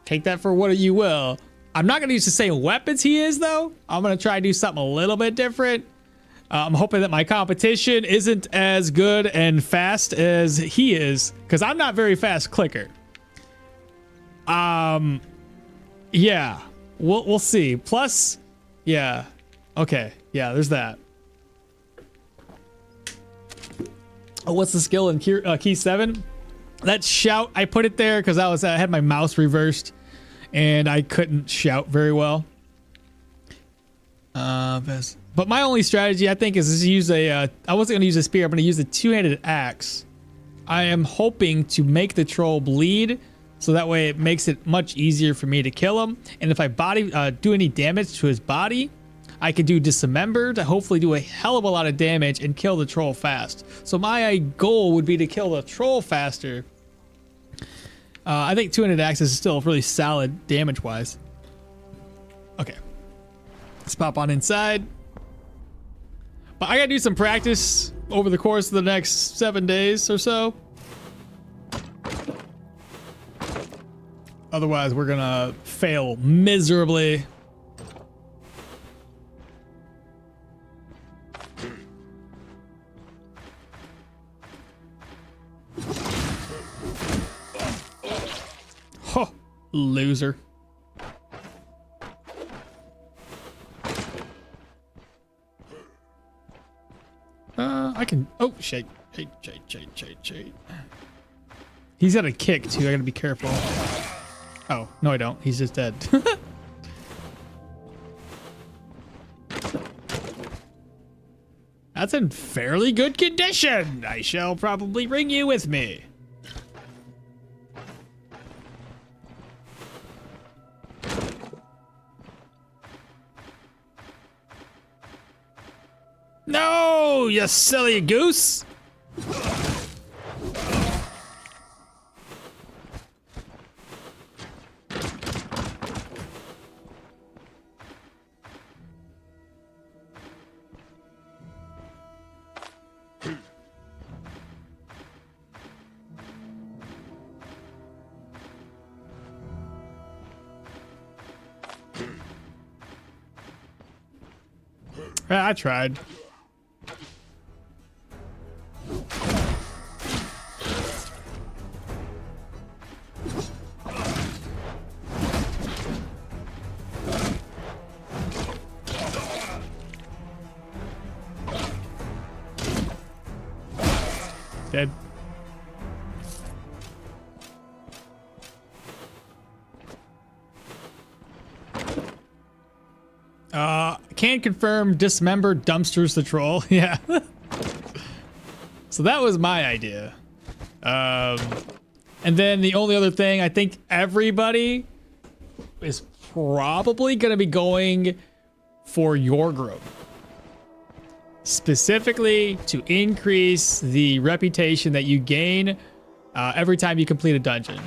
Take that for what you will. I'm not going to use the same weapons he is, though. I'm going to try to do something a little bit different. I'm hoping that my competition isn't as good and fast as he is, because I'm not very fast clicker. Yeah, we'll see. Plus, yeah, okay, yeah, there's that. Oh, what's the skill in key 7? That shout, I put it there because I had my mouse reversed and I couldn't shout very well. But my only strategy, I think, is to use I wasn't going to use a spear. I'm going to use a two-handed axe. I am hoping to make the troll bleed, so that way it makes it much easier for me to kill him. And if I do any damage to his body, I could do dismember to hopefully do a hell of a lot of damage and kill the troll fast. So my goal would be to kill the troll faster. I think two-handed axe is still really solid damage-wise. Okay. Let's pop on inside. But I gotta do some practice over the course of the next 7 days or so. Otherwise, we're gonna fail miserably. Huh, loser. I can. Oh, shit. Shit. He's got a kick, too. I gotta be careful. Oh, no, I don't. He's just dead. That's in fairly good condition. I shall probably bring you with me. No, you silly goose. I tried. Dead. Can confirm dismember dumpsters the troll. Yeah. So that was my idea. And then the only other thing, I think everybody is probably going to be going for your group. Specifically to increase the reputation that you gain every time you complete a dungeon.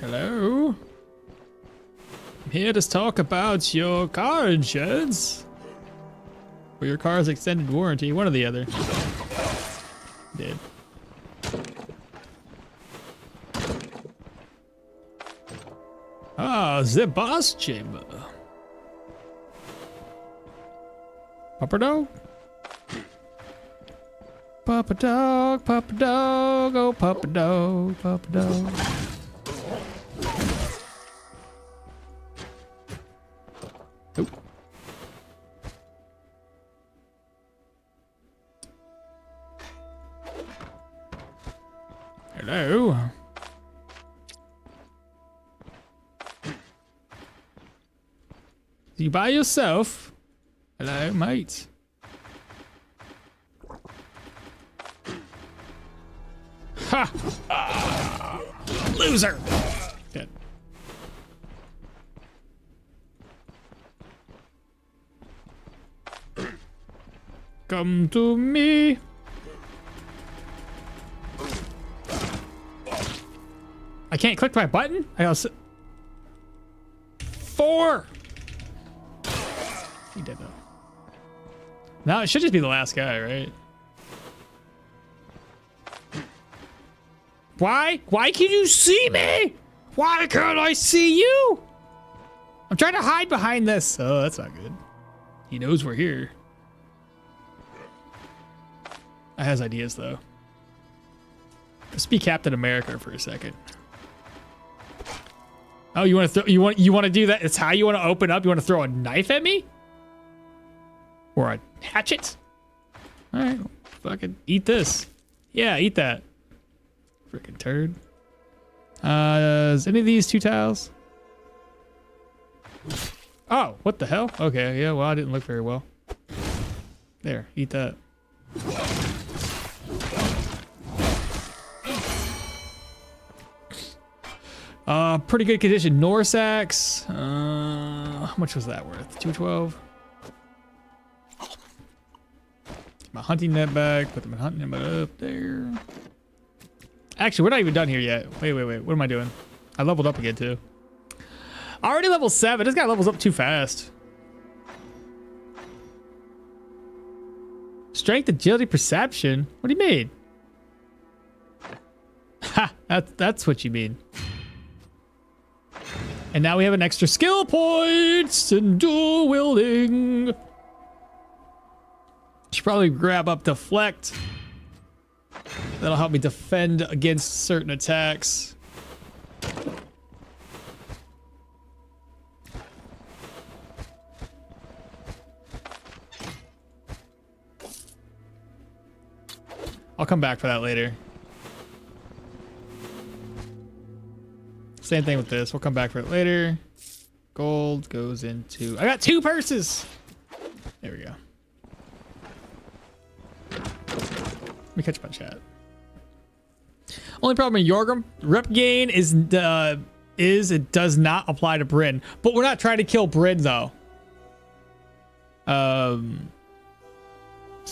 Hello? I'm here to talk about your car insurance. Or your car's extended warranty, one or the other. Did. Ah, the boss chamber. Papa dog? Papa dog, oh papa dog, papa dog. Oop. Hello? You by yourself? Hello, mate. Ha! Loser! Dead. Come to me. I can't click my button? I also... 4! He did though. Now it should just be the last guy, right? Why? Why can you see me? Why can't I see you? I'm trying to hide behind this. Oh, that's not good. He knows we're here. I has ideas though. Let's be Captain America for a second. Oh, you want to throw? You want to do that? It's how you want to open up. You want to throw a knife at me? Or a hatchet? All right, fucking eat this. Yeah, eat that. Freaking turd. Is any of these 2 tiles? Oh, what the hell? Okay, yeah, well, I didn't look very well. There, eat that. Pretty good condition. Norsax. How much was that worth? 212. My hunting net back. Put my hunting net up there. Actually, we're not even done here yet. Wait. What am I doing? I leveled up again too. Already level 7. This guy levels up too fast. Strength, agility, perception. What do you mean? Ha! That's what you mean. And now we have an extra skill points in dual wielding. Should probably grab up deflect. That'll help me defend against certain attacks. I'll come back for that later. Same thing with this. We'll come back for it later. Gold goes into... I got 2 purses! There we go. Let me catch my chat. Only problem in Yorgrim, rep gain is it does not apply to Bryn. But we're not trying to kill Bryn though. So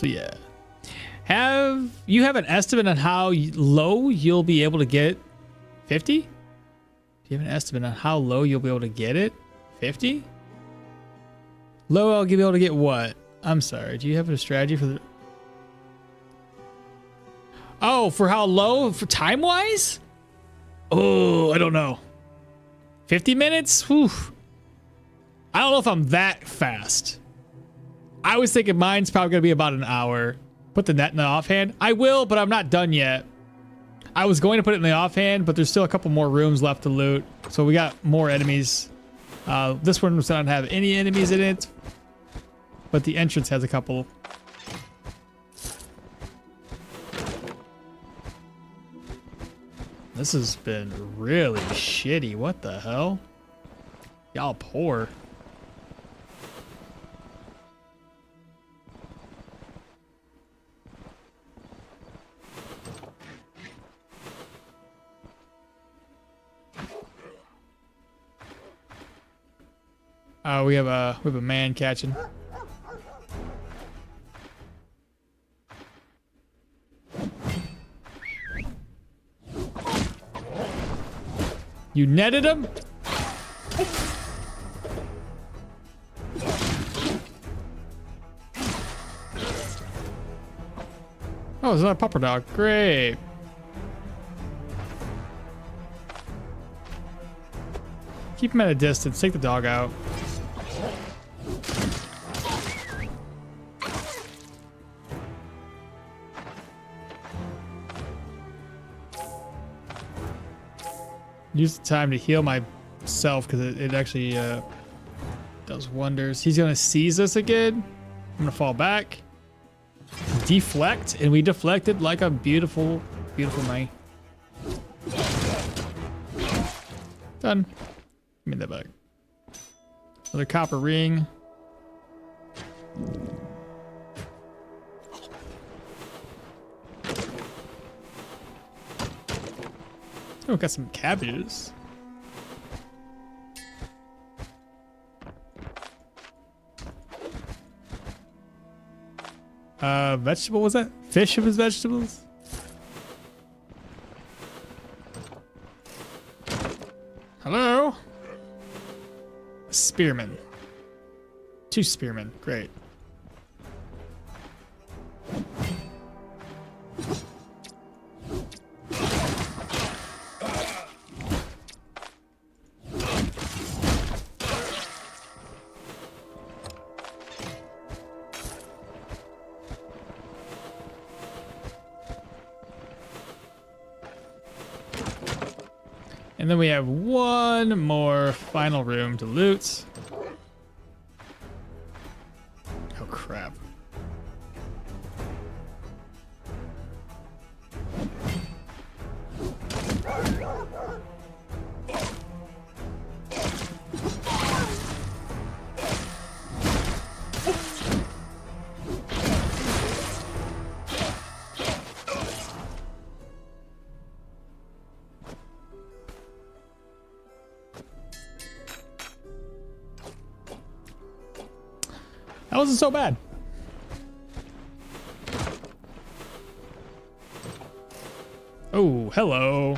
yeah. Have you have an estimate on how low you'll be able to get 50? Do you have an estimate on how low you'll be able to get it? 50? Low I'll be able to get what? I'm sorry. Do you have a strategy for the... Oh, for how low? For time-wise? Oh, I don't know. 50 minutes? Whew. I don't know if I'm that fast. I was thinking mine's probably going to be about an hour. Put the net in the offhand. I will, but I'm not done yet. I was going to put it in the offhand, but there's still a couple more rooms left to loot. So we got more enemies. This one does not have any enemies in it, but the entrance has a couple. This has been really shitty. What the hell? Y'all poor. We have a man catching. You netted him? Oh, is that a pupper dog? Great. Keep him at a distance. Take the dog out. Use the time to heal myself because it actually does wonders. He's gonna seize us again. I'm gonna fall back. Deflect, and we deflected like a beautiful, beautiful knight. Done. Give me that back. Another copper ring. Oh, got some cabbages. Vegetable, was that? Fish of his vegetables? Hello? Spearman. 2 spearmen, great. And then we have one more final room to loot. Oh, crap. That wasn't so bad. Oh, hello.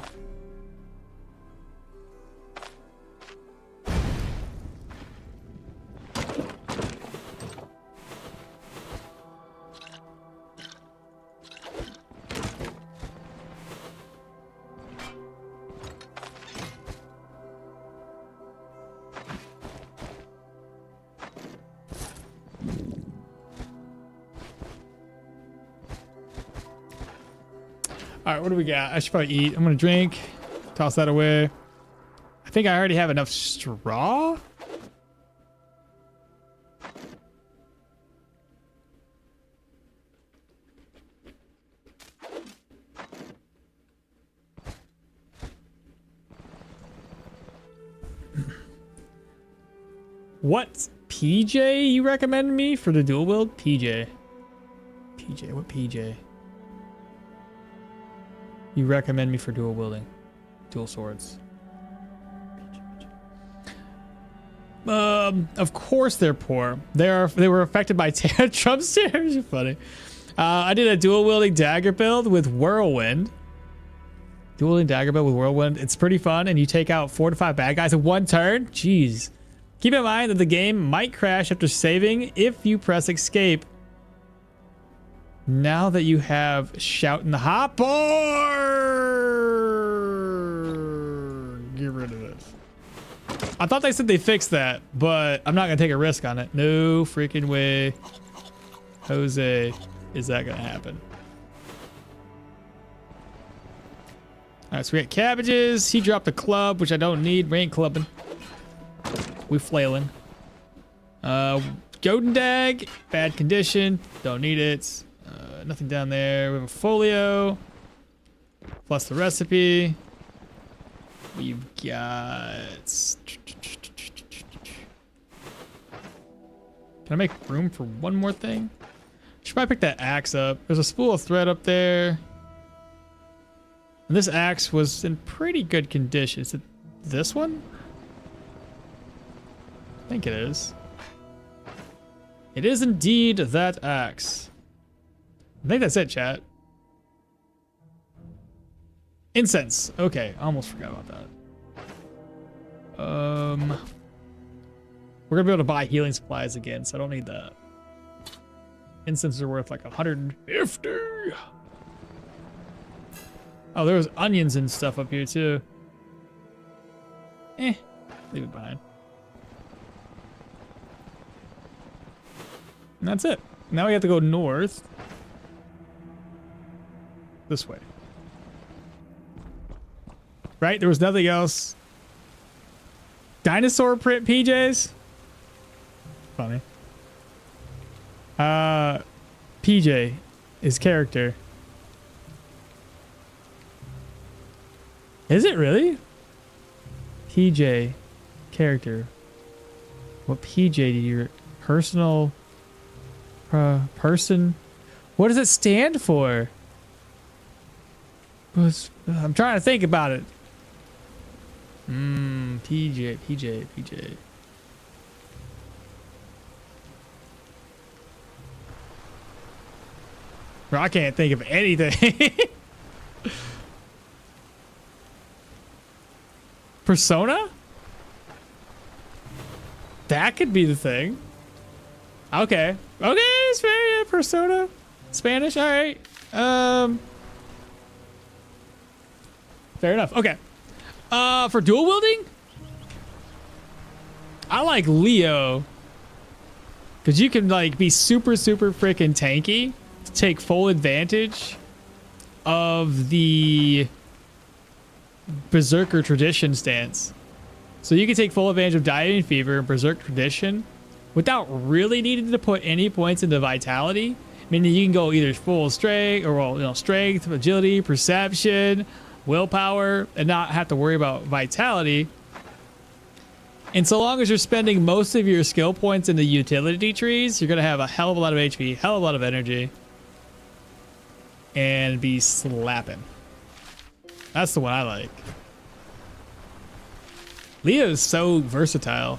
All right, what do we got? I should probably eat. I'm gonna drink, toss that away. I think I already have enough straw. What PJ you recommend me for the dual wield? PJ. PJ, what PJ? You recommend me for dual wielding, dual swords. Of course they're poor. They were affected by tantrum stairs. You're funny. I did a dual wielding dagger build with whirlwind. Dual wielding dagger build with whirlwind. It's pretty fun, and you take out 4 to 5 bad guys in 1 turn. Jeez. Keep in mind that the game might crash after saving if you press escape. Now that you have shout in the hopper, get rid of this. I thought they said they fixed that, but I'm not gonna take a risk on it. No freaking way, Jose, is that gonna happen? All right, so we got cabbages. He dropped a club, which I don't need. We ain't clubbing. We flailing. Golden dag, bad condition. Don't need it. Nothing down there. We have a folio. Plus the recipe. We've got... Can I make room for one more thing? Should probably pick that axe up. There's a spool of thread up there. And this axe was in pretty good condition. Is it this one? I think it is. It is indeed that axe. I think that's it, chat. Incense. Okay, I almost forgot about that. We're gonna be able to buy healing supplies again, so I don't need that. Incenses are worth like 150. Oh, there was onions and stuff up here too. Leave it behind. And that's it. Now we have to go north. This way. Right? There was nothing else. Dinosaur print PJs? Funny. PJ, his character. Is it really? PJ, character. What PJ do you... Personal... person? What does it stand for? I'm trying to think about it. PJ. Bro, I can't think of anything. Persona? That could be the thing. Okay. Okay, it's fair. Yeah, Persona. Spanish. All right. Fair enough. Okay. For dual wielding, I like Leo, because you can like be super freaking tanky to take full advantage of the Berserker tradition stance. So you can take full advantage of Dieting Fever and Berserk tradition without really needing to put any points into Vitality. Meaning you can go either full strength, or well, you know, strength, agility, perception, willpower, and not have to worry about Vitality. And so long as you're spending most of your skill points in the utility trees, you're gonna have a hell of a lot of HP, hell of a lot of energy, and be slapping. That's the one I like. Leo is so versatile.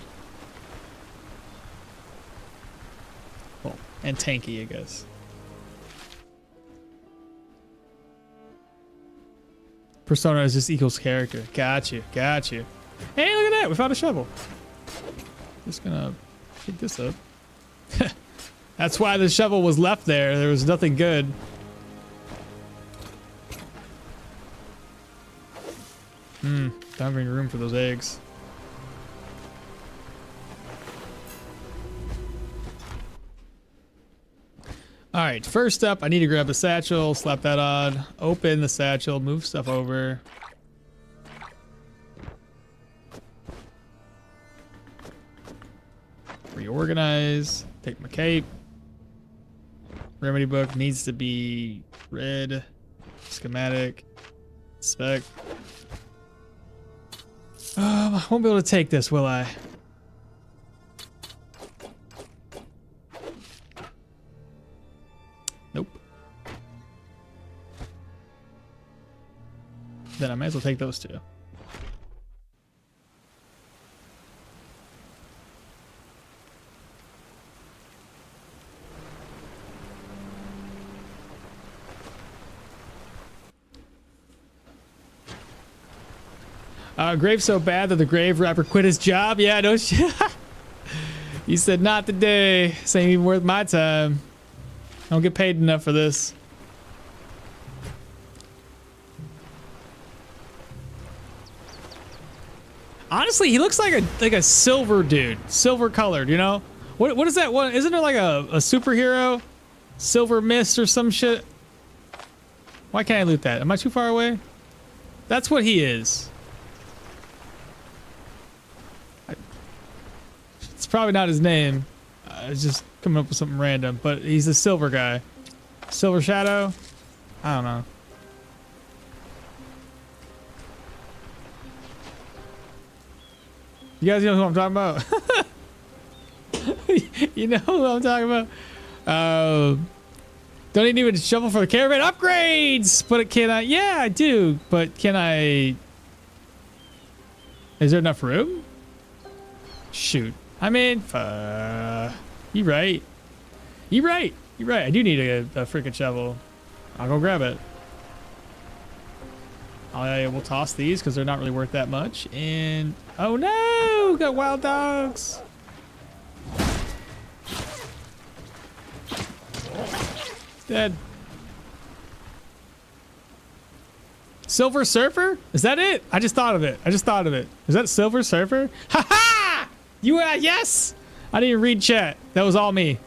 Well, and tanky, I guess. Persona is just equals character. Got you. Hey, look at that. We found a shovel. Just gonna pick this up. That's why the shovel was left there. There was nothing good. Don't have any room for those eggs. All right, first up, I need to grab the satchel, slap that on, open the satchel, move stuff over. Reorganize, take my cape. Remedy book needs to be red, schematic, spec. I won't be able to take this, will I? Nope. Then I might as well take those two. Grave so bad that the grave rapper quit his job. Yeah, no shit. You said not today. This ain't even worth my time. I don't get paid enough for this. Honestly, he looks like a silver dude, silver colored. You know, what is that one? Isn't there like a superhero, Silver Mist or some shit? Why can't I loot that? Am I too far away? That's what he is. It's probably not his name. It's just coming up with something random, but he's a silver guy. Silver Shadow? I don't know. You guys know who I'm talking about? You know who I'm talking about? Don't even shovel for the caravan upgrades! But can I? Yeah, I do. But can I? Is there enough room? Shoot. I mean, you right. You right. I do need a freaking shovel. I'll go grab it. I will toss these because they're not really worth that much. And oh no, got wild dogs. Dead. Silver Surfer? Is that it? I just thought of it. Is that Silver Surfer? Ha ha! You yes! I didn't even read chat. That was all me.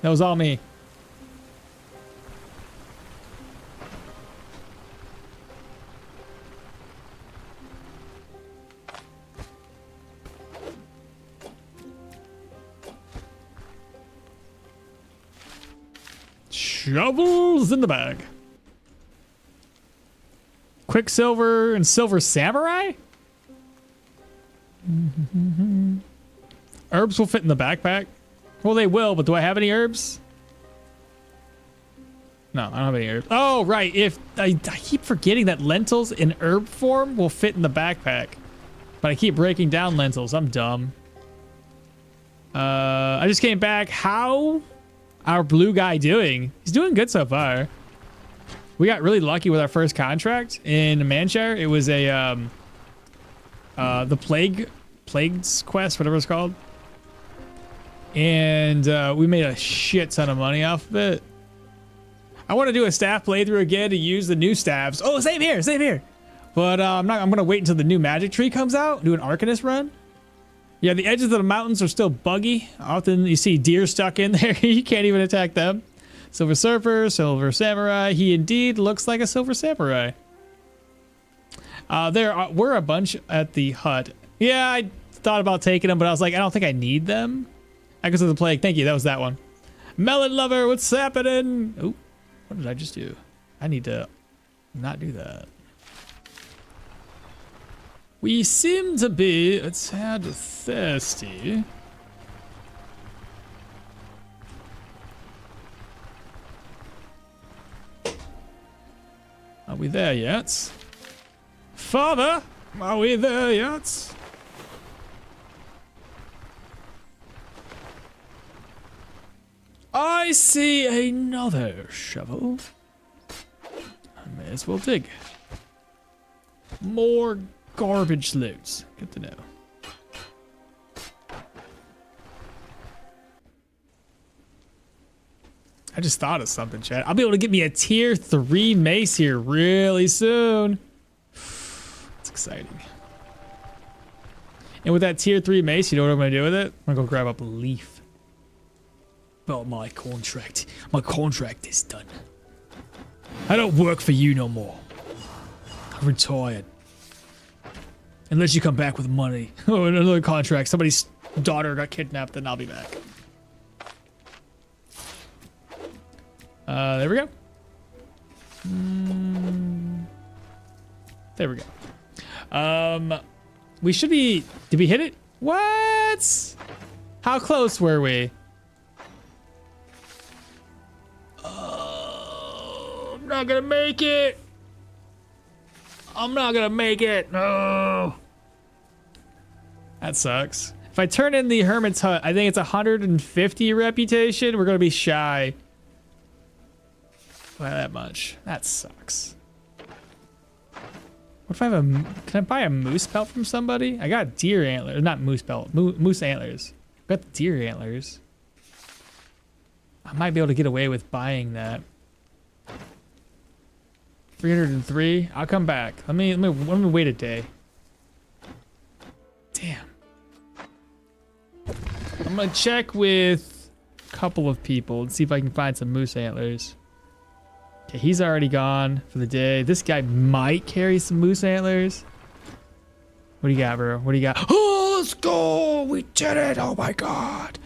Shovels in the bag. Quicksilver and Silver Samurai? Herbs will fit in the backpack. Well, they will, but do I have any herbs? No, I don't have any herbs. Oh, right. If I keep forgetting that lentils in herb form will fit in the backpack. But I keep breaking down lentils. I'm dumb. I just came back. How our blue guy doing? He's doing good so far. We got really lucky with our first contract in Manshire. It was a the Plagues quest, whatever it's called. And we made a shit ton of money off of it. I want to do a staff playthrough again to use the new staffs. Oh, same here. But I'm gonna wait until the new magic tree comes out. Do an Arcanist run. Yeah, the edges of the mountains are still buggy. Often you see deer stuck in there. You can't even attack them. Silver Surfer, Silver Samurai. He indeed looks like a Silver Samurai. There were a bunch at the hut. Yeah, I thought about taking them, but I was like, I don't think I need them. Echoes of the Plague. Thank you. That was that one. Melon Lover, what's happening? Oh, what did I just do? I need to not do that. We seem to be a tad thirsty. Are we there yet? Father, are we there yet? I see another shovel. I may as well dig. More garbage loot. Good to know. I just thought of something, chat. I'll be able to get me a tier 3 mace here really soon. It's exciting. And with that tier 3 mace, you know what I'm going to do with it? I'm going to go grab up a leaf. Well, my contract is done. I don't work for you no more. I'm retired. Unless you come back with money. Oh, another contract. Somebody's daughter got kidnapped, then I'll be back. There we go. There we go. We should be... Did we hit it? What? How close were we? I'm not gonna make it. No. That sucks. If I turn in the Hermit's Hut, I think it's 150 reputation. We're gonna be shy by that much. That sucks. What if I have a... Can I buy a moose pelt from somebody? I got deer antlers. Not moose pelt. Moose antlers. I got the deer antlers. I might be able to get away with buying that. 303. I'll come back. Let me wait a day. Damn. I'm gonna check with a couple of people and see if I can find some moose antlers. Okay, he's already gone for the day. This guy might carry some moose antlers. What do you got, bro? What do you got? Oh, let's go! We did it! Oh my god!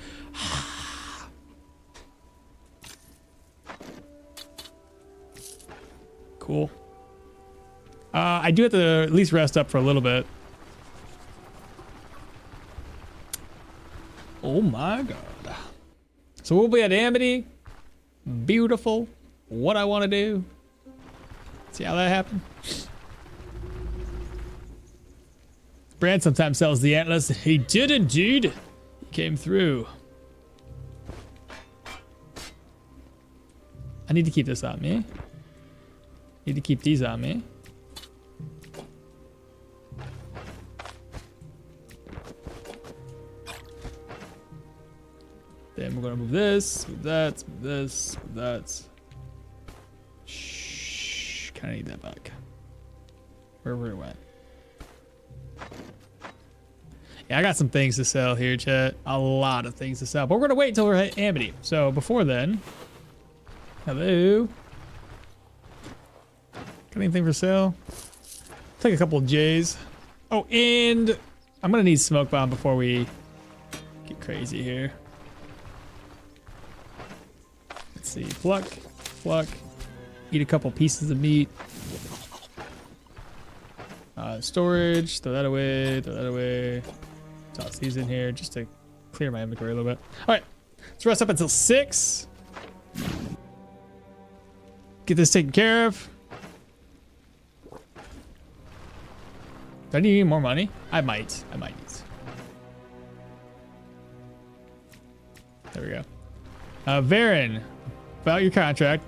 Cool. I do have to at least rest up for a little bit. Oh my god. So we'll be at Amity. Beautiful. What I want to do. See how that happened? Brand sometimes sells the antlers. He did indeed. He came through. I need to keep this on me. Need to keep these on me. Then we're gonna move this, move that, move this, move that. Shh, kind of need that back. Wherever it went. Yeah, I got some things to sell here, chat. A lot of things to sell, but we're gonna wait until we're at Amity. So before then, hello. Got anything for sale? Take a couple of J's. Oh, and I'm gonna need smoke bomb before we get crazy here. Let's see, pluck, pluck. Eat a couple pieces of meat. Storage, throw that away, throw that away. Toss these in here just to clear my inventory a little bit. All right, let's rest up until 6. Get this taken care of. Do I need any more money? I might need. There we go. Varen, about your contract.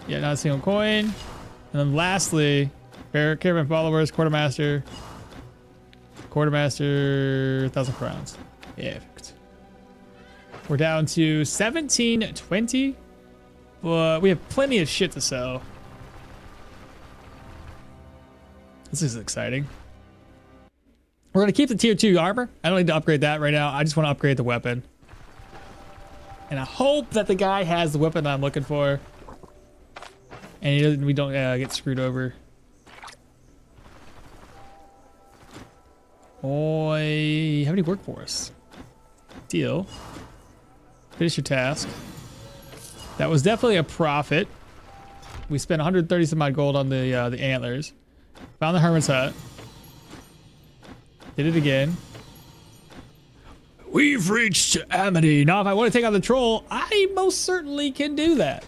Yeah, not a single coin. And then lastly, caravan followers, quartermaster, 1,000 crowns. Yeah, we're down to 1720, but we have plenty of shit to sell. This is exciting. We're gonna keep the tier 2 armor. I don't need to upgrade that right now. I just want to upgrade the weapon. And I hope that the guy has the weapon I'm looking for. And we don't get screwed over. Oi, how many work for us? Deal. Finish your task. That was definitely a profit. We spent 130 some odd gold on the antlers. Found the hermit's hut. Did it again. We've reached Amity. Now, if I want to take out the troll, I most certainly can do that.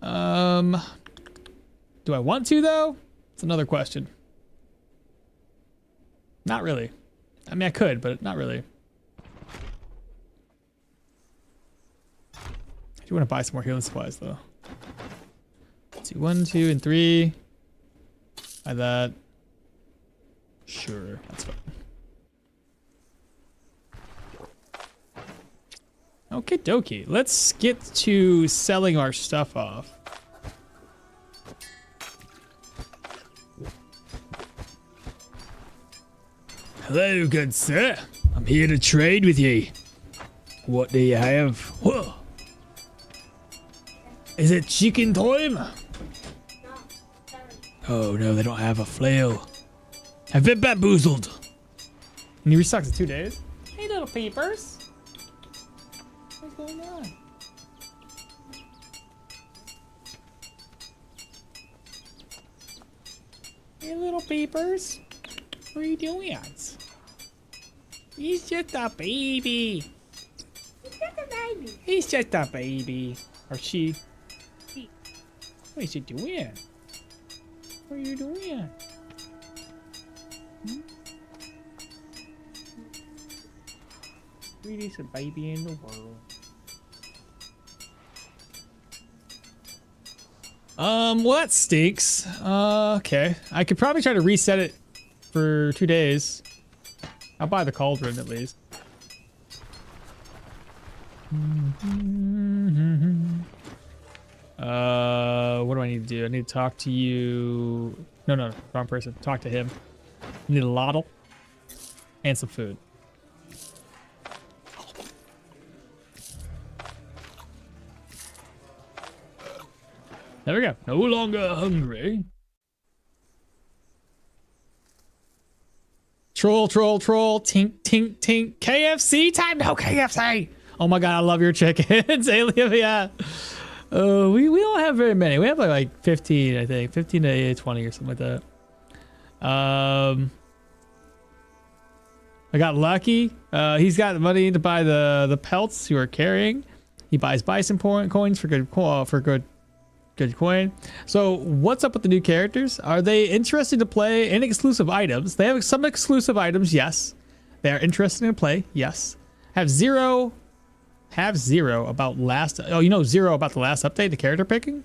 Do I want to though? It's another question. Not really. I mean, I could, but not really. I do want to buy some more healing supplies though. Let's see, 1, 2, and 3. Buy that. Sure, that's fine. Okie dokie. Let's get to selling our stuff off. Hello, good sir. I'm here to trade with ye. What do you have? Whoa. Is it chicken time? Oh no, they don't have a flail. I've been bamboozled. And you restocked in 2 days? Hey, little peepers. What's going on? Hey, little peepers. What are you doing? He's just a baby. He's just a baby. He's just a baby. Or she. What is she doing? What are you doing? Sweetest baby in the world. Well, that stinks. Okay. I could probably try to reset it for 2 days. I'll buy the cauldron at least. What do I need to do? I need to talk to you. No, wrong person. Talk to him. I need a lottle and some food. There we go. No longer hungry. Troll. Tink, tink, tink. KFC time. No KFC. Oh my God, I love your chickens. Alien, yeah. We don't have very many. We have like 15, I think. 15 to 20 or something like that. I got lucky. He's got the money to buy the pelts who are carrying. He buys bison coins for good coin. So what's up with the new characters? Are they interested to play in exclusive items? They have some exclusive items, yes. They are interested in play, yes. Have zero about last. Oh, you know, 0 about the last update, the character picking.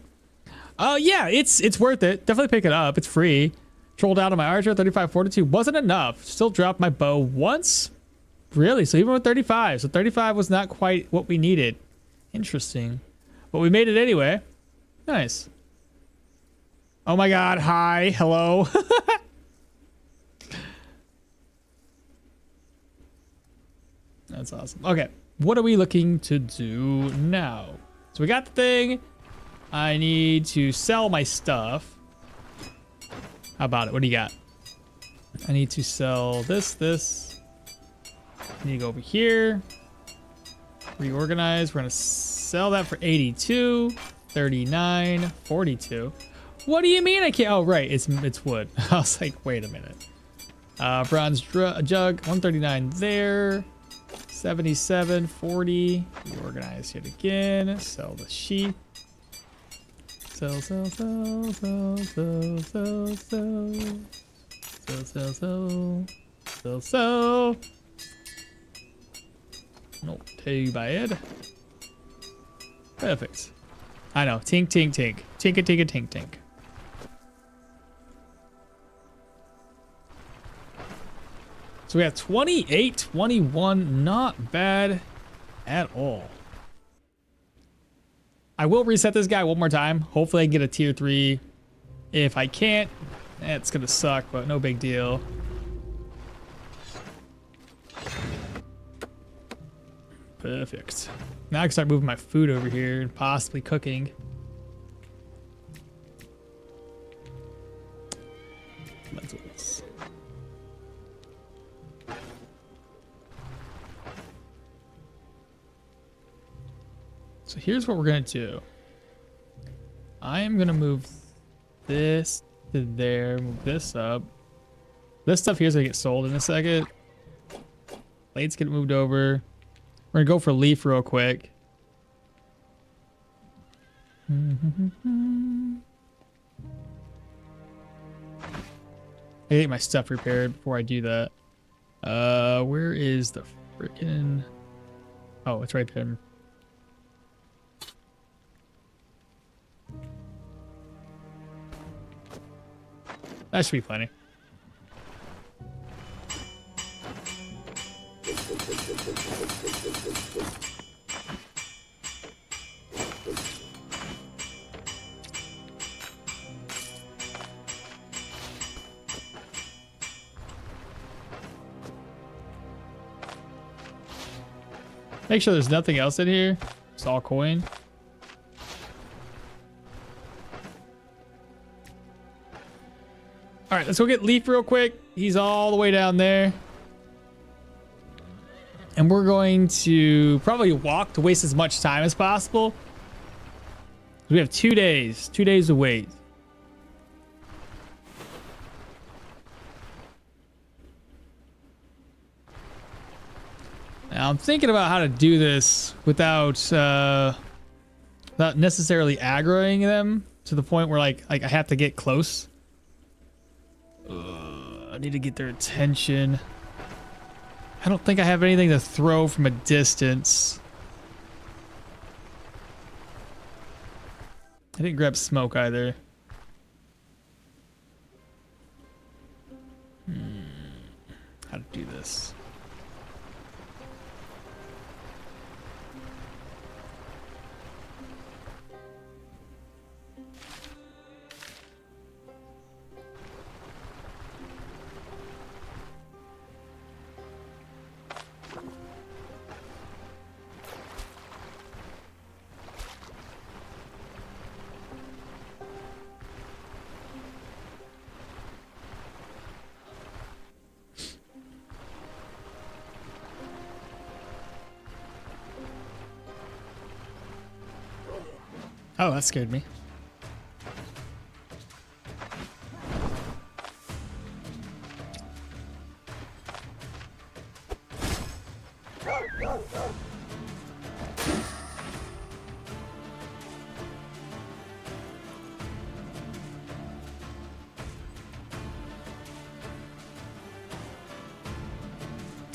Yeah, it's worth it. Definitely pick it up. It's free. Troll down on my archer. 35 fortitude wasn't enough. Still dropped my bow once, Really? So even with 35. So 35 was not quite what we needed. Interesting. But we made it anyway. Nice. Oh my god. Hi. Hello. That's awesome. Okay. What are we looking to do now? So we got the thing. I need to sell my stuff. How about it? What do you got? I need to sell this. I need to go over here. Reorganize. We're going to sell that for 82, 39, 42. What do you mean I can't? Oh, right. It's wood. I was like, wait a minute. Bronze jug, 139 there. 77, 40. Reorganize it again. Sell the sheep. Sell. Not too bad. Perfect. I know. Tink, tink, tink. Tinka, tinka, tink, tink. So we have 28, 21. Not bad at all. I will reset this guy one more time. Hopefully I can get a tier 3. If I can't, it's going to suck, but no big deal. Perfect. Now I can start moving my food over here and possibly cooking. Lentils. So here's what we're gonna do. I am gonna move this to there, move this up. This stuff here's gonna get sold in a second. Plates get moved over. We're gonna go for leaf real quick. I get my stuff repaired before I do that. Where is the freaking? Oh, it's right there. That should be plenty. Make sure there's nothing else in here. It's all coin. All right, let's go get Leaf real quick. He's all the way down there. And we're going to probably walk to waste as much time as possible. We have 2 days. 2 days to wait. Now I'm thinking about how to do this without not necessarily aggroing them to the point where like I have to get close. I need to get their attention. I don't think I have anything to throw from a distance. I didn't grab smoke either. How to do this? Oh, that scared me.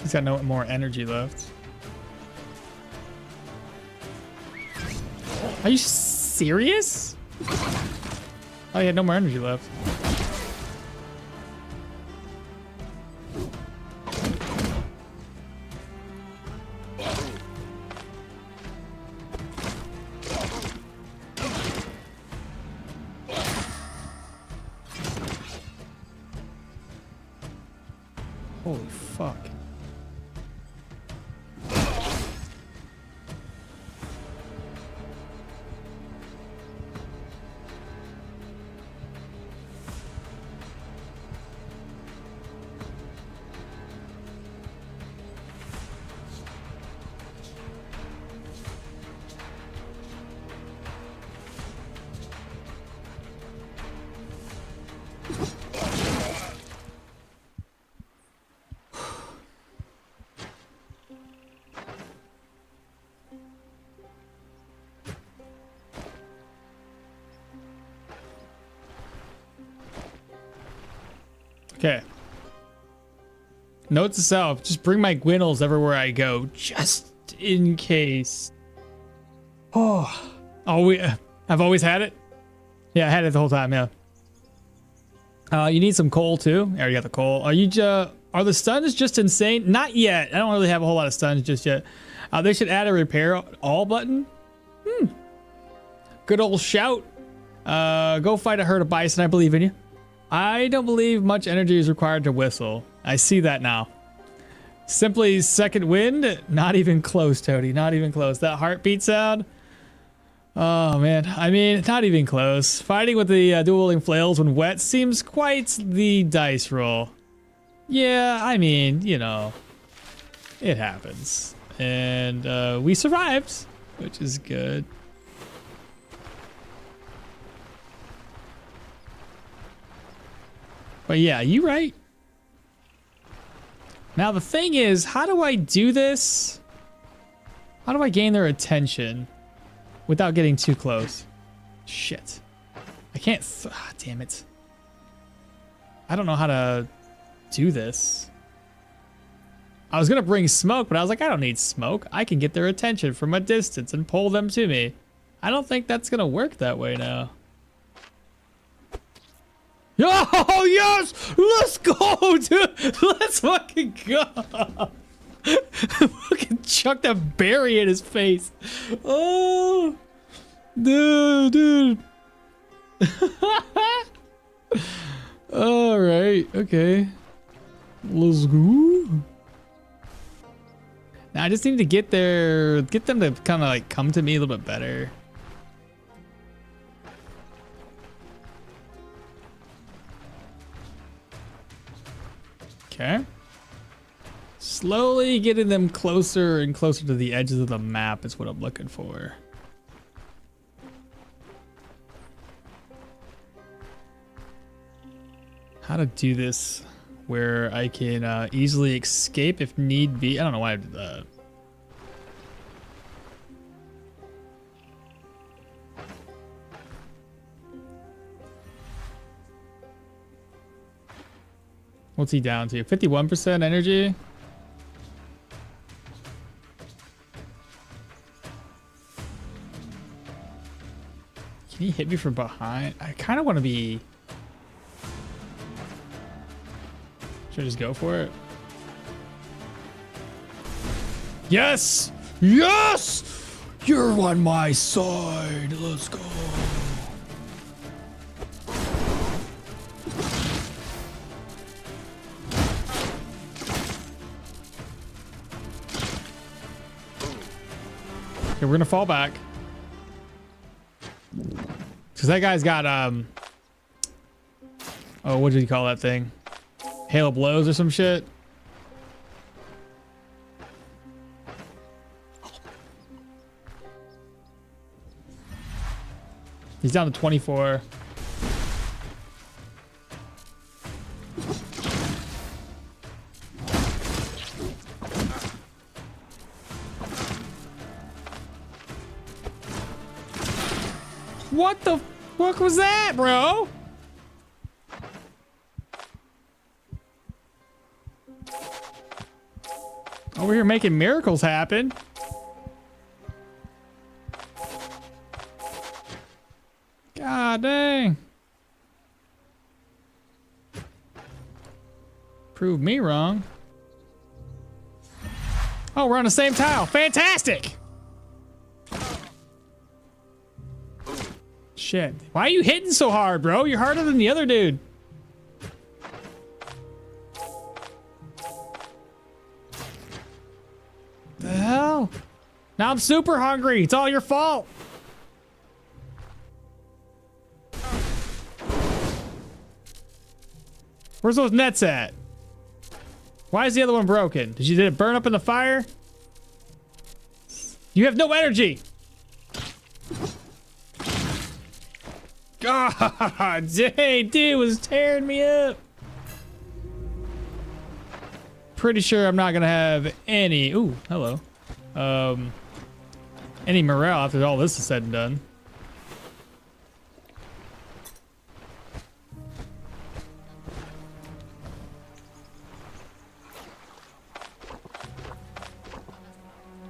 He's got no more energy left. Are you serious? Oh, he had no more energy left. Holy fuck. Okay. Note to self, just bring my Gwinnels everywhere I go, just in case. Oh, I've always had it? Yeah, I had it the whole time, yeah. You need some coal too. I already got the coal. Are the stuns just insane? Not yet. I don't really have a whole lot of stuns just yet. They should add a repair all button. Good old shout. Go fight a herd of bison. I believe in you. I don't believe much energy is required to whistle. I see that now. Simply second wind? Not even close, Toady. Not even close. That heartbeat sound? Oh, man. I mean, not even close. Fighting with the dual-wielding flails when wet seems quite the dice roll. Yeah, I mean, you know, it happens. And we survived, which is good. But yeah, you right. Now the thing is, how do I do this? How do I gain their attention without getting too close? Shit. I can't, damn it. I don't know how to do this. I was gonna bring smoke, but I was like, I don't need smoke. I can get their attention from a distance and pull them to me. I don't think that's gonna work that way now. Oh, yes! Let's go, dude! Let's fucking go! Fucking chucked a berry in his face. Oh! Dude. Alright, okay. Let's go. Now I just need to get them to kind of like come to me a little bit better. Okay. Slowly getting them closer and closer to the edges of the map is what I'm looking for. How to do this where I can easily escape if need be. I don't know why I did that. What's he down to? 51% energy? Can he hit me from behind? I kind of want to be... Should I just go for it? Yes! Yes! You're on my side. Let's go. Okay, we're gonna fall back. Cause that guy's got oh, what did you call that thing? Hail of blows or some shit. He's down to 24. What the fuck was that, bro? Over here making miracles happen. God dang. Prove me wrong. Oh, we're on the same tile. Fantastic. Shit. Why are you hitting so hard, bro? You're harder than the other dude. Now I'm super hungry. It's all your fault. Where's those nets at? Why is the other one broken? Did it burn up in the fire? You have no energy. God dang, dude was tearing me up. Pretty sure I'm not gonna have any. Ooh, hello. Any morale after all this is said and done.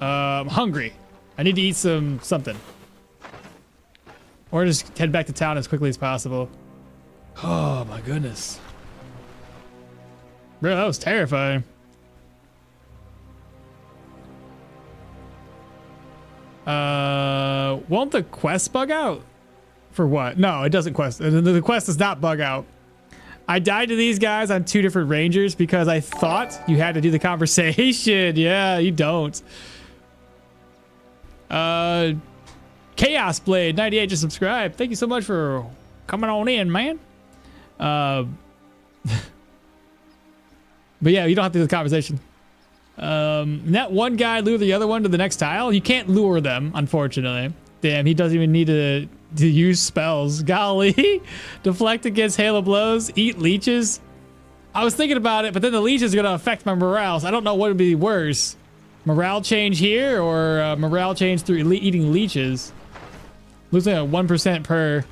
I'm hungry. I need to eat something. Or just head back to town as quickly as possible. Oh my goodness. Bro, that was terrifying. Won't the quest bug out? For what? No, it doesn't quest. The quest does not bug out. I died to these guys on 2 different rangers because I thought you had to do the conversation. Yeah, you don't. Chaos Blade 98 just subscribed. Thank you so much for coming on in, man. But yeah, you don't have to do the conversation. That one guy lured the other one to the next tile. You can't lure them, unfortunately. Damn, he doesn't even need to use spells. Golly. Deflect against Halo blows. Eat leeches. I was thinking about it, but then the leeches are going to affect my morale. So I don't know what would be worse. Morale change here or morale change through eating leeches. Looks like a 1% per.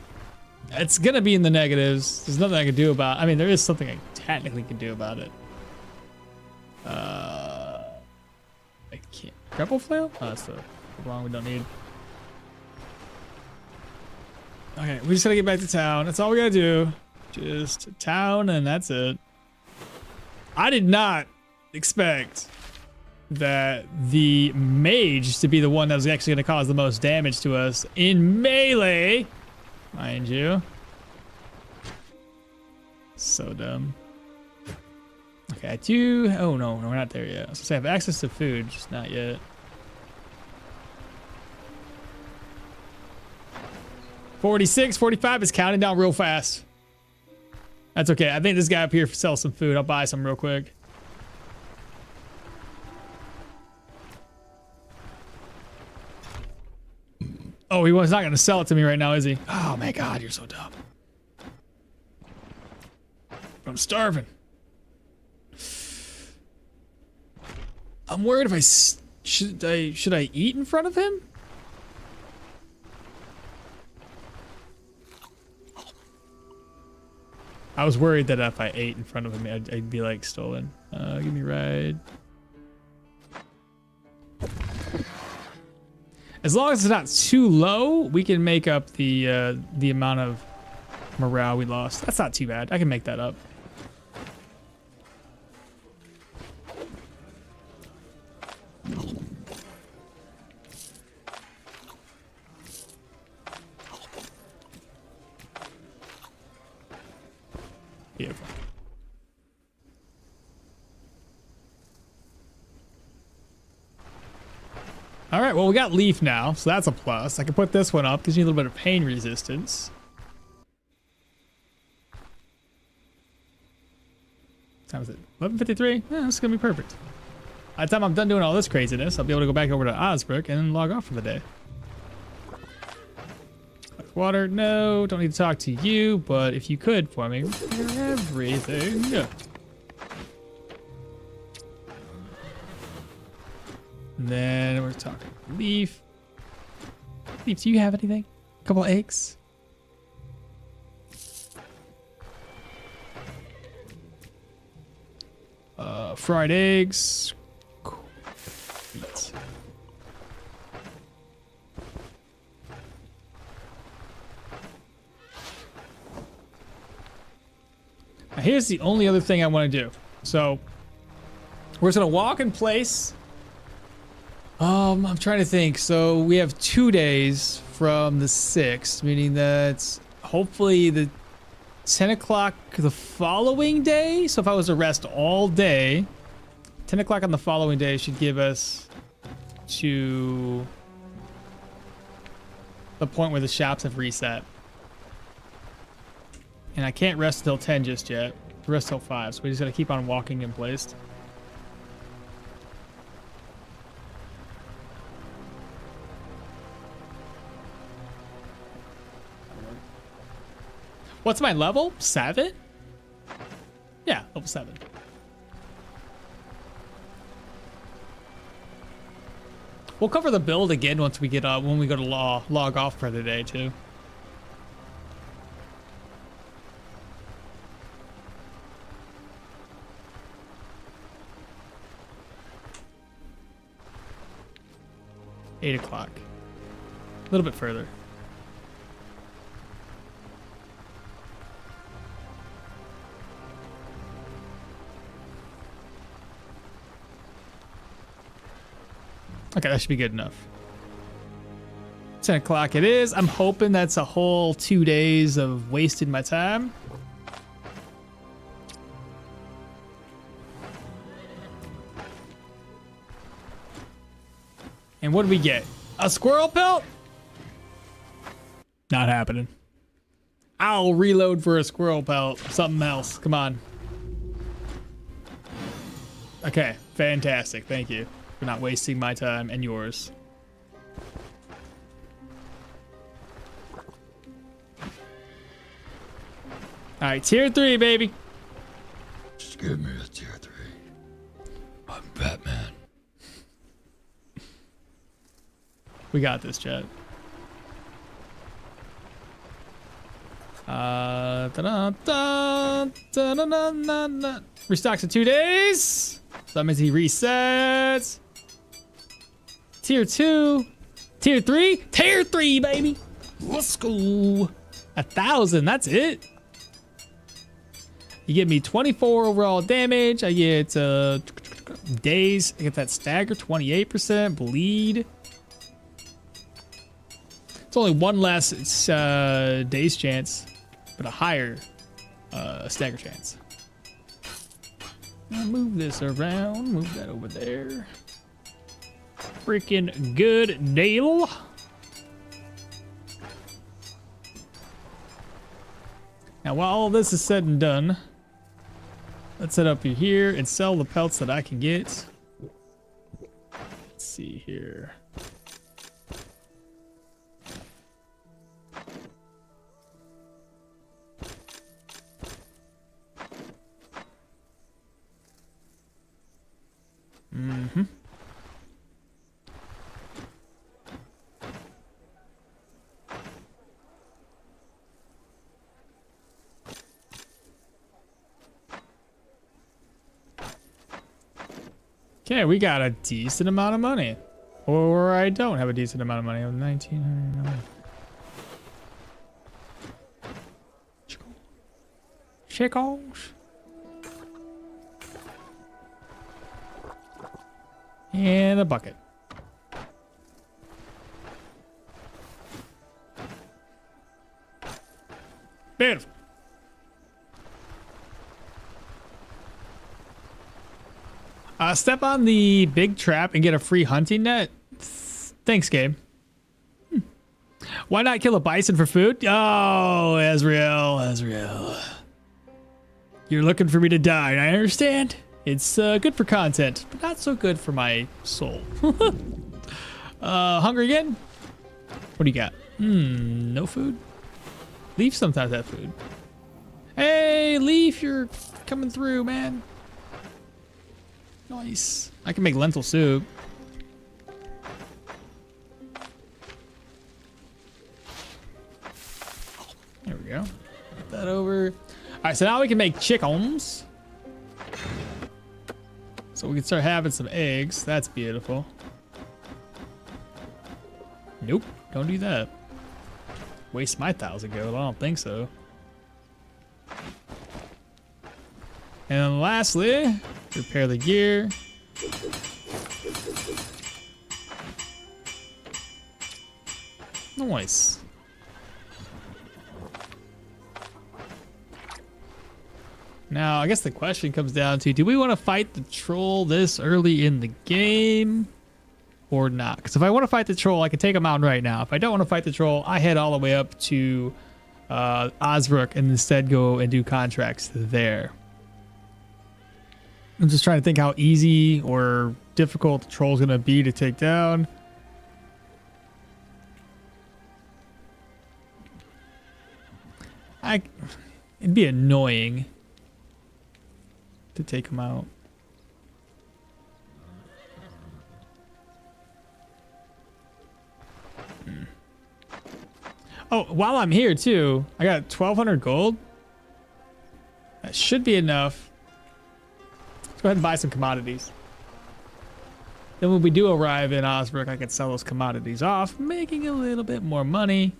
It's going to be in the negatives. There's nothing I can do about it. I mean, there is something I technically can do about it. I can't. Grapple flail? Oh, that's the wrong we don't need. Okay, we just gotta get back to town. That's all we gotta do. Just town and that's it. I did not expect that the mage to be the one that was actually gonna cause the most damage to us in melee, mind you. So dumb. Okay, I do. Oh no, we're not there yet. I was gonna say I have access to food, just not yet. 46, 45 is counting down real fast. That's okay. I think this guy up here sells some food. I'll buy some real quick. Oh, he was not going to sell it to me right now, is he? Oh my God, you're so dumb. I'm starving. I'm worried if should I eat in front of him? I was worried that if I ate in front of him, I'd be like stolen. Give me a ride. As long as it's not too low, we can make up the amount of morale we lost. That's not too bad. I can make that up. Beautiful. All right, well, we got leaf now, so that's a plus. I can put this one up, gives you a little bit of pain resistance. How was it? 11:53? Yeah, that's gonna be perfect. By the time I'm done doing all this craziness, I'll be able to go back over to Osbrook and then log off for the day. Water, no, don't need to talk to you, but if you could for me, repair everything. And then we're talking leaf. Leaf, do you have anything? A couple eggs? Fried eggs. Cool. Eat. Now here's the only other thing I want to do. So we're just gonna walk in place. I'm trying to think. So we have 2 days from the 6th, meaning that hopefully the 10 o'clock the following day. So if I was to rest all day, 10 o'clock on the following day should give us to the point where the shops have reset. And I can't rest till 10 just yet. Rest till 5, so we just gotta keep on walking in place. What's my level? 7? Yeah, level 7. We'll cover the build again once we get when we go to log off for the day too. $8 o'clock. A little bit further. Okay, that should be good enough. 10 o'clock it is. I'm hoping that's a whole 2 days of wasting my time. And what do we get? A squirrel pelt? Not happening. I'll reload for a squirrel pelt. Something else. Come on. Okay, fantastic. Thank you for not wasting my time and yours. All right, tier 3, baby. Just give me a tier 3. I'm Batman. We got this, chat. Restocks in 2 days. So that means he resets. Tier 2. Tier 3. Tier 3, baby. Let's go. 1,000. That's it. You give me 24 overall damage. I get days. I get that stagger, 28%. Bleed. It's only one less days chance, but a higher stagger chance. I'll move this around. Move that over there. Freaking good deal. Now, while all this is said and done, let's head up here and sell the pelts that I can get. Let's see here. Mm-hmm. Okay, we got a decent amount of money. Or I don't have a decent amount of money. I have 1,900. Chickles. And a bucket. Beautiful. Step on the big trap and get a free hunting net. Thanks, game. Why not kill a bison for food? Oh, Ezreal. You're looking for me to die, and I understand. It's good for content, but not so good for my soul. Hungry again? What do you got? No food? Leaf sometimes have food. Hey, Leaf, you're coming through, man. Nice. I can make lentil soup. There we go. Put that over. All right, so now we can make chickens. So we can start having some eggs. That's beautiful. Nope, don't do that. Waste my 1,000 gold. I don't think so. And then lastly, repair the gear. Nice. Now, I guess the question comes down to, do we want to fight the troll this early in the game? or not. Because if I want to fight the troll, I can take him out right now. If I don't want to fight the troll, I head all the way up to Osbrook and instead go and do contracts there. I'm just trying to think how easy or difficult the troll's going to be to take down. It'd be annoying to take him out. Oh, while I'm here too, I got 1,200 gold. That should be enough. Let's go ahead and buy some commodities. Then when we do arrive in Osbrook, I can sell those commodities off, making a little bit more money.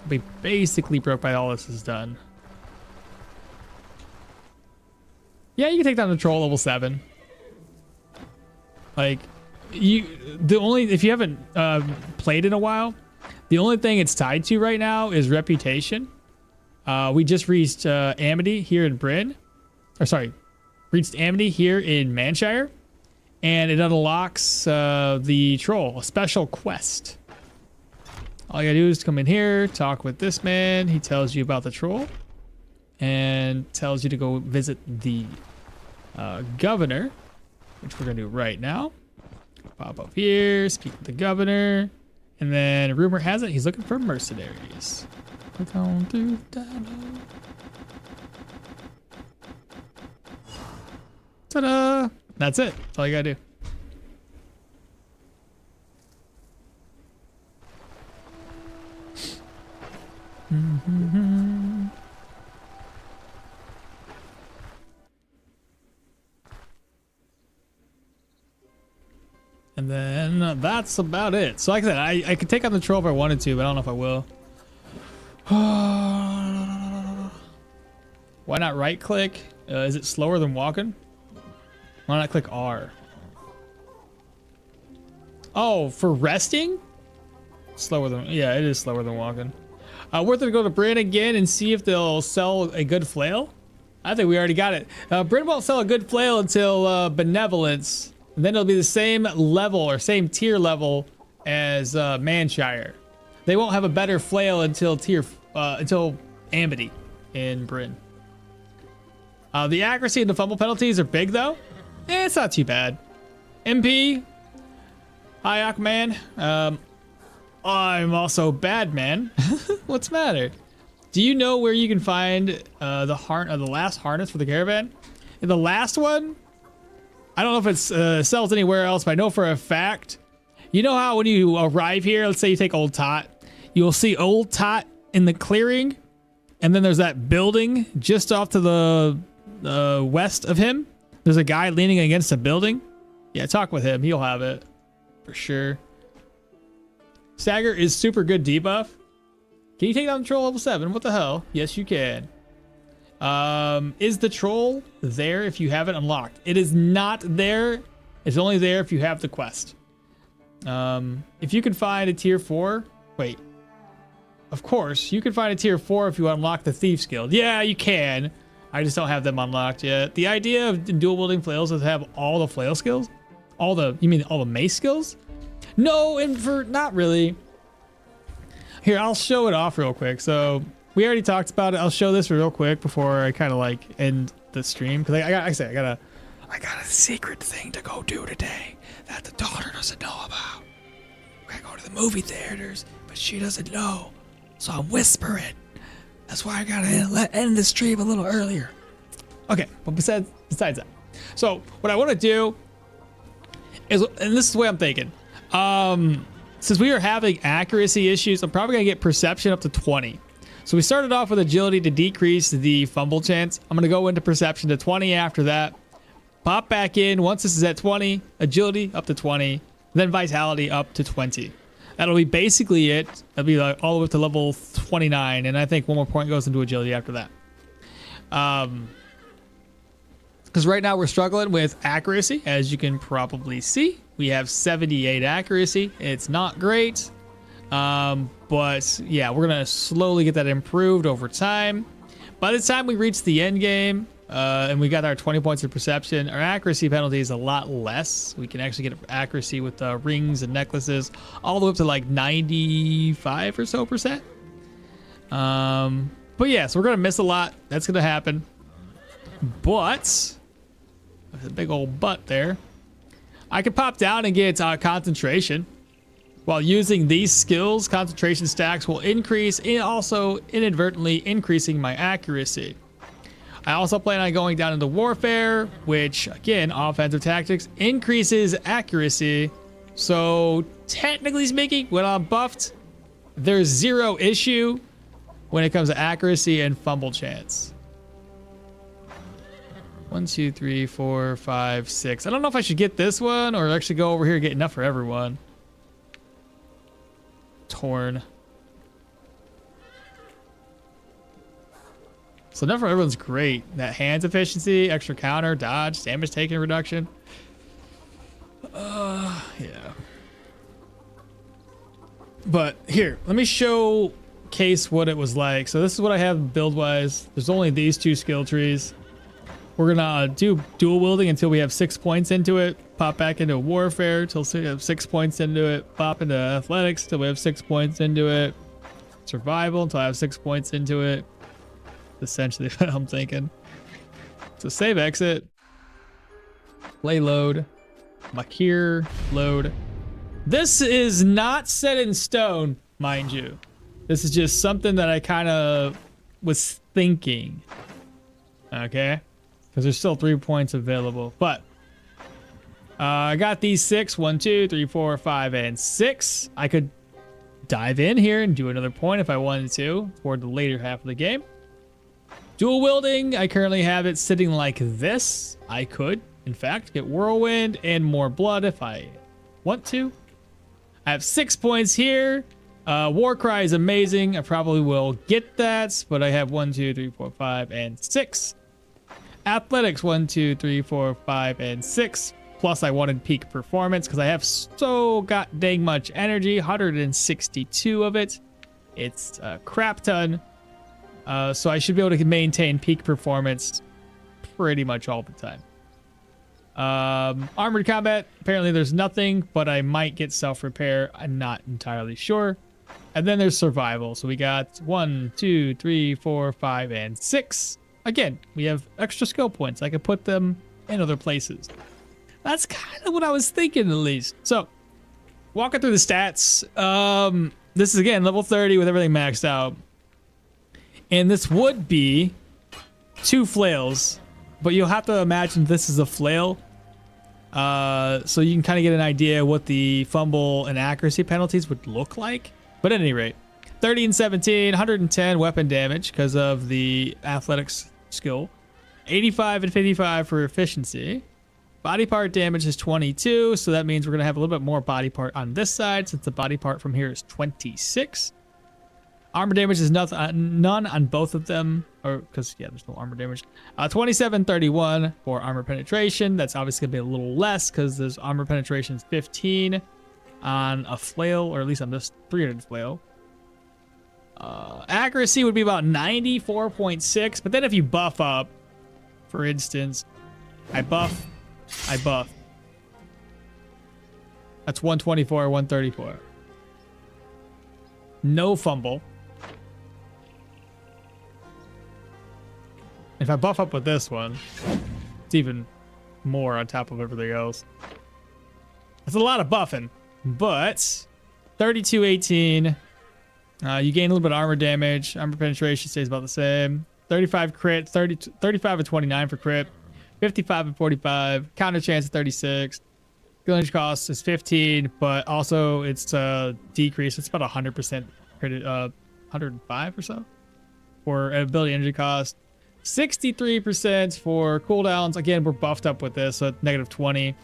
I'll be basically broke by all this is done. Yeah, you can take down the troll level 7. Like, if you haven't played in a while, the only thing it's tied to right now is reputation. We just reached Amity here in Bryn. Or sorry, reached Amity here in Manshire. And it unlocks the troll, a special quest. All you gotta do is come in here, talk with this man. He tells you about the troll. And tells you to go visit the governor, which we're gonna do right now. Pop up here, speak with the governor. And then rumor has it he's looking for mercenaries. Click on through the dialogue. Ta-da! That's it. That's all you gotta do. And then that's about it. So like I said, I could take on the troll if I wanted to, but I don't know if I will. Why not right click? Is it slower than walking? Why not click R? Oh, for resting? Slower than, yeah, it is slower than walking. Worth it to go to Bryn again and see if they'll sell a good flail? I think we already got it. Bryn won't sell a good flail until Benevolence. And then it'll be the same level or same tier level as Manshire. They won't have a better flail until until Amity in Bryn. The accuracy and the fumble penalties are big though. It's not too bad. MP. Hi, Okman. I'm also bad man. What's the matter? Do you know where you can find the last harness for the caravan? In the last one, I don't know if it's sells anywhere else, but I know for a fact. You know how when you arrive here, let's say you take Old Tot, you'll see Old Tot in the clearing, and then there's that building just off to the west of him. There's a guy leaning against a building. Yeah, talk with him. He'll have it for sure. Stagger is super good debuff. Can you take down the troll level 7? What the hell? Yes, you can. Is the troll there if you have it unlocked? It is not there. It's only there if you have the quest. If you can find a tier 4, wait. Of course, you can find a tier 4 if you unlock the Thief's Guild. Yeah, you can. I just don't have them unlocked yet. The idea of dual wielding flails is to have all the flail skills? You mean all the mace skills? No, and not really. Here, I'll show it off real quick. So we already talked about it. I'll show this real quick before I kind of like end the stream. Cause I got a secret thing to go do today that the daughter doesn't know about. We gotta go to the movie theaters, but she doesn't know. So I'm whispering. That's why I gotta end the stream a little earlier. Okay, but besides that. So what I want to do is, and this is the way I'm thinking. Since we are having accuracy issues, I'm probably gonna get perception up to 20. So we started off with agility to decrease the fumble chance. I'm gonna go into perception to 20 after that. Pop back in once this is at 20, agility up to 20, then vitality up to 20. That'll be basically it. That'll be like all the way up to level 29, and I think one more point goes into agility after that. Because right now we're struggling with accuracy, as you can probably see. We have 78 accuracy. It's not great. But yeah, we're gonna slowly get that improved over time. By the time we reach the end game, And we got our 20 points of perception. Our accuracy penalty is a lot less. We can actually get accuracy with rings and necklaces all the way up to like 95 or so percent. But yeah, so we're gonna miss a lot. That's gonna happen. But there's a big old but there. I can pop down and get concentration. While using these skills, concentration stacks will increase and also inadvertently increasing my accuracy. I also plan on going down into warfare, which again, offensive tactics increases accuracy. So technically speaking, when I'm buffed, there's zero issue when it comes to accuracy and fumble chance. 1, 2, 3, 4, 5, 6. I don't know if I should get this one or actually go over here and get enough for everyone. Torn. So enough for everyone's great. That hands efficiency, extra counter, dodge, damage taken reduction. Yeah. But here, let me showcase what it was like. So this is what I have build wise. There's only these 2 skill trees. We're gonna do dual wielding until we have 6 points into it. Pop back into warfare till we have 6 points into it. Pop into athletics till we have 6 points into it. Survival until I have 6 points into it. Essentially what I'm thinking. So save exit. Play load. Mahir load. This is not set in stone, mind you. This is just something that I kind of was thinking. Okay? Because there's still 3 points available. But I got these 6. 1, 2, 3, 4, 5, and 6. I could dive in here and do another point if I wanted to toward the later half of the game. Dual wielding, I currently have it sitting like this. I could, in fact, get whirlwind and more blood if I want to. I have 6 points here. War cry is amazing. I probably will get that, but I have 1, 2, 3, 4, 5, and 6. Athletics 1, 2, 3, 4, 5, and 6. Plus, I wanted peak performance because I have so god dang much energy. 162 of it. It's a crap ton. So I should be able to maintain peak performance pretty much all the time. Armored combat, apparently there's nothing, but I might get self-repair. I'm not entirely sure. And then there's survival. So we got 1, 2, 3, 4, 5, and 6. Again, we have extra skill points. I could put them in other places. That's kind of what I was thinking, at least. So, walking through the stats. This is, again, level 30 with everything maxed out. And this would be 2 flails, but you'll have to imagine this is a flail. So you can kind of get an idea what the fumble and accuracy penalties would look like. But at any rate, 30 and 17, 110 weapon damage because of the athletics skill. 85 and 55 for efficiency. Body part damage is 22, so that means we're going to have a little bit more body part on this side since the body part from here is 26. Armor damage is none on both of them, or because yeah, there's no armor damage. 27-31 for armor penetration. That's obviously gonna be a little less because there's armor penetration is 15 on a flail, or at least on this 300 flail. Accuracy would be about 94.6, but then if you buff up, for instance, I buff. That's 124, 134. No fumble. If I buff up with this one, it's even more on top of everything else. It's a lot of buffing, but 32-18. You gain a little bit of armor damage. Armor penetration stays about the same. 35 crit, 35 and 29 for crit. 55 and 45. Counter chance at 36. Skillage cost is 15, but also it's decreased. It's about 100% credit, 105 or so for ability energy cost. 63% for cooldowns. Again, we're buffed up with this, so negative 20.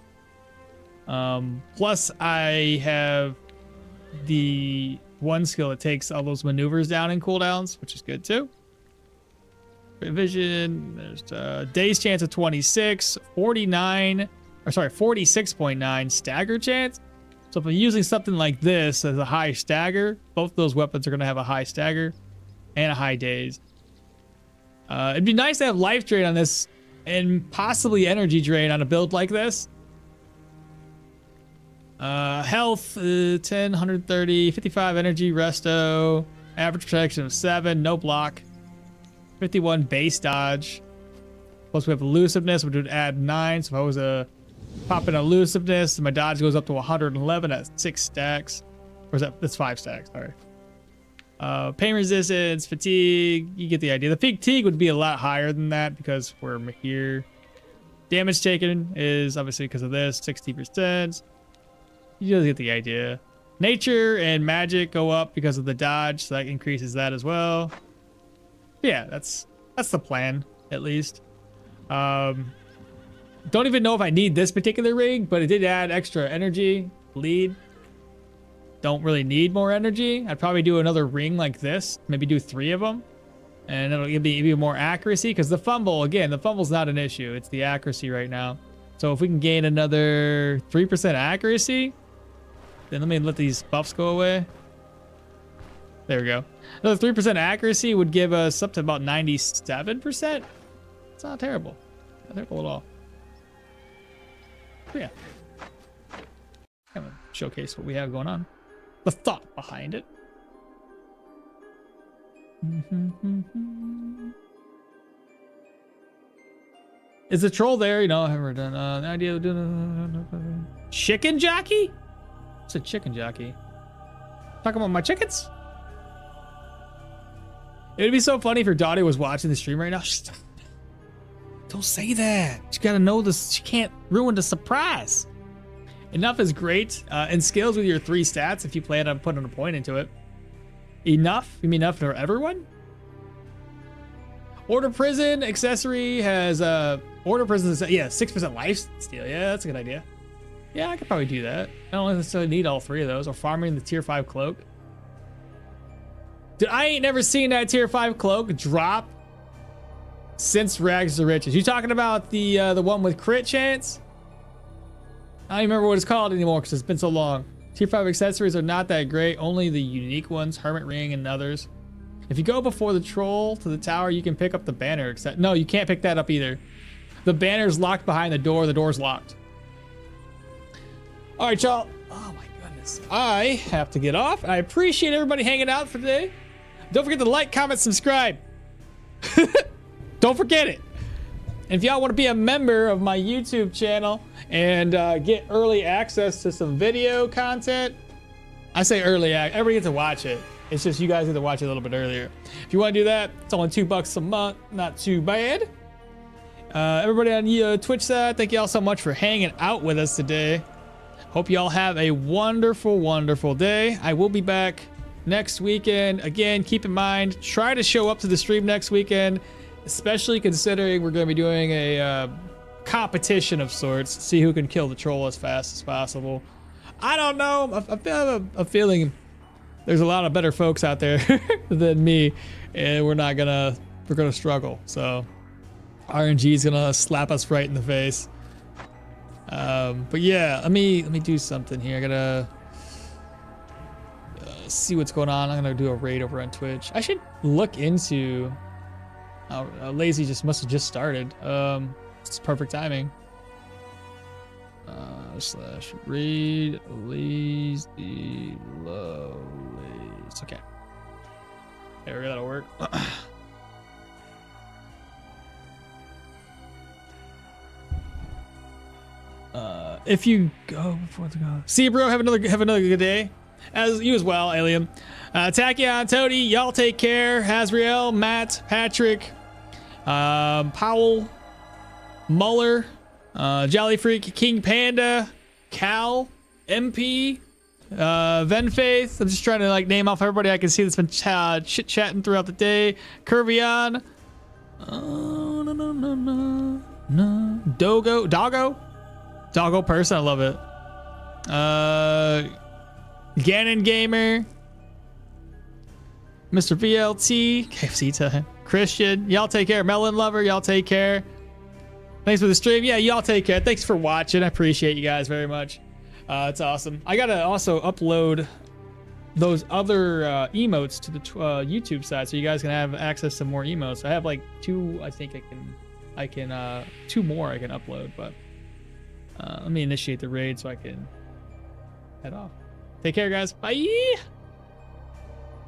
Plus, I have the one skill that takes all those maneuvers down in cooldowns, which is good too. Vision, there's daze chance of 26, 46.9 stagger chance. So if I'm using something like this as a high stagger, both those weapons are going to have a high stagger and a high daze. It'd be nice to have life drain on this and possibly energy drain on a build like this. Health 10, 130, 55 energy, resto, average protection of 7, no block, 51 base dodge. Plus we have elusiveness, which would add 9. So if I was to pop in elusiveness, my dodge goes up to 111 at 6 stacks. Or is that? That's 5 stacks, sorry. Pain resistance, fatigue, you get the idea. The fatigue would be a lot higher than that because we're Mahir. Damage taken is obviously because of this, 60%. You just get the idea. Nature and magic go up because of the dodge, so that increases that as well. Yeah, that's the plan, at least. Don't even know if I need this particular rig, but it did add extra energy, bleed. Don't really need more energy. I'd probably do another ring like this, maybe do 3 of them, and it'll give me even more accuracy, because the fumble, again, the fumble's not an issue. It's the accuracy right now. So if we can gain another 3% accuracy, then let me let these buffs go away. There we go. Another 3% accuracy would give us up to about 97%. It's not terrible. Not terrible at all. But yeah. Kind of showcase what we have going on. The thought behind it. Is the troll there? You know, I haven't done the idea of doing chicken jockey? What's a chicken jockey? Talking about my chickens? It would be so funny if your daughter was watching the stream right now. Don't say that. She gotta know this. She can't ruin the surprise. Enough is great. And skills with your 3 stats if you plan on putting a point into it. Enough? You mean enough for everyone? Order prison accessory has order prison is, yeah, 6% life steal. Yeah, that's a good idea. Yeah, I could probably do that. I don't necessarily need all 3 of those. Or farming the tier 5 cloak. Dude, I ain't never seen that tier 5 cloak drop since Rags to Riches. You talking about the one with crit chance? I don't even remember what it's called anymore because it's been so long. Tier 5 accessories are not that great. Only the unique ones, Hermit Ring and others. If you go before the troll to the tower, you can pick up the banner. Except, no, you can't pick that up either. The banner's locked behind the door. The door's locked. All right, y'all. Oh my goodness. I have to get off. I appreciate everybody hanging out for today. Don't forget to like, comment, subscribe. Don't forget it. And if y'all want to be a member of my YouTube channel and get early access to some video content, I say early, everybody gets to watch it. It's just you guys get to watch it a little bit earlier. If you want to do that, it's only $2 a month. Not too bad. Everybody on the Twitch side, thank y'all so much for hanging out with us today. Hope y'all have a wonderful, wonderful day. I will be back next weekend. Again, keep in mind, try to show up to the stream next weekend, especially considering we're going to be doing a competition of sorts. See who can kill the troll as fast as possible. I don't know. I have a feeling there's a lot of better folks out there than me, and we're gonna struggle. So RNG is gonna slap us right in the face. But yeah, let me do something here. I gotta see what's going on. I'm gonna do a raid over on Twitch. I should look into. Lazy must have just started. It's perfect timing. Slash raid lazy low lazy. Okay. There we go. That'll work. If you go before the go. See you, bro. Have another good day. As you as well, Alien. Tachyon, Toady, y'all take care. Hazriel, Matt, Patrick, Powell, Muller, Jolly Freak, King Panda, Cal, MP, Venfaith. I'm just trying to name off everybody I can see that's been chit-chatting throughout the day. Curvion. No. Doggo person, I love it. Ganon Gamer, Mr. VLT, KFC time, Christian, y'all take care. Melon Lover, y'all take care. Thanks for the stream. Yeah, y'all take care. Thanks for watching. I appreciate you guys very much. It's awesome. I gotta also upload those other emotes to the YouTube side so you guys can have access to more emotes. I have 2 I think I can I can 2 more I can upload, but let me initiate the raid so I can head off. Take care, guys. Bye.